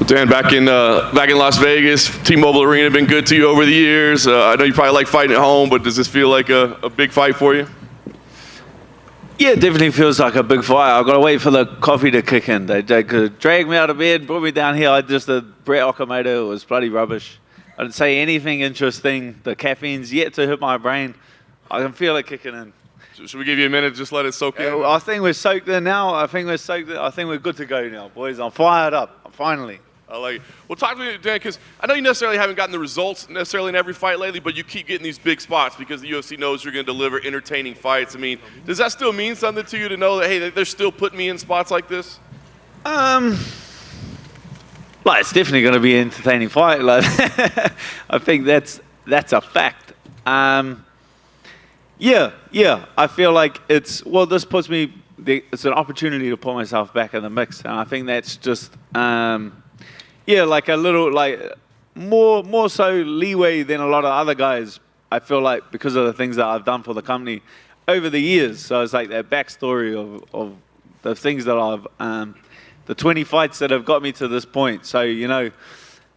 Dan, back in Las Vegas, T-Mobile Arena been good to you over the years. I know you probably like fighting at home, but does this feel like a big fight for you? Yeah, it definitely feels like a big fight. I've got to wait for the coffee to kick in. They could drag me out of bed, brought me down here. I just did Brett Okamoto. It was bloody rubbish. I didn't say anything interesting. The caffeine's yet to hit my brain. I can feel it kicking in. Should we give you a minute to just let it soak in? I think we're soaked in now. I think we're good to go now, boys. I'm fired up. Finally. I like it. Well, talk to me, Dan, because I know you necessarily haven't gotten the results necessarily in every fight lately, but you keep getting these big spots because the UFC knows you're going to deliver entertaining fights. I mean, does that still mean something to you to know that, hey, they're still putting me in spots like this? Like, it's definitely going to be an entertaining fight. Like, I think that's a fact. Yeah. I feel like this puts me. It's an opportunity to put myself back in the mix, and I think that's just. Like a little, like more so leeway than a lot of other guys, I feel like, because of the things that I've done for the company over the years. So it's like that backstory of the things that I've, the 20 fights that have got me to this point. So, you know,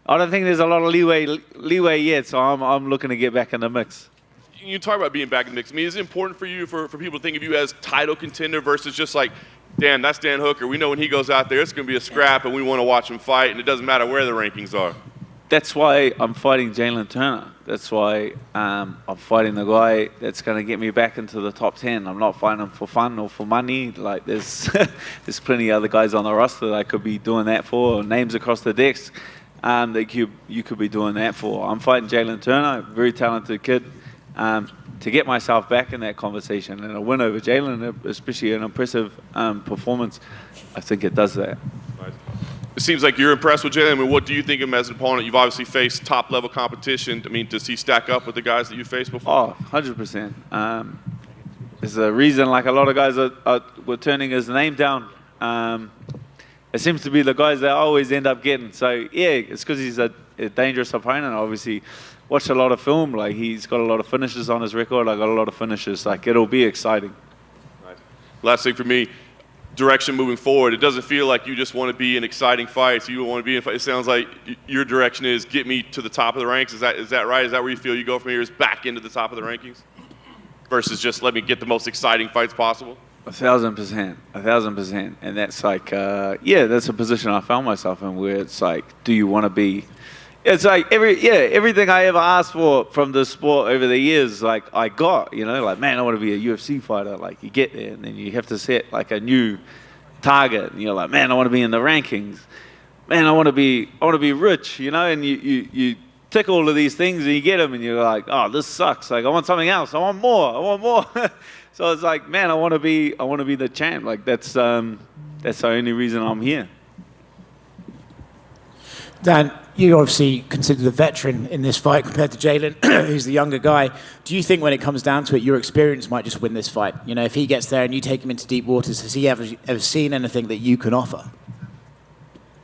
I don't think there's a lot of leeway yet, so I'm looking to get back in the mix. You talk about being back in the mix. I mean, is it important for you, for people to think of you as title contender versus just like, damn, that's Dan Hooker. We know when he goes out there, it's going to be a scrap, and we want to watch him fight, and it doesn't matter where the rankings are. That's why I'm fighting Jalen Turner. That's why I'm fighting the guy that's going to get me back into the top 10. I'm not fighting him for fun or for money. Like, there's plenty of other guys on the roster that I could be doing that for, or names across the decks that you could be doing that for. I'm fighting Jalen Turner, a very talented kid. To get myself back in that conversation, and a win over Jailin, especially an impressive performance, I think it does that. Nice. It seems like you're impressed with Jailin. I mean, what do you think of him as an opponent? You've obviously faced top-level competition. I mean, does he stack up with the guys that you faced before? Oh, 100%. There's a reason, like, a lot of guys were turning his name down. It seems to be the guys that always end up getting. So, yeah, it's because he's a dangerous opponent, obviously. Watched a lot of film. Like, he's got a lot of finishes on his record. I got a lot of finishes. Like, it'll be exciting. Right. Last thing for me, direction moving forward. It doesn't feel like you just want to be in exciting fights. You want to be in fights. It sounds like your direction is get me to the top of the ranks. Is that right? Is that where you feel you go from here, is back into the top of the rankings? Versus just let me get the most exciting fights possible? 1,000%. And that's like, that's a position I found myself in where it's like, do you want to be... It's like everything I ever asked for from the sport over the years, like I got, you know, like, man, I want to be a UFC fighter. Like, you get there and then you have to set like a new target. And you're like, man, I want to be in the rankings. Man, I want to be rich, you know. And you tick all of these things and you get them and you're like, oh, this sucks. Like, I want something else. I want more. So it's like, man, I want to be the champ. Like, that's the only reason I'm here. Dan, you obviously considered a veteran in this fight compared to Jailin, who's the younger guy. Do you think when it comes down to it, your experience might just win this fight? You know, if he gets there and you take him into deep waters, has he ever seen anything that you can offer?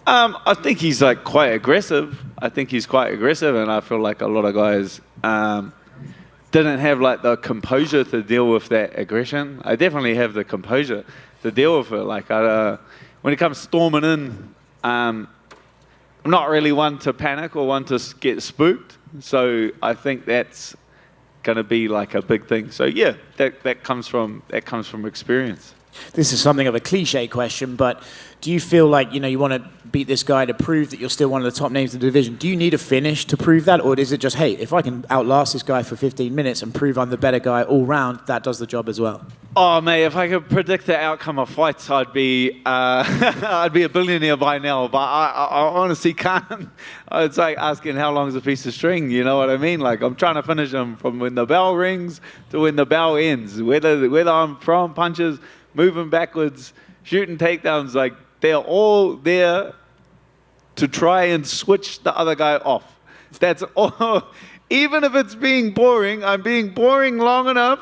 I think he's like quite aggressive. And I feel like a lot of guys didn't have like the composure to deal with that aggression. I definitely have the composure to deal with it. Like, when it comes storming in, I'm not really one to panic or one to get spooked. So I think that's going to be like a big thing. So yeah, that comes from experience. This is something of a cliche question, but do you feel like, you know, you want to beat this guy to prove that you're still one of the top names in the division? Do you need a finish to prove that? Or is it just, hey, if I can outlast this guy for 15 minutes and prove I'm the better guy all round, that does the job as well? Oh, mate, if I could predict the outcome of fights, I'd be a billionaire by now. But I honestly can't. It's like asking how long is a piece of string, you know what I mean? Like, I'm trying to finish them from when the bell rings to when the bell ends. Whether I'm throwing punches, moving backwards, shooting takedowns, like, they're all there to try and switch the other guy off. That's all. Even if it's being boring, I'm being boring long enough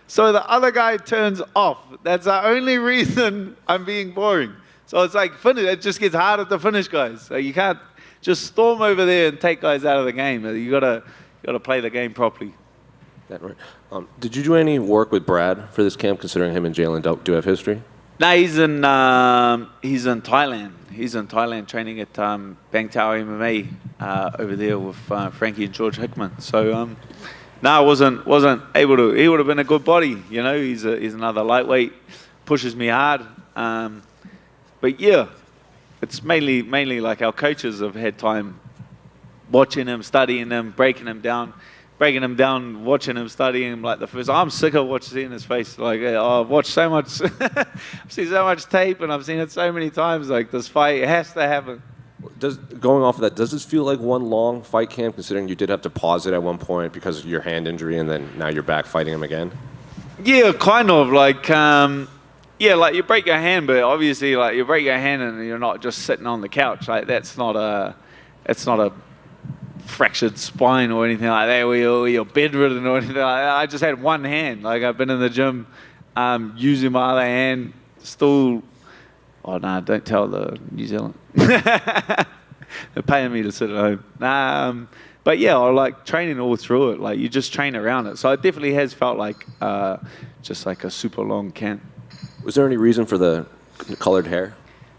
so the other guy turns off. That's the only reason I'm being boring. So it's like, it just gets harder to finish guys. So you can't just storm over there and take guys out of the game. You gotta play the game properly. That right. Did you do any work with Brad for this camp, considering him and Jailin do have history? No, he's in Thailand. He's in Thailand training at Bang Tao MMA over there with Frankie and George Hickman. So no, I wasn't able to. He would have been a good body, you know. He's another lightweight, pushes me hard. But yeah, it's mainly like our coaches have had time watching him, studying him, breaking him down, watching him, studying him. Like the first, I'm sick of seeing his face. Like I've watched so much, I've seen so much tape, and I've seen it so many times. Like this fight, it has to happen. Going off of that, does this feel like one long fight camp, considering you did have to pause it at one point because of your hand injury, and then now you're back fighting him again? Yeah, kind of. Like, yeah, like you break your hand, but obviously, like you break your hand and you're not just sitting on the couch. Like it's not a fractured spine or anything like that, where you're bedridden or anything like that. I just had one hand. Like I've been in the gym using my other hand still. Oh, no, don't tell the New Zealand. They're paying me to sit at home. But yeah, I like training all through it. Like you just train around it. So it definitely has felt like just like a super long camp. Was there any reason for the colored hair?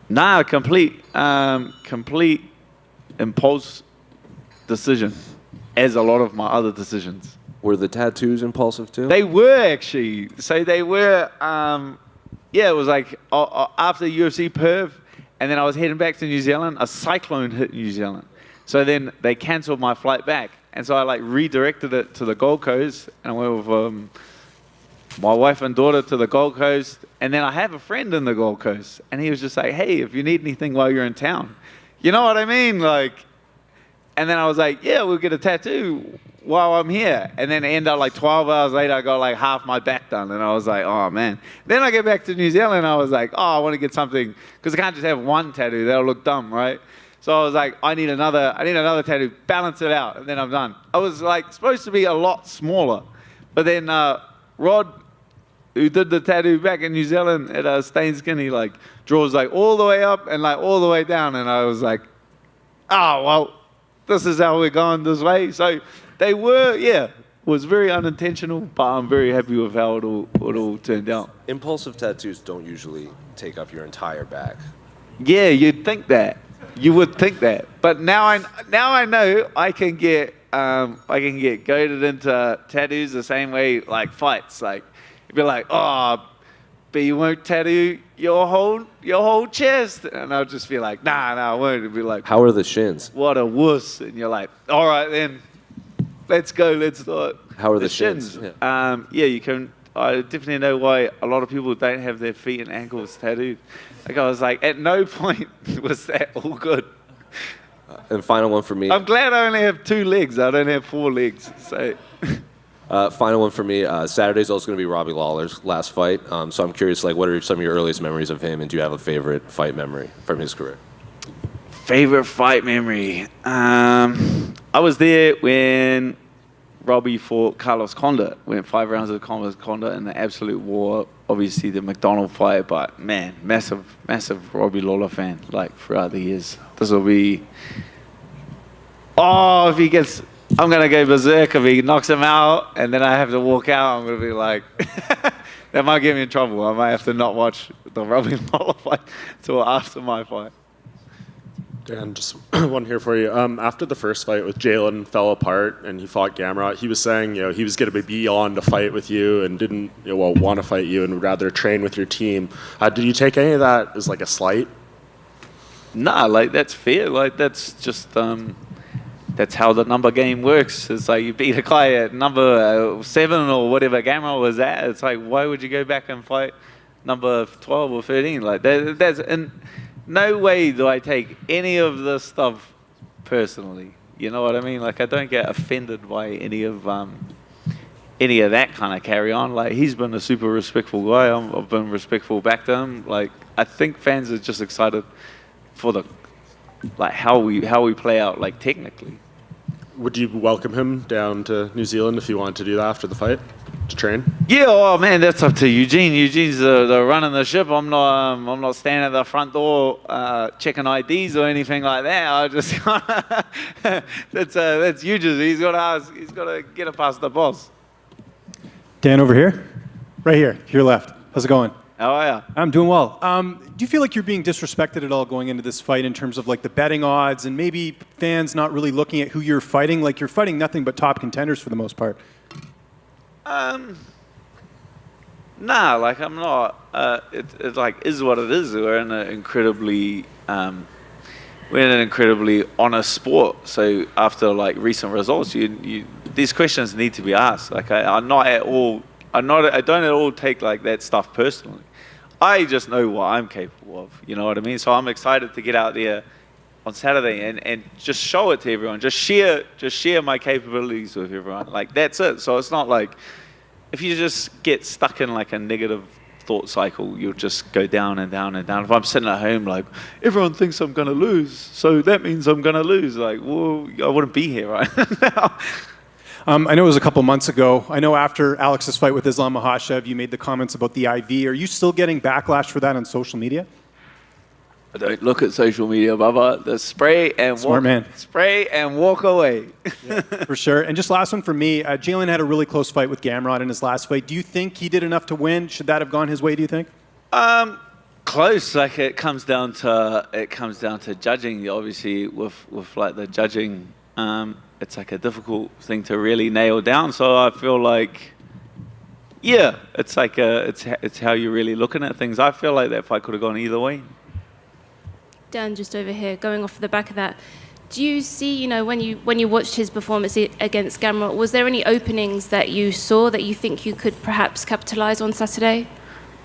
Nah, complete impulse decision, as a lot of my other decisions. Were the tattoos impulsive too? They were actually. So they were. Yeah, it was like after UFC Perth, and then I was heading back to New Zealand, a cyclone hit New Zealand. So then they cancelled my flight back. And so I like redirected it to the Gold Coast, and I went with my wife and daughter to the Gold Coast. And then I have a friend in the Gold Coast, and he was just like, hey, if you need anything while you're in town. You know what I mean? Like, and then I was like, yeah, we'll get a tattoo while I'm here. And then it ended up like 12 hours later, I got like half my back done. And I was like, oh man. Then I get back to New Zealand and I was like, oh, I want to get something, because I can't just have one tattoo. That'll look dumb, right? So I was like, I need another tattoo, balance it out, and then I'm done. I was like supposed to be a lot smaller. But then Rod, who did the tattoo back in New Zealand at Stain Skinny, like draws like all the way up and like all the way down. And I was like, oh, well, this is how we're going this way. So they were, yeah, was very unintentional, but I'm very happy with how it all turned out. Impulsive tattoos don't usually take up your entire back. Yeah, you'd think that. You would think that. But now I know I can get goaded into tattoos the same way like fights. Like you'd be like, oh, but you won't tattoo your whole chest, and I'll just be like, nah, I won't. It'd be like, how are the shins? What a wuss. And you're like, all right then, let's go, let's do it. How are the shins? Yeah. Yeah, you can. I definitely know why a lot of people don't have their feet and ankles tattooed. Like I was like, at no point was that all good. And final one for me. I'm glad I only have 2 legs. I don't have 4 legs. So. Final one for me. Saturday's also going to be Robbie Lawler's last fight. So I'm curious, like, what are some of your earliest memories of him, and do you have a favorite fight memory from his career? Favorite fight memory? I was there when Robbie fought Carlos Condit. Went 5 rounds of Carlos Condit in the absolute war. Obviously the McDonald fight, but man, massive Robbie Lawler fan. Like throughout the years, this will be. Oh, if he gets. I'm going to go berserk if he knocks him out, and then I have to walk out. I'm going to be like, that might get me in trouble. I might have to not watch the Robbie Lawler fight until after my fight. Dan, just one here for you. After the first fight with Jailin fell apart and he fought Gamrot, he was saying, he was going to be on to fight with you and didn't, want to fight you and would rather train with your team. Did you take any of that as like a slight? Nah, like that's fair. Like that's just that's how the number game works. It's like you beat a guy at number 7 or whatever Gamrot was at. It's like, why would you go back and fight number 12 or 13? Like that's and. No way do I take any of this stuff personally. You know what I mean? Like I don't get offended by any of that kind of carry on. Like he's been a super respectful guy. I've been respectful back to him. Like I think fans are just excited for the how we play out like technically. Would you welcome him down to New Zealand if you wanted to do that after the fight to train? Yeah, oh man, that's up to Eugene. Eugene's the running the ship. I'm not standing at the front door checking IDs or anything like that. I just that's Eugene. He's got to get it past the boss. Dan over here, right here, to your left. How's it going? How are you? I'm doing well. Do you feel like you're being disrespected at all going into this fight in terms of like the betting odds and maybe fans not really looking at who you're fighting? Like you're fighting nothing but top contenders for the most part. Nah, like I'm not. It like is what it is. We're in an incredibly honest sport. So after like recent results, these questions need to be asked. Like I'm not at all. I don't at all take like that stuff personally. I just know what I'm capable of. You know what I mean? So I'm excited to get out there on Saturday and just show it to everyone. Just share my capabilities with everyone. Like that's it. So it's not like if you just get stuck in like a negative thought cycle, you'll just go down and down and down. If I'm sitting at home like, everyone thinks I'm going to lose, so that means I'm going to lose. Like, well, I wouldn't be here right now. I know it was a couple months ago. I know after Alex's fight with Islam Makhachev, you made the comments about the IV. Are you still getting backlash for that on social media? I don't look at social media, Bubba. The spray and Smart man. Spray and walk away. Yeah, for sure. And just last one for me. Jailin had a really close fight with Gamrot in his last fight. Do you think he did enough to win? Should that have gone his way, do you think? Close. Like it comes down to judging. Obviously, with like the judging, it's like a difficult thing to really nail down. So I feel like, yeah, it's like it's how you're really looking at things. I feel like that fight could have gone either way. Dan, just over here, going off the back of that, do you see, when you watched his performance against Gamrot, was there any openings that you saw that you think you could perhaps capitalize on Saturday?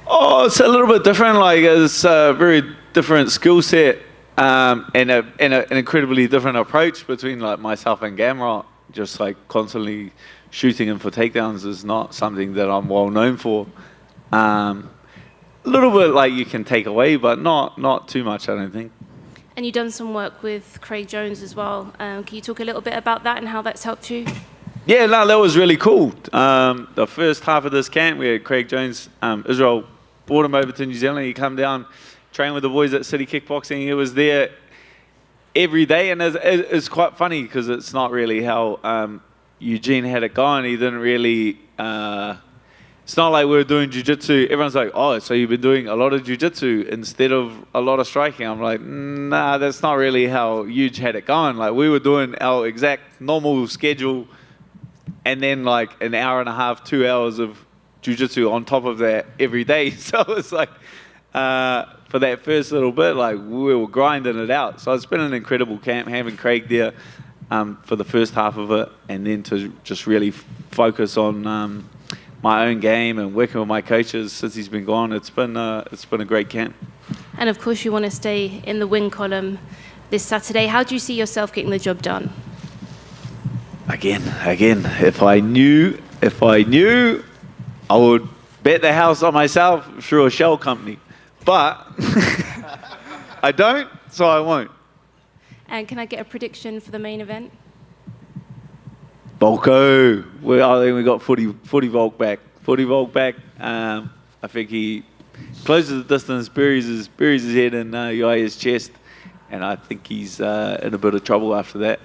Oh, it's a little bit different. Like it's a very different skill set and an incredibly different approach between like myself and Gamrot. Just like constantly shooting him for takedowns is not something that I'm well known for. A little bit like you can take away, but not too much, I don't think. And you've done some work with Craig Jones as well. Can you talk a little bit about that and how that's helped you? Yeah, no, that was really cool. The first half of this camp, we had Craig Jones, Israel brought him over to New Zealand. He come down, train with the boys at City Kickboxing. He was there every day, and it's quite funny because it's not really how Eugene had it going. He didn't really... It's not like we were doing jiu-jitsu. Everyone's like, oh, so you've been doing a lot of jiu-jitsu instead of a lot of striking. I'm like, nah, that's not really how Huge had it going. Like, we were doing our exact normal schedule and then like an hour and a half, 2 hours of jiu-jitsu on top of that every day. So it's like, for that first little bit, like, we were grinding it out. So it's been an incredible camp having Craig there for the first half of it and then to just really focus on... my own game and working with my coaches since he's been gone. It's been a great camp. And of course you want to stay in the win column this Saturday. How do you see yourself getting the job done? Again, if I knew, I would bet the house on myself through a shell company. But I don't, so I won't. And can I get a prediction for the main event? Volko. I think we got 40 Volk back. 40 Volk back. I think he closes the distance, buries his head in Yair's chest, and I think he's in a bit of trouble after that.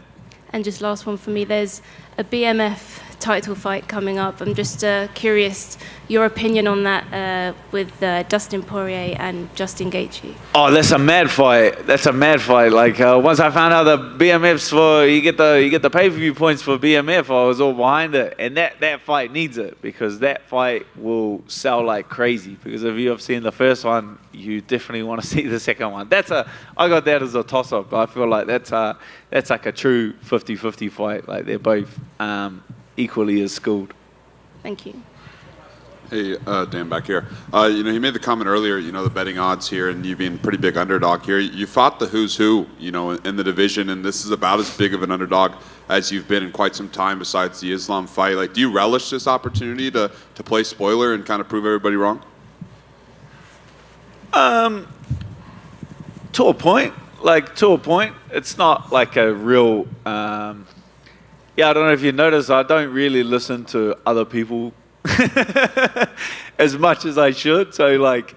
And just last one for me, there's a BMF title fight coming up. I'm just curious your opinion on that with Dustin Poirier and Justin Gaethje. Oh, that's a mad fight. Like once I found out the BMFs for you get the pay-per-view points for BMF, I was all behind it, and that fight needs it because that fight will sell like crazy. Because if you have seen the first one, you definitely want to see the second one. I got that as a toss-up. I feel like that's like a true 50-50 fight. Like they're both equally as skilled. Thank you. Hey, Dan, back here. He made the comment earlier, the betting odds here and you being pretty big underdog here. You fought the who's who, in the division, and this is about as big of an underdog as you've been in quite some time besides the Islam fight. Like, do you relish this opportunity to play spoiler and kind of prove everybody wrong? To a point. It's not like a real... I don't know if you noticed, I don't really listen to other people as much as I should. So I like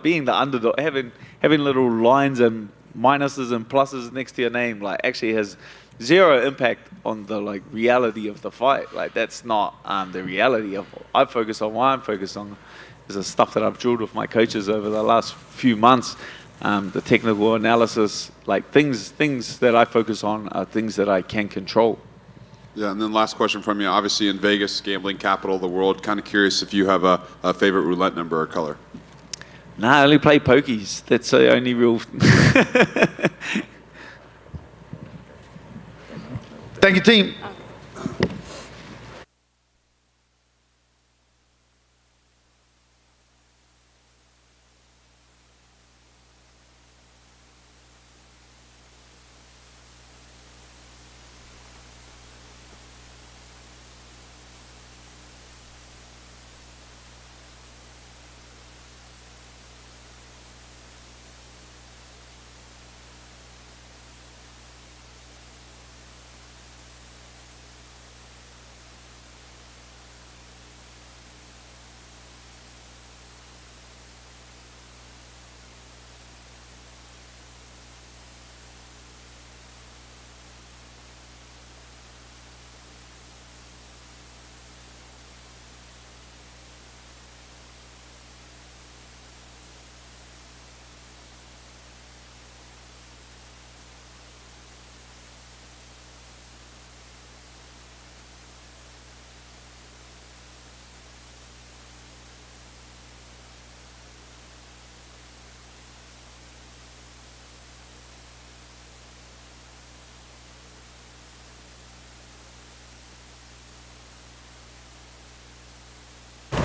being the underdog, having little lines and minuses and pluses next to your name, like actually has zero impact on the like reality of the fight. Like that's not the reality of. I focus on what I'm focused on is the stuff that I've drilled with my coaches over the last few months. The technical analysis, like things that I focus on are things that I can control. Yeah, and then last question from you. Obviously, in Vegas, gambling capital of the world. Kind of curious if you have a favorite roulette number or color. Nah, I only play pokies. That's the only real. Thank you, team.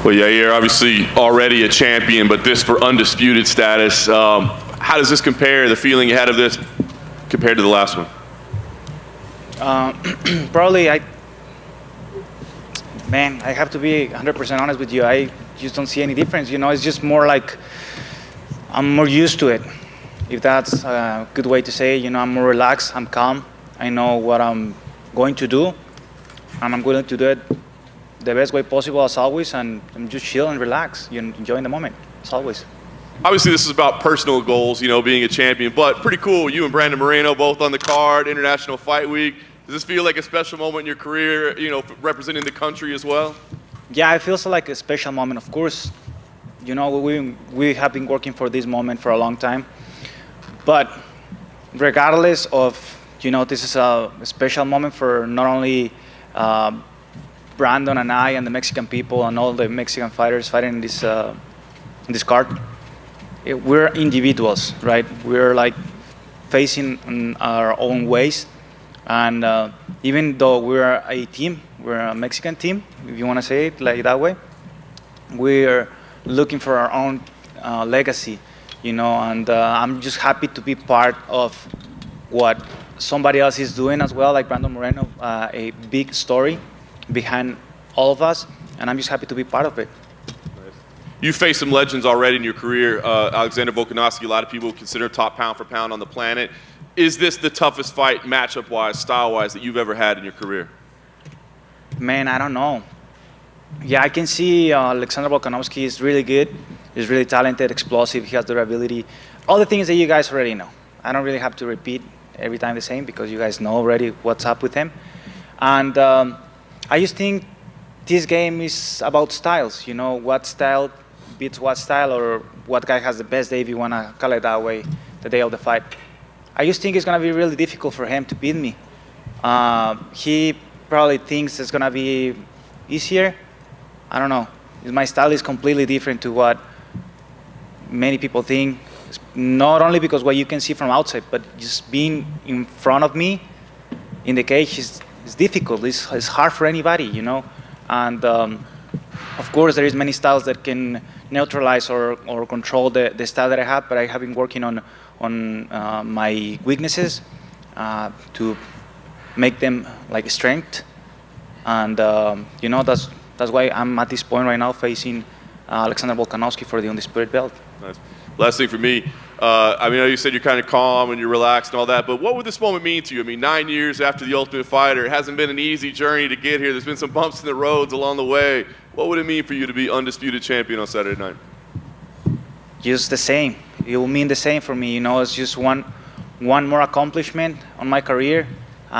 Well, Yair, obviously already a champion, but this for undisputed status. How does this compare, the feeling you had of this, compared to the last one? Probably, I have to be 100% honest with you. I just don't see any difference. You know, it's just more like I'm more used to it. If that's a good way to say it, you know, I'm more relaxed, I'm calm. I know what I'm going to do, and I'm going to do it the best way possible as always, and I'm just chill and relax, enjoying the moment as always. Obviously, this is about personal goals, you know, being a champion, but pretty cool. You and Brandon Moreno both on the card, International Fight Week. Does this feel like a special moment in your career, you know, representing the country as well? Yeah, it feels like a special moment. Of course, you know, we have been working for this moment for a long time. But regardless of, you know, this is a special moment for not only Brandon and I and the Mexican people and all the Mexican fighters fighting in this card. We're individuals, right? We're like facing in our own ways. And even though we're a team, we're a Mexican team, if you want to say it like that way, we're looking for our own legacy, you know, and I'm just happy to be part of what somebody else is doing as well, like Brandon Moreno, a big story behind all of us, and I'm just happy to be part of it. You faced some legends already in your career. Alexandre Volkanovski, a lot of people consider top pound for pound on the planet. Is this the toughest fight, matchup-wise, style-wise, that you've ever had in your career? Man, I don't know. Yeah, I can see Alexandre Volkanovski is really good. He's really talented, explosive. He has durability. All the things that you guys already know. I don't really have to repeat every time the same because you guys know already what's up with him. And I just think this game is about styles. You know, what style beats what style, or what guy has the best day, if you want to call it that way, the day of the fight. I just think it's going to be really difficult for him to beat me. He probably thinks it's going to be easier. I don't know. My style is completely different to what many people think. Not only because what you can see from outside, but just being in front of me in the cage is difficult. It's hard for anybody, you know. And of course, there is many styles that can neutralize or control the style that I have. But I have been working on my weaknesses to make them like strength. And you know, that's why I'm at this point right now facing Alexandre Volkanovski for the undisputed belt. Nice. Last thing for me, I mean, I know you said you're kind of calm and you're relaxed and all that, but what would this moment mean to you? I mean, 9 years after The Ultimate Fighter, it hasn't been an easy journey to get here. There's been some bumps in the roads along the way. What would it mean for you to be undisputed champion on Saturday night? Just the same. It will mean the same for me. You know, it's just one more accomplishment on my career.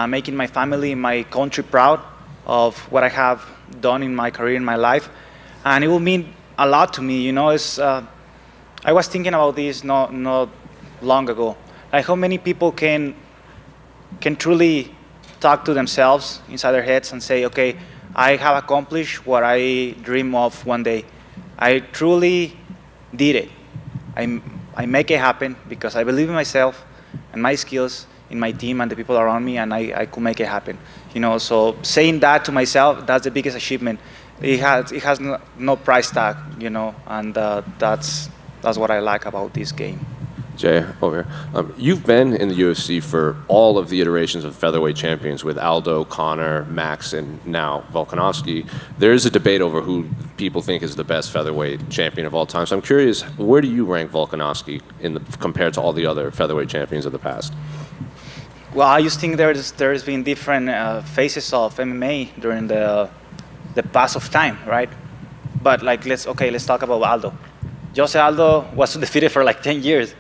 making my family, my country proud of what I have done in my career, in my life. And it will mean a lot to me, you know. I was thinking about this not long ago. Like how many people can truly talk to themselves inside their heads and say, okay, I have accomplished what I dream of one day. I truly did it. I make it happen because I believe in myself and my skills, in my team and the people around me, and I could make it happen. You know, so saying that to myself, that's the biggest achievement. It has no price tag, you know, and that's what I like about this game. Jay, over here. You've been in the UFC for all of the iterations of featherweight champions with Aldo, Conor, Max, and now Volkanovski. There is a debate over who people think is the best featherweight champion of all time. So I'm curious, where do you rank Volkanovski compared to all the other featherweight champions of the past? Well, I just think there's been different phases of MMA during the pass of time, right? But like, let's talk about Aldo. Jose Aldo was defeated for like 10 years.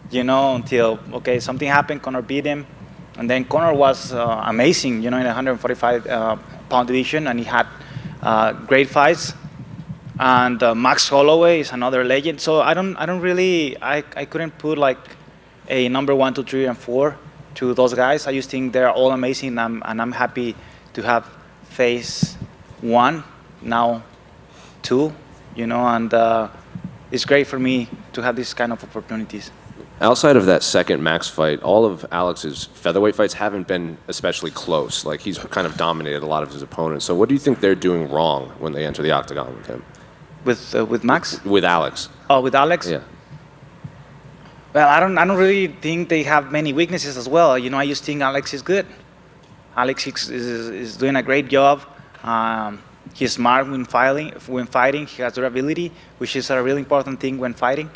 You know, until, something happened, Conor beat him. And then Conor was amazing, you know, in the 145-pound division, and he had great fights. And Max Holloway is another legend. So I couldn't put like a number 1, 2, 3, and 4 to those guys. I just think they're all amazing, and I'm happy to have faced 1, now 2, you know, and it's great for me to have these kind of opportunities. Outside of that second Max fight, all of Alex's featherweight fights haven't been especially close. Like, he's kind of dominated a lot of his opponents. So what do you think they're doing wrong when they enter the octagon with him? With Max? With Alex. Oh, with Alex? Yeah. Well, I don't really think they have many weaknesses as well. You know, I just think Alex is good. Alex is doing a great job. He's smart when fighting. He has durability, which is a really important thing when fighting.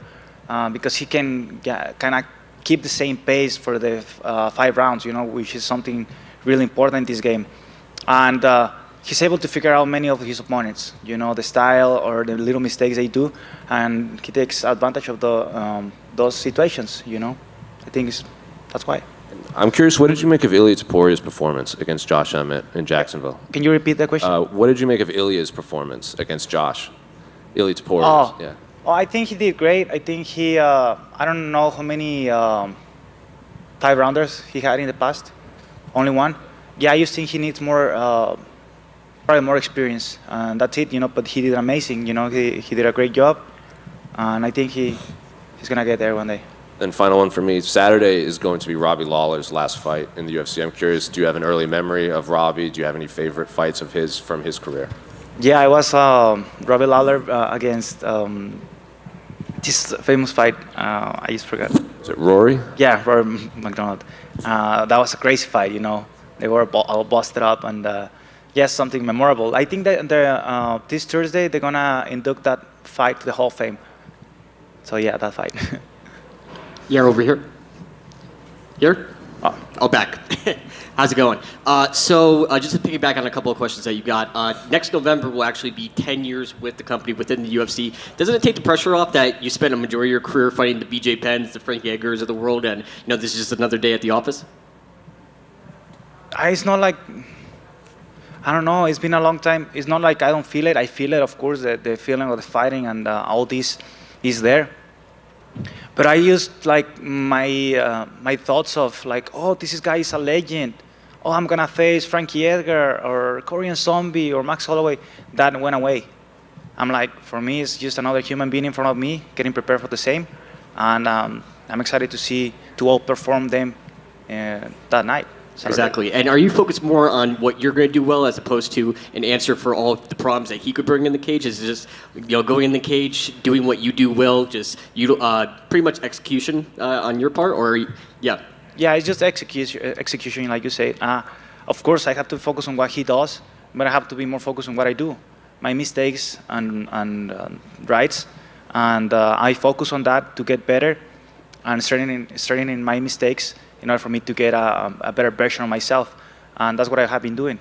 Because he can kind of keep the same pace for the 5 rounds, you know, which is something really important in this game. And he's able to figure out many of his opponents, you know, the style or the little mistakes they do, and he takes advantage of those situations, you know. I think that's why. I'm curious, what did you make of Ilia Toporia's performance against Josh Emmett in Jacksonville? Can you repeat that question? What did you make of Ilia's performance against Josh? Ilia Topuria, yeah. Oh, I think he did great. I think he, I don't know how many 5-rounders he had in the past. Only 1. Yeah, I just think he needs more, probably more experience. And that's it, you know, but he did amazing. You know, he did a great job. And I think he's going to get there one day. And final one for me, Saturday is going to be Robbie Lawler's last fight in the UFC. I'm curious, do you have an early memory of Robbie? Do you have any favorite fights of his from his career? Yeah, I was Robbie Lawler against this famous fight. I just forgot. Is it Rory? Yeah, Rory McDonald. That was a crazy fight, you know. They were all busted up, and yes, something memorable. I think that this Thursday they're gonna induct that fight to the Hall of Fame. So yeah, that fight. Yair, over here. Here? Oh, back. How's it going? So just to piggyback on a couple of questions that you got, next November will actually be 10 years with the company within the UFC. Doesn't it take the pressure off that you spent a majority of your career fighting the BJ Penns, the Frankie Edgars of the world, and this is just another day at the office? It's not like, I don't know, it's been a long time. It's not like I don't feel it. I feel it, of course, the feeling of the fighting and all this is there. But I used like my thoughts of like, oh, this guy is a legend. Oh, I'm gonna face Frankie Edgar or Korean Zombie or Max Holloway. That went away. I'm like, for me, it's just another human being in front of me, getting prepared for the same, and I'm excited to outperform them that night. Saturday. Exactly. And are you focused more on what you're going to do well as opposed to an answer for all the problems that he could bring in the cage? Is it just going in the cage, doing what you do well, just pretty much execution on your part, or yeah? Yeah, it's just execution, like you said. Of course, I have to focus on what he does, but I have to be more focused on what I do, my mistakes and rights, and I focus on that to get better, and starting in my mistakes in order for me to get a better version of myself, and that's what I have been doing.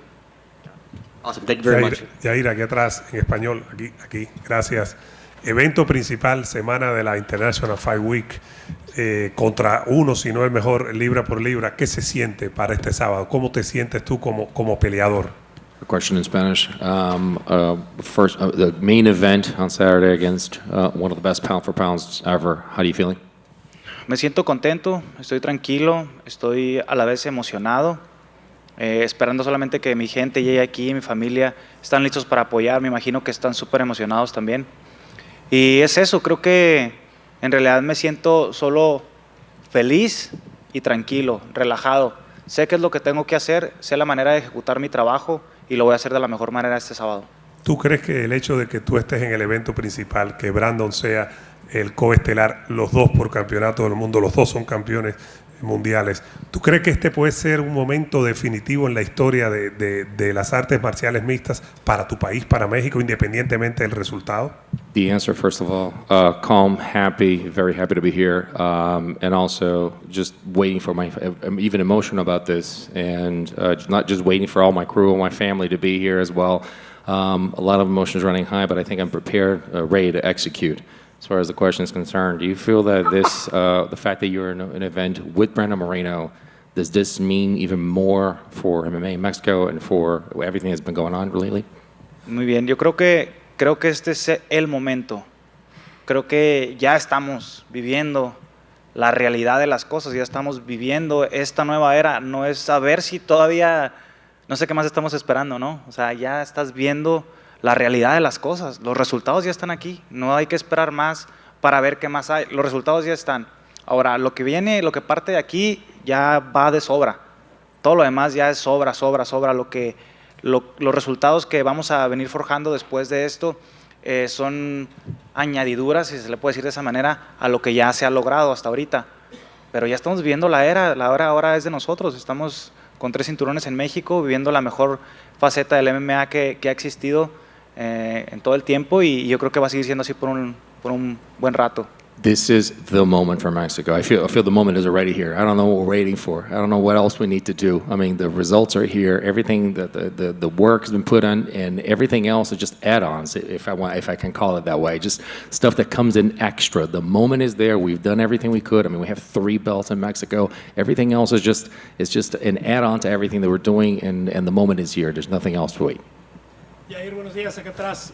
Awesome, thank you very much. Yair, aquí atrás, en español, aquí, gracias. Evento principal, semana de la International Fight Week, contra uno, si no el mejor, libra por libra. ¿Qué se siente para este sábado? ¿Cómo te sientes tú como peleador? A question in Spanish. The main event on Saturday against one of the best pound for pounds ever. How are you feeling? Me siento contento, estoy tranquilo, estoy a la vez emocionado, esperando solamente que mi gente llegue aquí, mi familia, están listos para apoyar, me imagino que están súper emocionados también. Y es eso, creo que en realidad me siento solo feliz y tranquilo, relajado. Sé qué es lo que tengo que hacer, sé la manera de ejecutar mi trabajo y lo voy a hacer de la mejor manera este sábado. ¿Tú crees que el hecho de que tú estés en el evento principal, que Brandon sea el coestelar, los dos por campeonato del mundo, los dos son campeones mundiales, ¿tú crees que este puede ser un momento definitivo en la historia de las artes marciales mixtas para tu país, para México, independientemente del resultado? The answer, first of all, calm, happy, very happy to be here, and also just waiting for I'm even emotional about this, and not just waiting for all my crew and my family to be here as well. A lot of emotions running high, but I think I'm prepared, ready to execute. As far as the question is concerned, do you feel that this, the fact that you're in an event with Brandon Moreno, does this mean even more for MMA in Mexico and for everything that's been going on lately? Muy bien, yo creo que este es el momento. Creo que ya estamos viviendo la realidad de las cosas, ya estamos viviendo esta nueva era. No es saber si todavía, no sé qué más estamos esperando, ¿no? O sea, ya estás viendo la realidad de las cosas. Los resultados ya están aquí. No hay que esperar más para ver qué más hay. Los resultados ya están. Ahora, lo que viene, lo que parte de aquí, ya va de sobra. Todo lo demás ya es sobra. Los resultados que vamos a venir forjando después de esto son añadiduras, si se le puede decir de esa manera, a lo que ya se ha logrado hasta ahorita. Pero ya estamos viviendo la era ahora es de nosotros. Estamos con 3 cinturones en México, viviendo la mejor faceta del MMA que ha existido en todo el tiempo, y yo creo que va a seguir siendo así por un buen rato. This is the moment for Mexico. I feel the moment is already here. I don't know what we're waiting for. I don't know what else we need to do. I mean, the results are here. Everything that the work has been put on, and everything else is just add-ons, if I can call it that way. Just stuff that comes in extra. The moment is there. We've done everything we could. I mean, we have 3 belts in Mexico. Everything else is just an add-on to everything that we're doing, and the moment is here. There's nothing else to wait. Yair, buenos días, acá atrás.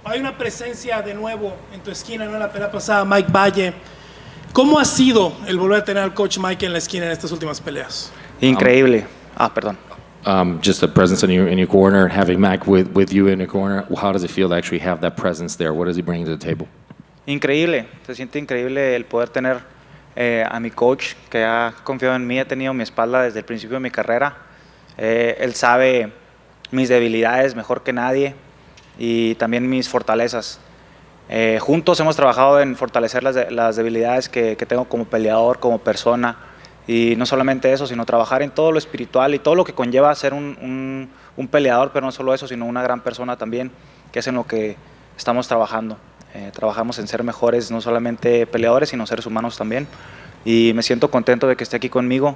Hay una presencia de nuevo en tu esquina, ¿no? En la pelea pasada, Mike Valle. ¿Cómo ha sido el volver a tener al coach Mike en la esquina en estas últimas peleas? Increíble. Perdón. Just a presence in your corner, having Mike with you in the corner. How does it feel to actually have that presence there? What does he bring to the table? Increíble. Se siente increíble el poder tener a mi coach que ha confiado en mí, ha tenido mi espalda desde el principio de mi carrera. Él sabe mis debilidades mejor que nadie y también mis fortalezas. Juntos hemos trabajado en fortalecer las debilidades que tengo como peleador, como persona, y no solamente eso, sino trabajar en todo lo espiritual y todo lo que conlleva ser un peleador, pero no solo eso, sino una gran persona también, que es en lo que estamos trabajando. Trabajamos en ser mejores, no solamente peleadores, sino seres humanos también, y me siento contento de que esté aquí conmigo.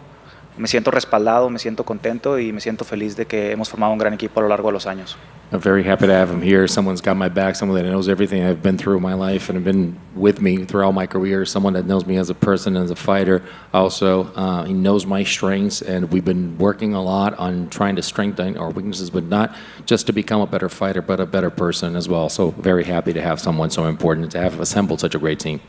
Me siento respaldado, me siento contento y me siento feliz de que hemos formado un gran equipo a lo largo de los años. I'm very happy to have him here. Someone's got my back, someone that knows everything I've been through in my life and have been with me throughout my career, someone that knows me as a person, as a fighter. Also, he knows my strengths, and we've been working a lot on trying to strengthen our weaknesses, but not just to become a better fighter, but a better person as well. So very happy to have someone so important, to have assembled such a great team.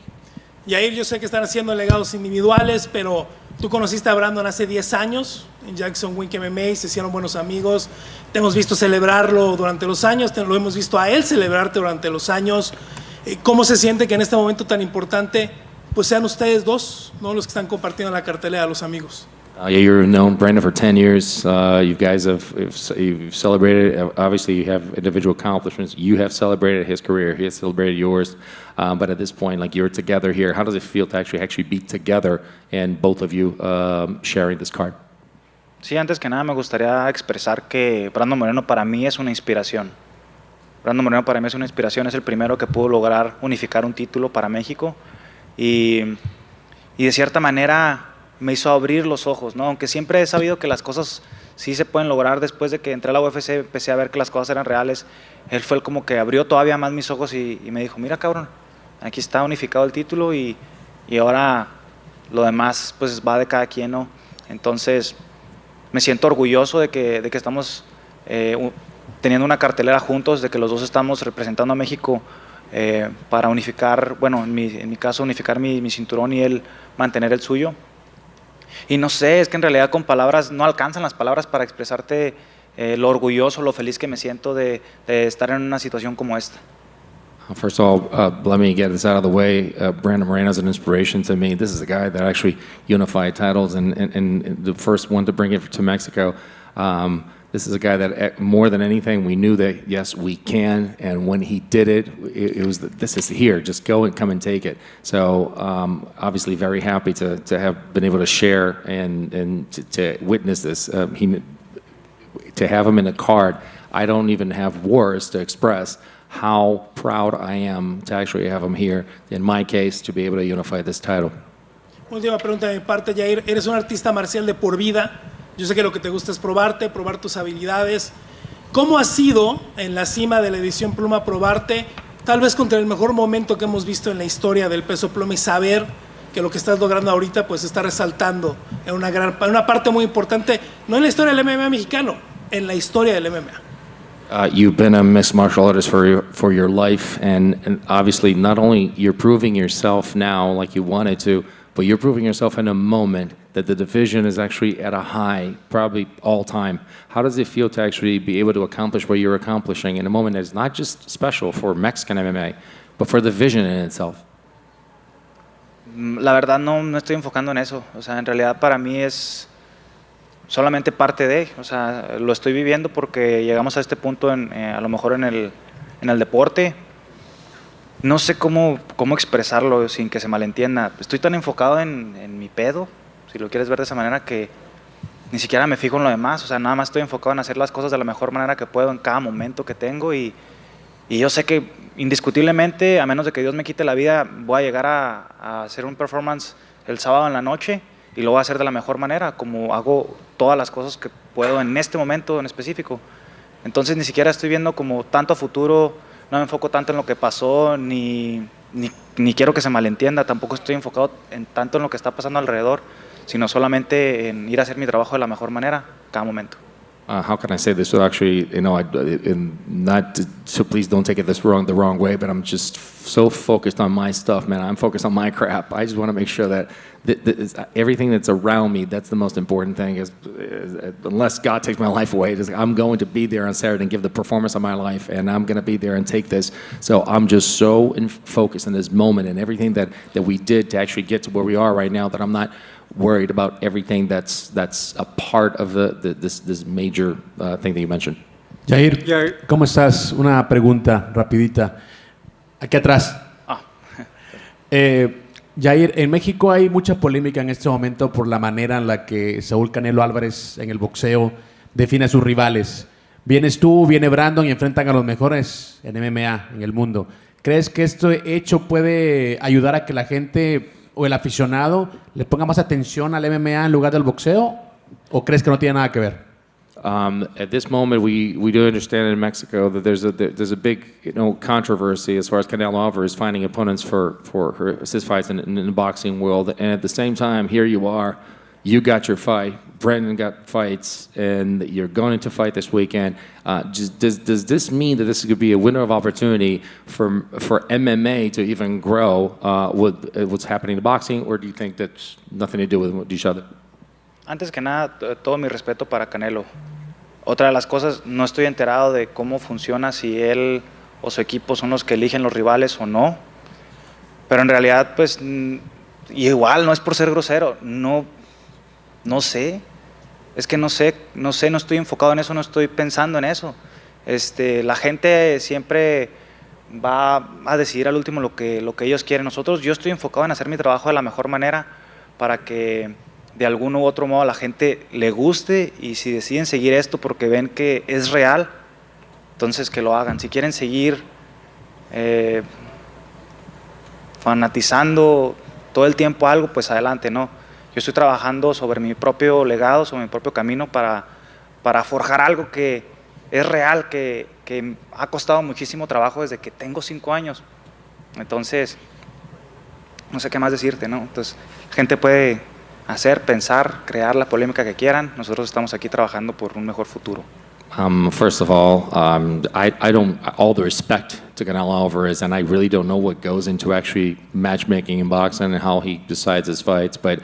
Yair, yo sé que están haciendo legados individuales, pero tú conociste a Brandon hace 10 años en Jackson Wink MMA, se hicieron buenos amigos, te hemos visto celebrarlo durante los años, lo hemos visto a él celebrarte durante los años. ¿Cómo se siente que en este momento tan importante pues sean ustedes dos, ¿no?, los que están compartiendo la cartelera de los amigos? You've known Brandon for 10 years. You guys you've celebrated. Obviously, you have individual accomplishments. You have celebrated his career. He has celebrated yours. But at this point, like, you're together here. How does it feel to actually be together and both of you sharing this card? Sí, antes que nada me gustaría expresar que Brandon Moreno para mí es una inspiración. Brandon Moreno para mí es una inspiración. Es el primero que pudo lograr unificar un título para México y de cierta manera me hizo abrir los ojos, ¿no? Aunque siempre he sabido que las cosas sí se pueden lograr. Después de que entré a la UFC empecé a ver que las cosas eran reales. Él fue el como que abrió todavía más mis ojos y me dijo, mira cabrón, aquí está unificado el título y ahora lo demás pues va de cada quien, ¿no? Entonces me siento orgulloso de que estamos teniendo una cartelera juntos, de que los dos estamos representando a México para unificar, bueno, en mi caso unificar mi cinturón y él mantener el suyo. Y no sé, es que en realidad con palabras no alcanzan las palabras para expresarte lo orgulloso, lo feliz que me siento de estar en una situación como esta. First of all, let me get this out of the way. Brandon Moreno is an inspiration to me. This is a guy that actually unified titles and the first one to bring it to Mexico. This is a guy that more than anything, we knew that, yes, we can. And when he did it, it was, this is here, just go and come and take it. So obviously very happy to have been able to share and to witness this. To have him in a card, I don't even have words to express how proud I am to actually have him here, in my case, to be able to unify this title. Última pregunta de mi parte, Yair. Eres un artista marcial de por vida. Yo sé que lo que te gusta es probarte, probar tus habilidades. ¿Cómo ha sido en la cima de la edición pluma probarte, tal vez contra el mejor momento que hemos visto en la historia del peso pluma y saber que lo que estás logrando ahorita pues está resaltando en una parte muy importante, no en la historia del MMA mexicano, en la historia del MMA? You've been a mixed martial artist for your life, and obviously not only you're proving yourself now like you wanted to, but you're proving yourself in a moment that the division is actually at a high, probably all time. How does it feel to actually be able to accomplish what you're accomplishing in a moment that's not just special for Mexican MMA, but for the division in itself? La verdad no estoy enfocando en eso. O sea, en realidad para mí es solamente parte de, o sea, lo estoy viviendo porque llegamos a este punto a lo mejor en el deporte. No sé cómo expresarlo sin que se malentienda. Estoy tan enfocado en mi pedo, si lo quieres ver de esa manera, que ni siquiera me fijo en lo demás. O sea, nada más estoy enfocado en hacer las cosas de la mejor manera que puedo en cada momento que tengo y yo sé que indiscutiblemente, a menos de que Dios me quite la vida, voy a llegar a hacer un performance el sábado en la noche y lo voy a hacer de la mejor manera, como hago todas las cosas que puedo en este momento en específico. Entonces ni siquiera estoy viendo como tanto a futuro, no me enfoco tanto en lo que pasó, ni quiero que se malentienda, tampoco estoy enfocado tanto en lo que está pasando alrededor, sino solamente en ir a hacer mi trabajo de la mejor manera cada momento. How can I say this? So actually, you know, so please don't take it the wrong way, but I'm just so focused on my stuff, man. I'm focused on my crap. I just want to make sure that everything that's around me, that's the most important thing. Is unless God takes my life away, I'm going to be there on Saturday and give the performance of my life, and I'm going to be there and take this. So I'm just so focused in this moment and everything that we did to actually get to where we are right now that I'm not worried about everything that's a part of this major thing that you mentioned. Yair, ¿cómo estás? Una pregunta rapidita. Aquí atrás. Yair, en México hay mucha polémica en este momento por la manera en la que Saúl Canelo Álvarez en el boxeo define a sus rivales. Vienes tú, viene Brandon y enfrentan a los mejores en MMA en el mundo. ¿Crees que este hecho puede ayudar a que la gente o el aficionado le ponga más atención al MMA en lugar del boxeo? ¿O crees que no tiene nada que ver? At this moment, we do understand in Mexico that there's a big controversy as far as Canelo Álvarez finding opponents for his fights in the boxing world, and at the same time, here you are, you got your fight, Brendan got fights, and you're going to fight this weekend. Does this mean that this could be a window of opportunity for MMA to even grow with what's happening in boxing, or do you think that's nothing to do with each other? Antes que nada, todo mi respeto para Canelo. Otra de las cosas, no estoy enterado de cómo funciona, si él o su equipo son los que eligen los rivales o no. Pero en realidad, pues, igual, no es por ser grosero, no sé. Es que no sé, no estoy enfocado en eso, no estoy pensando en eso. La gente siempre va a decidir al último lo que ellos quieren. Yo estoy enfocado en hacer mi trabajo de la mejor manera para que de algún u otro modo a la gente le guste, y si deciden seguir esto porque ven que es real, entonces que lo hagan. Si quieren seguir fanatizando todo el tiempo algo, pues adelante, no. Yo estoy trabajando sobre mi propio legado, sobre mi propio camino para para forjar algo que es real, que ha costado muchísimo trabajo desde que tengo 5 años. Entonces, no sé qué más decirte, ¿no? Entonces, la gente puede hacer, pensar, crear la polémica que quieran. Nosotros estamos aquí trabajando por un mejor futuro. First of all, I don't, all the respect to Canelo Alvarez, and I really don't know what goes into actually matchmaking in boxing and how he decides his fights, but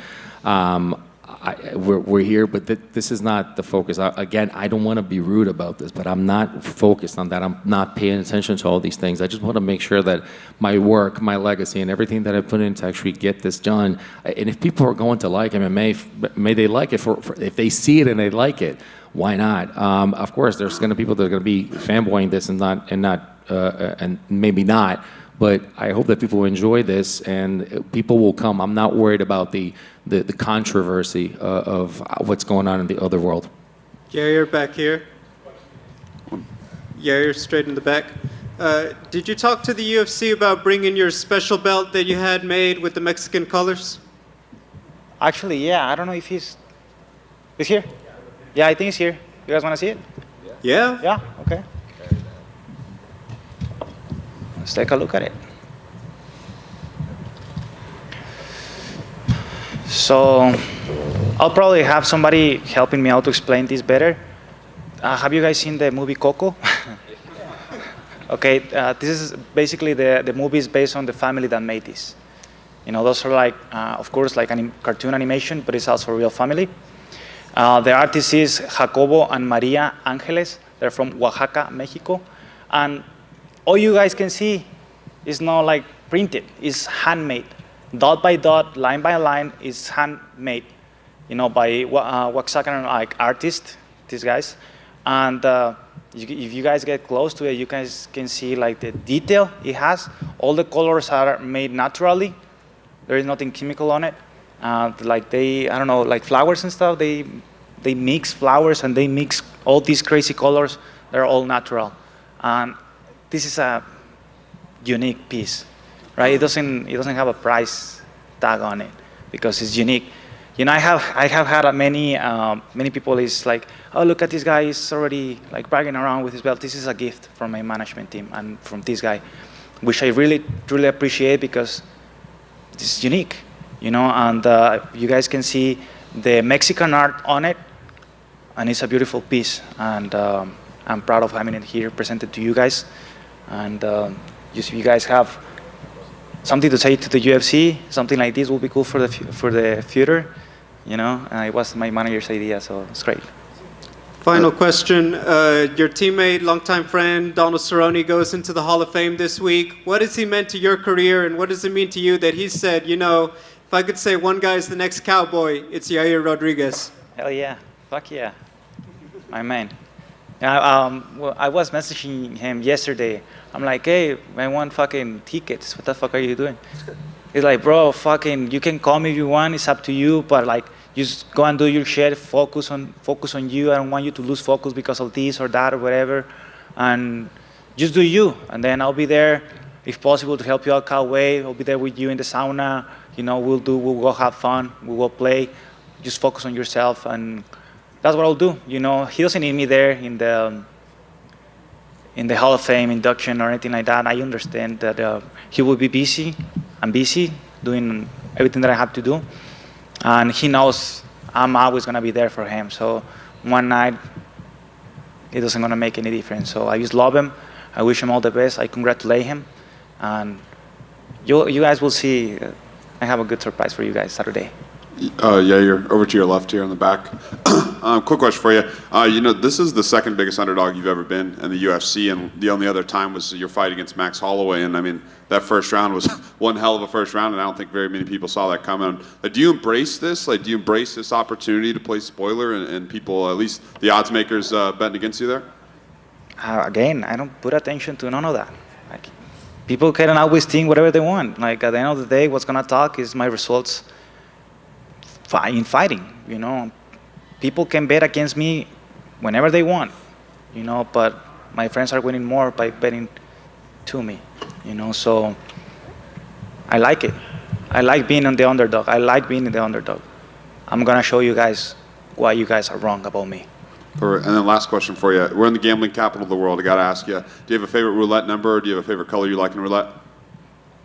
we're here, but this is not the focus. Again, I don't want to be rude about this, but I'm not focused on that. I'm not paying attention to all these things. I just want to make sure that my work, my legacy, and everything that I put in to actually get this done, and if people are going to like MMA, may they like it. If they see it and they like it, why not? Of course, there's going to be people that are going to be fanboying this and maybe not. But I hope that people enjoy this and people will come. I'm not worried about the controversy of what's going on in the other world. Yair back here. Yair straight in the back. Did you talk to the UFC about bringing your special belt that you had made with the Mexican colors? Actually, yeah. I don't know if he's here. Yeah, I think he's here. You guys want to see it? Yeah. Yeah. Okay. Let's take a look at it. So, I'll probably have somebody helping me out to explain this better. Have you guys seen the movie Coco? Okay, this is basically the movie is based on the family that made this. You know, those are like, of course, like cartoon animation, but it's also a real family. The artist is Jacobo and Maria Angeles. They're from Oaxaca, Mexico. And all you guys can see is not like printed, it's handmade. Dot by dot, line by line is handmade, you know, by Oaxacan like artists, these guys. And if you guys get close to it, you guys can see like the detail it has. All the colors are made naturally. There is nothing chemical on it. Like I don't know, like flowers and stuff, they mix flowers and they mix all these crazy colors. They're all natural. And this is a unique piece, right? It doesn't have a price tag on it because it's unique. You know, I have had many people is like, oh, look at this guy, he's already like bragging around with his belt. This is a gift from my management team and from this guy, which I really truly appreciate because this is unique, you know. And you guys can see the Mexican art on it, and it's a beautiful piece. And I'm proud of having it here presented to you guys. And if you guys have something to say to the UFC, something like this will be cool for the future, you know. It was my manager's idea, so it's great. Final question. Your teammate, longtime friend, Donald Cerrone goes into the Hall of Fame this week. What has he meant to your career, and what does it mean to you that he said, you know, if I could say one guy's the next cowboy, it's Yair Rodriguez? Hell yeah. Fuck yeah. My man. Well, I was messaging him yesterday. I'm like, hey, I want fucking tickets. What the fuck are you doing? He's like, bro, fucking, you can call me if you want. It's up to you. But like, just go and do your shit. Focus on you. I don't want you to lose focus because of this or that or whatever. And just do you. And then I'll be there, if possible, to help you out, Cowboy. I'll be there with you in the sauna. You know, we'll go have fun. We will play. Just focus on yourself. And that's what I'll do. You know, he doesn't need me there in the Hall of Fame induction or anything like that. I understand that he will be busy. I'm busy doing everything that I have to do. And he knows I'm always going to be there for him. So one night, it doesn't going to make any difference. So I just love him. I wish him all the best. I congratulate him. And you guys will see. I have a good surprise for you guys Saturday. Yeah, you're over to your left here on the back. Quick question for you. You know, this is the second biggest underdog you've ever been in the UFC, and the only other time was your fight against Max Holloway. And I mean, that first round was one hell of a first round, and I don't think very many people saw that coming. Do you embrace this? Like, do you embrace this opportunity to play spoiler and people, at least the odds makers, betting against you there? Again, I don't put attention to none of that. Like, people can always think whatever they want. Like, at the end of the day, what's gonna talk is my results. In fighting, you know, people can bet against me whenever they want, you know, but my friends are winning more by betting to me, you know, so I like it. I like being on the underdog. I like being in the underdog. I'm gonna show you guys why you guys are wrong about me. And then last question for you. We're in the gambling capital of the world. I got to ask you, do you have a favorite roulette number? Or do you have a favorite color you like in roulette?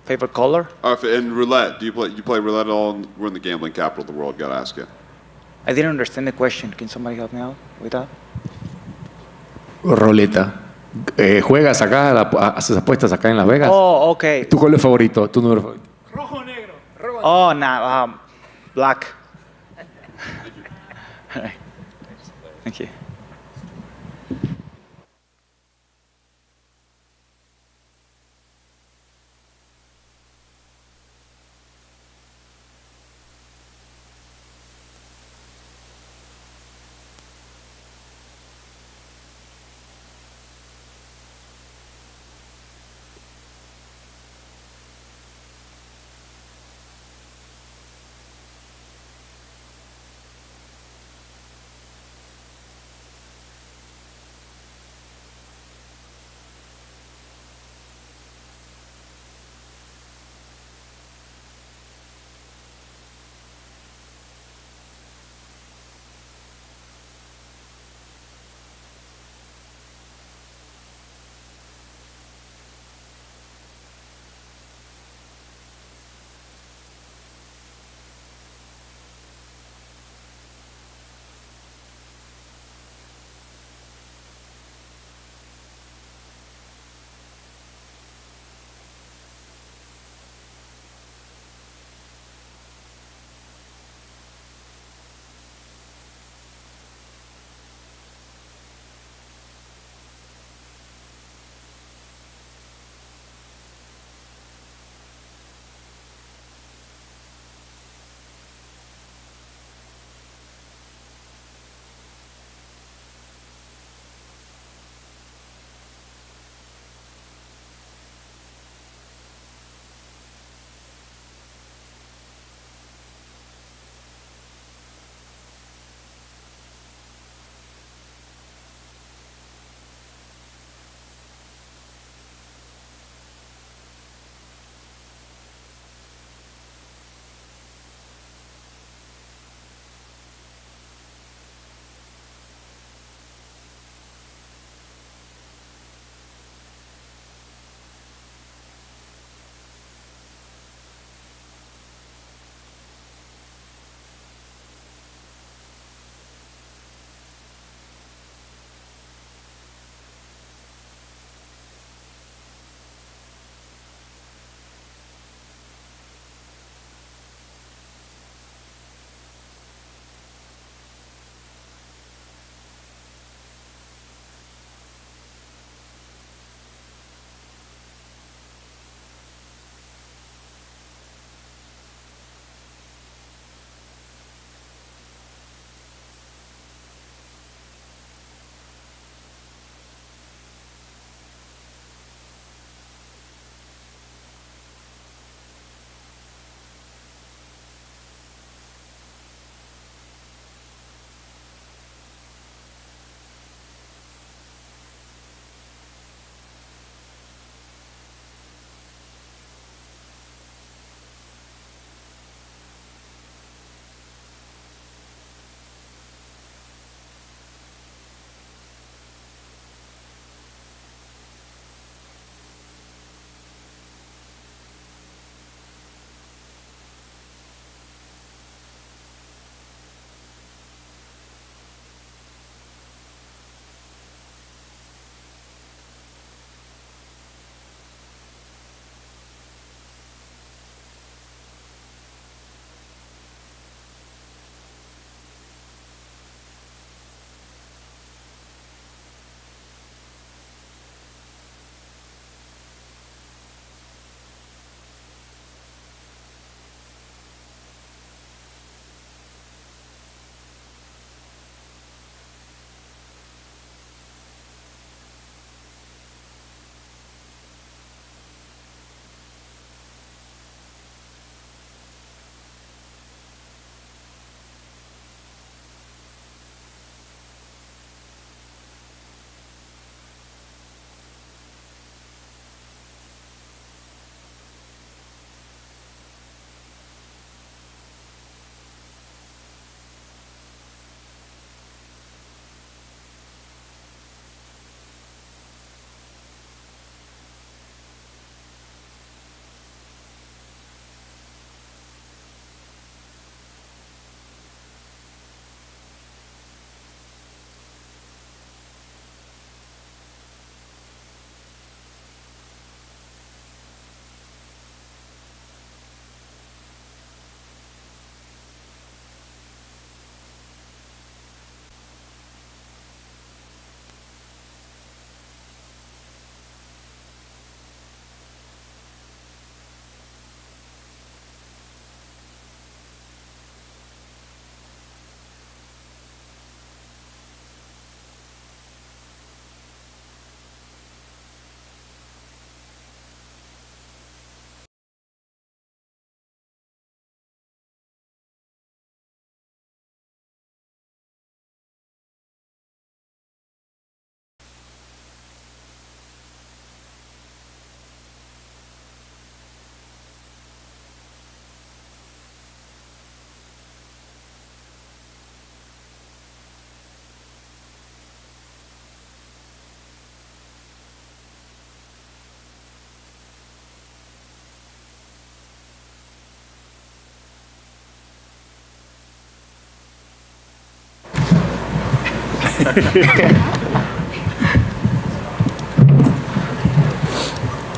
Favorite color? In roulette, do you play roulette at all? We're in the gambling capital of the world. Got to ask you. I didn't understand the question. Can somebody help me out with that? Roleta. ¿Juegas acá, haces apuestas acá en Las Vegas? Oh, okay. ¿Tu color favorito? ¿Tu número favorito? Rojo negro. Oh, nah, black. All right. Thank you.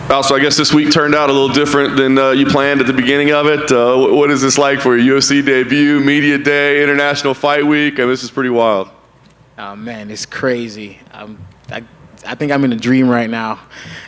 Also, I guess this week turned out a little different than you planned at the beginning of it. What is this like for your UFC debut, media day, International Fight Week? I mean, this is pretty wild. Oh man, it's crazy. I think I'm in a dream right now.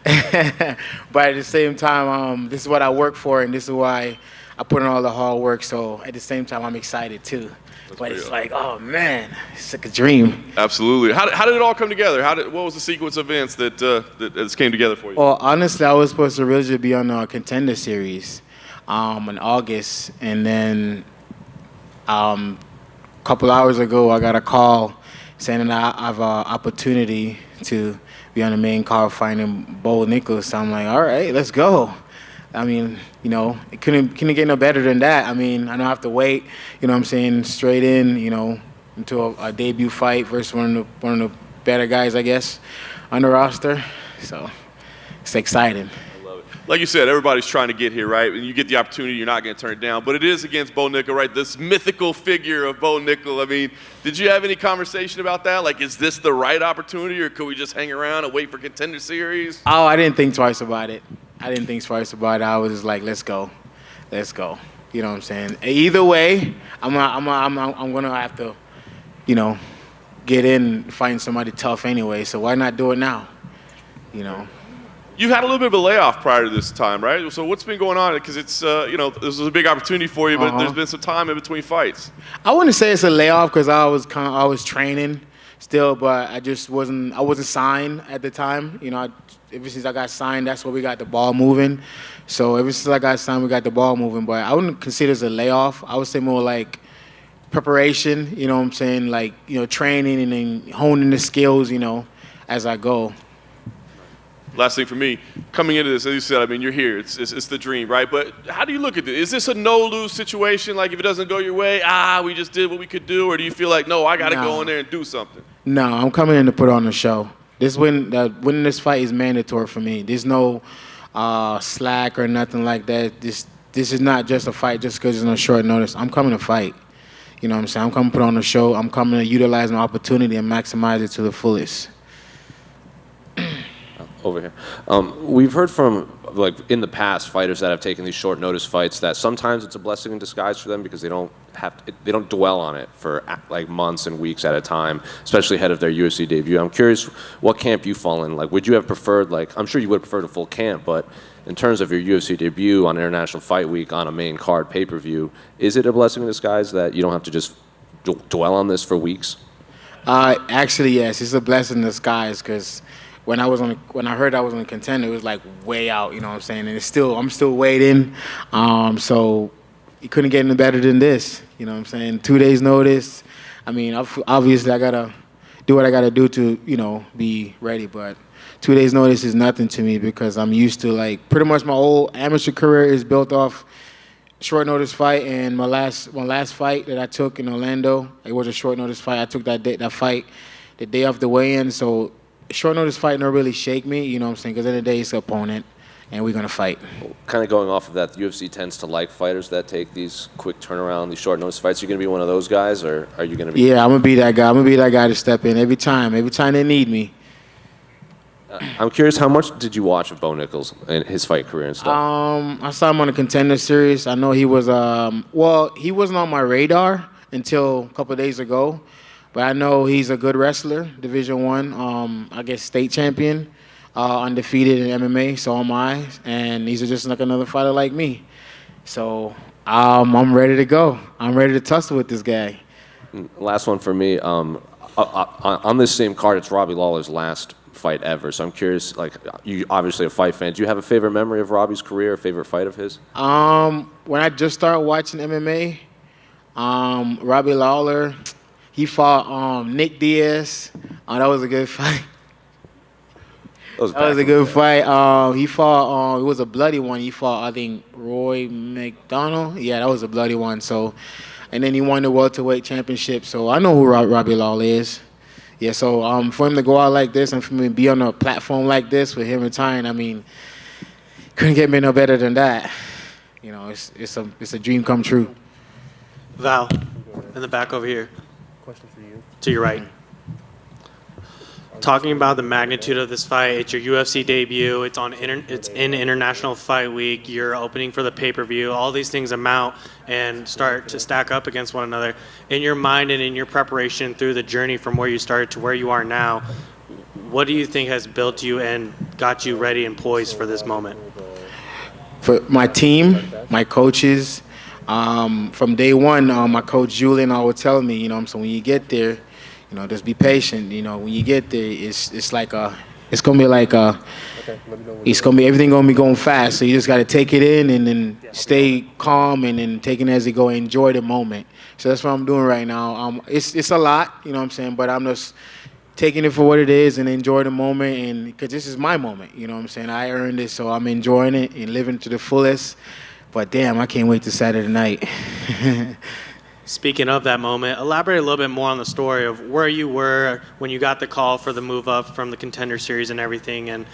But at the same time, this is what I work for, and this is why I put in all the hard work. So at the same time, I'm excited too. But it's like, oh man, it's like a dream. Absolutely. How did it all come together? What was the sequence of events that came together for you? Well, honestly, I was supposed to originally be on a Contender Series in August, and then a couple hours ago, I got a call saying that I have an opportunity to be on the main card fighting Bo Nickal. So I'm like, all right, let's go. I mean, you know, it couldn't get no better than that. I mean, I don't have to wait, you know what I'm saying, straight in, you know, into a debut fight versus one of the better guys, I guess, on the roster. So it's exciting. Like you said, everybody's trying to get here, right? When you get the opportunity, you're not going to turn it down. But it is against Bo Nickal, right? This mythical figure of Bo Nickal. I mean, did you have any conversation about that? Like, is this the right opportunity, or could we just hang around and wait for Contender Series? Oh, I didn't think twice about it. I was just like, let's go. You know what I'm saying? Either way, I'm gonna have to, you know, get in and find somebody tough anyway. So why not do it now? You know. You had a little bit of a layoff prior to this time, right? So what's been going on? Because it's, you know, this was a big opportunity for you, but there's been some time in between fights. I wouldn't say it's a layoff because I was training still, but I wasn't signed at the time. You know, ever since I got signed, that's where we got the ball moving. So ever since I got signed, we got the ball moving. But I wouldn't consider it as a layoff. I would say more like preparation, you know what I'm saying? Like, you know, training and then honing the skills, you know, as I go. Last thing for me, coming into this, as you said, I mean, you're here. It's the dream, right? But how do you look at this? Is this a no-lose situation? Like, if it doesn't go your way, we just did what we could do? Or do you feel like, no, I got to go in there and do something? No, I'm coming in to put on a show. Winning this fight is mandatory for me. There's no slack or nothing like that. This is not just a fight just because it's on short notice. I'm coming to fight. You know what I'm saying? I'm coming to put on a show. I'm coming to utilize my opportunity and maximize it to the fullest. Over here. We've heard from, like, in the past, fighters that have taken these short notice fights that sometimes it's a blessing in disguise for them because they don't dwell on it for like months and weeks at a time, especially ahead of their UFC debut. I'm curious what camp you fall in. Like, would you have preferred, like, I'm sure you would have preferred a full camp, but in terms of your UFC debut on International Fight Week on a main card pay-per-view, is it a blessing in disguise that you don't have to just dwell on this for weeks? Actually, yes, it's a blessing in disguise because when I heard I was on Contender, it was like way out, you know what I'm saying? And I'm still waiting. So it couldn't get any better than this, you know what I'm saying? 2 days notice. I mean, obviously I gotta do what I gotta do to, you know, be ready. But 2 days notice is nothing to me because I'm used to, like, pretty much my whole amateur career is built off short notice fight. And my last fight that I took in Orlando, it was a short notice fight. I took that fight the day of the weigh-in. So short notice fight don't really shake me, you know what I'm saying? Because at the end of the day, it's the opponent, and we're going to fight. Kind of going off of that, the UFC tends to like fighters that take these quick turnaround, these short notice fights. Are you going to be one of those guys, or are you going to be? Yeah, I'm going to be that guy. I'm going to be that guy to step in every time they need me. I'm curious, how much did you watch of Bo Nickal and his fight career and stuff? I saw him on the Contender Series. I know he was, he wasn't on my radar until a couple of days ago. But I know he's a good wrestler, Division I, I guess state champion, undefeated in MMA, so am I. And he's just like another fighter like me. So I'm ready to go. I'm ready to tussle with this guy. Last one for me. On this same card, it's Robbie Lawler's last fight ever. So I'm curious, like, you obviously a fight fan. Do you have a favorite memory of Robbie's career, a favorite fight of his? When I just started watching MMA, Robbie Lawler, he fought Nick Diaz. That was a good fight. That was a good fight. He fought, it was a bloody one. He fought, I think, Roy McDonald. Yeah, that was a bloody one. So, and then he won the welterweight championship. So I know who Robbie Lawler is. Yeah, so for him to go out like this and for me to be on a platform like this with him retiring, I mean, couldn't get me no better than that. You know, it's a dream come true. Val, in the back over here. Question for you. To your right. talking about the magnitude of this fight, it's your UFC debut, it's in International Fight Week, you're opening for the pay-per-view, all these things amount and start to stack up against one another. In your mind and in your preparation through the journey from where you started to where you are now, what do you think has built you and got you ready and poised for this moment? For my team, my coaches, from day one, my coach Jailin always tell me, so when you get there, just be patient. When you get there, it's gonna be everything gonna be going fast. So you just gotta take it in and then stay calm and then take it as you go. Enjoy the moment. So that's what I'm doing right now. It's a lot, but I'm just taking it for what it is and enjoy the moment, and because this is my moment. I earned it, so I'm enjoying it and living to the fullest. But damn, I can't wait to Saturday night. Speaking of that moment, elaborate a little bit more on the story of where you were when you got the call for the move up from the Contender Series and everything, and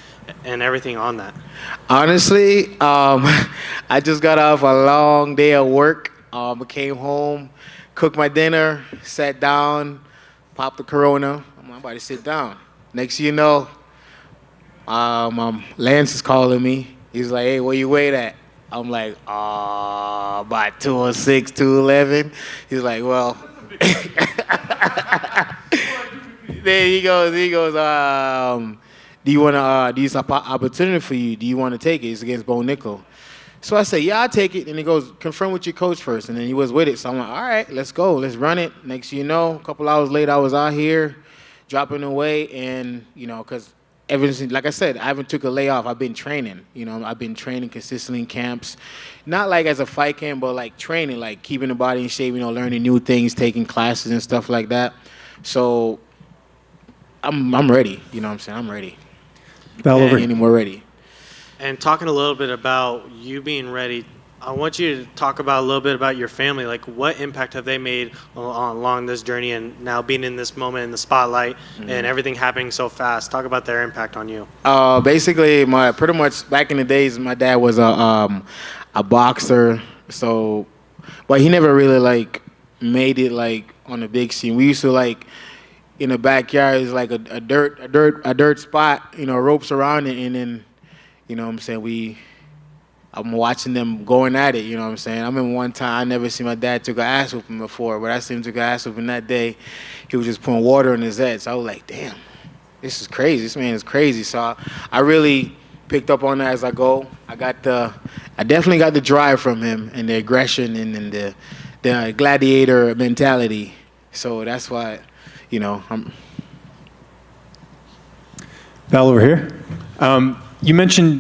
everything on that. Honestly, I just got off a long day of work. I came home, cooked my dinner, sat down, popped the Corona. I'm about to sit down. Next thing you know, Lance is calling me. He's like, "Hey, where you weight at?" I'm like, about 206, 211. He's like, well. Then he goes, do you want to, this opportunity for you, do you want to take it? It's against Bo Nickal. So I say, yeah, I'll take it. And he goes, confirm with your coach first. And then he was with it. So I'm like, all right, let's go. Let's run it. Next thing you know, a couple hours later, I was out here dropping away. And, because ever since, like I said, I haven't took a layoff. I've been training. I've been training consistently in camps. Not like as a fight camp, but like training, like keeping the body in shape, learning new things, taking classes and stuff like that. So I'm ready. I'm ready. Any more ready. And talking a little bit about you being ready, I want you to talk about a little bit about your family. Like, what impact have they made along this journey and now being in this moment in the spotlight and everything happening so fast? Talk about their impact on you. Basically, pretty much back in the days, my dad was a boxer. So, but he never really made it on the big scene. We used to in the backyard is like a dirt spot, ropes around it, and then I'm watching them going at it, I remember one time I never seen my dad took an ass whooping before, but I seen him took an ass whooping that day. He was just pouring water on his head. So I was like, damn, this is crazy. This man is crazy. So I really picked up on that as I go. I definitely got the drive from him and the aggression and the gladiator mentality. So that's why, I'm. Val over here. You mentioned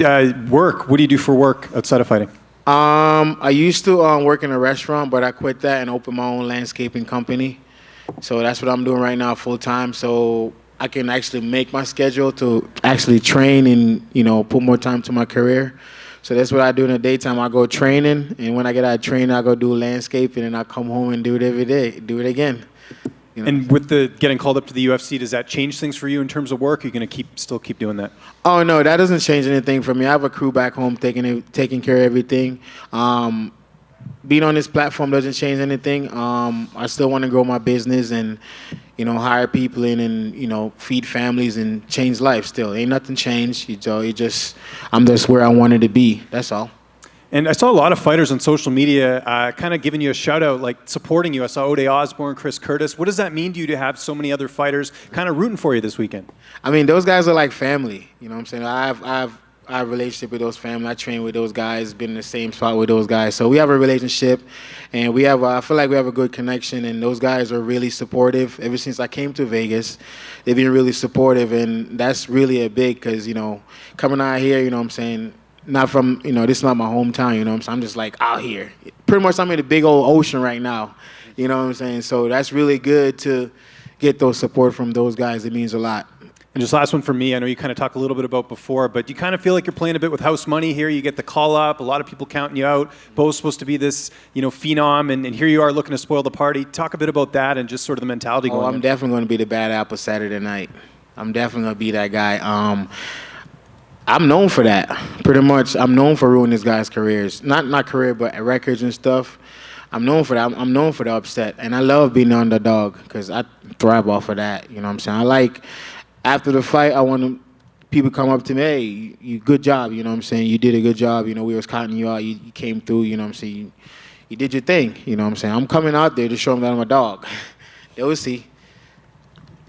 work. What do you do for work outside of fighting? I used to work in a restaurant, but I quit that and opened my own landscaping company. So that's what I'm doing right now full time. So I can actually make my schedule to actually train and, put more time to my career. So that's what I do in the daytime. I go training, and when I get out of training, I go do landscaping, and I come home and do it every day, do it again. And with the getting called up to the UFC, does that change things for you in terms of work? Are you going to still keep doing that? Oh, no, that doesn't change anything for me. I have a crew back home taking care of everything. Being on this platform doesn't change anything. I still want to grow my business and, hire people in and, feed families and change life still. Ain't nothing changed. I'm just where I wanted to be. That's all. And I saw a lot of fighters on social media kind of giving you a shout-out, supporting you. I saw Ode Osborne, Chris Curtis. What does that mean to you to have so many other fighters kind of rooting for you this weekend? I mean, those guys are like family. You know what I'm saying? I have a relationship with those family. I train with those guys, been in the same spot with those guys. So we have a relationship, and I feel like we have a good connection, and those guys are really supportive. Ever since I came to Vegas, they've been really supportive, and that's really a big because, coming out here, you know what I'm saying, not from, this is not my hometown, what I'm saying? I'm just out here. Pretty much I'm in the big old ocean right now, you know what I'm saying? So that's really good to get those support from those guys. It means a lot. And just last one for me, I know you kind of talked a little bit about before, but you kind of feel like you're playing a bit with house money here. You get the call up, a lot of people counting you out. Bo's supposed to be this, phenom, and here you are looking to spoil the party. Talk a bit about that and just sort of the mentality going on. I'm definitely going to be the bad apple Saturday night. I'm definitely going to be that guy. I'm known for that. Pretty much, I'm known for ruining this guy's careers. Not career, but records and stuff. I'm known for that. I'm known for the upset. And I love being the underdog because I thrive off of that. You know what I'm saying? after the fight, I want people come up to me, hey, you good job, you know what I'm saying? You did a good job, you know, we was counting you out, you came through, you know what I'm saying? You did your thing, you know what I'm saying? I'm coming out there to show them that I'm a dog. They will see.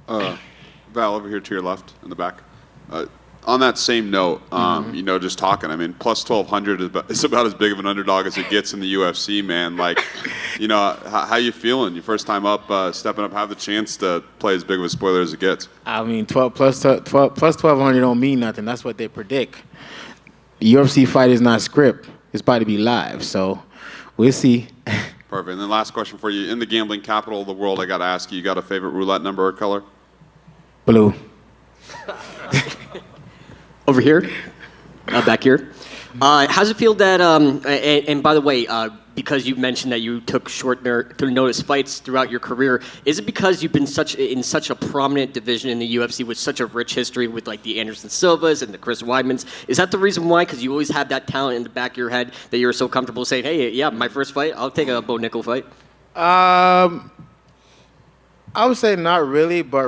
Val, over here to your left in the back. On that same note, you know, just talking, I mean, plus 1,200 is about as big of an underdog as it gets in the UFC, man. Like, you know, how you feeling? Your first time up, stepping up, have the chance to play as big of a spoiler as it gets. I mean, 12 plus 1,200 don't mean nothing. That's what they predict. The UFC fight is not script. It's about to be live, so we'll see. Perfect. And then last question for you. In the gambling capital of the world, I got to ask you, you got a favorite roulette number or color? Blue. Over here, back here. How's it feel that, and by the way, because you mentioned that you took short notice fights throughout your career, is it because you've been in such a prominent division in the UFC with such a rich history with like the Anderson Silvas and the Chris Weidmans? Is that the reason why? Because you always have that talent in the back of your head that you're so comfortable saying, hey, yeah, my first fight, I'll take a Bo Nickal fight? I would say not really, but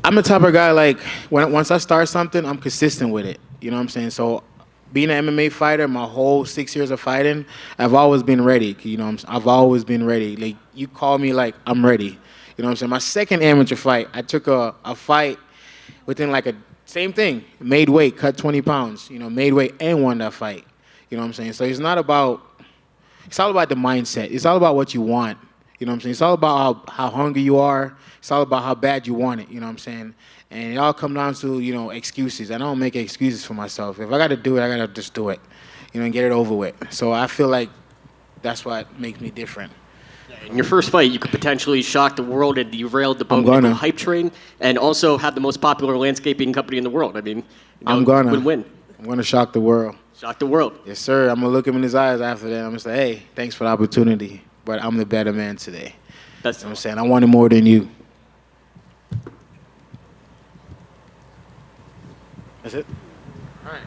I'm the type of guy, like, once I start something, I'm consistent with it. You know what I'm saying? So being an MMA fighter, my whole 6 years of fighting, I've always been ready. You know what I'm saying? I've always been ready. Like, you call me, like, I'm ready. You know what I'm saying? My second amateur fight, I took a fight within, like, same thing, made weight, cut 20 pounds, you know, made weight and won that fight. You know what I'm saying? So it's all about the mindset. It's all about what you want. You know what I'm saying? It's all about how hungry you are. It's all about how bad you want it. You know what I'm saying? And it all comes down to, you know, excuses. I don't make excuses for myself. If I got to do it, I got to just do it, you know, and get it over with. So I feel like that's what makes me different. In your first fight, you could potentially shock the world and derail the Bo Nickal hype train, and also have the most popular landscaping company in the world. I mean, win-win. I'm gonna shock the world. Shock the world. Yes, sir. I'm gonna look him in his eyes after that. I'm gonna say, hey, thanks for the opportunity, but I'm the better man today. That's what I'm saying. I wanted more than you. That's it. All right.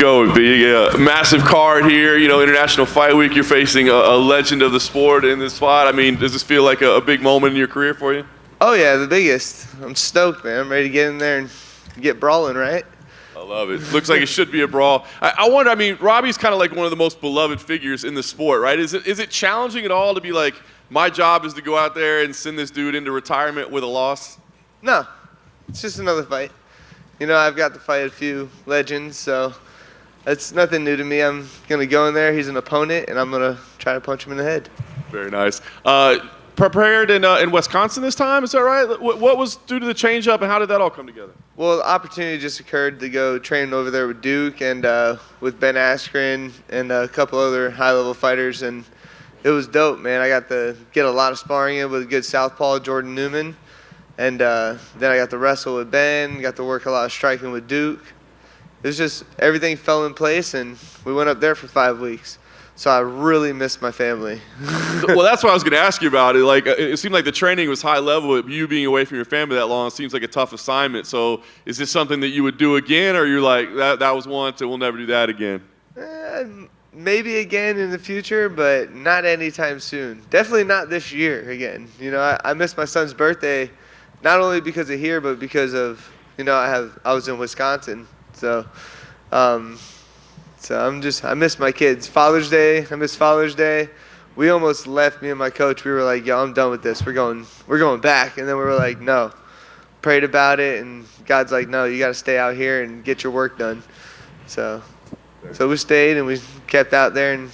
Niko, being a massive card here, International Fight Week, you're facing a legend of the sport in this spot. I mean, does this feel like a big moment in your career for you? Oh yeah, the biggest. I'm stoked, man. I'm ready to get in there and get brawling, right? I love it. Looks like it should be a brawl. I wonder, I mean, Robbie's kind of like one of the most beloved figures in the sport, right? Is it challenging at all to be like, my job is to go out there and send this dude into retirement with a loss? No, it's just another fight. I've got to fight a few legends, so it's nothing new to me. I'm going to go in there. He's an opponent, and I'm going to try to punch him in the head. Very nice. Prepared in Wisconsin this time, is that right? What was due to the change-up, and how did that all come together? Well, the opportunity just occurred to go train over there with Duke and with Ben Askren and a couple other high-level fighters, and it was dope, man. I got to get a lot of sparring in with a good southpaw, Jordan Newman, and then I got to wrestle with Ben, got to work a lot of striking with Duke. It was just everything fell in place, and we went up there for 5 weeks. So I really missed my family. Well, that's what I was going to ask you about. It seemed like the training was high level. You being away from your family that long seems like a tough assignment. So is this something that you would do again, or you're like, that was once and we'll never do that again? Maybe again in the future, but not anytime soon. Definitely not this year again. I missed my son's birthday, not only because of here, but because of, I was in Wisconsin. So I miss my kids. Father's Day, I miss Father's Day. We almost left, me and my coach. We were like, yo, I'm done with this. We're going back. And then we were like, no. Prayed about it, and God's like, no, you got to stay out here and get your work done. So we stayed, and we kept out there, and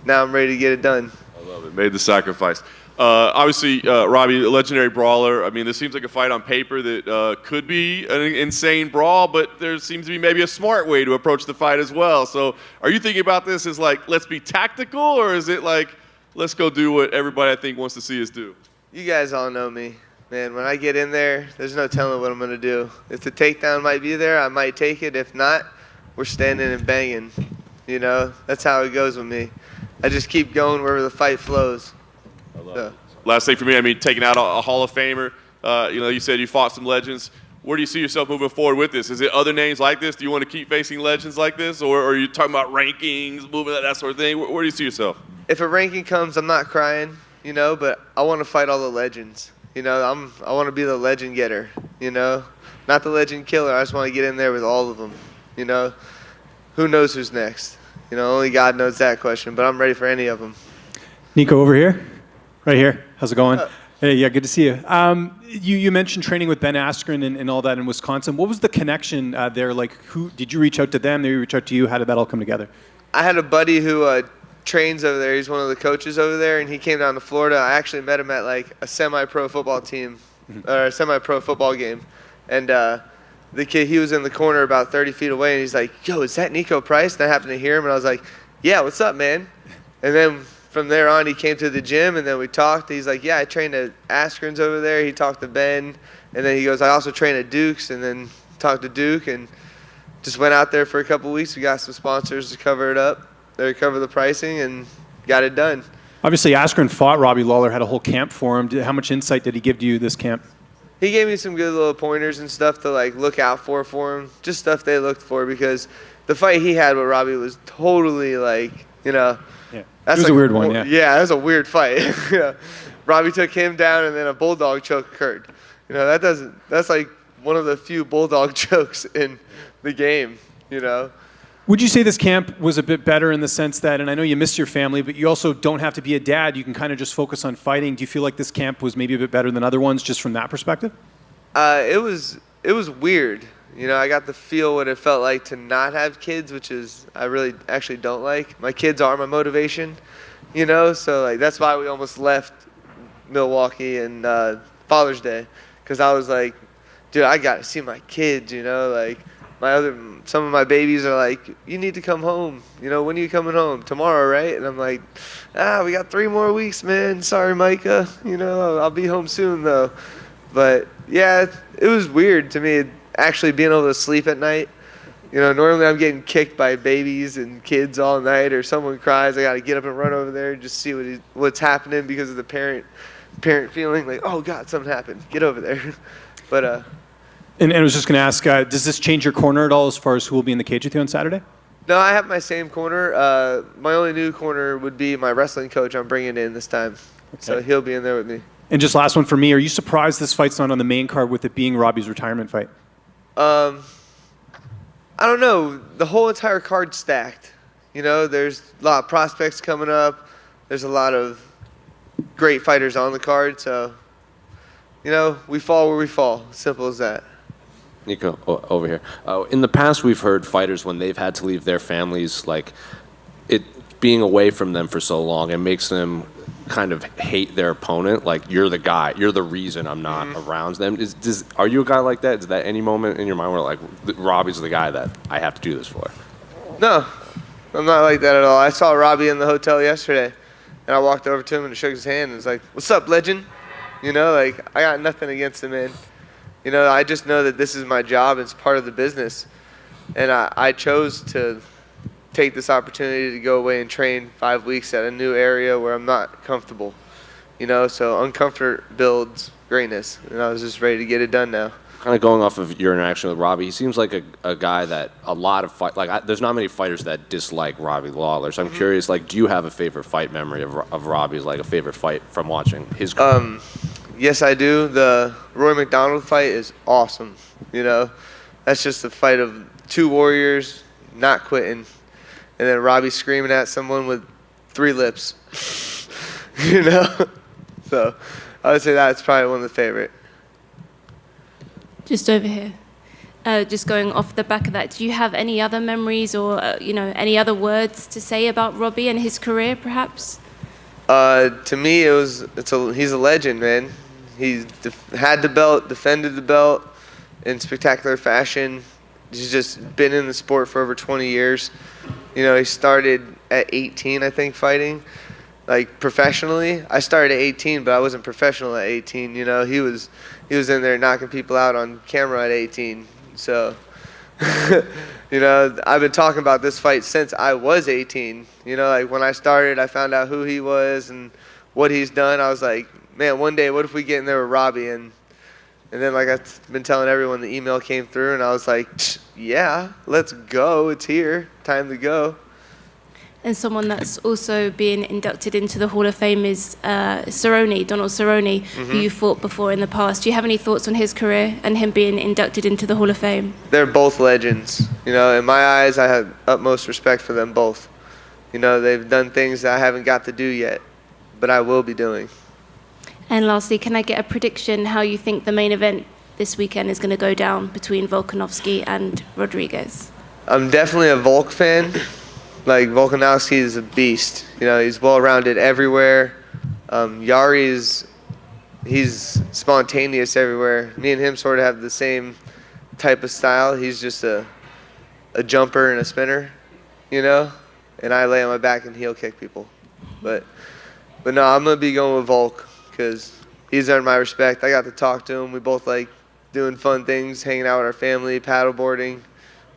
now I'm ready to get it done. I love it. Made the sacrifice. Obviously, Robbie, a legendary brawler. I mean, this seems like a fight on paper that could be an insane brawl, but there seems to be maybe a smart way to approach the fight as well. So are you thinking about this as like, let's be tactical, or is it like, let's go do what everybody I think wants to see us do? You guys all know me. Man, when I get in there, there's no telling what I'm going to do. If the takedown might be there, I might take it. If not, we're standing and banging. That's how it goes with me. I just keep going wherever the fight flows. I love it. Last thing for me, I mean, taking out a Hall of Famer. You said you fought some legends. Where do you see yourself moving forward with this? Is it other names like this? Do you want to keep facing legends like this? Or are you talking about rankings, moving that sort of thing? Where do you see yourself? If a ranking comes, I'm not crying, but I want to fight all the legends. I want to be the legend getter, not the legend killer. I just want to get in there with all of them, Who knows who's next? Only God knows that question, but I'm ready for any of them. Niko, over here. Right here. How's it going? Hey, yeah, good to see you. You mentioned training with Ben Askren and all that in Wisconsin. What was the connection there? Like, who did you reach out to them? They reach out to you? How did that all come together? I had a buddy who trains over there. He's one of the coaches over there, and he came down to Florida. I actually met him at like a semi-pro football team, or a semi-pro football game, and the kid, he was in the corner about 30 feet away, and he's like, "Yo, is that Nico Price?" And I happened to hear him, and I was like, "Yeah, what's up, man?" And then from there on, he came to the gym, and then we talked. He's like, yeah, I trained at Askren's over there. He talked to Ben, and then he goes, I also train at Duke's, and then talked to Duke, and just went out there for a couple weeks. We got some sponsors to cover it up. They cover the pricing, and got it done. Obviously, Askren fought Robbie Lawler, had a whole camp for him. How much insight did he give to you this camp? He gave me some good little pointers and stuff to like look out for him. Just stuff they looked for, because the fight he had with Robbie was totally like, That's it was a weird one, yeah. Yeah, that was a weird fight. Robbie took him down, and then a bulldog choke occurred. That's like one of the few bulldog chokes in the game, Would you say this camp was a bit better in the sense that, and I know you missed your family, but you also don't have to be a dad. You can kind of just focus on fighting. Do you feel like this camp was maybe a bit better than other ones just from that perspective? It was weird. I got to feel what it felt like to not have kids, which is I really actually don't like. My kids are my motivation, so like that's why we almost left Milwaukee and Father's Day, because I was like, dude, I got to see my kids, like some of my babies are like, you need to come home, when are you coming home? Tomorrow, right? And I'm like, we got 3 more weeks, man. Sorry, Micah, I'll be home soon though. But yeah, it was weird to me actually being able to sleep at night. Normally I'm getting kicked by babies and kids all night, or someone cries, I got to get up and run over there and just see what's happening, because of the parent feeling like, oh God, something happened, get over there. But and I was just going to ask, does this change your corner at all as far as who will be in the cage with you on Saturday? No, I have my same corner. My only new corner would be my wrestling coach I'm bringing in this time. So he'll be in there with me. And just last one for me. Are you surprised this fight's not on the main card with it being Robbie's retirement fight? I don't know. The whole entire card's stacked. You know, there's a lot of prospects coming up. There's a lot of great fighters on the card. So, you know, we fall where we fall. Simple as that. Niko, over here. In the past, we've heard fighters when they've had to leave their families, like it being away from them for so long, it makes them kind of hate their opponent. Like, you're the guy, you're the reason I'm not around them. Are you a guy like that? Is that any moment in your mind where like Robbie's the guy that I have to do this for? No, I'm not like that at all. I saw Robbie in the hotel yesterday, and I walked over to him and shook his hand and was like, "What's up, legend?" You know, like, I got nothing against the man. You know, I just know that this is my job. It's part of the business. And I chose to take this opportunity to go away and train 5 weeks at a new area where I'm not comfortable. You know, so uncomfort builds greatness. And I was just ready to get it done now. Kind of going off of your interaction with Robbie, he seems like a guy that a lot of there's not many fighters that dislike Robbie Lawler. So I'm curious, like, do you have a favorite fight memory of Robbie's, like a favorite fight from watching his career? Yes, I do. The Roy McDonald fight is awesome. You know, that's just a fight of two warriors not quitting, and then Robbie screaming at someone with 3 lips. You know, so I would say that's probably one of the favorite. Just over here. Just going off the back of that, do you have any other memories or any other words to say about Robbie and his career, perhaps? To me, he's a legend, man. He's had the belt, defended the belt in spectacular fashion. He's just been in the sport for over 20 years. You know, he started at 18, I think, fighting, like professionally. I started at 18, but I wasn't professional at 18. You know, he was in there knocking people out on camera at 18. So, you know, I've been talking about this fight since I was 18. You know, like when I started, I found out who he was and what he's done. I was like, man, one day, what if we get in there with Robbie? And then, like I've been telling everyone, the email came through, and I was like, yeah, let's go. It's here. Time to go. And someone that's also being inducted into the Hall of Fame is Donald Cerrone, who you fought before in the past. Do you have any thoughts on his career and him being inducted into the Hall of Fame? They're both legends. You know, in my eyes, I have utmost respect for them both. You know, they've done things that I haven't got to do yet, but I will be doing. And lastly, can I get a prediction how you think the main event this weekend is going to go down between Volkanovski and Rodriguez? I'm definitely a Volk fan. Like, Volkanovski is a beast. You know, he's well-rounded everywhere. Yair he's spontaneous everywhere. Me and him sort of have the same type of style. He's just a jumper and a spinner, you know? And I lay on my back and heel kick people. But no, I'm going to be going with Volk because he's earned my respect. I got to talk to him. We both like doing fun things, hanging out with our family, paddleboarding,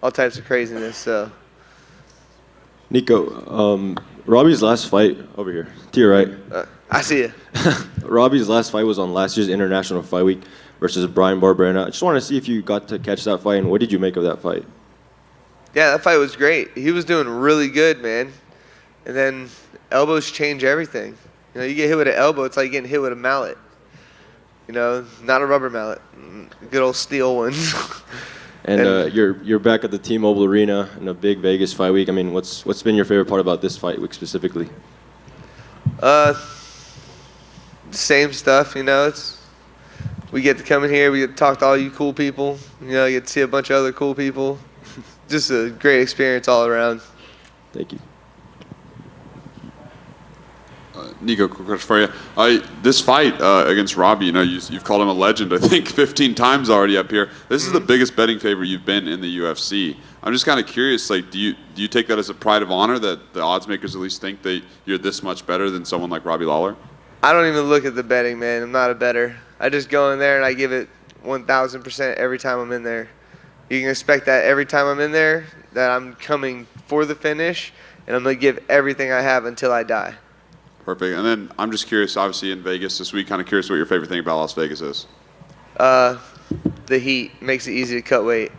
all types of craziness. So, Niko, Robbie's last fight over here to your right. I see you. Robbie's last fight was on last year's International Fight Week versus Brian Barberena. I just want to see if you got to catch that fight and what did you make of that fight? Yeah, that fight was great. He was doing really good, man. And then elbows change everything. You know, you get hit with an elbow, it's like getting hit with a mallet. You know, not a rubber mallet, a good old steel one. And you're back at the T-Mobile Arena in a big Vegas fight week. I mean, what's been your favorite part about this fight week specifically? Same stuff, you know. We get to come in here, we get to talk to all you cool people. You know, you get to see a bunch of other cool people. Just a great experience all around. Thank you. Niko, quick question for you. This fight against Robbie, you know, you've called him a legend, I think, 15 times already up here. This is the biggest betting favorite you've been in the UFC. I'm just kind of curious, like, do you take that as a pride of honor that the odds makers at least think that you're this much better than someone like Robbie Lawler? I don't even look at the betting, man. I'm not a bettor. I just go in there and I give it 1,000% every time I'm in there. You can expect that every time I'm in there, that I'm coming for the finish, and I'm going to give everything I have until I die. Perfect. And then I'm just curious, obviously in Vegas this week, kind of curious what your favorite thing about Las Vegas is. The heat makes it easy to cut weight.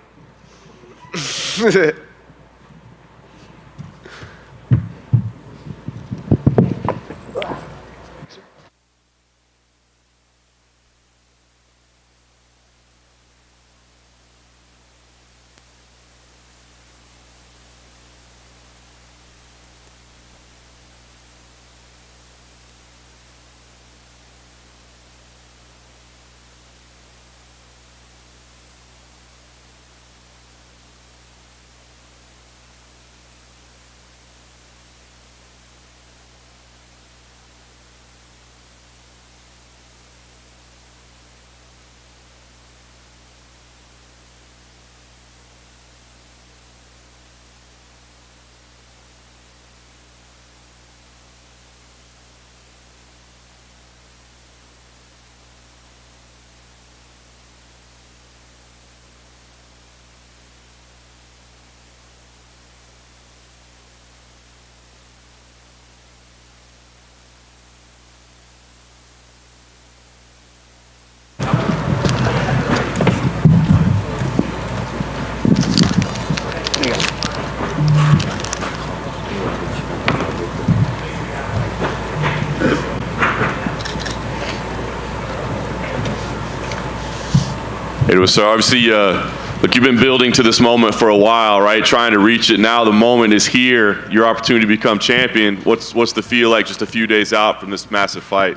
It was so obviously, look, you've been building to this moment for a while, right? Trying to reach it. Now the moment is here. Your opportunity to become champion. What's the feel like just a few days out from this massive fight?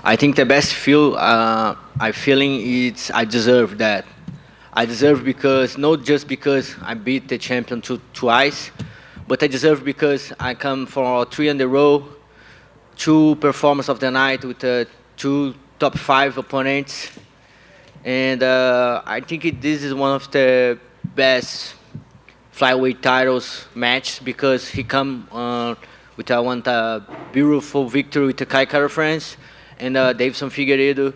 I think the best feel I'm feeling is I deserve that. I deserve because not just because I beat the champion twice, but I deserve because I come for 3 in a row, 2 performances of the night with 2 top 5 opponents. And I think this is one of the best flyweight titles match because he come with one beautiful victory with the Kai Kara France and Davidson Figueiredo.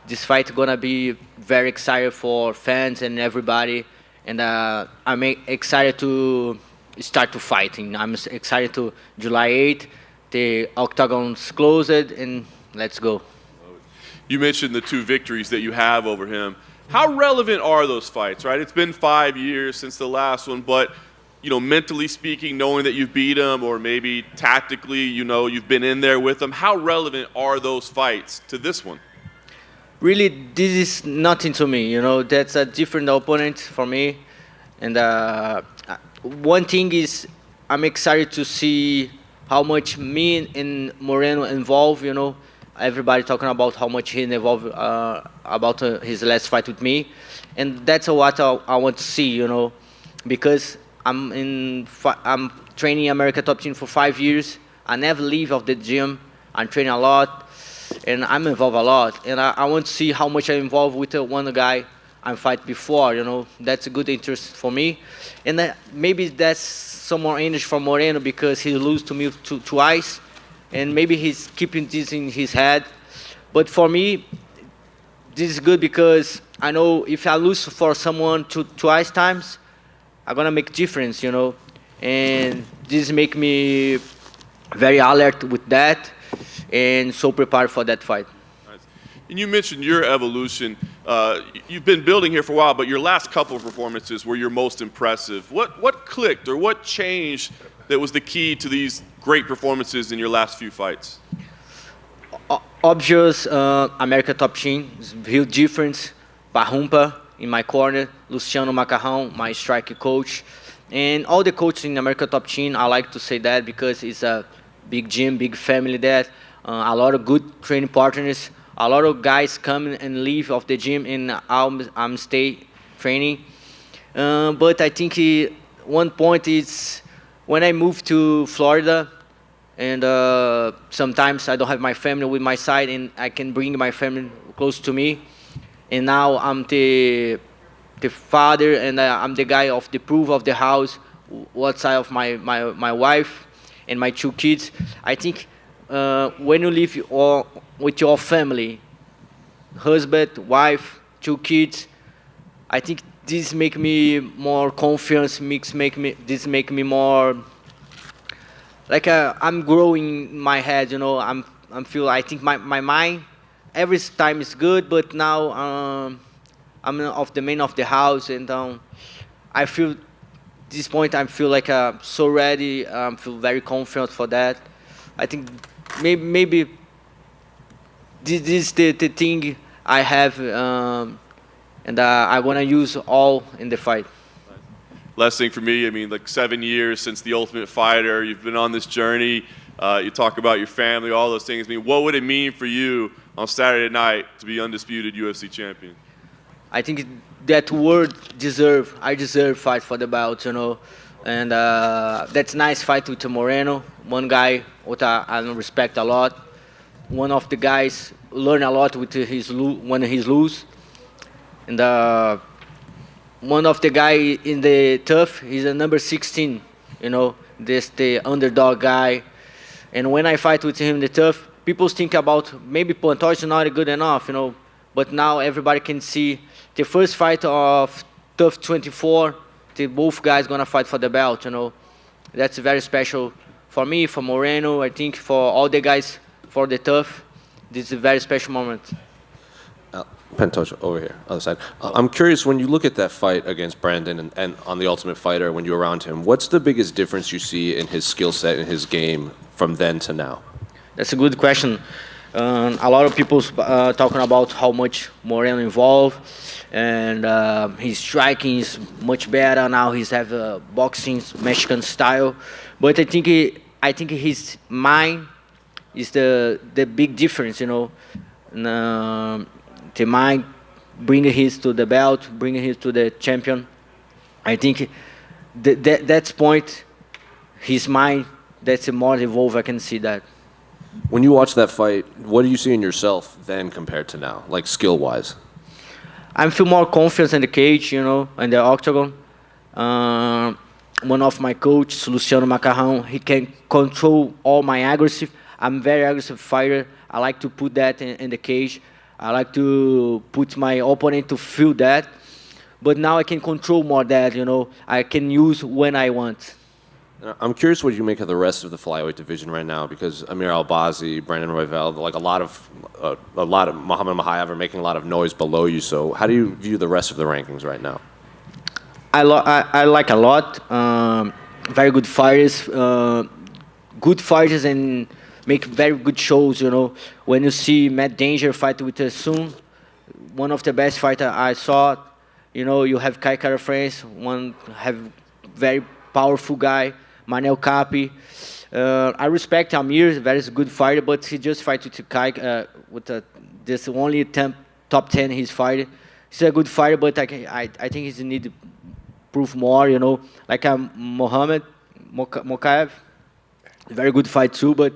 This fight gonna be very excited for fans and everybody, and I'm excited to start to fighting. I'm excited to July 8th. The octagon's closed, and let's go. You mentioned the 2 victories that you have over him. How relevant are those fights, right? It's been 5 years since the last one, but mentally speaking, knowing that you've beat him, or maybe tactically, you've been in there with him, how relevant are those fights to this one? Really, this is nothing to me. That's a different opponent for me. And one thing is, I'm excited to see how much me and Moreno involve. Everybody talking about how much he involved about his last fight with me, and that's what I want to see, because I'm training America Top Team for 5 years. I never leave of the gym. I'm training a lot, and I'm involved a lot, and I want to see how much I'm involved with one guy I fight before. That's a good interest for me, and maybe that's some more energy for Moreno because he lose to me twice. And maybe he's keeping this in his head. But for me, this is good because I know if I lose for someone twice times, I'm going to make difference, And this make me very alert with that and so prepared for that fight. Nice. And you mentioned your evolution. You've been building here for a while, but your last couple of performances were your most impressive. What clicked or what changed that was the key to these great performances in your last few fights? Obvious, America Top Team is a huge difference. Barrumpa in my corner, Luciano Macarrão, my striker coach, and all the coaches in America Top Team. I like to say that because it's a big gym, big family there. A lot of good training partners. A lot of guys come and leave of the gym, and I'm stay training. But I think one point is when I moved to Florida, and sometimes I don't have my family with my side, and I can bring my family close to me. And now I'm the father, and I'm the guy of the proof of the house, what side of my wife and my 2 kids. I think when you live with your family, husband, wife, 2 kids, I think this make me more confidence. This make me more like I'm growing in my head. I think my mind every time is good, but now I'm of the man of the house, and I feel this point. I feel like so ready. I feel very confident for that. I think maybe this is the thing I have. And I want to use all in the fight. Last thing for me, 7 years since The Ultimate Fighter, you've been on this journey. You talk about your family, all those things. What would it mean for you on Saturday night to be undisputed UFC champion? I think that word I deserve fight for the belt, And that's nice fight with Moreno, one guy what I respect a lot. One of the guys learn a lot with when he's lose. And one of the guy in the tough, he's a number 16, this the underdog guy. And when I fight with him in the tough, people think about maybe Pantoja is not good enough, But now everybody can see the first fight of tough 24, both guys gonna fight for the belt, That's very special for me, for Moreno, I think for all the guys for the tough. This is a very special moment. Pantoja, over here, other side. I'm curious, when you look at that fight against Brandon and on The Ultimate Fighter, when you're around him, what's the biggest difference you see in his skill set and his game from then to now? That's a good question. A lot of people talking about how much Moreno involved, and his striking is much better now. He's have a boxing Mexican style, but I think his mind is the big difference, you know. The mind bringing his to the belt, bringing his to the champion. I think that's point, his mind, that's more evolved. I can see that. When you watch that fight, what do you see in yourself then compared to now, like skill-wise? I feel more confidence in the cage, you know, in the octagon. One of my coaches, Luciano Macarrão, he can control all my aggressive. I'm a very aggressive fighter. I like to put that in the cage. I like to put my opponent to feel that. But now I can control more that, you know. I can use when I want. I'm curious what you make of the rest of the flyweight division right now, because Amir Albazi, Brandon Royval, like a lot of Muhammad Mahayev are making a lot of noise below you. So how do you view the rest of the rankings right now? I like a lot. Very good fighters, and make very good shows. You know, when you see Matt Danger fight with Sun, one of the best fighters I saw. You know, you have Kai Kara France, one have very powerful guy, Manel Capi. I respect Amir, very good fighter, but he just fight with Kai this only top 10 he's fighting. He's a good fighter, but I think he need to prove more. You know, like Mohamed Mokaev, very good fight too. But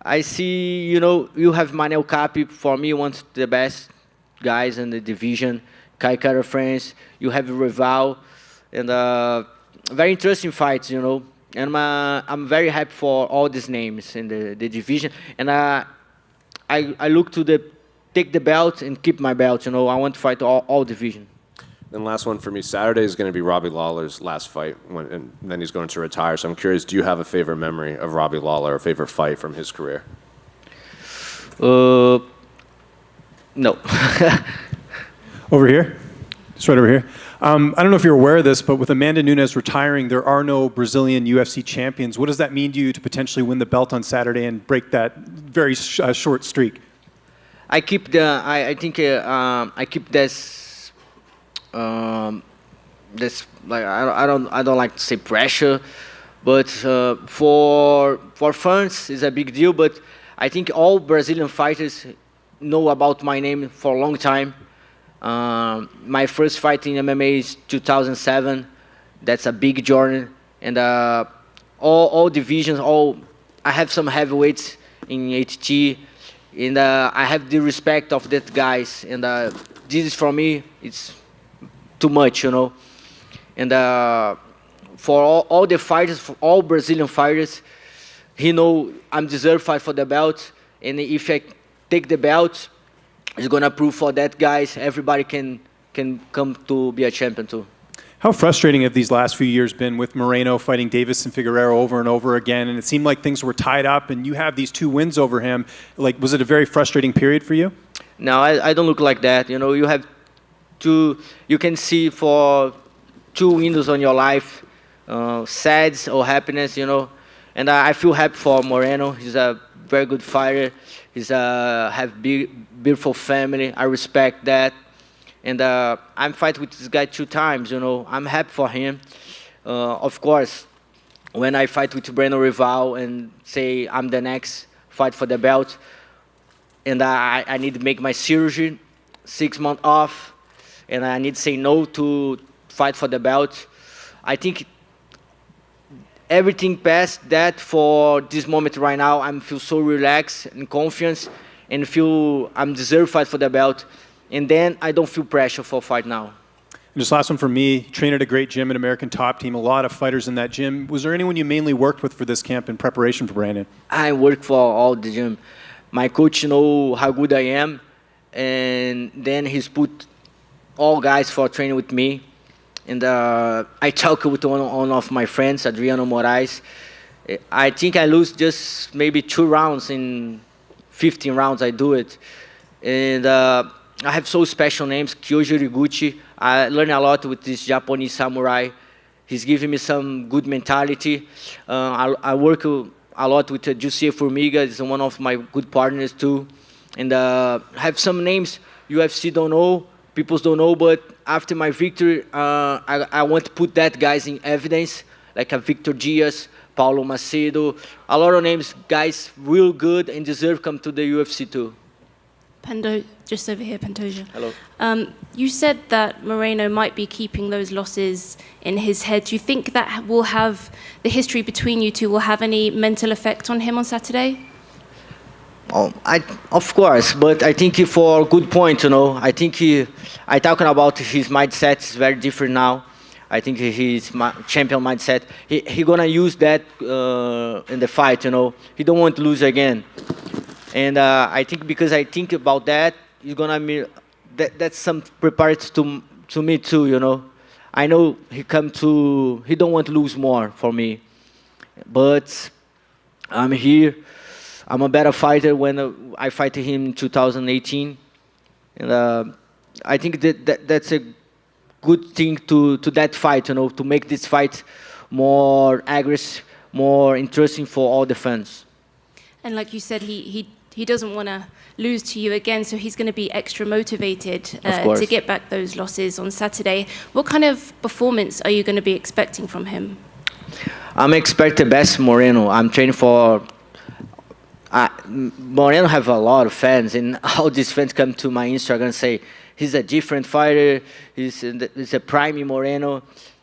I see, you know, you have Manel Capi, for me, one of the best guys in the division. Kai Kara France, you have Rival, and very interesting fights, you know. And I'm very happy for all these names in the division. And I look to take the belt and keep my belt, you know. I want to fight all division. Then last one for me, Saturday is going to be Robbie Lawler's last fight, and then he's going to retire. So I'm curious, do you have a favorite memory of Robbie Lawler, a favorite fight from his career? No. Over here. Just right over here. I don't know if you're aware of this, but with Amanda Nunes retiring, there are no Brazilian UFC champions. What does that mean to you to potentially win the belt on Saturday and break that very short streak? I keep I think I keep this like I don't like to say pressure, but for fans it's a big deal. But I think all Brazilian fighters know about my name for a long time. My first fight in MMA is 2007. That's a big journey, and all divisions. I have some heavyweights in ATT, and I have the respect of that guys. And this is for me, it's too much, you know. And for all the fighters, for all Brazilian fighters, he know I'm deserve fight for the belt, and if I take the belt, it's gonna prove for that guys everybody can come to be a champion too. How frustrating have these last few years been with Moreno fighting Davis and Figueiredo over and over again, and it seemed like things were tied up, and you have these 2 wins over him. Like, was it a very frustrating period for you? No, I don't look like that. You know, you have you can see for 2 windows on your life, sad or happiness, you know. And I feel happy for Moreno. He's a very good fighter. He's have beautiful family. I respect that. And I'm fighting with this guy 2 times, you know. I'm happy for him. Of course, when I fight with Breno Rival and say I'm the next fight for the belt, and I need to make my surgery, 6 months off, and I need to say no to fight for the belt. I think everything past that for this moment right now, I feel so relaxed and confident, and feel I'm deserve fight for the belt. And then I don't feel pressure for fight now. And just last one from me, train at a great gym, an American Top Team, a lot of fighters in that gym. Was there anyone you mainly worked with for this camp in preparation for Brandon? I work for all the gym. My coach know how good I am, and then he's put all guys for training with me. And I talk with one of my friends, Adriano Moraes. I think I lose just maybe 2 rounds in 15 rounds I do it. And I have so special names, Kyoji Riguchi. I learn a lot with this Japanese samurai. He's giving me some good mentality. I work a lot with Jussier Formiga. He's one of my good partners too. And have some names UFC don't know, people don't know, but after my victory, I want to put that guys in evidence, like a Victor Diaz, Paulo Macedo, a lot of names, guys real good and deserve come to the UFC too. Just over here, Pantoja. Hello. You said that Moreno might be keeping those losses in his head. Do you think that will have, the history between you two will have any mental effect on him on Saturday? Oh, of course, but I think for a good point, I think I talking about his mindset is very different now. I think his champion mindset, he gonna use that in the fight, He don't want to lose again. And I think because I think about that, he's gonna that's some prepared to me too, I know he don't want to lose more for me, but I'm here. I'm a better fighter when I fight him in 2018, and I think that's a good thing to that fight, to make this fight more aggressive, more interesting for all the fans. And like you said, he doesn't want to lose to you again, so he's going to be extra motivated to get back those losses on Saturday. What kind of performance are you going to be expecting from him? I'm expecting the best Moreno. I'm training for... Moreno have a lot of fans, and all these fans come to my Instagram and say, he's a different fighter, he's a prime Moreno,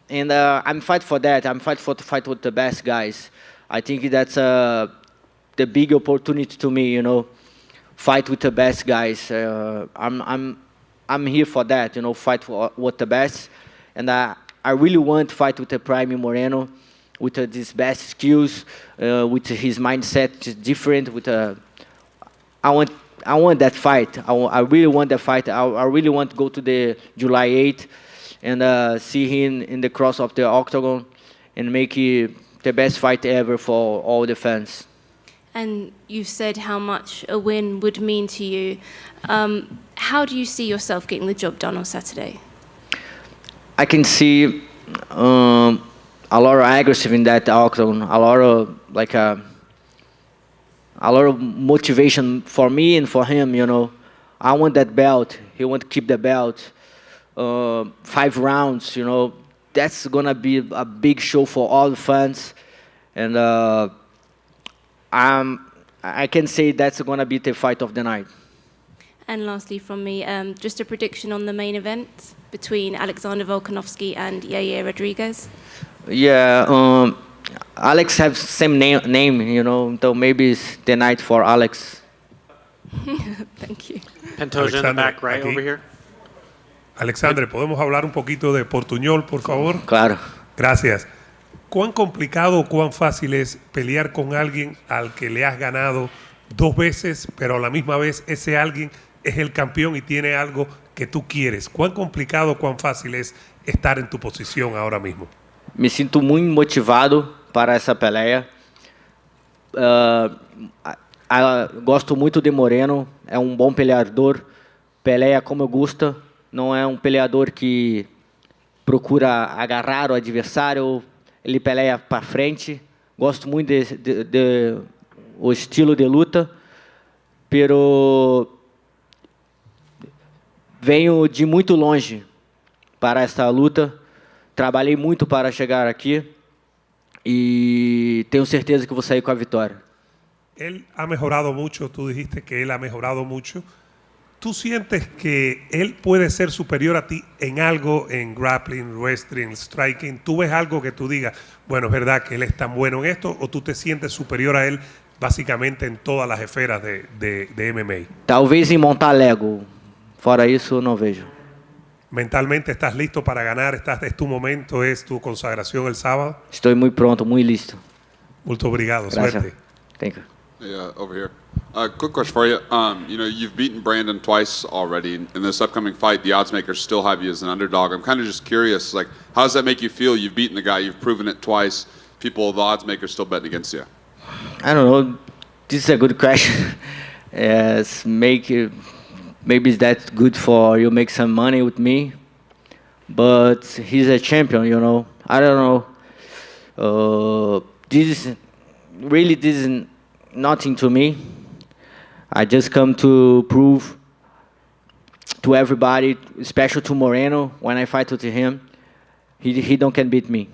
and I'm fighting for that. I'm fighting to fight with the best guys. I think that's the big opportunity to me, fight with the best guys. I'm here for that, fight with the best, and I really want to fight with the prime Moreno, with his best skills, with his mindset different. I want that fight. I really want that fight. I really want to go to the July 8th and see him in the cross of the octagon and make it the best fight ever for all the fans. And you've said how much a win would mean to you. How do you see yourself getting the job done on Saturday? I can see a lot of aggressive in that octagon, a lot of motivation for me and for him, I want that belt. He want to keep the belt. 5 rounds, that's gonna be a big show for all the fans, and I can say that's gonna be the fight of the night. And lastly from me, just a prediction on the main event between Alexandre Volkanovski and Yair Rodriguez. Yeah, Alex has same name, so maybe it's the night for Alex. Thank you. Pantoja in the back right over here. Alexandre, ¿podemos hablar un poquito de Portuñol, por favor? Claro. Gracias. ¿Cuán complicado o cuán fácil es pelear con alguien al que le has ganado 2 veces, pero a la misma vez ese alguien es el campeón y tiene algo que tú quieres? ¿Cuán complicado o cuán fácil es estar en tu posición ahora mismo? Me sinto muito motivado para essa peleia. Gosto muito de Moreno, é um bom peleador, peleia como eu gosto, não é um peleador que procura agarrar o adversário, ele peleia para frente. Gosto muito de o estilo de luta, pero venho de muito longe para esta luta. Trabalhei muito para chegar aqui e tenho certeza que vou sair com a vitória. Él ha mejorado mucho, tú dijiste que él ha mejorado mucho. ¿Tú sientes que él puede ser superior a ti en algo, en grappling, wrestling, striking? ¿Tú ves algo que tú digas, bueno, es verdad que él es tan bueno en esto, o tú te sientes superior a él básicamente en todas las esferas de MMA? Talvez em montar Lego, fora isso não vejo. ¿Mentalmente estás listo para ganar? ¿Es tu momento? ¿Es tu consagración el sábado? Estou muito pronto, muito listo. Muito obrigado. Gracias. Suerte. Thank you. Hey, over here. Quick question for you. You've beaten Brandon twice already. In this upcoming fight, the odds makers still have you as an underdog. I'm kind of just curious, how does that make you feel? You've beaten the guy, you've proven it twice. The odds makers still betting against you. I don't know. This is a good question. Maybe it's that good for you make some money with me, but he's a champion, I don't know. really this is nothing to me. I just come to prove to everybody, especially to Moreno, when I fight with him, he don't can beat me.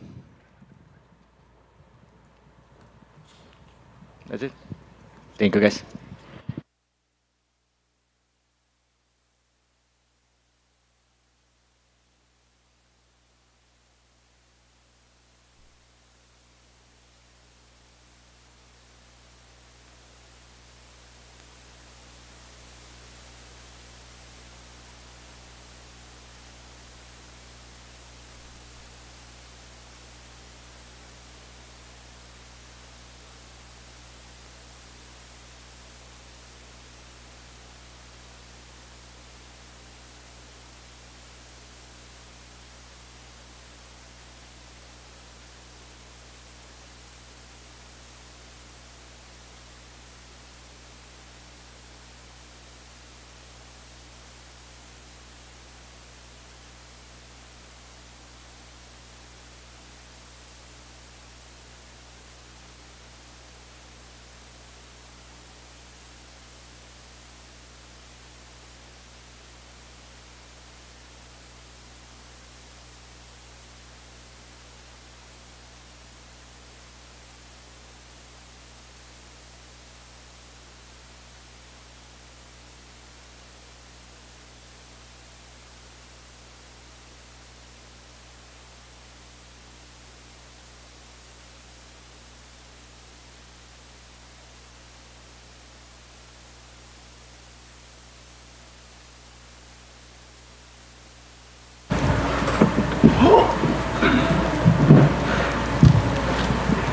That's it. Thank you, guys.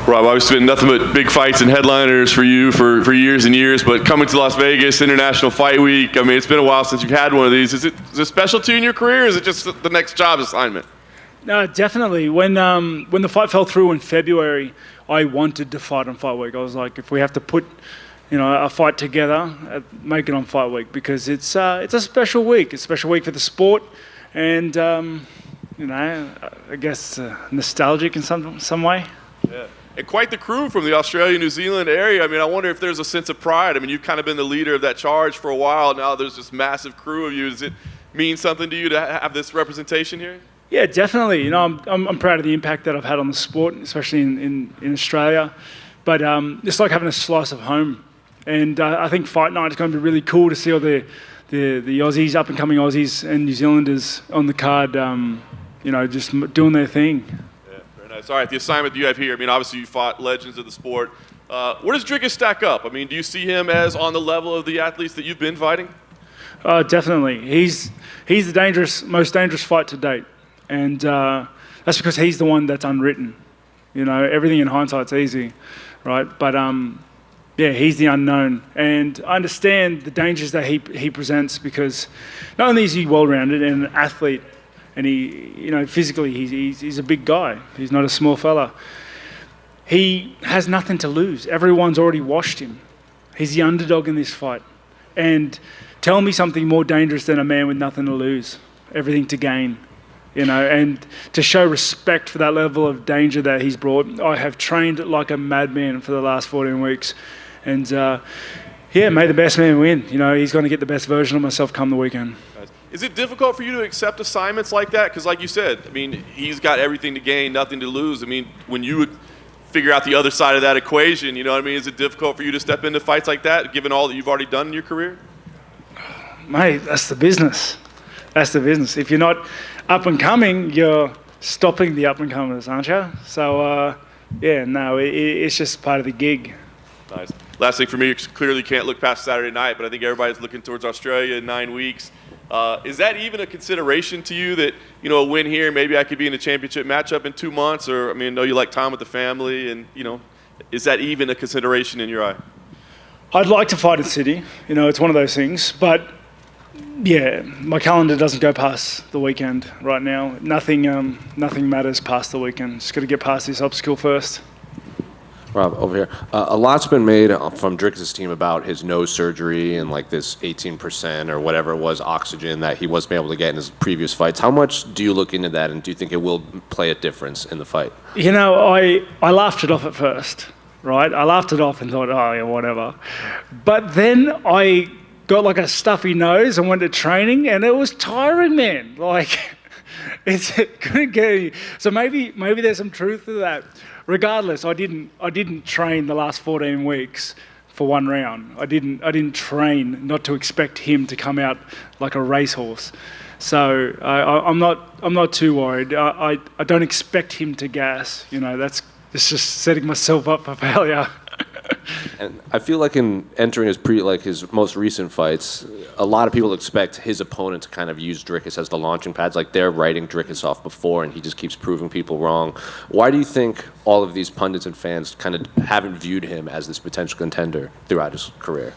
Rob, obviously been nothing but big fights and headliners for you for years and years, but coming to Las Vegas, International Fight Week, I mean, it's been a while since you've had one of these. Is it special to you in your career, or is it just the next job assignment? No, definitely. When the fight fell through in February, I wanted to fight on Fight Week. I was like, if we have to put, a fight together, make it on Fight Week, because it's a special week. It's a special week for the sport, and I guess nostalgic in some way. Yeah. And quite the crew from the Australia, New Zealand area. I mean, I wonder if there's a sense of pride. I mean, you've kind of been the leader of that charge for a while. Now there's this massive crew of you. Does it mean something to you to have this representation here? Yeah, definitely. I'm proud of the impact that I've had on the sport, especially in Australia. But it's like having a slice of home. And I think Fight Night is going to be really cool to see all the Aussies, up-and-coming Aussies and New Zealanders on the card, just doing their thing. Nice. All right, the assignment you have here, I mean, obviously you fought legends of the sport. Where does Dricus stack up? I mean, do you see him as on the level of the athletes that you've been fighting? Definitely. He's the most dangerous fight to date. And that's because he's the one that's unwritten. Everything in hindsight's easy, right? But, he's the unknown. And I understand the dangers that he presents, because not only is he well-rounded and an athlete, and he, physically, he's a big guy. He's not a small fella. He has nothing to lose. Everyone's already washed him. He's the underdog in this fight. And tell me something more dangerous than a man with nothing to lose, everything to gain. And to show respect for that level of danger that he's brought. I have trained like a madman for the last 14 weeks. And may the best man win. He's going to get the best version of myself come the weekend. Is it difficult for you to accept assignments like that? Because like you said, I mean, he's got everything to gain, nothing to lose. I mean, when you would figure out the other side of that equation, is it difficult for you to step into fights like that, given all that you've already done in your career? Mate, that's the business. That's the business. If you're not up and coming, you're stopping the up and comers, aren't you? So, it's just part of the gig. Nice. Last thing for me, clearly can't look past Saturday night, but I think everybody's looking towards Australia in 9 weeks. Is that even a consideration to you that, a win here, maybe I could be in a championship matchup in 2 months? Or, I know you like time with the family, and, is that even a consideration in your eye? I'd like to fight in Sydney. It's one of those things. But, my calendar doesn't go past the weekend right now. Nothing matters past the weekend. Just got to get past this obstacle first. Rob, over here. A lot's been made from Dricus' team about his nose surgery and like this 18% or whatever it was oxygen that he wasn't able to get in his previous fights. How much do you look into that, and do you think it will play a difference in the fight? I laughed it off at first. right? I laughed it off and thought, oh, yeah, whatever. But then I got like a stuffy nose and went to training, and it was tiring, man. Like, it couldn't get any. So maybe there's some truth to that. Regardless, I didn't train the last 14 weeks for one round. I didn't train not to expect him to come out like a racehorse. So I'm not too worried. I don't expect him to gas. You know, it's just setting myself up for failure. And I feel like in entering his most recent fights, a lot of people expect his opponent to kind of use Dricus as the launching pads. Like they're writing Dricus off before, and he just keeps proving people wrong. Why do you think all of these pundits and fans kind of haven't viewed him as this potential contender throughout his career?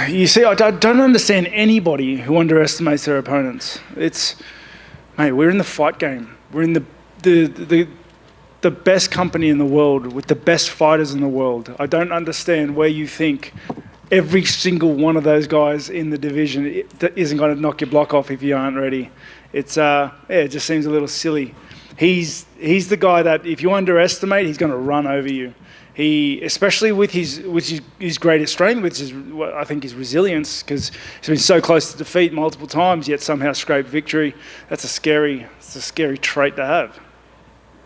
You see, I don't understand anybody who underestimates their opponents. Mate, we're in the fight game. We're in the best company in the world with the best fighters in the world. I don't understand where you think every single one of those guys in the division isn't going to knock your block off if you aren't ready. It just seems a little silly. He's the guy that if you underestimate, he's going to run over you. Especially with his greatest strength, which is I think his resilience, because he's been so close to defeat multiple times, yet somehow scraped victory. It's a scary trait to have.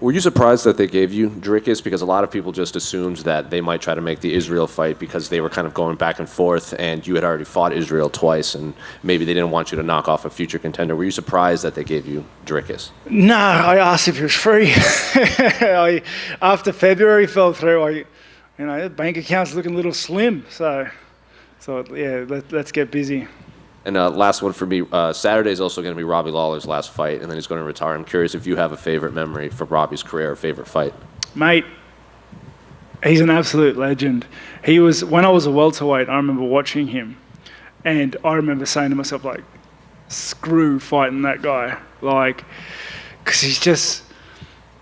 Were you surprised that they gave you Dricus? Because a lot of people just assumed that they might try to make the Israel fight because they were kind of going back and forth, and you had already fought Israel twice, and maybe they didn't want you to knock off a future contender. Were you surprised that they gave you Dricus? No, I asked if it was free. After February fell through, the bank account's looking a little slim, so yeah, let's get busy. And last one for me, Saturday is also going to be Robbie Lawler's last fight, and then he's going to retire. I'm curious if you have a favorite memory from Robbie's career or favorite fight. Mate, he's an absolute legend. When I was a welterweight, I remember watching him, and I remember saying to myself, like, screw fighting that guy. Like, because he's just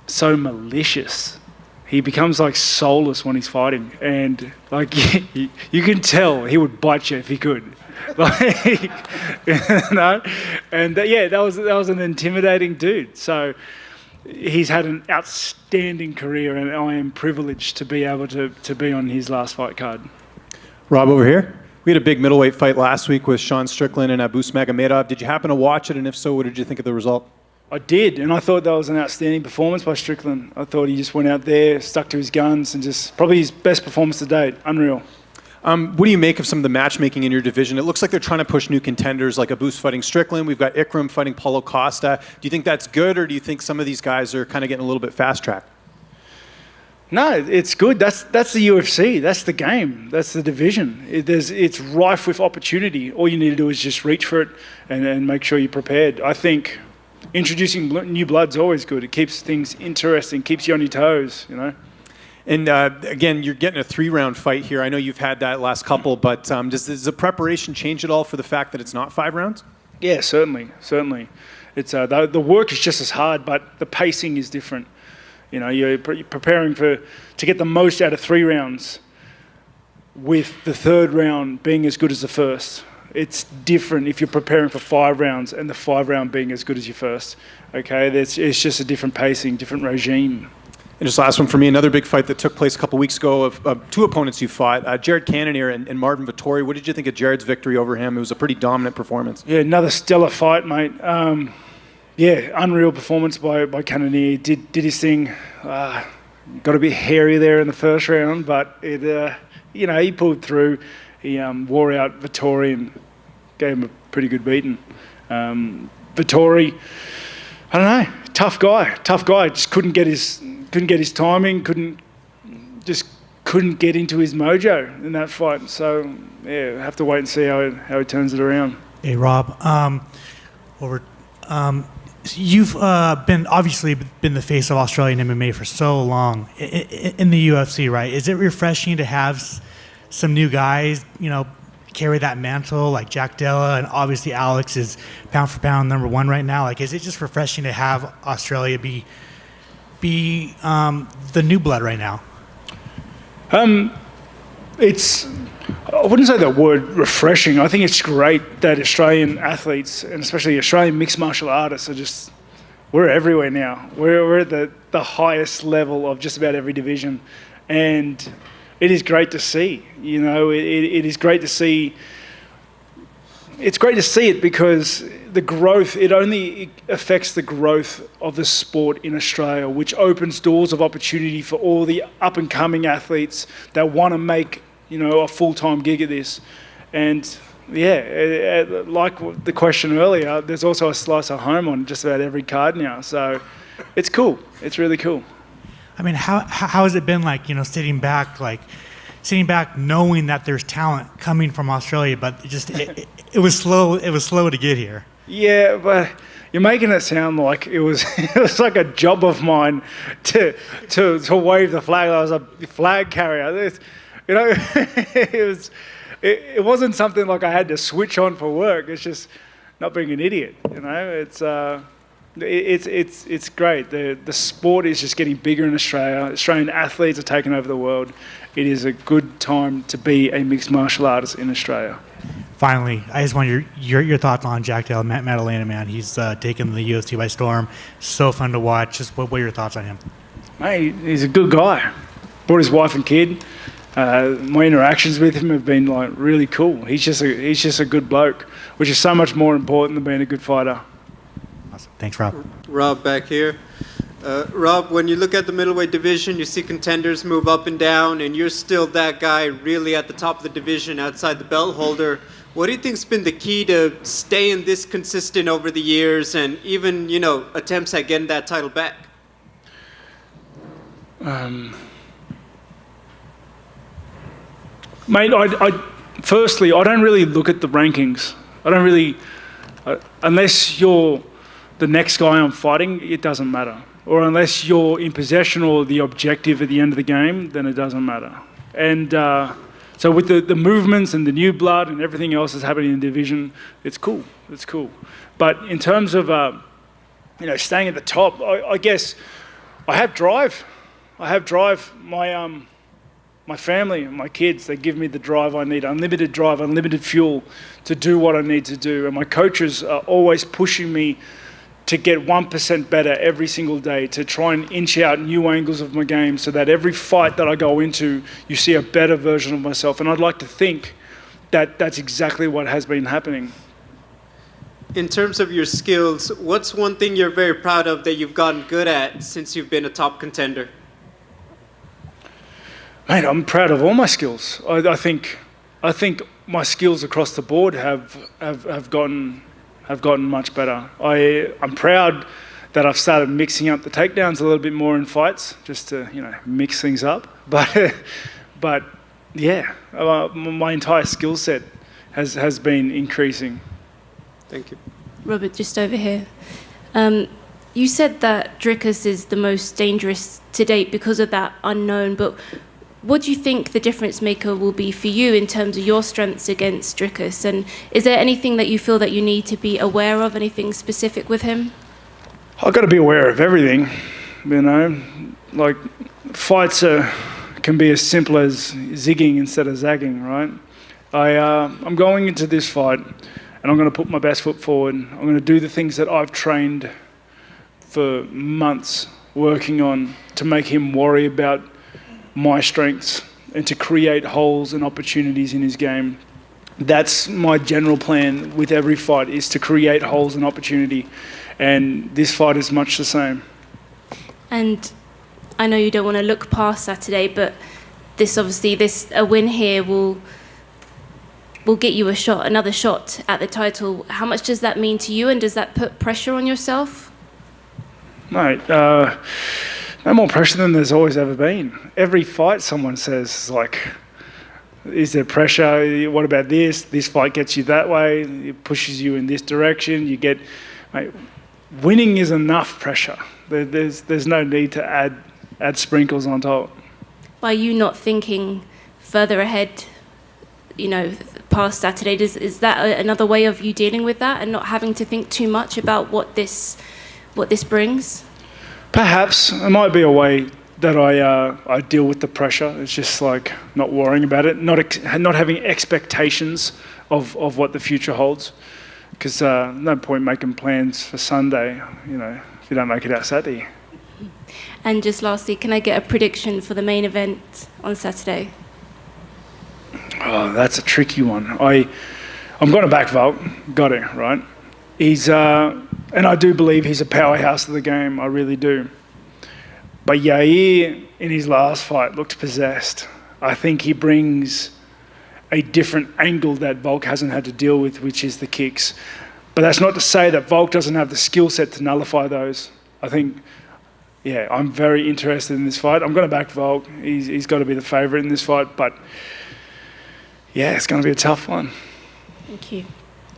so malicious. He becomes like soulless when he's fighting, and like you can tell he would bite you if he could. Like, and that was an intimidating dude. So he's had an outstanding career, and I am privileged to be able to be on his last fight card. Rob, over here. We had a big middleweight fight last week with Sean Strickland and Abus Magomedov. Did you happen to watch it, and if so, what did you think of the result? I did, and I thought that was an outstanding performance by Strickland. I thought he just went out there, stuck to his guns, and just probably his best performance to date. Unreal. What do you make of some of the matchmaking in your division? It looks like they're trying to push new contenders like Abus fighting Strickland. We've got Interim fighting Paulo Costa. Do you think that's good, or do you think some of these guys are kind of getting a little bit fast-tracked? No, it's good. That's the UFC. That's the game. That's the division. It's rife with opportunity. All you need to do is just reach for it and make sure you're prepared. I think introducing new blood's always good. It keeps things interesting, keeps you on your toes, you know. And again, you're getting a 3-round fight here. I know you've had that last couple, but does the preparation change at all for the fact that it's not 5 rounds? Yeah, certainly. It's the work is just as hard, but the pacing is different. You know, you're preparing to get the most out of 3 rounds, with the 3rd round being as good as the first. It's different if you're preparing for 5 rounds and the 5th round being as good as your first. Okay, it's just a different pacing, different regime. And just last one for me, another big fight that took place a couple weeks ago of 2 opponents you fought, Jared Cannonier and Marvin Vettori. What did you think of Jared's victory over him? It was a pretty dominant performance. Yeah, another stellar fight, mate. Unreal performance by Cannonier. Did his thing. Got a bit hairy there in the first round, but he pulled through. He wore out Vettori and gave him a pretty good beating. Vettori, I don't know, tough guy. Just couldn't get his timing. Couldn't get into his mojo in that fight. So yeah, have to wait and see how he turns it around. Hey Rob, you've obviously been the face of Australian MMA for so long in the UFC, right? Is it refreshing to have some new guys, carry that mantle, like Jack Della, and obviously Alex is pound for pound #1 right now? Like, is it just refreshing to have Australia be the new blood right now? I wouldn't say that word refreshing. I think it's great that Australian athletes, and especially Australian mixed martial artists, are just we're everywhere now. We're at the highest level of just about every division, and it is great to see. You know, it is great to see. It's great to see it because the growth, it only affects the growth of the sport in Australia, which opens doors of opportunity for all the up-and-coming athletes that want to make, you know, a full-time gig at this. And yeah, like the question earlier, there's also a slice of home on just about every card now. So it's cool. It's really cool. I mean, how has it been like, you know, sitting back knowing that there's talent coming from Australia, but it was slow. It was slow to get here. Yeah, but you're making it sound like it was like a job of mine to wave the flag. I was a flag carrier. You know, it wasn't something like I had to switch on for work. It's just not being an idiot. You know, it's great. The sport is just getting bigger in Australia. Australian athletes are taking over the world. It is a good time to be a mixed martial artist in Australia. Finally, I just want your thoughts on Jack Dale Maddalena, man. He's taken the UFC by storm. So fun to watch. Just what are your thoughts on him? Mate, he's a good guy. Brought his wife and kid. My interactions with him have been like really cool. He's just a good bloke, which is so much more important than being a good fighter. Awesome. Thanks, Rob. Rob back here. Rob, when you look at the middleweight division, you see contenders move up and down, and you're still that guy really at the top of the division outside the belt holder. What do you think's been the key to staying this consistent over the years and even, you know, attempts at getting that title back? Mate, firstly, I don't really look at the rankings. I don't really, unless you're the next guy I'm fighting, it doesn't matter. Or unless you're in possession or the objective at the end of the game, then it doesn't matter. And so with the movements and the new blood and everything else that's happening in the division, it's cool. It's cool. But in terms of, you know, staying at the top, I guess I have drive. My family and my kids, they give me the drive I need, unlimited drive, unlimited fuel to do what I need to do. And my coaches are always pushing me to get 1% better every single day, to try and inch out new angles of my game so that every fight that I go into, you see a better version of myself. And I'd like to think that that's exactly what has been happening. In terms of your skills, what's one thing you're very proud of that you've gotten good at since you've been a top contender? Mate, I'm proud of all my skills. I think my skills across the board have gotten much better. I'm proud that I've started mixing up the takedowns a little bit more in fights, just to, you know, mix things up. But yeah, my entire skill set has been increasing. Thank you. Robert, just over here. You said that Dricus is the most dangerous to date because of that unknown, but what do you think the difference maker will be for you in terms of your strengths against Dricus? And is there anything that you feel that you need to be aware of, anything specific with him? I've got to be aware of everything, you know. Like, fights can be as simple as zigging instead of zagging, right? I'm going into this fight and I'm going to put my best foot forward. I'm going to do the things that I've trained for months working on to make him worry about my strengths and to create holes and opportunities in his game. That's my general plan with every fight, is to create holes and opportunity. And this fight is much the same. And I know you don't want to look past Saturday, but a win here will get you another shot at the title. How much does that mean to you, and does that put pressure on yourself? Mate, no more pressure than there's always ever been. Every fight someone says, like, is there pressure? What about this? This fight gets you that way. It pushes you in this direction. You get, mate, winning is enough pressure. There's no need to add sprinkles on top. By you not thinking further ahead, you know, past Saturday, is that another way of you dealing with that and not having to think too much about what this brings? Perhaps it might be a way that I deal with the pressure. It's just like not worrying about it, not having expectations of what the future holds. Because no point making plans for Sunday, you know, if you don't make it out Saturday. And just lastly, can I get a prediction for the main event on Saturday? Oh, that's a tricky one. I'm going to back Volk. Got it, right? He's, and I do believe he's a powerhouse of the game. I really do. But Yair, in his last fight, looked possessed. I think he brings a different angle that Volk hasn't had to deal with, which is the kicks. But that's not to say that Volk doesn't have the skill set to nullify those. I think, yeah, I'm very interested in this fight. I'm going to back Volk. He's got to be the favourite in this fight. But, yeah, it's going to be a tough one. Thank you.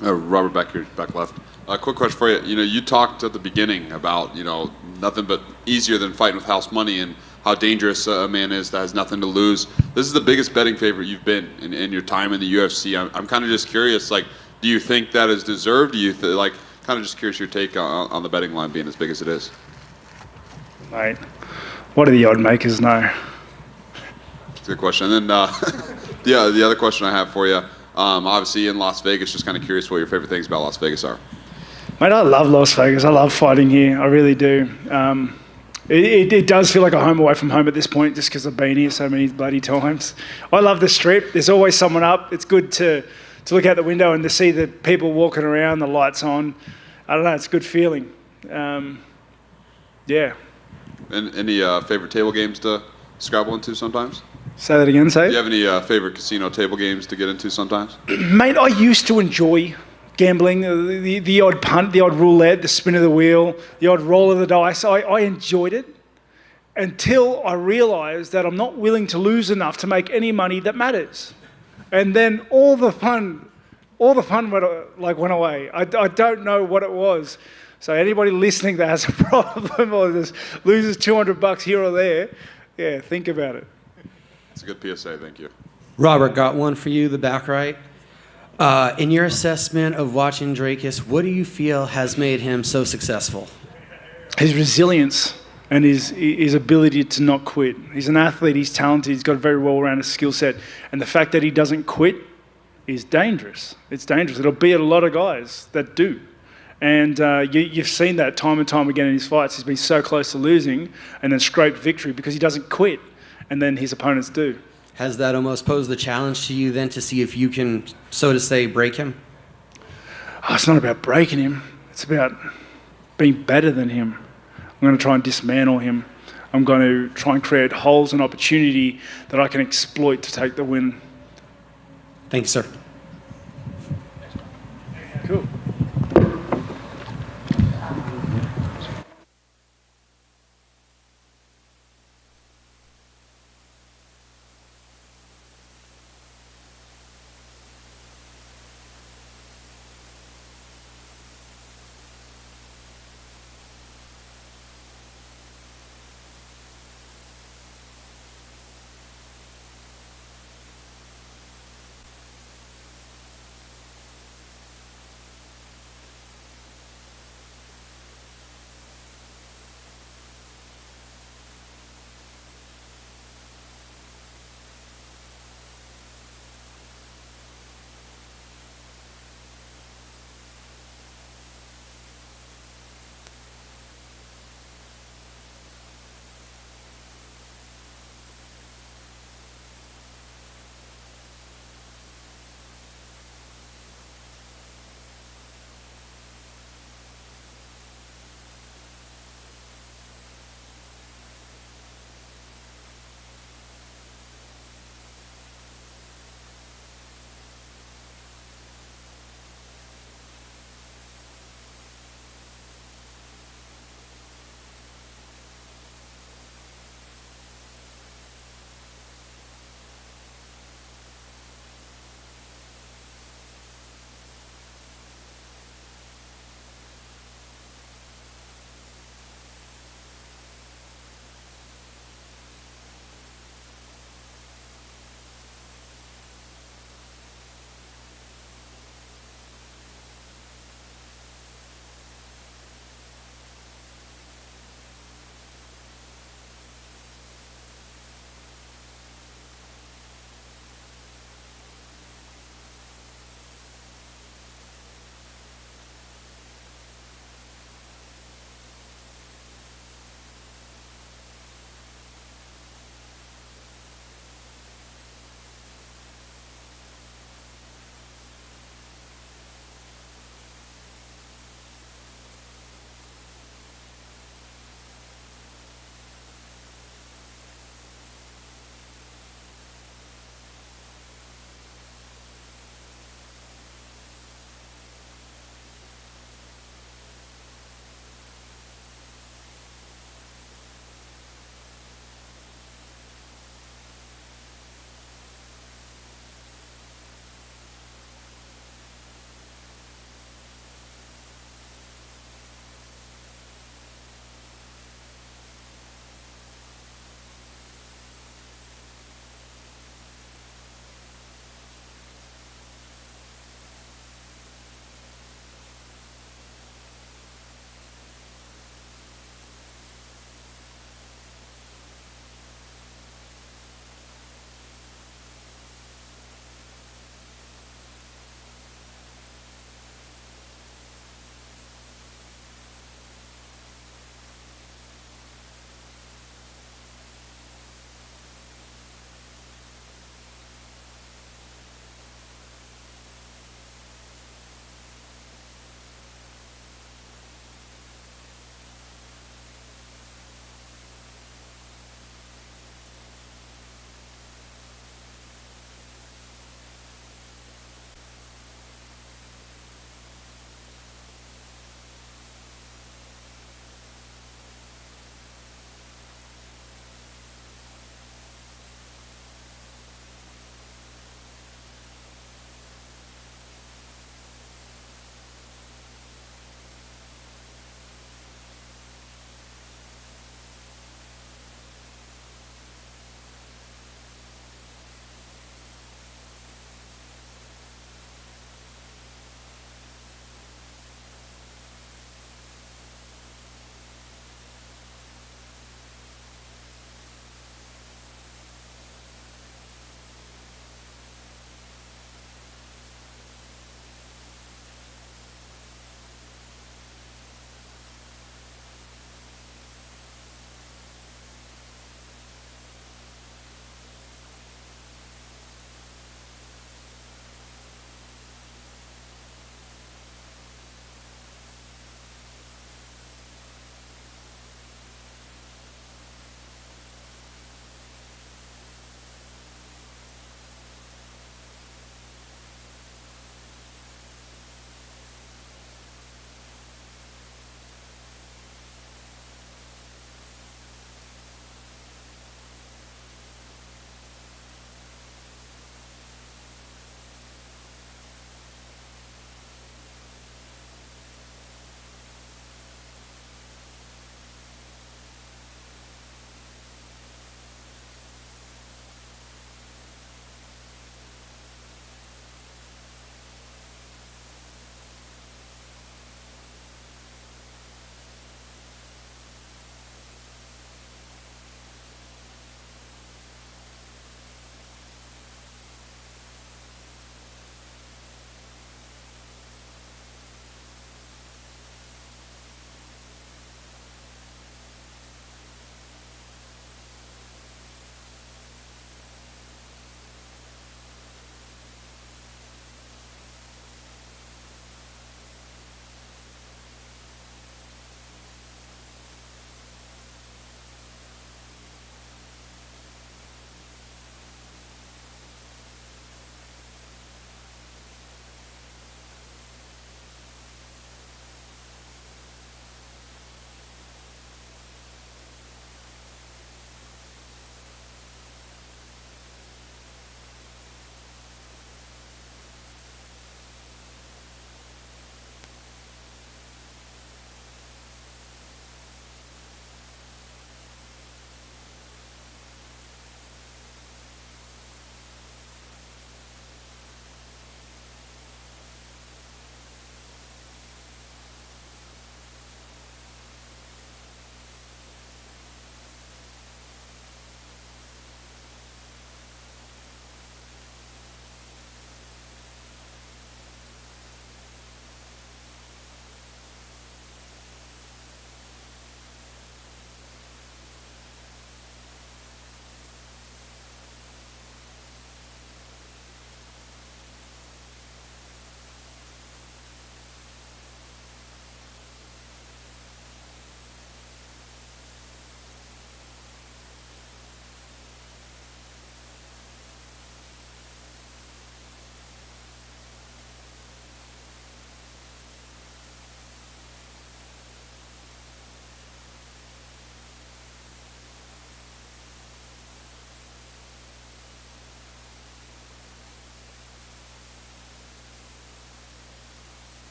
Robert, back here, back left. Quick question for you. You know, you talked at the beginning about, you know, nothing but easier than fighting with house money and how dangerous a man is that has nothing to lose. This is the biggest betting favorite you've been in your time in the UFC. I'm kind of just curious, like, do you think that is deserved? Do you, like, kind of just curious your take on the betting line being as big as it is? Mate, what do the odd makers know? That's a good question. And then, yeah, the other question I have for you, obviously in Las Vegas, just kind of curious what your favorite things about Las Vegas are. Mate, I love Las Vegas. I love fighting here. I really do. It does feel like a home away from home at this point just because I've been here so many bloody times. I love the Strip. There's always someone up. It's good to look out the window and to see the people walking around, the lights on. I don't know, it's a good feeling. Yeah. And any favorite table games to scrabble into sometimes? Say that again, say? Do you have any favorite casino table games to get into sometimes? Mate, I used to enjoy gambling, the odd punt, the odd roulette, the spin of the wheel, the odd roll of the dice. I enjoyed it until I realised that I'm not willing to lose enough to make any money that matters. And then all the fun went away. I don't know what it was. So anybody listening that has a problem or just loses $200 here or there, yeah, think about it. It's a good PSA, thank you. Robert, got one for you, the back right. In your assessment of watching Dricus, what do you feel has made him so successful? His resilience and his ability to not quit. He's an athlete, he's talented, he's got a very well-rounded skill set. And the fact that he doesn't quit is dangerous. It's dangerous. It'll beat a lot of guys that do. And you've seen that time and time again in his fights. He's been so close to losing and then scraped victory because he doesn't quit. And then his opponents do. Has that almost posed the challenge to you then to see if you can, so to say, break him? Oh, it's not about breaking him. It's about being better than him. I'm going to try and dismantle him. I'm going to try and create holes and opportunity that I can exploit to take the win. Thank you, sir. Cool.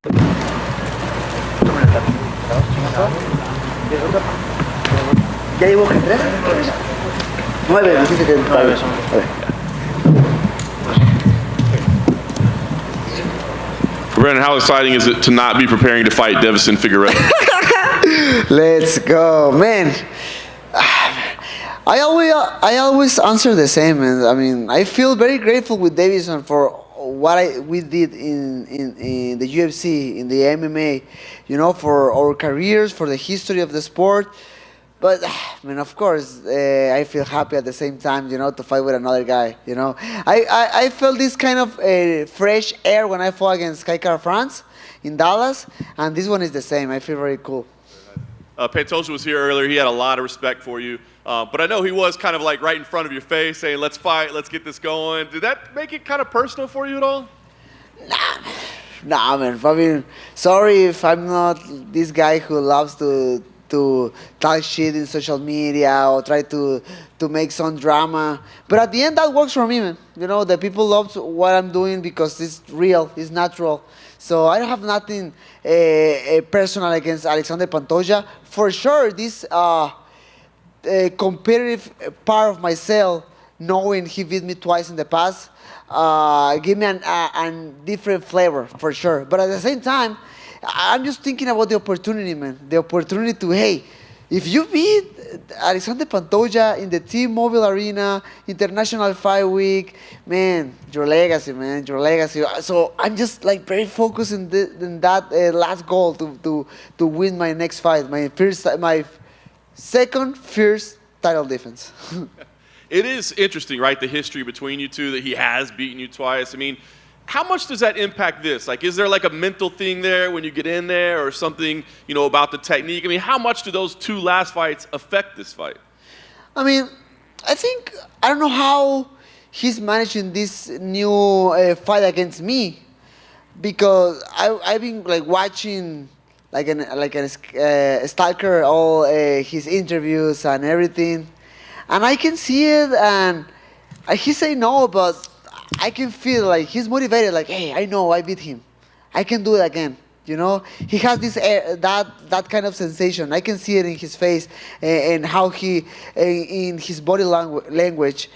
¿Ya llevo que 3? 9, dijiste que 9 son. Brandon, how exciting is it to not be preparing to fight Deiveson Figueiredo? Let's go, man. I always answer the same, man. I mean, I feel very grateful with Deiveson for what we did in the UFC, in the MMA, you know, for our careers, for the history of the sport. But, I mean, of course, I feel happy at the same time, you know, to fight with another guy, you know. I felt this kind of fresh air when I fought against Kaikar France in Dallas, and this one is the same. I feel very cool. Pantoja was here earlier. He had a lot of respect for you. But I know he was kind of like right in front of your face saying, let's fight, let's get this going. Did that make it kind of personal for you at all? Nah, man. I mean, sorry if I'm not this guy who loves to talk shit in social media or try to make some drama. But at the end, that works for me, man. You know, the people love what I'm doing because it's real, it's natural. So I don't have nothing personal against Alexandre Pantoja. For sure, this competitive part of myself, knowing he beat me twice in the past, give me a different flavor, for sure. But at the same time, I'm just thinking about the opportunity, man. The opportunity to, hey, if you beat Alexandre Pantoja in the T-Mobile Arena, International Fight Week, man, your legacy, man, your legacy. So I'm just like very focused in that last goal to win my next fight, my second fierce title defense. It is interesting, right, the history between you two, that he has beaten you twice. I mean, how much does that impact this? Like, is there like a mental thing there when you get in there or something, you know, about the technique? I mean, how much do those two last fights affect this fight? I mean, I don't know how he's managing this new fight against me, because I've been like watching like a stalker all his interviews and everything, and I can see it, and he say no, but I can feel like he's motivated, like, hey, I know I beat him. I can do it again. You know, he has this that kind of sensation. I can see it in his face and how he, in his body language.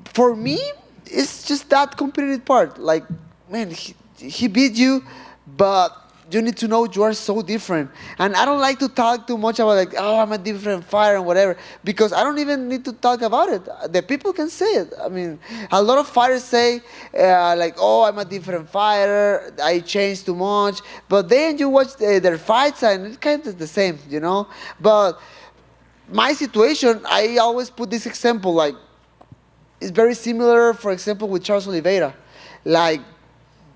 For me, it's just that competitive part. Like, man, he beat you, but you need to know you are so different. And I don't like to talk too much about like, oh, I'm a different fighter and whatever, because I don't even need to talk about it. The people can say it. I mean, a lot of fighters say like, oh, I'm a different fighter, I changed too much. But then you watch their fights and it's kind of the same, you know? But my situation, I always put this example, like, it's very similar, for example, with Charles Oliveira. Like,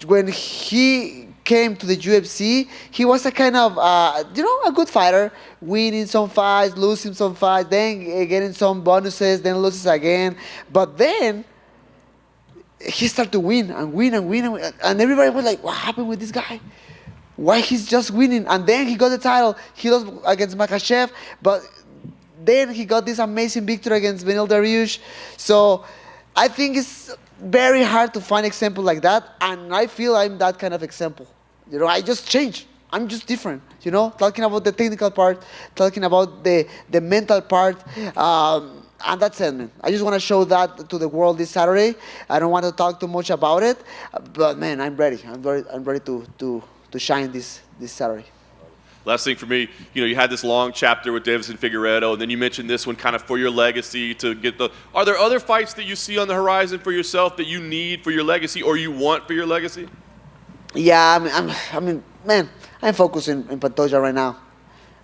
when he came to the UFC, he was a kind of, you know, a good fighter, winning some fights, losing some fights, then getting some bonuses, then loses again. But then he started to win and win and win, and everybody was like, what happened with this guy? Why he's just winning? And then he got the title. He lost against Makhachev, but then he got this amazing victory against Beneil Dariush. So I think it's very hard to find example like that, and I feel I'm that kind of example. You know, I just changed. I'm just different. You know, talking about the technical part, talking about the mental part, and that's it, man. I just want to show that to the world this Saturday. I don't want to talk too much about it, but man, I'm ready. I'm ready to shine this Saturday. Last thing for me, you know, you had this long chapter with Deiveson Figueiredo, and then you mentioned this one kind of for your legacy to get the. Are there other fights that you see on the horizon for yourself that you need for your legacy or you want for your legacy? Yeah, I mean, man, I'm focusing in Pantoja right now.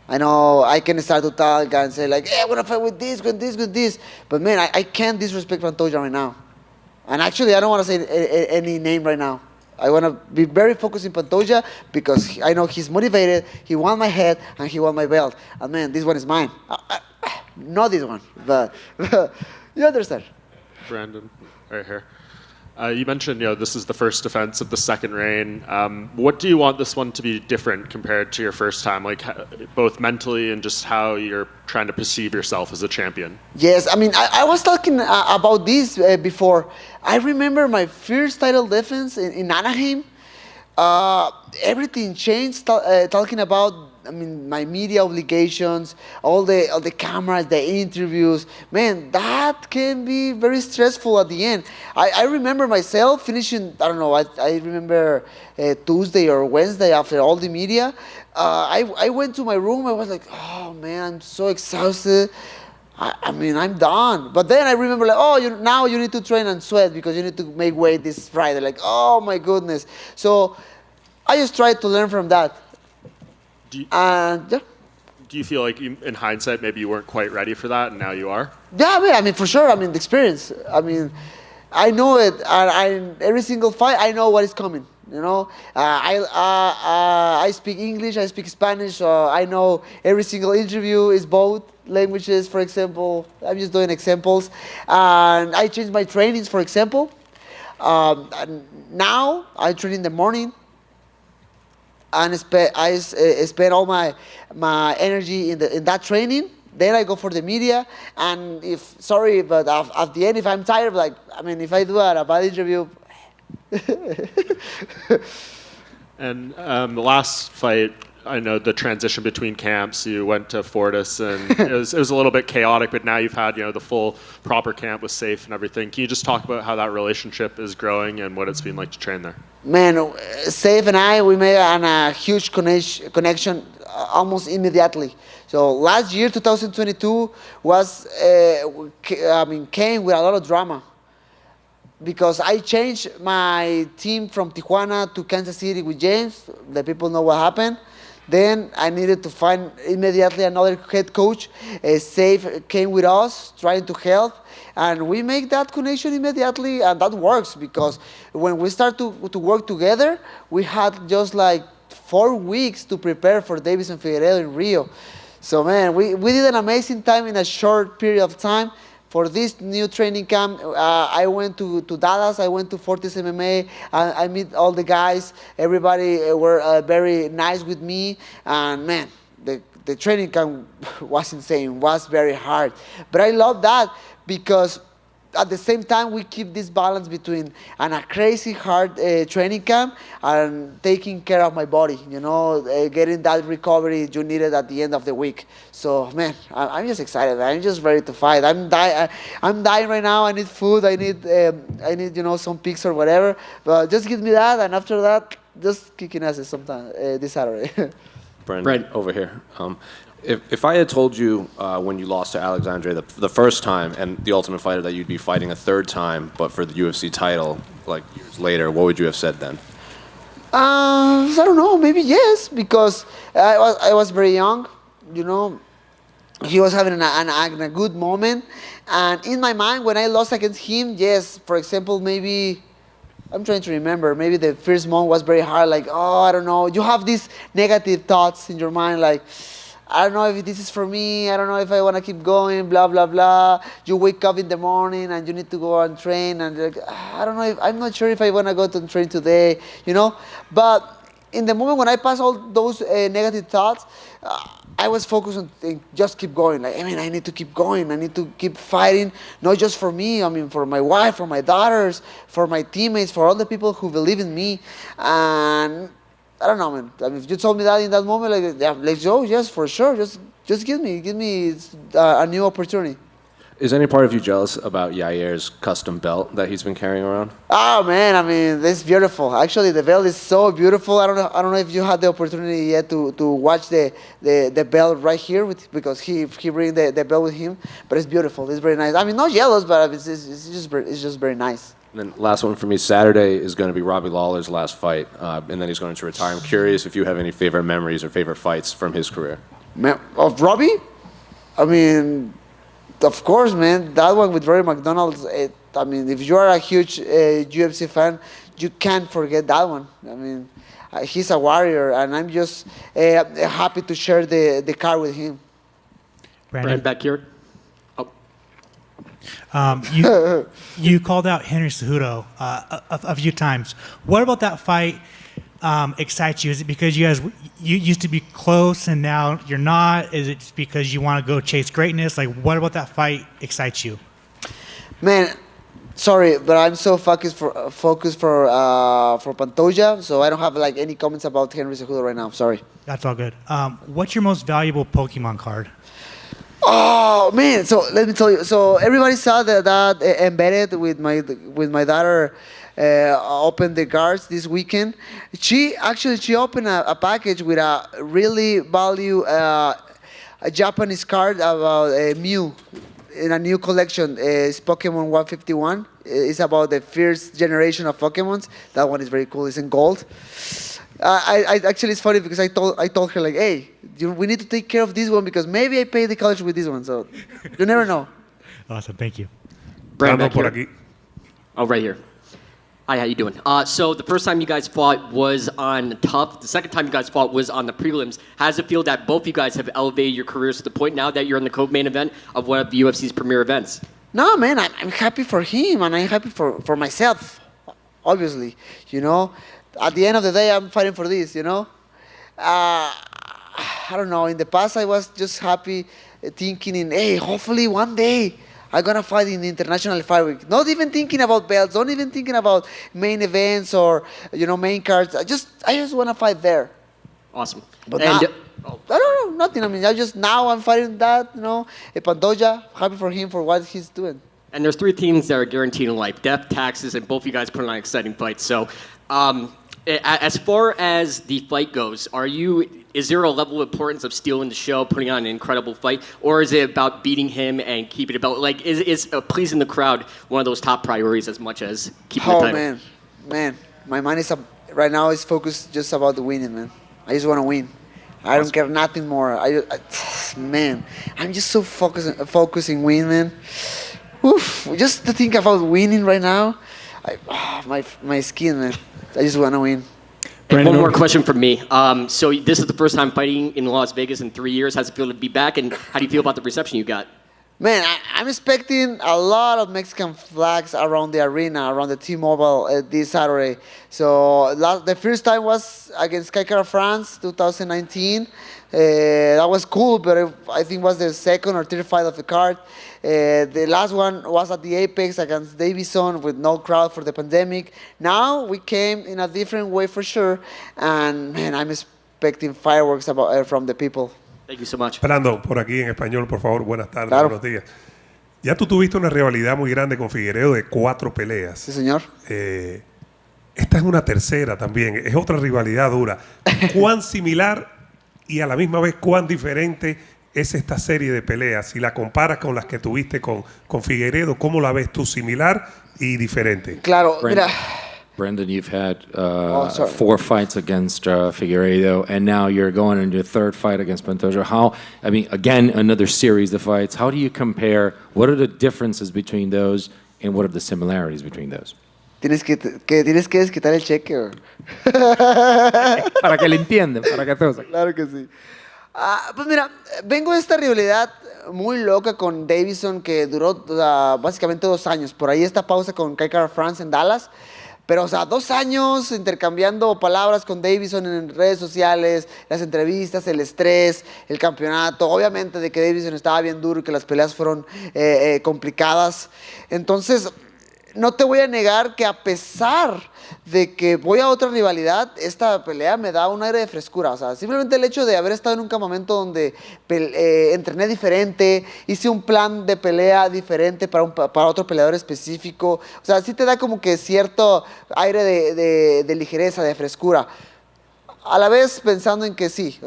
I know I can start to talk and say like, hey, I want to fight with this, with this. But man, I can't disrespect Pantoja right now. And actually, I don't want to say any name right now. I want to be very focused in Pantoja because I know he's motivated, he won my head, and he won my belt. And man, this one is mine. Not this one, but you understand. Brandon, right here. You mentioned, you know, this is the first defense of the second reign. What do you want this one to be different compared to your first time, like both mentally and just how you're trying to perceive yourself as a champion? Yes, I mean, I was talking about this before. I remember my first title defense in Anaheim. everything changed. Talking about, my media obligations, all the cameras, the interviews. Man, that can be very stressful at the end. I remember myself finishing. I don't know. I remember Tuesday or Wednesday after all the media. I went to my room. I was like, oh man, I'm so exhausted. I'm done. But then I remember, now you need to train and sweat because you need to make weight this Friday. Like, oh my goodness. So I just tried to learn from that. Do you feel like in hindsight maybe you weren't quite ready for that and now you are? Yeah, for sure. The experience. I know it. Every single fight, I know what is coming. I speak English, I speak Spanish, so I know every single interview is both languages, for example. I'm just doing examples. And I changed my trainings, for example. Now, I train in the morning. And I spend all my energy in that training. Then I go for the media. And at the end, if I'm tired, if I do a bad interview. And the last fight, I know the transition between camps, you went to Fortis and it was a little bit chaotic, but now you've had, the full proper camp with Safe and everything. Can you just talk about how that relationship is growing and what it's been like to train there? Man, Safe and we made a huge connection almost immediately. So last year, 2022, came with a lot of drama. Because I changed my team from Tijuana to Kansas City with James. The people know what happened. Then I needed to find immediately another head coach. Safe came with us, trying to help. And we make that connection immediately, and that works because when we start to work together, we had just 4 weeks to prepare for Davidson Figueiredo in Rio. So, man, we did an amazing time in a short period of time. For this new training camp, I went to Dallas, I went to Fortis MMA, I meet all the guys. Everybody were very nice with me. And man, the training camp was insane, was very hard. But I love that because at the same time, we keep this balance between a crazy hard training camp and taking care of my body, getting that recovery you needed at the end of the week. So, man, I'm just excited. I'm just ready to fight. I'm dying right now. I need food. I need some pics or whatever. But just give me that, and after that, just kicking asses sometime this Saturday. Brent, over here. If I had told you when you lost to Alexandre the first time and the Ultimate Fighter that you'd be fighting a third time, but for the UFC title, years later, what would you have said then? I don't know. Maybe yes, because I was very young. He was having a good moment, and in my mind, when I lost against him, yes. For example, maybe. I'm trying to remember. Maybe the first month was very hard. I don't know. You have these negative thoughts in your mind, I don't know if this is for me. I don't know if I want to keep going, blah, blah, blah. You wake up in the morning and you need to go and train. And I don't know. I'm not sure if I want to go to train today, But in the moment when I pass all those negative thoughts, I was focused on just keep going. I need to keep going. I need to keep fighting, not just for me. For my wife, for my daughters, for my teammates, for all the people who believe in me. And I don't know, man. If you told me that in that moment, let's go. Yes, for sure. Just give me a new opportunity. Is any part of you jealous about Yair's custom belt that he's been carrying around? Oh man, it's beautiful. Actually, the belt is so beautiful. I don't know if you had the opportunity yet to watch the belt right here because he bring the belt with him. But it's beautiful. It's very nice. Not jealous, but it's just very nice. And then last one for me, Saturday is going to be Robbie Lawler's last fight, and then he's going to retire. I'm curious if you have any favorite memories or favorite fights from his career. Of Robbie? Of course, man. That one with Rory McDonald's, if you are a huge UFC fan, you can't forget that one. He's a warrior, and I'm just happy to share the car with him. Brandon, back here. You called out Henry Cejudo a few times. What about that fight excites you? Is it because you used to be close and now you're not? Is it just because you want to go chase greatness? What about that fight excites you? Man, sorry, but I'm so focused for Pantoja, so I don't have like any comments about Henry Cejudo right now. Sorry. That's all good. What's your most valuable Pokemon card? Oh man! So let me tell you. So everybody saw that embedded with my daughter. Opened the cards this weekend. She opened a package with a really value a Japanese card about Mew in a new collection. It's Pokemon 151. It's about the first generation of Pokemons. That one is very cool. It's in gold. I actually, it's funny because I told her like, hey, we need to take care of this one because maybe I pay the college with this one. So you never know. Awesome, thank you. Brandon back here. Oh, right here. Hi, how you doing? So the first time you guys fought was on Tough. The second time you guys fought was on the prelims. How does it feel that both you guys have elevated your careers to the point now that you're in the co-main event of one of the UFC's premier events? No, man, I'm happy for him and I'm happy for myself, obviously. You know, at the end of the day, I'm fighting for this, you know. I don't know. In the past, I was just happy thinking hey, hopefully one day I'm going to fight in the International Fight Week. Not even thinking about belts, not even thinking about main events or, main cards. I just want to fight there. Awesome. But now, I don't know, nothing. I mean, now I'm fighting that, Pantoja, happy for him for what he's doing. And there's 3 teams that are guaranteed in life, death, taxes, and both of you guys put on exciting fights. So as far as the fight goes, is there a level of importance of stealing the show, putting on an incredible fight, or is it about beating him and keeping it about, is pleasing the crowd one of those top priorities as much as keeping the title? Man, my mind is right now is focused just about the winning, man. I just want to win. I don't care nothing more. Man, I'm just so focusing win, man. Oof, just to think about winning right now, my skin, man. I just want to win. And one more question from me. So this is the first time fighting in Las Vegas in 3 years. How's it feel to be back, and how do you feel about the reception you got? Man, I'm expecting a lot of Mexican flags around the arena, around the T-Mobile this Saturday. So the first time was against Kaikara France, 2019. That was cool, but I think it was the second or third fight of the card. The last one was at the Apex against Davison with no crowd for the pandemic. Now we came in a different way for sure, and man, I'm expecting fireworks from the people. Thank you so much. Fernando, por aquí en español, por favor, buenas tardes, buenos días. Ya tú tuviste una rivalidad muy grande con Figueiredo de 4 peleas. Sí, señor. Esta es una tercera también, es otra rivalidad dura. ¿Cuán similar y a la misma vez cuán diferente es esta serie de peleas? Si la comparas con las que tuviste con Figueiredo, ¿cómo la ves tú? ¿Similar y diferente? Claro, mira. Brendan, you've had 4 fights against Figueiredo, and now you're going into your 3rd fight against Pantoja. Again, another series of fights. How do you compare? What are the differences between those, and what are the similarities between those? Tienes que desquitar el cheque. Para que le entiendan, para que todos. Claro que sí. Pues mira, vengo de esta rivalidad muy loca con Davison que duró básicamente 2 años. Por ahí esta pausa con Kaikara France en Dallas. Pero, 2 años intercambiando palabras con Davison en redes sociales, las entrevistas, el estrés, el campeonato. Obviamente de que Davison estaba bien duro y que las peleas fueron complicadas. Entonces, no te voy a negar que a pesar de que voy a otra rivalidad, esta pelea me da un aire de frescura. Simplemente el hecho de haber estado en un campamento donde entrené diferente, hice un plan de pelea diferente para otro peleador específico. Sí te da como que cierto aire de ligereza, de frescura. A la vez pensando en que sí,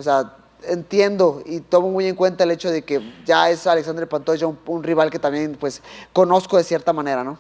entiendo y tomo muy en cuenta el hecho de que ya es Alexandre Pantoja un rival que también pues conozco de cierta manera, ¿no?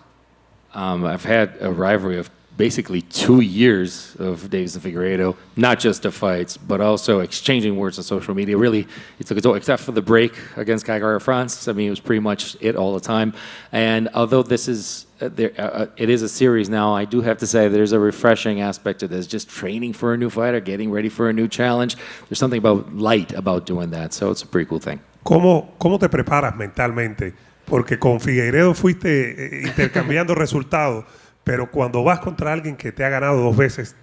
I've had a rivalry of basically 2 years of Davison Figueiredo, not just the fights, but also exchanging words on social media. Really, it took its toll, except for the break against Kaikara France. It was pretty much it all the time. And although this is, it is a series now, I do have to say there's a refreshing aspect to this, just training for a new fighter, getting ready for a new challenge. There's something light about doing that, so it's a pretty cool thing. ¿Cómo te preparas mentalmente? Porque con Figueiredo fuiste intercambiando resultados, pero cuando vas contra alguien que te ha ganado 2 veces,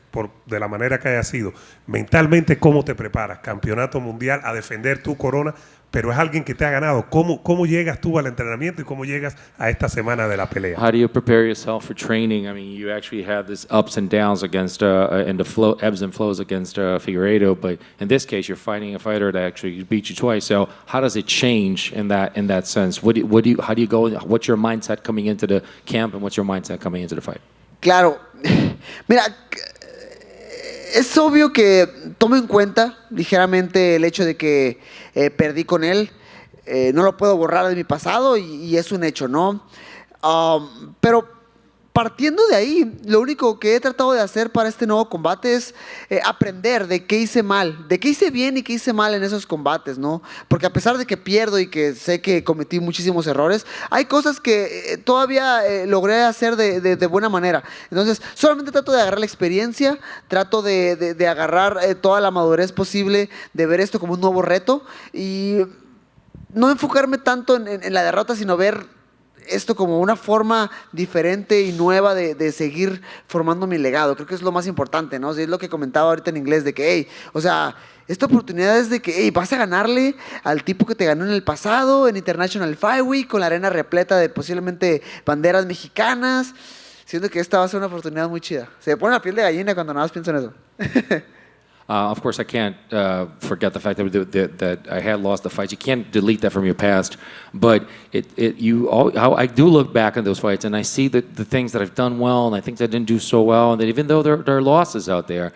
de la manera que haya sido, mentalmente, ¿cómo te preparas? Campeonato mundial, a defender tu corona, pero es alguien que te ha ganado. ¿Cómo llegas tú al entrenamiento y cómo llegas a esta semana de la pelea? How do you prepare yourself for training? I mean, you actually have this ups and downs against and the flow ebbs and flows against Figueiredo, but in this case, you're fighting a fighter that actually beat you twice. So how does it change in that sense? How do you go? What's your mindset coming into the camp, and what's your mindset coming into the fight? Claro, mira, es obvio que tomo en cuenta ligeramente el hecho de que perdí con él. No lo puedo borrar de mi pasado y es un hecho, ¿no? Pero partiendo de ahí, lo único que he tratado de hacer para este nuevo combate es aprender de qué hice mal, de qué hice bien y qué hice mal en esos combates, ¿no? Porque a pesar de que pierdo y que sé que cometí muchísimos errores, hay cosas que todavía logré hacer de buena manera. Entonces, solamente trato de agarrar la experiencia, trato de agarrar toda la madurez posible, de ver esto como un nuevo reto y no enfocarme tanto en la derrota, sino ver esto como una forma diferente y nueva de seguir formando mi legado. Creo que es lo más importante, ¿no? Es lo que comentaba ahorita en inglés, de que, hey, o sea, esta oportunidad es de que, hey, vas a ganarle al tipo que te ganó en el pasado, en International Flyweight, con la arena repleta de posiblemente banderas mexicanas. Siento que esta va a ser una oportunidad muy chida. Se me pone la piel de gallina cuando nada más pienso en eso. Of course, I can't forget the fact that I had lost the fights. You can't delete that from your past, but I do look back on those fights and I see the things that I've done well and I think that I didn't do so well, and that even though there are losses out there,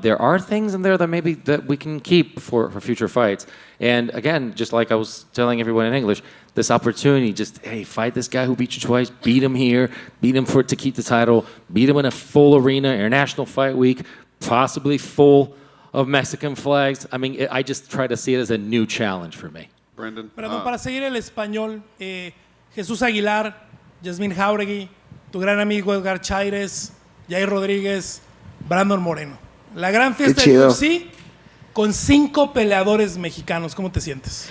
there are things in there that maybe that we can keep for future fights. And again, just like I was telling everyone in English, this opportunity, just, hey, fight this guy who beat you twice, beat him here, beat him to keep the title, beat him in a full arena, International Fight Week, possibly full of Mexican flags. I mean, I just try to see it as a new challenge for me. Brandon. Para seguir el español, Jesús Aguilar, Yasmín Jauregui, tu gran amigo Edgar Chaires, Yair Rodríguez, Brandon Moreno. La gran fiesta de UFC con 5 peleadores mexicanos. ¿Cómo te sientes?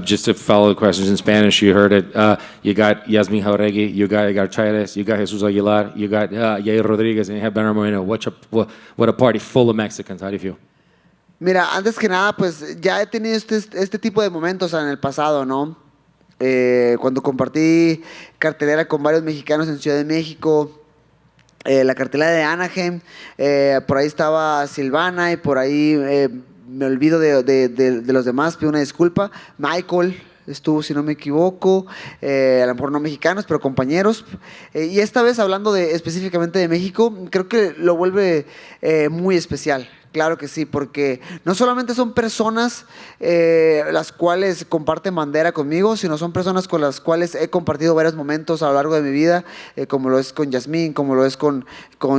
Just to follow the questions in Spanish, you heard it. You got Yasmín Jauregui, you got Edgar Chaires, you got Jesús Aguilar, you got Yair Rodríguez, and you have Brandon Moreno. What a party full of Mexicans. How do you feel? Mira, antes que nada, pues ya he tenido este tipo de momentos en el pasado, ¿no? Cuando compartí cartelera con varios mexicanos en Ciudad de México, la cartelera de Anaheim, por ahí estaba Silvana y por ahí me olvido de los demás, pido una disculpa. Michael estuvo, si no me equivoco, a lo mejor no mexicanos, pero compañeros. Y esta vez hablando específicamente de México, creo que lo vuelve muy especial. Claro que sí, porque no solamente son personas las cuales comparten bandera conmigo, sino son personas con las cuales he compartido varios momentos a lo largo de mi vida, como lo es con Yasmín, como lo es con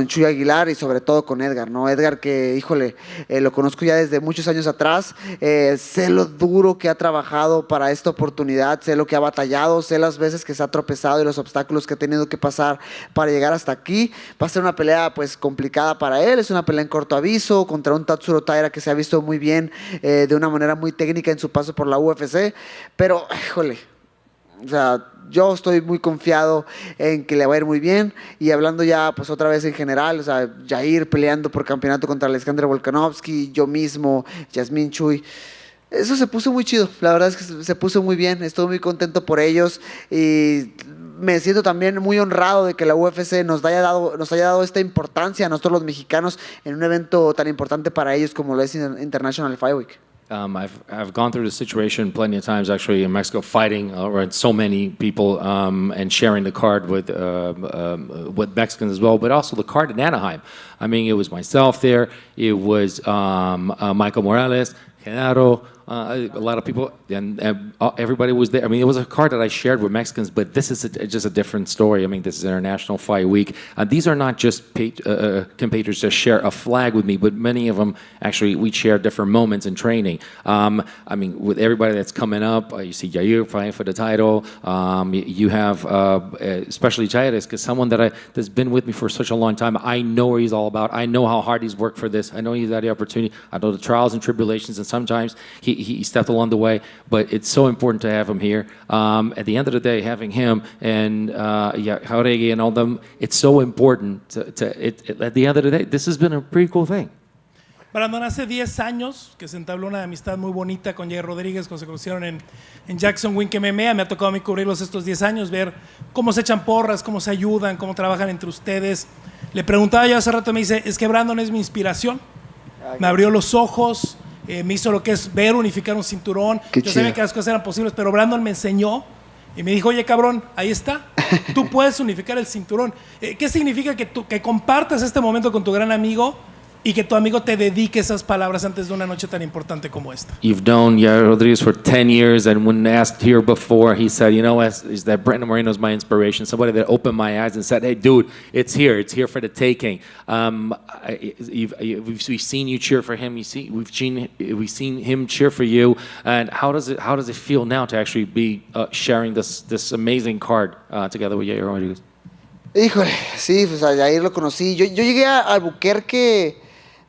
Chuy Aguilar y sobre todo con Edgar, ¿no? Edgar que, híjole, lo conozco ya desde muchos años atrás, sé lo duro que ha trabajado para esta oportunidad, sé lo que ha batallado, sé las veces que se ha tropezado y los obstáculos que ha tenido que pasar para llegar hasta aquí. Va a ser una pelea pues complicada para él, es una pelea en corto aviso, contra un Tatsuro Taira que se ha visto muy bien de una manera muy técnica en su paso por la UFC, pero híjole, o sea, yo estoy muy confiado en que le va a ir muy bien. Y hablando ya pues otra vez en general, o sea, Yair peleando por campeonato contra Alexandre Volkanovski, yo mismo, Yasmín, Chuy, eso se puso muy chido, la verdad es que se puso muy bien, estoy muy contento por ellos y me siento también muy honrado de que la UFC nos haya dado esta importancia a nosotros los mexicanos en un evento tan importante para ellos como lo es International Fight Week. I've gone through this situation plenty of times actually in Mexico, fighting around so many people and sharing the card with Mexicans as well, but also the card in Anaheim. I mean, it was myself there, it was Michael Morales, Genaro, a lot of people, and everybody was there. I mean, it was a card that I shared with Mexicans, but this is just a different story. I mean, this is International Fight Week. These are not just compatriots that share a flag with me, but many of them actually we share different moments in training. I mean, with everybody that's coming up, you see Yair fighting for the title. You have especially Chaires, because someone that's been with me for such a long time. I know what he's all about. I know how hard he's worked for this. I know he's had the opportunity. I know the trials and tribulations, and sometimes he he stepped along the way, but it's so important to have him here. At the end of the day, having him and Jauregui and all them, it's so important. At the end of the day, this has been a pretty cool thing. Brandon, hace 10 años que se entabló una amistad muy bonita con Yair Rodríguez cuando se conocieron en Jackson Wink MMA. Me ha tocado a mí cubrirlos estos 10 años, ver cómo se echan porras, cómo se ayudan, cómo trabajan entre ustedes. Le preguntaba yo hace rato, me dice, es que Brandon es mi inspiración. Me abrió los ojos, me hizo lo que es ver, unificar un cinturón. Yo sabía que las cosas eran posibles, pero Brandon me enseñó y me dijo, oye cabrón, ahí está, tú puedes unificar el cinturón. ¿Qué significa que compartas este momento con tu gran amigo y que tu amigo te dedique esas palabras antes de una noche tan importante como esta? You've known Yair Rodriguez for 10 years, and when asked here before, he said, you know, is that Brandon Moreno is my inspiration, somebody that opened my eyes and said, hey, dude, it's here for the taking. We've seen you cheer for him, we've seen him cheer for you, and how does it feel now to actually be sharing this amazing card together with Yair Rodriguez? Híjole, sí, pues a Yair lo conocí. Yo llegué a Albuquerque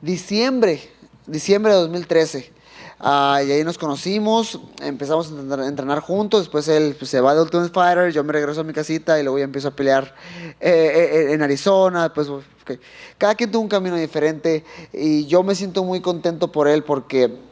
diciembre de 2013. Y ahí nos conocimos, empezamos a entrenar juntos, después él pues, se va de Ultimate Fighter, yo me regreso a mi casita y luego ya empiezo a pelear en Arizona. Pues, okay. Cada quien tuvo un camino diferente y yo me siento muy contento por él porque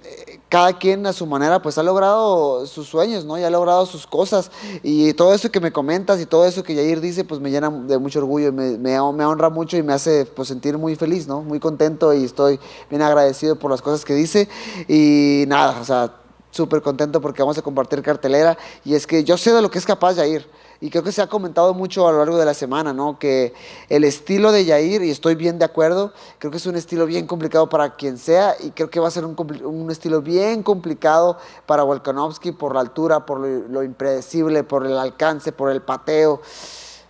cada quien a su manera pues ha logrado sus sueños, ¿no? Y ha logrado sus cosas y todo eso que me comentas y todo eso que Yair dice pues me llena de mucho orgullo y me honra mucho y me hace pues sentir muy feliz, ¿no? Muy contento y estoy bien agradecido por las cosas que dice y nada, o sea, súper contento porque vamos a compartir cartelera y es que yo sé de lo que es capaz Yair. Y creo que se ha comentado mucho a lo largo de la semana, ¿no? Que el estilo de Yair, y estoy bien de acuerdo, creo que es un estilo bien complicado para quien sea y creo que va a ser un estilo bien complicado para Volkanovski por la altura, por lo impredecible, por el alcance, por el pateo.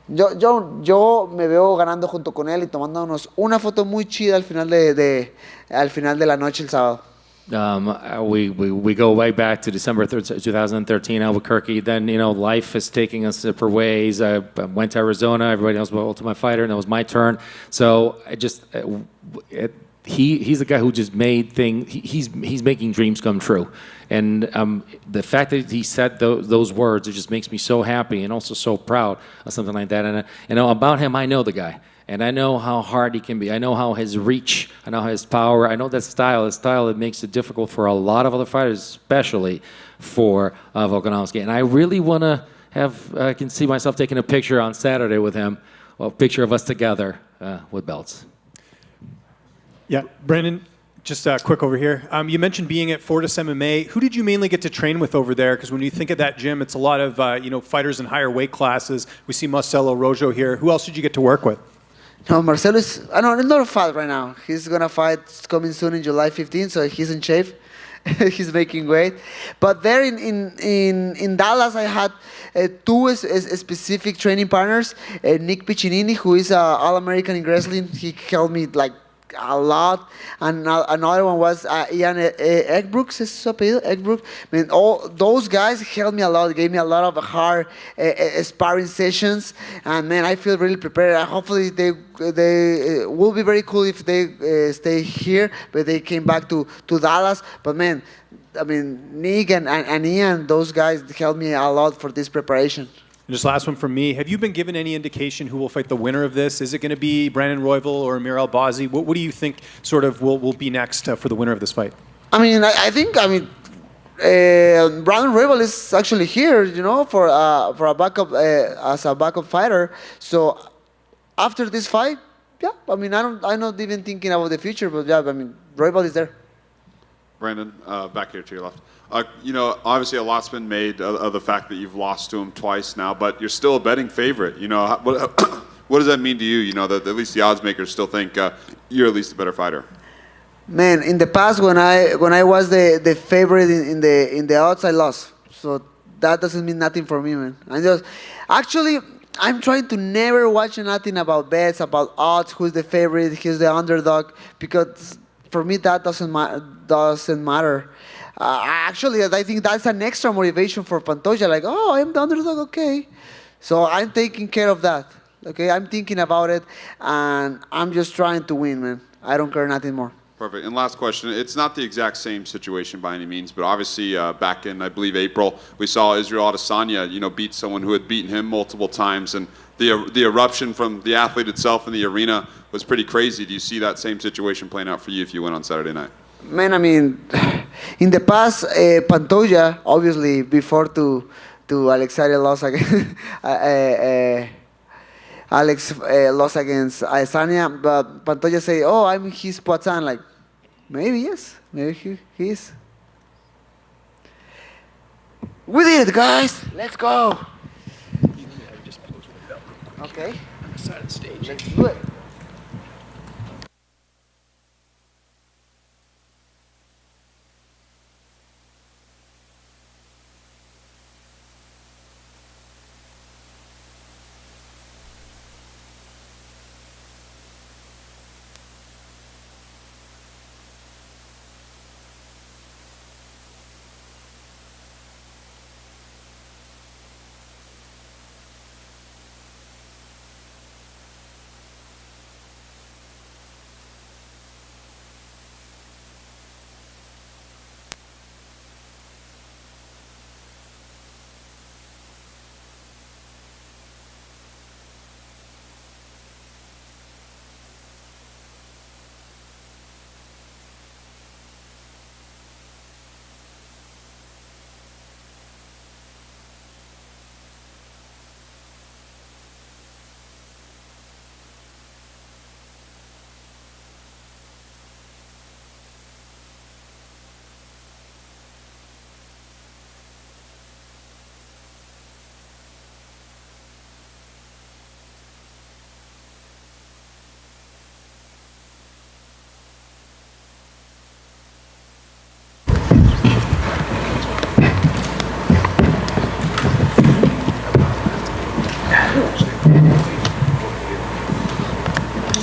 Yo me veo ganando junto con él y tomándonos una foto muy chida al final de la noche el sábado. We go way back to December 2013, Albuquerque. Then, you know, life is taking us separate ways. I went to Arizona. Everybody knows about Ultimate Fighter, and it was my turn. So I just, he's a guy who just made things. He's making dreams come true. And the fact that he said those words, it just makes me so happy and also so proud of something like that. And you know, about him, I know the guy. And I know how hard he can be. I know how his reach, I know his power. I know that style that makes it difficult for a lot of other fighters, especially for Volkanovski. And I really want to I can see myself taking a picture on Saturday with him, a picture of us together with belts. Yeah, Brandon, just quick over here. You mentioned being at Fortis MMA. Who did you mainly get to train with over there? Because when you think of that gym, it's a lot of fighters in higher weight classes. We see Marcelo Rojo here. Who else did you get to work with? No, Marcelo is, he's not a fight right now. He's going to fight coming soon in July 15th, so he's in shape. He's making weight. But there in Dallas, I had two specific training partners. Nick Piccinini, who is All-American in wrestling. He helped me like a lot. And another one was Ian Eggbrook. ¿Es su apellido? Eggbrook. I mean, all those guys helped me a lot. Gave me a lot of hard sparring sessions. And man, I feel really prepared. Hopefully they will be very cool if they stay here, but they came back to Dallas. But man, I mean, Nick and Ian, those guys helped me a lot for this preparation. And just last one from me. Have you been given any indication who will fight the winner of this? Is it going to be Brandon Royval or Amir Albazi? What do you think sort of will be next for the winner of this fight? I mean, I think Brandon Royval is actually here, you know, for a backup as a backup fighter. So after this fight, yeah, I mean, I'm not even thinking about the future, but yeah, I mean, Royval is there. Brandon, back here to your left. Obviously a lot's been made of the fact that you've lost to him twice now, but you're still a betting favorite. You know, what does that mean to you? You know, that at least the odds makers still think you're at least a better fighter. Man, in the past when I was the favorite in the odds, I lost. So that doesn't mean nothing for me, man. I'm trying to never watch nothing about bets, about odds, who's the favorite, who's the underdog, because for me that doesn't matter. Actually, I think that's an extra motivation for Pantoja. Like, oh, I'm the underdog, okay. So I'm taking care of that. Okay, I'm thinking about it, and I'm just trying to win, man. I don't care nothing more. Perfect. And last question. It's not the exact same situation by any means, but obviously back in, I believe, April, we saw Israel Adesanya, beat someone who had beaten him multiple times, and the eruption from the athlete itself in the arena was pretty crazy. Do you see that same situation playing out for you if you went on Saturday night? Man, I mean, in the past, Pantoja, obviously, before to Alexandre lost against Alex lost against Adesanya, but Pantoja say, "Oh, I'm his Poitin." Like, maybe yes, maybe he is. We did it, guys. Let's go. Okay. Let's do it.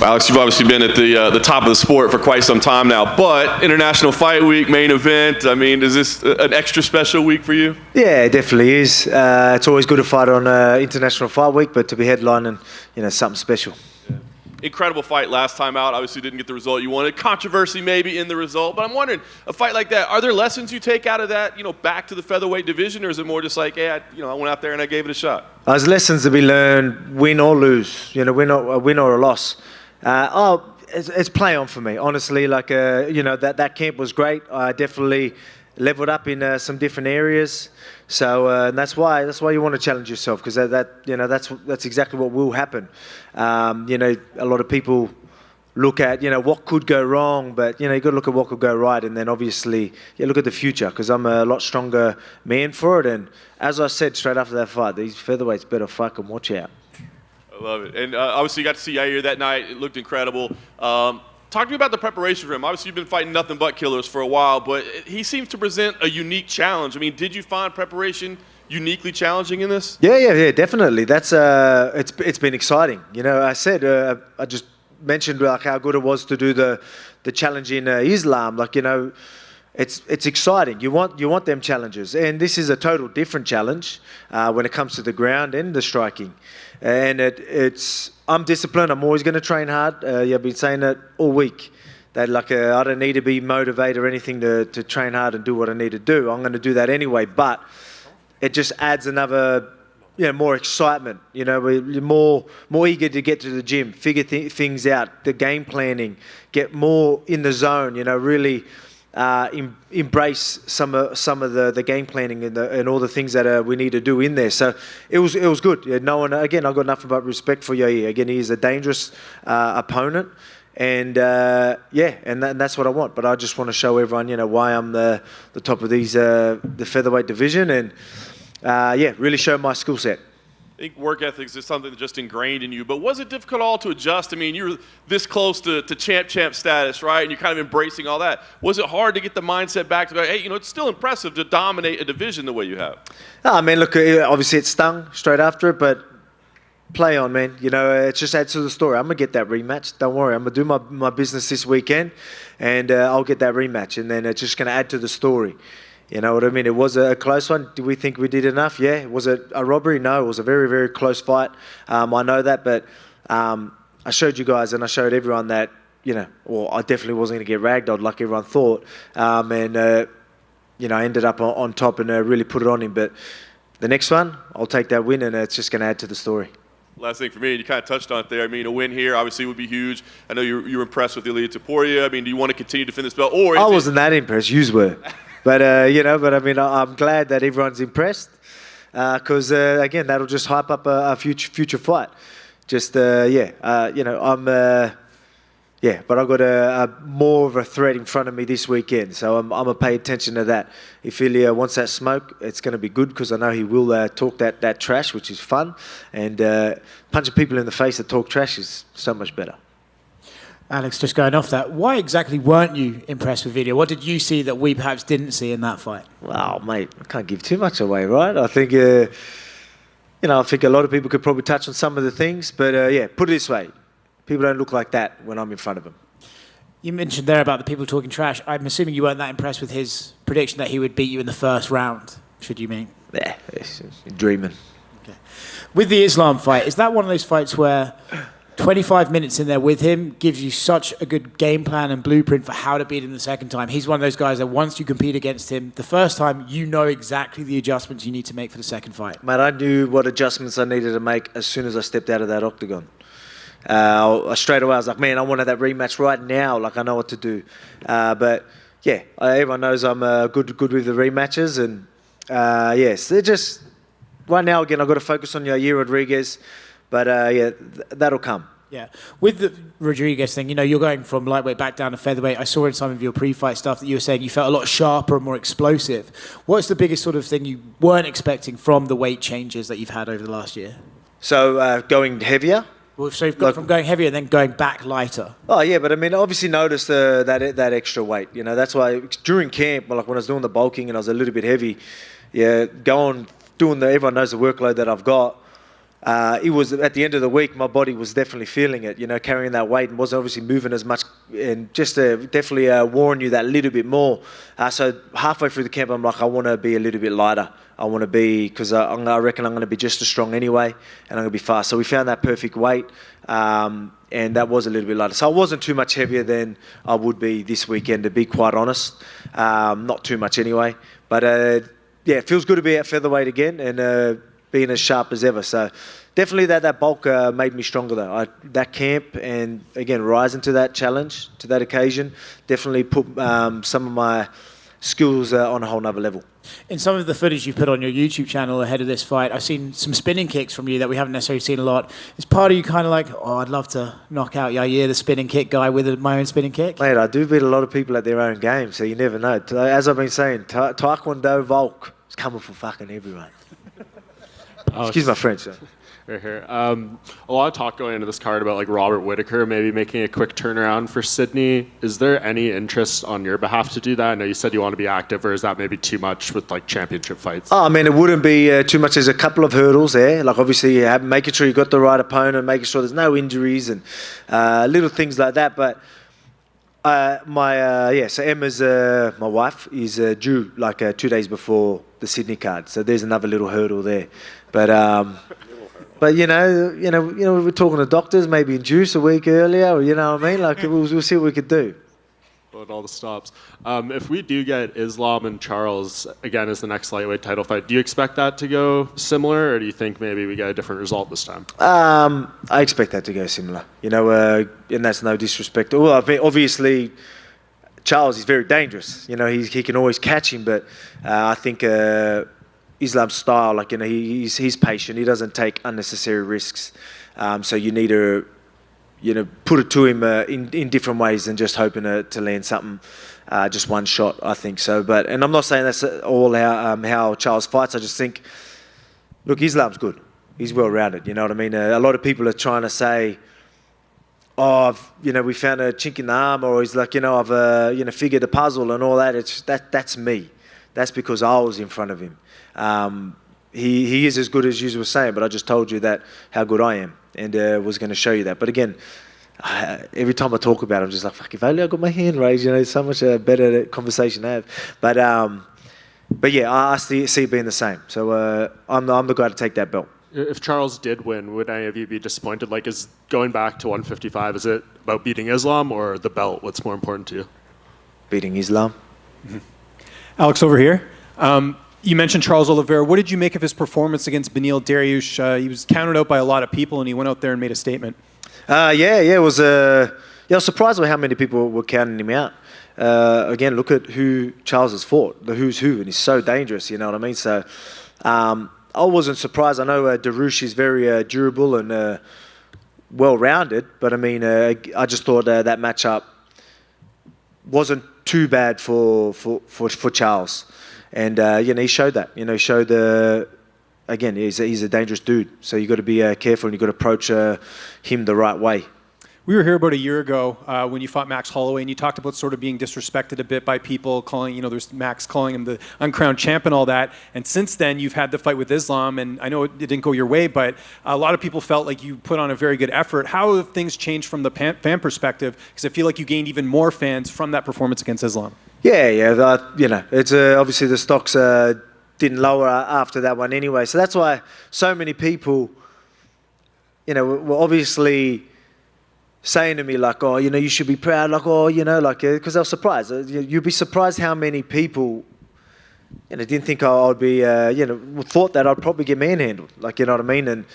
Well, Alex, you've obviously been at the top of the sport for quite some time now, but International Fight Week, main event, I mean, is this an extra special week for you? Yeah, it definitely is. It's always good to fight on International Fight Week, but to be headlining, something special. Yeah. Incredible fight last time out. Obviously didn't get the result you wanted. Controversy maybe in the result, but I'm wondering, a fight like that, are there lessons you take out of that, back to the featherweight division, or is it more just like, hey, I went out there and I gave it a shot? There's lessons to be learned, win or lose, win or a loss. It's play on for me, honestly. Like, that camp was great. I definitely leveled up in some different areas. So and that's why you want to challenge yourself, because that's exactly what will happen. A lot of people look at what could go wrong, but you got to look at what could go right, and then obviously look at the future, because I'm a lot stronger man for it. And as I said straight after that fight, these featherweights better fucking watch out. I love it. And obviously you got to see Yair that night. It looked incredible. Talk to me about the preparation for him. Obviously you've been fighting nothing but killers for a while, but he seems to present a unique challenge. I mean, did you find preparation uniquely challenging in this? Yeah, definitely. That's it's been exciting. I said I just mentioned like how good it was to do the challenge in Islam. Like, it's exciting. You want them challenges, and this is a total different challenge when it comes to the ground and the striking. And I'm disciplined. I'm always going to train hard. I've been saying that all week. That I don't need to be motivated or anything to train hard and do what I need to do. I'm going to do that anyway. But it just adds another, more excitement. We're more eager to get to the gym, figure things out, the game planning, get more in the zone. Really. Embrace some of the game planning and all the things that we need to do in there. So it was good. I've got nothing but respect for Yair. Again, he is a dangerous opponent, and that's what I want. But I just want to show everyone, why I'm the top of the featherweight division, and really show my skill set. I think work ethics is something that's just ingrained in you, but was it difficult at all to adjust? I mean, you were this close to champ status, right? And you're kind of embracing all that. Was it hard to get the mindset back to go, hey, it's still impressive to dominate a division the way you have? I mean, look, obviously it stung straight after it, but play on, man. It just adds to the story. I'm going to get that rematch. Don't worry. I'm going to do my business this weekend, and I'll get that rematch, and then it's just going to add to the story. You know what I mean? It was a close one. Do we think we did enough? Yeah. Was it a robbery? No. It was a very, very close fight. I know that, but I showed you guys and I showed everyone that or I definitely wasn't going to get ragdolled like everyone thought. I ended up on top and really put it on him. But the next one, I'll take that win, and it's just going to add to the story. Last thing for me, and you kind of touched on it there. I mean, a win here obviously would be huge. I know you were impressed with Ilia Topuria. I mean, do you want to continue to defend this belt? Or I wasn't that impressed. Yous were. But, I mean, I'm glad that everyone's impressed because, again, that'll just hype up a future fight. Just, but I've got more of a threat in front of me this weekend, so I'm going to pay attention to that. If Ilia wants that smoke, it's going to be good because I know he will talk that trash, which is fun, and punching people in the face that talk trash is so much better. Alex, just going off that, why exactly weren't you impressed with Ilia? What did you see that we perhaps didn't see in that fight? Well, mate, I can't give too much away, right? I think, I think a lot of people could probably touch on some of the things, but put it this way. People don't look like that when I'm in front of them. You mentioned there about the people talking trash. I'm assuming you weren't that impressed with his prediction that he would beat you in the first round, should you mean? Yeah, dreaming. Okay. With the Islam fight, is that one of those fights where 25 minutes in there with him gives you such a good game plan and blueprint for how to beat him the second time? He's one of those guys that once you compete against him, the first time you know exactly the adjustments you need to make for the second fight. Mate, I knew what adjustments I needed to make as soon as I stepped out of that octagon. Straight away I was like, man, I wanted that rematch right now. Like, I know what to do. But yeah, everyone knows I'm good with the rematches. And yes, they're just right now. Again, I've got to focus on Yair Rodriguez. But that'll come. Yeah, with the Rodriguez thing, you're going from lightweight back down to featherweight. I saw in some of your pre-fight stuff that you were saying you felt a lot sharper and more explosive. What's the biggest sort of thing you weren't expecting from the weight changes that you've had over the last year? So going heavier. Well, so you've got from going heavier and then going back lighter. Oh, yeah, but I mean, obviously noticed that extra weight. That's why during camp, like when I was doing the bulking and I was a little bit heavy, doing everyone knows the workload that I've got. It was at the end of the week, my body was definitely feeling it, carrying that weight and wasn't obviously moving as much and just definitely warn you that little bit more. So halfway through the camp, I'm like, I want to be a little bit lighter. I want to be, because I reckon I'm going to be just as strong anyway, and I'm going to be fast. So we found that perfect weight, and that was a little bit lighter. So I wasn't too much heavier than I would be this weekend, to be quite honest. Not too much anyway. But it feels good to be at featherweight again and being as sharp as ever. So definitely that bulk made me stronger though. That camp and again rising to that challenge, to that occasion, definitely put some of my skills on a whole nother level. In some of the footage you put on your YouTube channel ahead of this fight, I've seen some spinning kicks from you that we haven't necessarily seen a lot. Is part of you kind of like, I'd love to knock out Yair, the spinning kick guy, with my own spinning kick? Mate, I do beat a lot of people at their own game, so you never know. As I've been saying, Taekwondo Volk is coming for fucking everyone. Excuse my French. Right here. A lot of talk going into this card about like Robert Whittaker maybe making a quick turnaround for Sydney. Is there any interest on your behalf to do that? I know you said you want to be active, or is that maybe too much with like championship fights? Oh, I mean, it wouldn't be too much. There's a couple of hurdles there. Like obviously making sure you got the right opponent, making sure there's no injuries and little things like that. But so Emma's my wife is due like 2 days before the Sydney card. So there's another little hurdle there. But you know, we're talking to doctors, maybe induce a week earlier, or you know what I mean? Like we'll see what we could do. With all the stops. If we do get Islam and Charles again as the next lightweight title fight, do you expect that to go similar, or do you think maybe we get a different result this time? I expect that to go similar. And that's no disrespect. Well, I mean, obviously, Charles is very dangerous. He can always catch him, but I think Islam's style, he's patient. He doesn't take unnecessary risks. So you need to, put it to him in different ways than just hoping to land something, just one shot. I think so. And I'm not saying that's all how Charles fights. I just think, look, Islam's good. He's well rounded. You know what I mean? A lot of people are trying to say, we found a chink in the arm, or he's like, I've figured the puzzle and all that. That's me. That's because I was in front of him. He is as good as you were saying, but I just told you that how good I am, and was going to show you that. But again, every time I talk about it, I'm just like, fuck, if only I got my hand raised, it's so much better conversation to have. But yeah, I see it being the same. So I'm the guy to take that belt. If Charles did win, would any of you be disappointed? Like, is going back to 155, is it about beating Islam or the belt? What's more important to you? Beating Islam. Alex, over here. You mentioned Charles Oliveira. What did you make of his performance against Beneil Dariush? He was counted out by a lot of people, and he went out there and made a statement. It was. I was surprised by how many people were counting him out. Again, look at who Charles has fought, the who's who, and he's so dangerous. You know what I mean? So I wasn't surprised. I know Dariush is very durable and well-rounded, but I mean, I just thought that matchup wasn't too bad for Charles. And he showed that. He showed again, he's a dangerous dude. So you got to be careful, and you got to approach him the right way. We were here about a year ago when you fought Max Holloway, and you talked about sort of being disrespected a bit by people, calling, there's Max calling him the uncrowned champ and all that. And since then, you've had the fight with Islam, and I know it didn't go your way, but a lot of people felt like you put on a very good effort. How have things changed from the fan perspective? Because I feel like you gained even more fans from that performance against Islam. Yeah. It's obviously the stocks didn't lower after that one anyway. So that's why so many people, were obviously saying to me like, oh, you should be proud, like, oh, because I was surprised. You'd be surprised how many people, didn't think I'd be, thought that I'd probably get manhandled, like, you know what I mean, and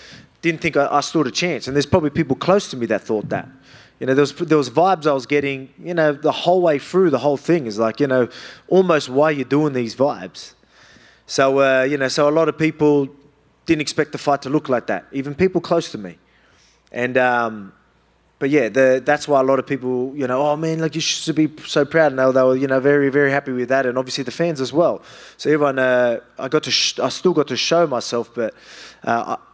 didn't think I stood a chance. And there's probably people close to me that thought that. There was vibes I was getting, the whole way through the whole thing is like, almost why you're doing these vibes. So, so a lot of people didn't expect the fight to look like that, even people close to me. And, but yeah, that's why a lot of people, oh man, like you should be so proud. And they were, very, very happy with that. And obviously the fans as well. So everyone, I still got to show myself, but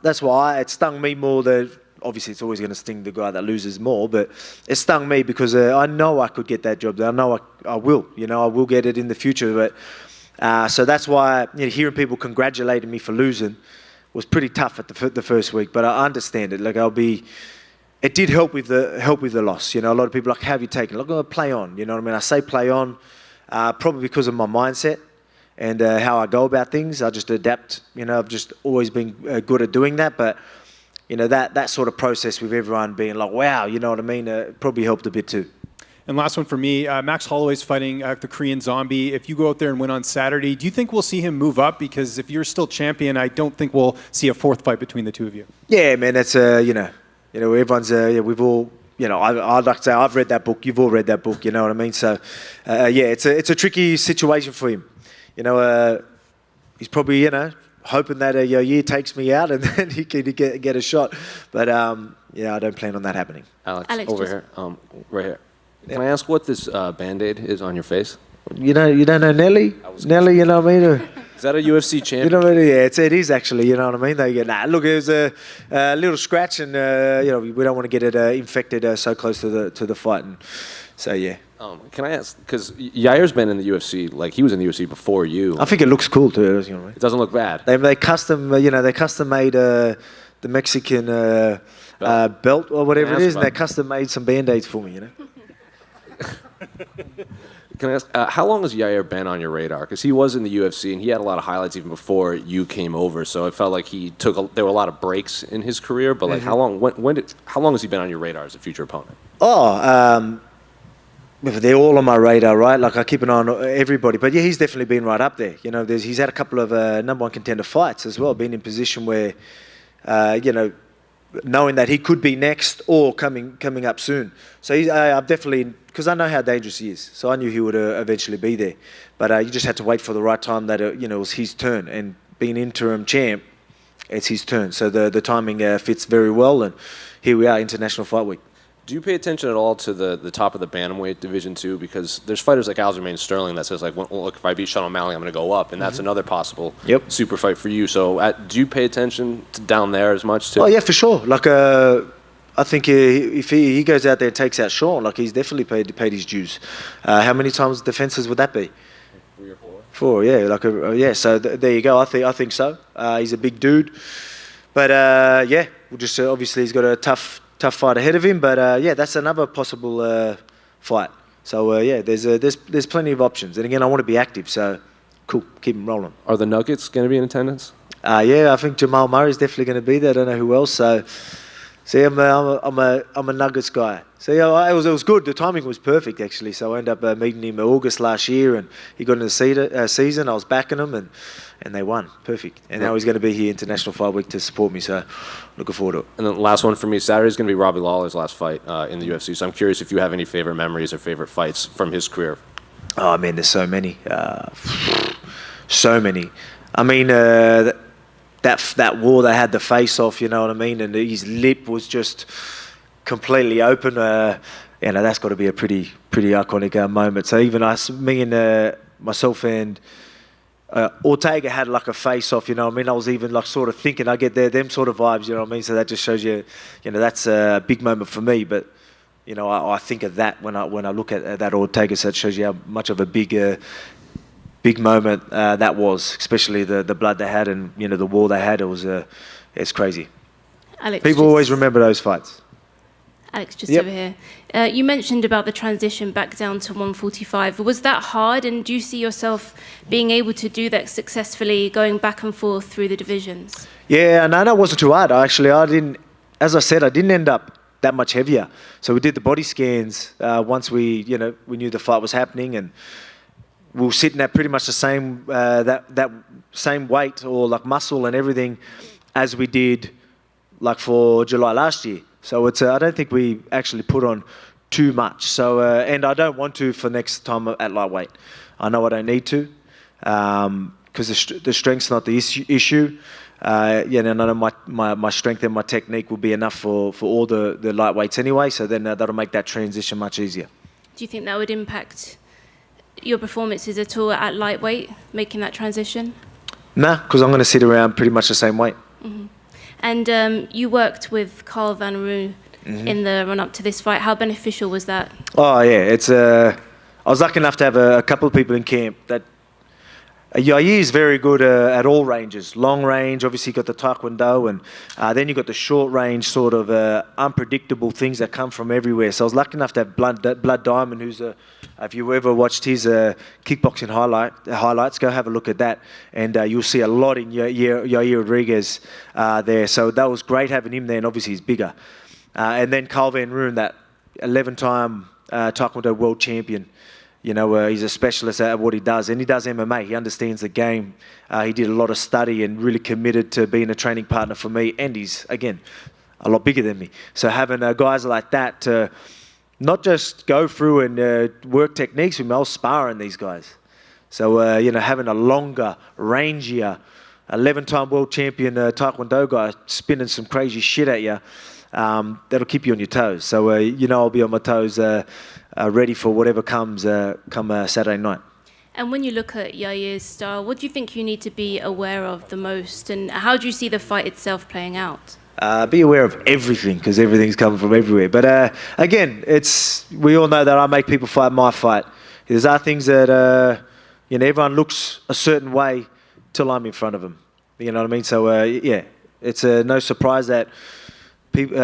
that's why it stung me more than, obviously it's always going to sting the guy that loses more, but it stung me because I know I could get that job. I know I will, I will get it in the future. But so that's why hearing people congratulating me for losing was pretty tough at the first week. But I understand it. Like it did help with the loss. A lot of people are like, how have you taken it? Look, play on. You know what I mean? I say play on, probably because of my mindset and how I go about things. I just adapt. I've just always been good at doing that. But that sort of process with everyone being like, wow, you know what I mean? Probably helped a bit too. And last one for me, Max Holloway's fighting the Korean Zombie. If you go out there and win on Saturday, do you think we'll see him move up? Because if you're still champion, I don't think we'll see a fourth fight between the two of you. Yeah, man, that's everyone's we've all. I'd like to say I've read that book. You've all read that book. You know what I mean? So, it's a tricky situation for him. He's probably hoping that Yair takes me out and then he can get a shot. But I don't plan on that happening. Alex over here, right here. Can I ask what this Band-Aid is on your face? You don't know Nelly? Nelly, you know what I mean? Is that a UFC champion? You know what I mean? Yeah, it is actually. You know what I mean? They go, look, it was a little scratch, and we don't want to get it infected so close to the fight, and so yeah. Can I ask? Because Yair's been in the UFC, like he was in the UFC before you. I think it looks cool too. It doesn't look bad. They custom made the Mexican belt or whatever it is, and they custom made some Band-Aids for me. Can I ask, how long has Yair been on your radar? Because he was in the UFC and he had a lot of highlights even before you came over. So it felt like there were a lot of breaks in his career. But like, how long has he been on your radar as a future opponent? They're all on my radar, right? Like I keep an eye on everybody. But yeah, he's definitely been right up there. He's had a couple of number one contender fights as well. Been in position where, knowing that he could be next or coming up soon. So I've definitely, because I know how dangerous he is. So I knew he would eventually be there. But you just had to wait for the right time that it was his turn. And being interim champ, it's his turn. So the timing fits very well. And here we are, International Fight Week. Do you pay attention at all to the top of the bantamweight division too? Because there's fighters like Aljamain Sterling that says like, well, look, if I beat Sean O'Malley, I'm going to go up, and that's another possible super fight for you. So do you pay attention to down there as much too? Oh yeah, for sure. Like I think if he goes out there and takes out Sean, like he's definitely paid his dues. How many times defenses would that be? 3 or 4. 4, yeah. Like yeah. So there you go. I think so. He's a big dude, but yeah, we'll just obviously he's got a tough fight ahead of him, but yeah, that's another possible fight. So yeah, there's plenty of options. And again, I want to be active, so cool, keep them rolling. Are the Nuggets going to be in attendance? Yeah, I think Jamal Murray's definitely going to be there. I don't know who else. So see, I'm a Nuggets guy. So yeah, it was good. The timing was perfect actually. So I ended up meeting him in August last year, and he got in the season. I was backing him, and they won. Perfect. And now he's going to be here International Fight Week to support me. So looking forward to it. And then last one for me, Saturday's going to be Robbie Lawler's last fight in the UFC. So I'm curious if you have any favorite memories or favorite fights from his career. Oh man, there's so many. So many. I mean, that war they had the face off, you know what I mean, and his lip was just completely open. That's got to be a pretty iconic moment. So even me and myself and Ortega had like a face off, you know what I mean. I was even like sort of thinking I get them sort of vibes, you know what I mean. So that just shows you, that's a big moment for me. But I think of that when I look at that Ortega. So it shows you how much of a big moment that was, especially the blood they had and the war they had. It's crazy. Alex, people always remember those fights. Alex, just over here. You mentioned about the transition back down to 145. Was that hard, and do you see yourself being able to do that successfully, going back and forth through the divisions? Yeah, no, it wasn't too hard. I didn't. As I said, I didn't end up that much heavier. So we did the body scans once we knew the fight was happening, and we were sitting at pretty much the same that same weight or like muscle and everything as we did like for July last year. So I don't think we actually put on too much. So and I don't want to for next time at lightweight. I know I don't need to because the strength's not the issue. And I know my strength and my technique will be enough for all the lightweights anyway. So then that'll make that transition much easier. Do you think that would impact your performances at all at lightweight, making that transition? Nah, because I'm going to sit around pretty much the same weight. Mm-hmm. And you worked with Carl Van Roo in the run-up to this fight. How beneficial was that? Oh, yeah. I was lucky enough to have a couple of people in camp that Yair is very good at all ranges. Long range, obviously you got the Taekwondo, and then you got the short range sort of unpredictable things that come from everywhere. So I was lucky enough to have Blood Diamond, who's if you ever watched his kickboxing highlights, go have a look at that, and you'll see a lot in Yair Rodriguez there. So that was great having him there, and obviously he's bigger. And then Carl Van Roon, that 11-time Taekwondo world champion. He's a specialist at what he does, and he does MMA. He understands the game. He did a lot of study and really committed to being a training partner for me, and he's, again, a lot bigger than me. So having guys like that to not just go through and work techniques with me, I was sparring these guys. So, having a longer, rangier, 11-time world champion Taekwondo guy spinning some crazy shit at you, that'll keep you on your toes. So, I'll be on my toes ready for whatever comes come Saturday night. And when you look at Yair's style, what do you think you need to be aware of the most? And how do you see the fight itself playing out? Be aware of everything, because everything's coming from everywhere. But again, we all know that I make people fight my fight. There's other things that everyone looks a certain way till I'm in front of them. You know what I mean? So it's no surprise that people,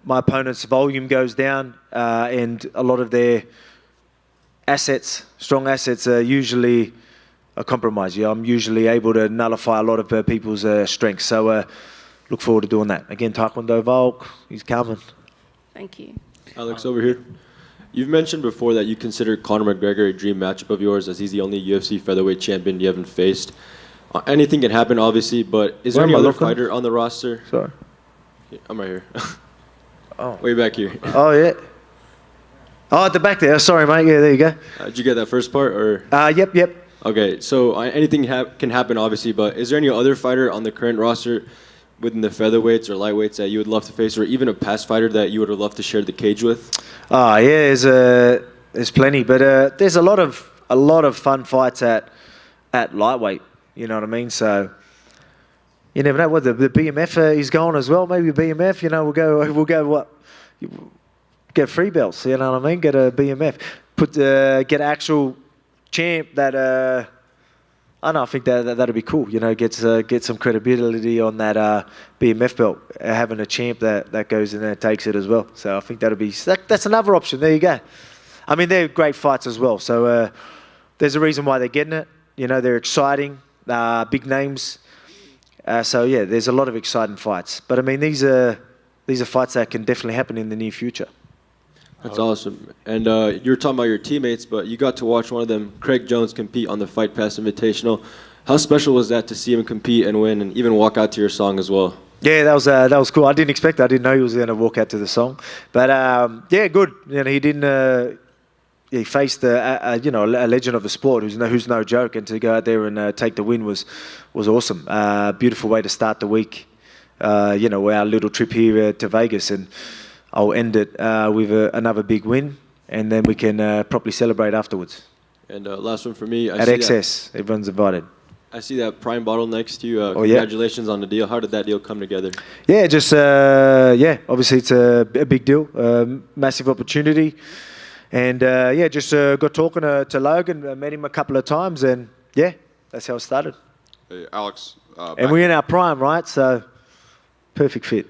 my opponent's volume goes down, and a lot of their strong assets are usually a compromise. I'm usually able to nullify a lot of people's strengths. So look forward to doing that. Again, Taekwondo Volk, he's coming. Thank you. Alex, over here. You've mentioned before that you consider Conor McGregor a dream matchup of yours, as he's the only UFC featherweight champion you haven't faced. Anything can happen, obviously, but is there any other fighter on the roster? Sorry. I'm right here. Oh. Way back here. Oh, yeah. Oh, at the back there. Sorry, mate. Yeah, there you go. Did you get that first part? Or? Yep. Okay, so anything can happen, obviously, but is there any other fighter on the current roster within the featherweights or lightweights that you would love to face, or even a past fighter that you would have loved to share the cage with? Oh, yeah, there's plenty, but there's a lot of fun fights at lightweight. You know what I mean? So you never know what the BMF is going as well. Maybe BMF. We'll go what? Get free belts. You know what I mean? Get a BMF. Get an actual champ that. I don't know. I think that'd be cool. Get some credibility on that BMF belt. Having a champ that goes in there and takes it as well. So I think that's another option. There you go. I mean, they're great fights as well. So there's a reason why they're getting it. They're exciting, big names. So yeah, there's a lot of exciting fights. But I mean, these are fights that can definitely happen in the near future. That's awesome. And you were talking about your teammates, but you got to watch one of them, Craig Jones, compete on the Fight Pass Invitational. How special was that to see him compete and win, and even walk out to your song as well? Yeah, that was cool. I didn't expect that. I didn't know he was going to walk out to the song. But yeah, good. You know, he didn't. He faced a legend of the sport who's no joke, and to go out there and take the win was awesome. Beautiful way to start the week. Our little trip here to Vegas, and I'll end it with another big win, and then we can properly celebrate afterwards. And last one for me. At XS, everyone's invited. I see that Prime bottle next to you. Congratulations on the deal. How did that deal come together? Yeah, just obviously it's a big deal, massive opportunity, and just got talking to Logan, met him a couple of times, and yeah, that's how it started. Hey, Alex. And we're in our prime, right? So perfect fit.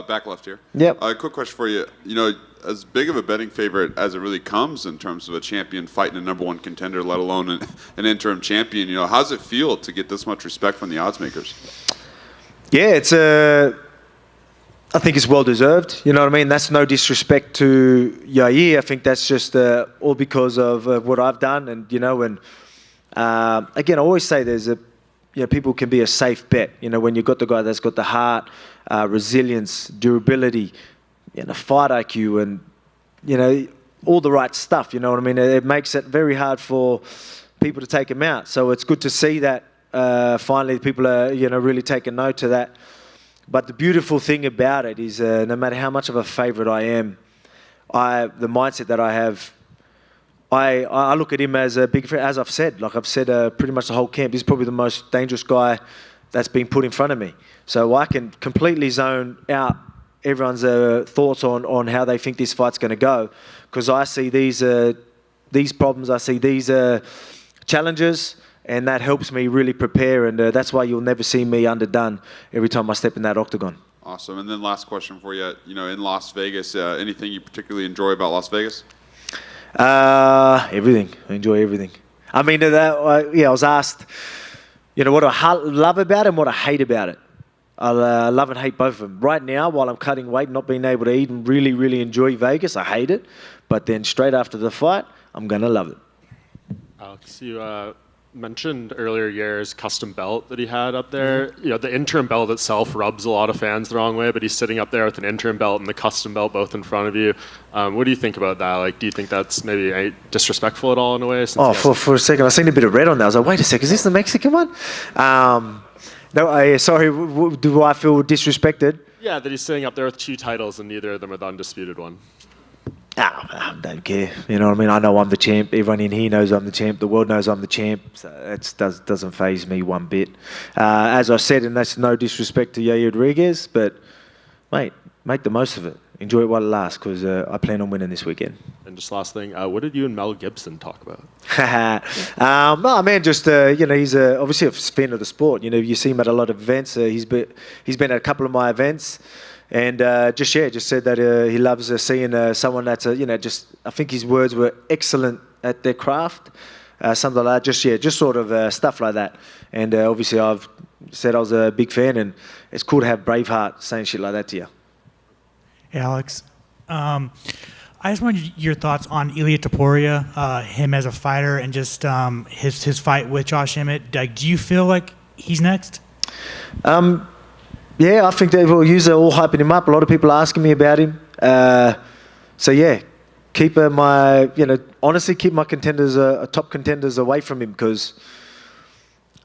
Back left here. Yep. Quick question for you. You know, as big of a betting favorite as it really comes in terms of a champion fighting a number one contender, let alone an interim champion, you know, how does it feel to get this much respect from the odds makers? Yeah, it's I think it's well deserved. You know what I mean? That's no disrespect to Yair. I think that's just all because of what I've done, and again, I always say people can be a safe bet. You know, when you've got the guy that's got the heart, resilience, durability, fight IQ, and all the right stuff. You know what I mean? It makes it very hard for people to take him out. So it's good to see that finally people are really taking note to that. But the beautiful thing about it is, no matter how much of a favorite I am, the mindset that I have. I look at him as a big friend, as I've said. Like I've said pretty much the whole camp, he's probably the most dangerous guy that's been put in front of me. So I can completely zone out everyone's thoughts on how they think this fight's going to go, because I see these problems, I see these challenges, and that helps me really prepare, and that's why you'll never see me underdone every time I step in that octagon. Awesome. And then last question for you. You know, in Las Vegas, anything you particularly enjoy about Las Vegas? Everything. I enjoy everything. I mean, I was asked, what I love about it and what I hate about it. I love and hate both of them. Right now, while I'm cutting weight, not being able to eat and really, really enjoy Vegas, I hate it. But then straight after the fight, I'm going to love it. Alex, you mentioned earlier Yair's custom belt that he had up there. You know, the interim belt itself rubs a lot of fans the wrong way, but he's sitting up there with an interim belt and the custom belt both in front of you. What do you think about that? Like, do you think that's maybe disrespectful at all in a way? For a second, I seen a bit of red on there. I was like, wait a second, is this the Mexican one? No, sorry, do I feel disrespected? Yeah, that he's sitting up there with 2 titles and neither of them are the undisputed one. I don't care. You know what I mean? I know I'm the champ. Everyone in here knows I'm the champ. The world knows I'm the champ. So it doesn't faze me one bit. As I said, and that's no disrespect to Yair Rodriguez, but, mate, make the most of it. Enjoy it while it lasts, because I plan on winning this weekend. And just last thing, what did you and Mel Gibson talk about? No, man, just, he's obviously a fan of the sport. You know, you see him at a lot of events. He's been at a couple of my events. And just said that he loves seeing someone that's, I think his words were excellent at their craft. Something like that, just sort of stuff like that. And obviously I've said I was a big fan, and it's cool to have Braveheart saying shit like that to you. Hey, Alex. I just wanted your thoughts on Ilia Topuria, him as a fighter, and just his fight with Josh Emmett. Do you feel like he's next? Yeah, I think they've all hyping him up. A lot of people are asking me about him. So yeah, keep honestly keep my contenders, top contenders away from him, because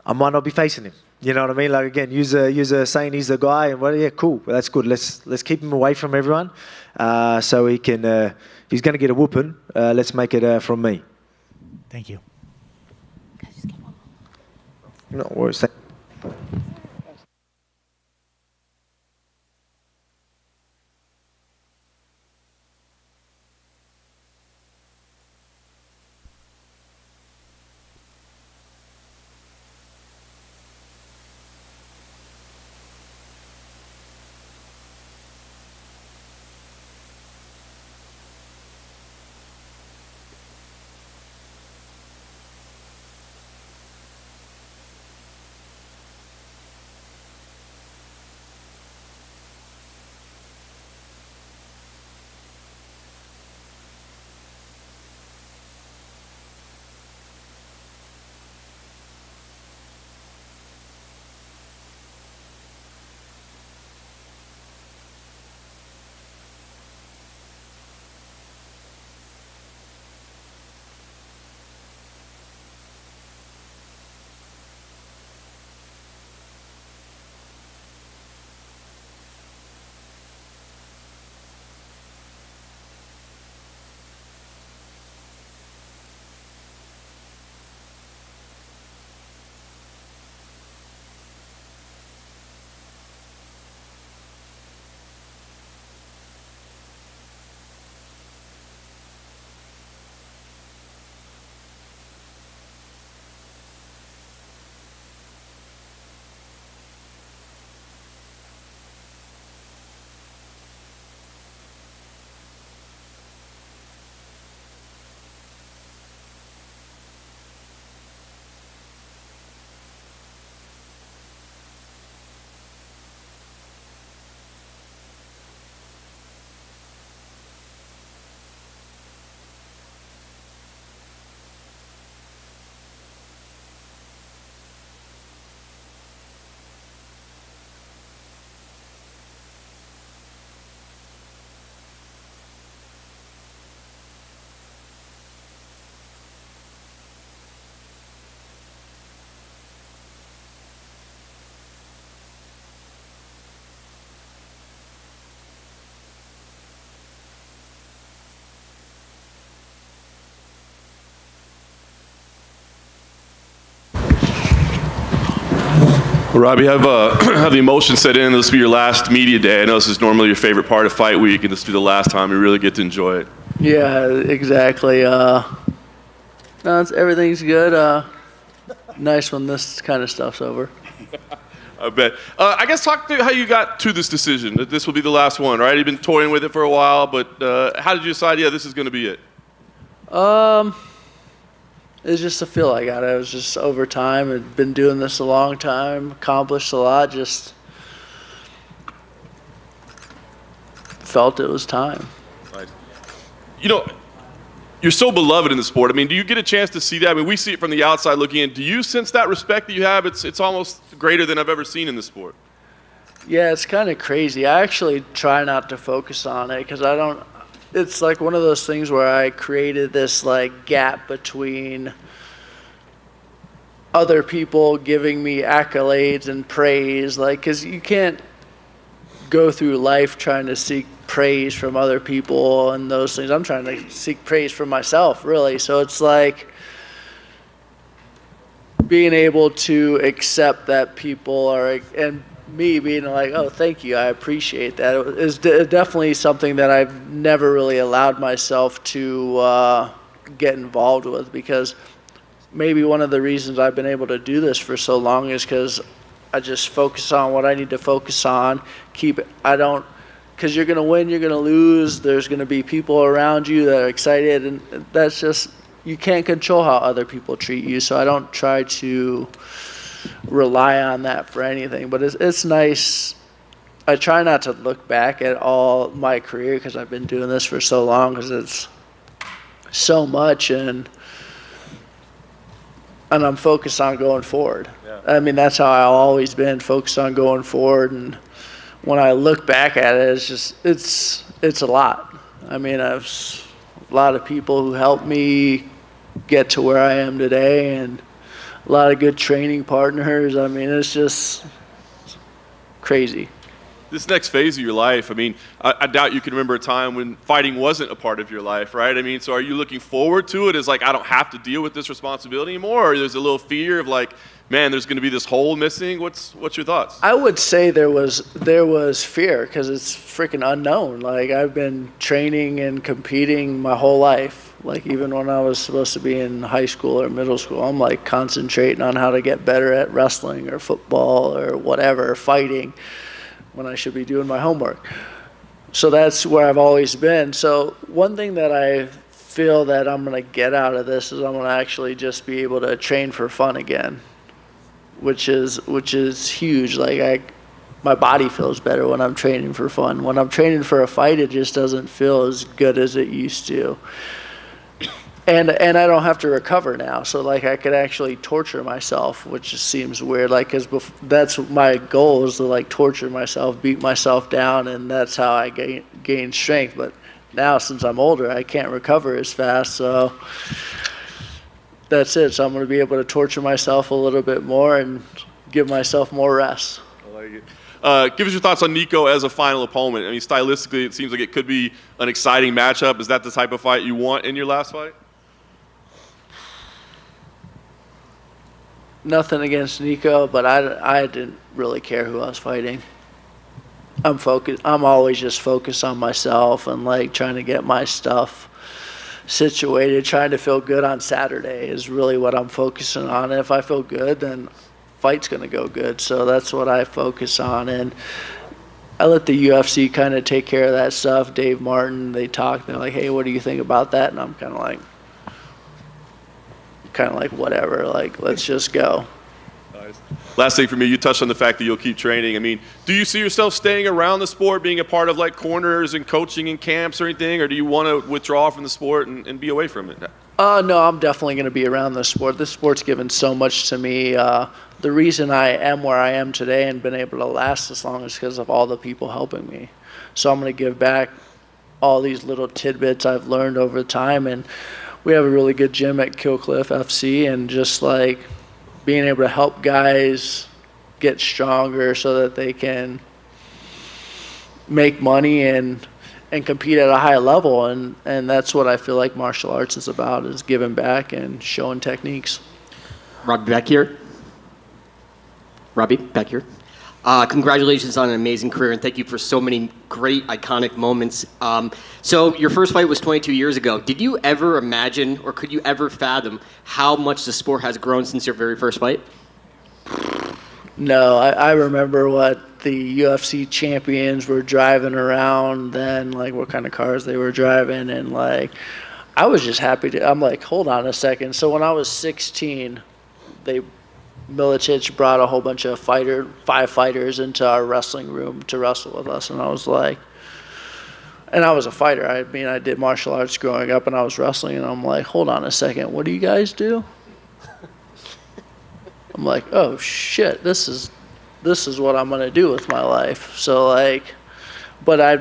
I might not be facing him. You know what I mean? Like, again, use saying he's the guy, and well, yeah, cool. Well, that's good. Let's keep him away from everyone, so he can. If he's going to get a whooping, let's make it from me. Thank you. No worries. Well, Robbie, have the emotion set in. This will be your last media day. I know this is normally your favorite part of fight week, and this will be the last time you really get to enjoy it. Yeah, exactly. No, everything's good. Nice when this kind of stuff's over. I bet. I guess talk through how you got to this decision that this will be the last one, right? You've been toying with it for a while, but how did you decide, yeah, this is going to be it? It's just a feel I got. It was just over time. I'd been doing this a long time, accomplished a lot, just felt it was time. Right. You know, you're so beloved in the sport. I mean, do you get a chance to see that? I mean, we see it from the outside looking in. Do you sense that respect that you have? It's almost greater than I've ever seen in the sport. Yeah, it's kind of crazy. I actually try not to focus on it because I don't. It's like one of those things where I created this like gap between other people giving me accolades and praise, like, because you can't go through life trying to seek praise from other people and those things. I'm trying to seek praise from myself, really. So it's like being able to accept that people are, and me being like, oh, thank you, I appreciate that. It is definitely something that I've never really allowed myself to get involved with, because maybe one of the reasons I've been able to do this for so long is because I just focus on what I need to focus on. Because you're going to win, you're going to lose, there's going to be people around you that are excited, and that's just, you can't control how other people treat you, so I don't try to rely on that for anything. But it's nice. I try not to look back at all my career because I've been doing this for so long, because it's so much, and I'm focused on going forward. Yeah. I mean, that's how I've always been, focused on going forward. And when I look back at it, it's just it's a lot. I mean, I've a lot of people who helped me get to where I am today, and a lot of good training partners. I mean, it's just crazy. This next phase of your life, I mean, I doubt you can remember a time when fighting wasn't a part of your life, right? I mean, so are you looking forward to it as like, I don't have to deal with this responsibility anymore? Or there's a little fear of like, man, there's going to be this hole missing? What's your thoughts? I would say there was fear because it's freaking unknown. Like, I've been training and competing my whole life. Like, even when I was supposed to be in high school or middle school, I'm like concentrating on how to get better at wrestling or football or whatever, fighting, when I should be doing my homework. So that's where I've always been. So one thing that I feel that I'm going to get out of this is I'm going to actually just be able to train for fun again, which is huge. Like, my body feels better when I'm training for fun. When I'm training for a fight, it just doesn't feel as good as it used to. And I don't have to recover now, so like I could actually torture myself, which just seems weird. Like, cause that's my goal, is to like torture myself, beat myself down, and that's how I gain strength. But now, since I'm older, I can't recover as fast, so that's it. So I'm going to be able to torture myself a little bit more and give myself more rest. I like it. Give us your thoughts on Niko as a final opponent. I mean, stylistically, it seems like it could be an exciting matchup. Is that the type of fight you want in your last fight? Nothing against Niko, but I didn't really care who I was fighting. I'm always just focused on myself and like trying to get my stuff situated, trying to feel good on Saturday is really what I'm focusing on. And if I feel good, then fight's gonna go good. So that's what I focus on, and I let the UFC kind of take care of that stuff. Dave Martin, they talk, they're like, hey, what do you think about that? And I'm kind of like whatever, like let's just go. Nice. Last thing for me, you touched on the fact that you'll keep training. I mean, do you see yourself staying around the sport, being a part of like corners and coaching and camps or anything, or do you want to withdraw from the sport and be away from it? No, I'm definitely going to be around the sport. This sport's given so much to me. The reason I am where I am today and been able to last this long is because of all the people helping me. So I'm going to give back all these little tidbits I've learned over time, and we have a really good gym at Killcliff FC, and just like being able to help guys get stronger so that they can make money and compete at a high level. And that's what I feel like martial arts is about, is giving back and showing techniques. Robbie, back here. Robbie, back here. Congratulations on an amazing career, and thank you for so many great, iconic moments. So your first fight was 22 years ago. Did you ever imagine, or could you ever fathom, how much the sport has grown since your very first fight? No, I remember what the UFC champions were driving around then, like what kind of cars they were driving, and like I was just happy to. I'm like, hold on a second. So when I was 16, Milicic brought a whole bunch of 5 fighters into our wrestling room to wrestle with us, and I was like, and I was a fighter. I mean, I did martial arts growing up, and I was wrestling, and I'm like, hold on a second, what do you guys do? I'm like, oh shit, this is what I'm gonna do with my life. So like, but I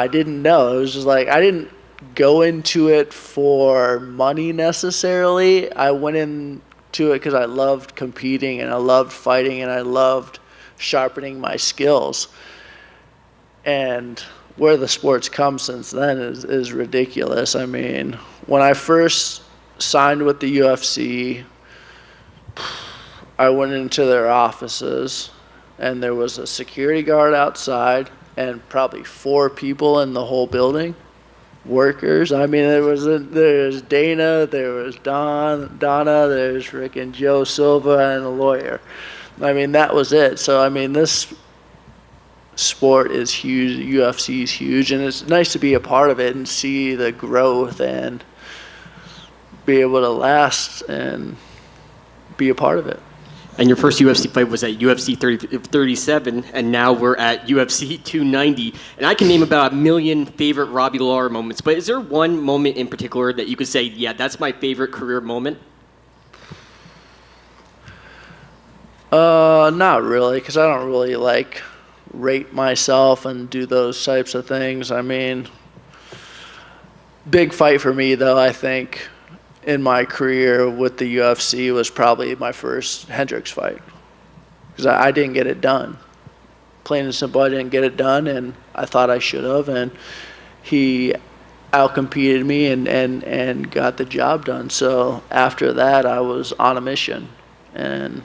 didn't know. It was just like I didn't go into it for money necessarily. I went into it because I loved competing and I loved fighting and I loved sharpening my skills. And where the sport's come since then is ridiculous. I mean, when I first signed with the UFC, I went into their offices and there was a security guard outside and probably 4 people in the whole building, workers. I mean, there's Dana, there was Donna, there's freaking Joe Silva and a lawyer. I mean, that was it. So, I mean, this sport is huge, UFC is huge, and it's nice to be a part of it and see the growth and be able to last and be a part of it. And your first UFC fight was at UFC 37, and now we're at UFC 290. And I can name about 1 million favorite Robbie Lawler moments, but is there one moment in particular that you could say, yeah, that's my favorite career moment? Not really, because I don't really like rate myself and do those types of things. I mean, big fight for me, though, I think, in my career with the UFC was probably my first Hendricks fight, because I didn't get it done. Plain and simple, I didn't get it done, and I thought I should have, and he outcompeted me and got the job done. So after that, I was on a mission, and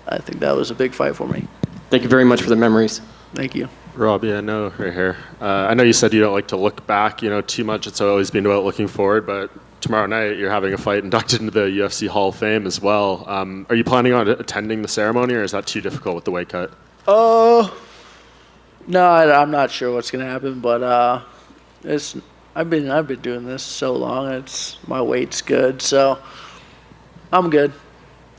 I think that was a big fight for me. Thank you very much for the memories. Thank you. Robbie, I know right here. I know you said you don't like to look back, too much. It's always been about looking forward, but tomorrow night you're having a fight inducted into the UFC Hall of Fame as well. Are you planning on attending the ceremony, or is that too difficult with the weight cut? No, I'm not sure what's gonna happen, but I've been doing this so long. My weight's good, so I'm good.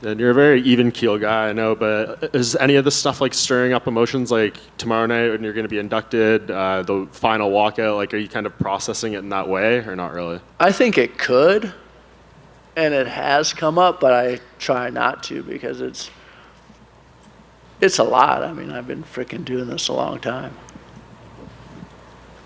And you're a very even keel guy, I know, but is any of this stuff like stirring up emotions, like tomorrow night when you're going to be inducted, the final walkout? Like, are you kind of processing it in that way, or not really? I think it could, and it has come up, but I try not to, because it's a lot. I mean, I've been freaking doing this a long time.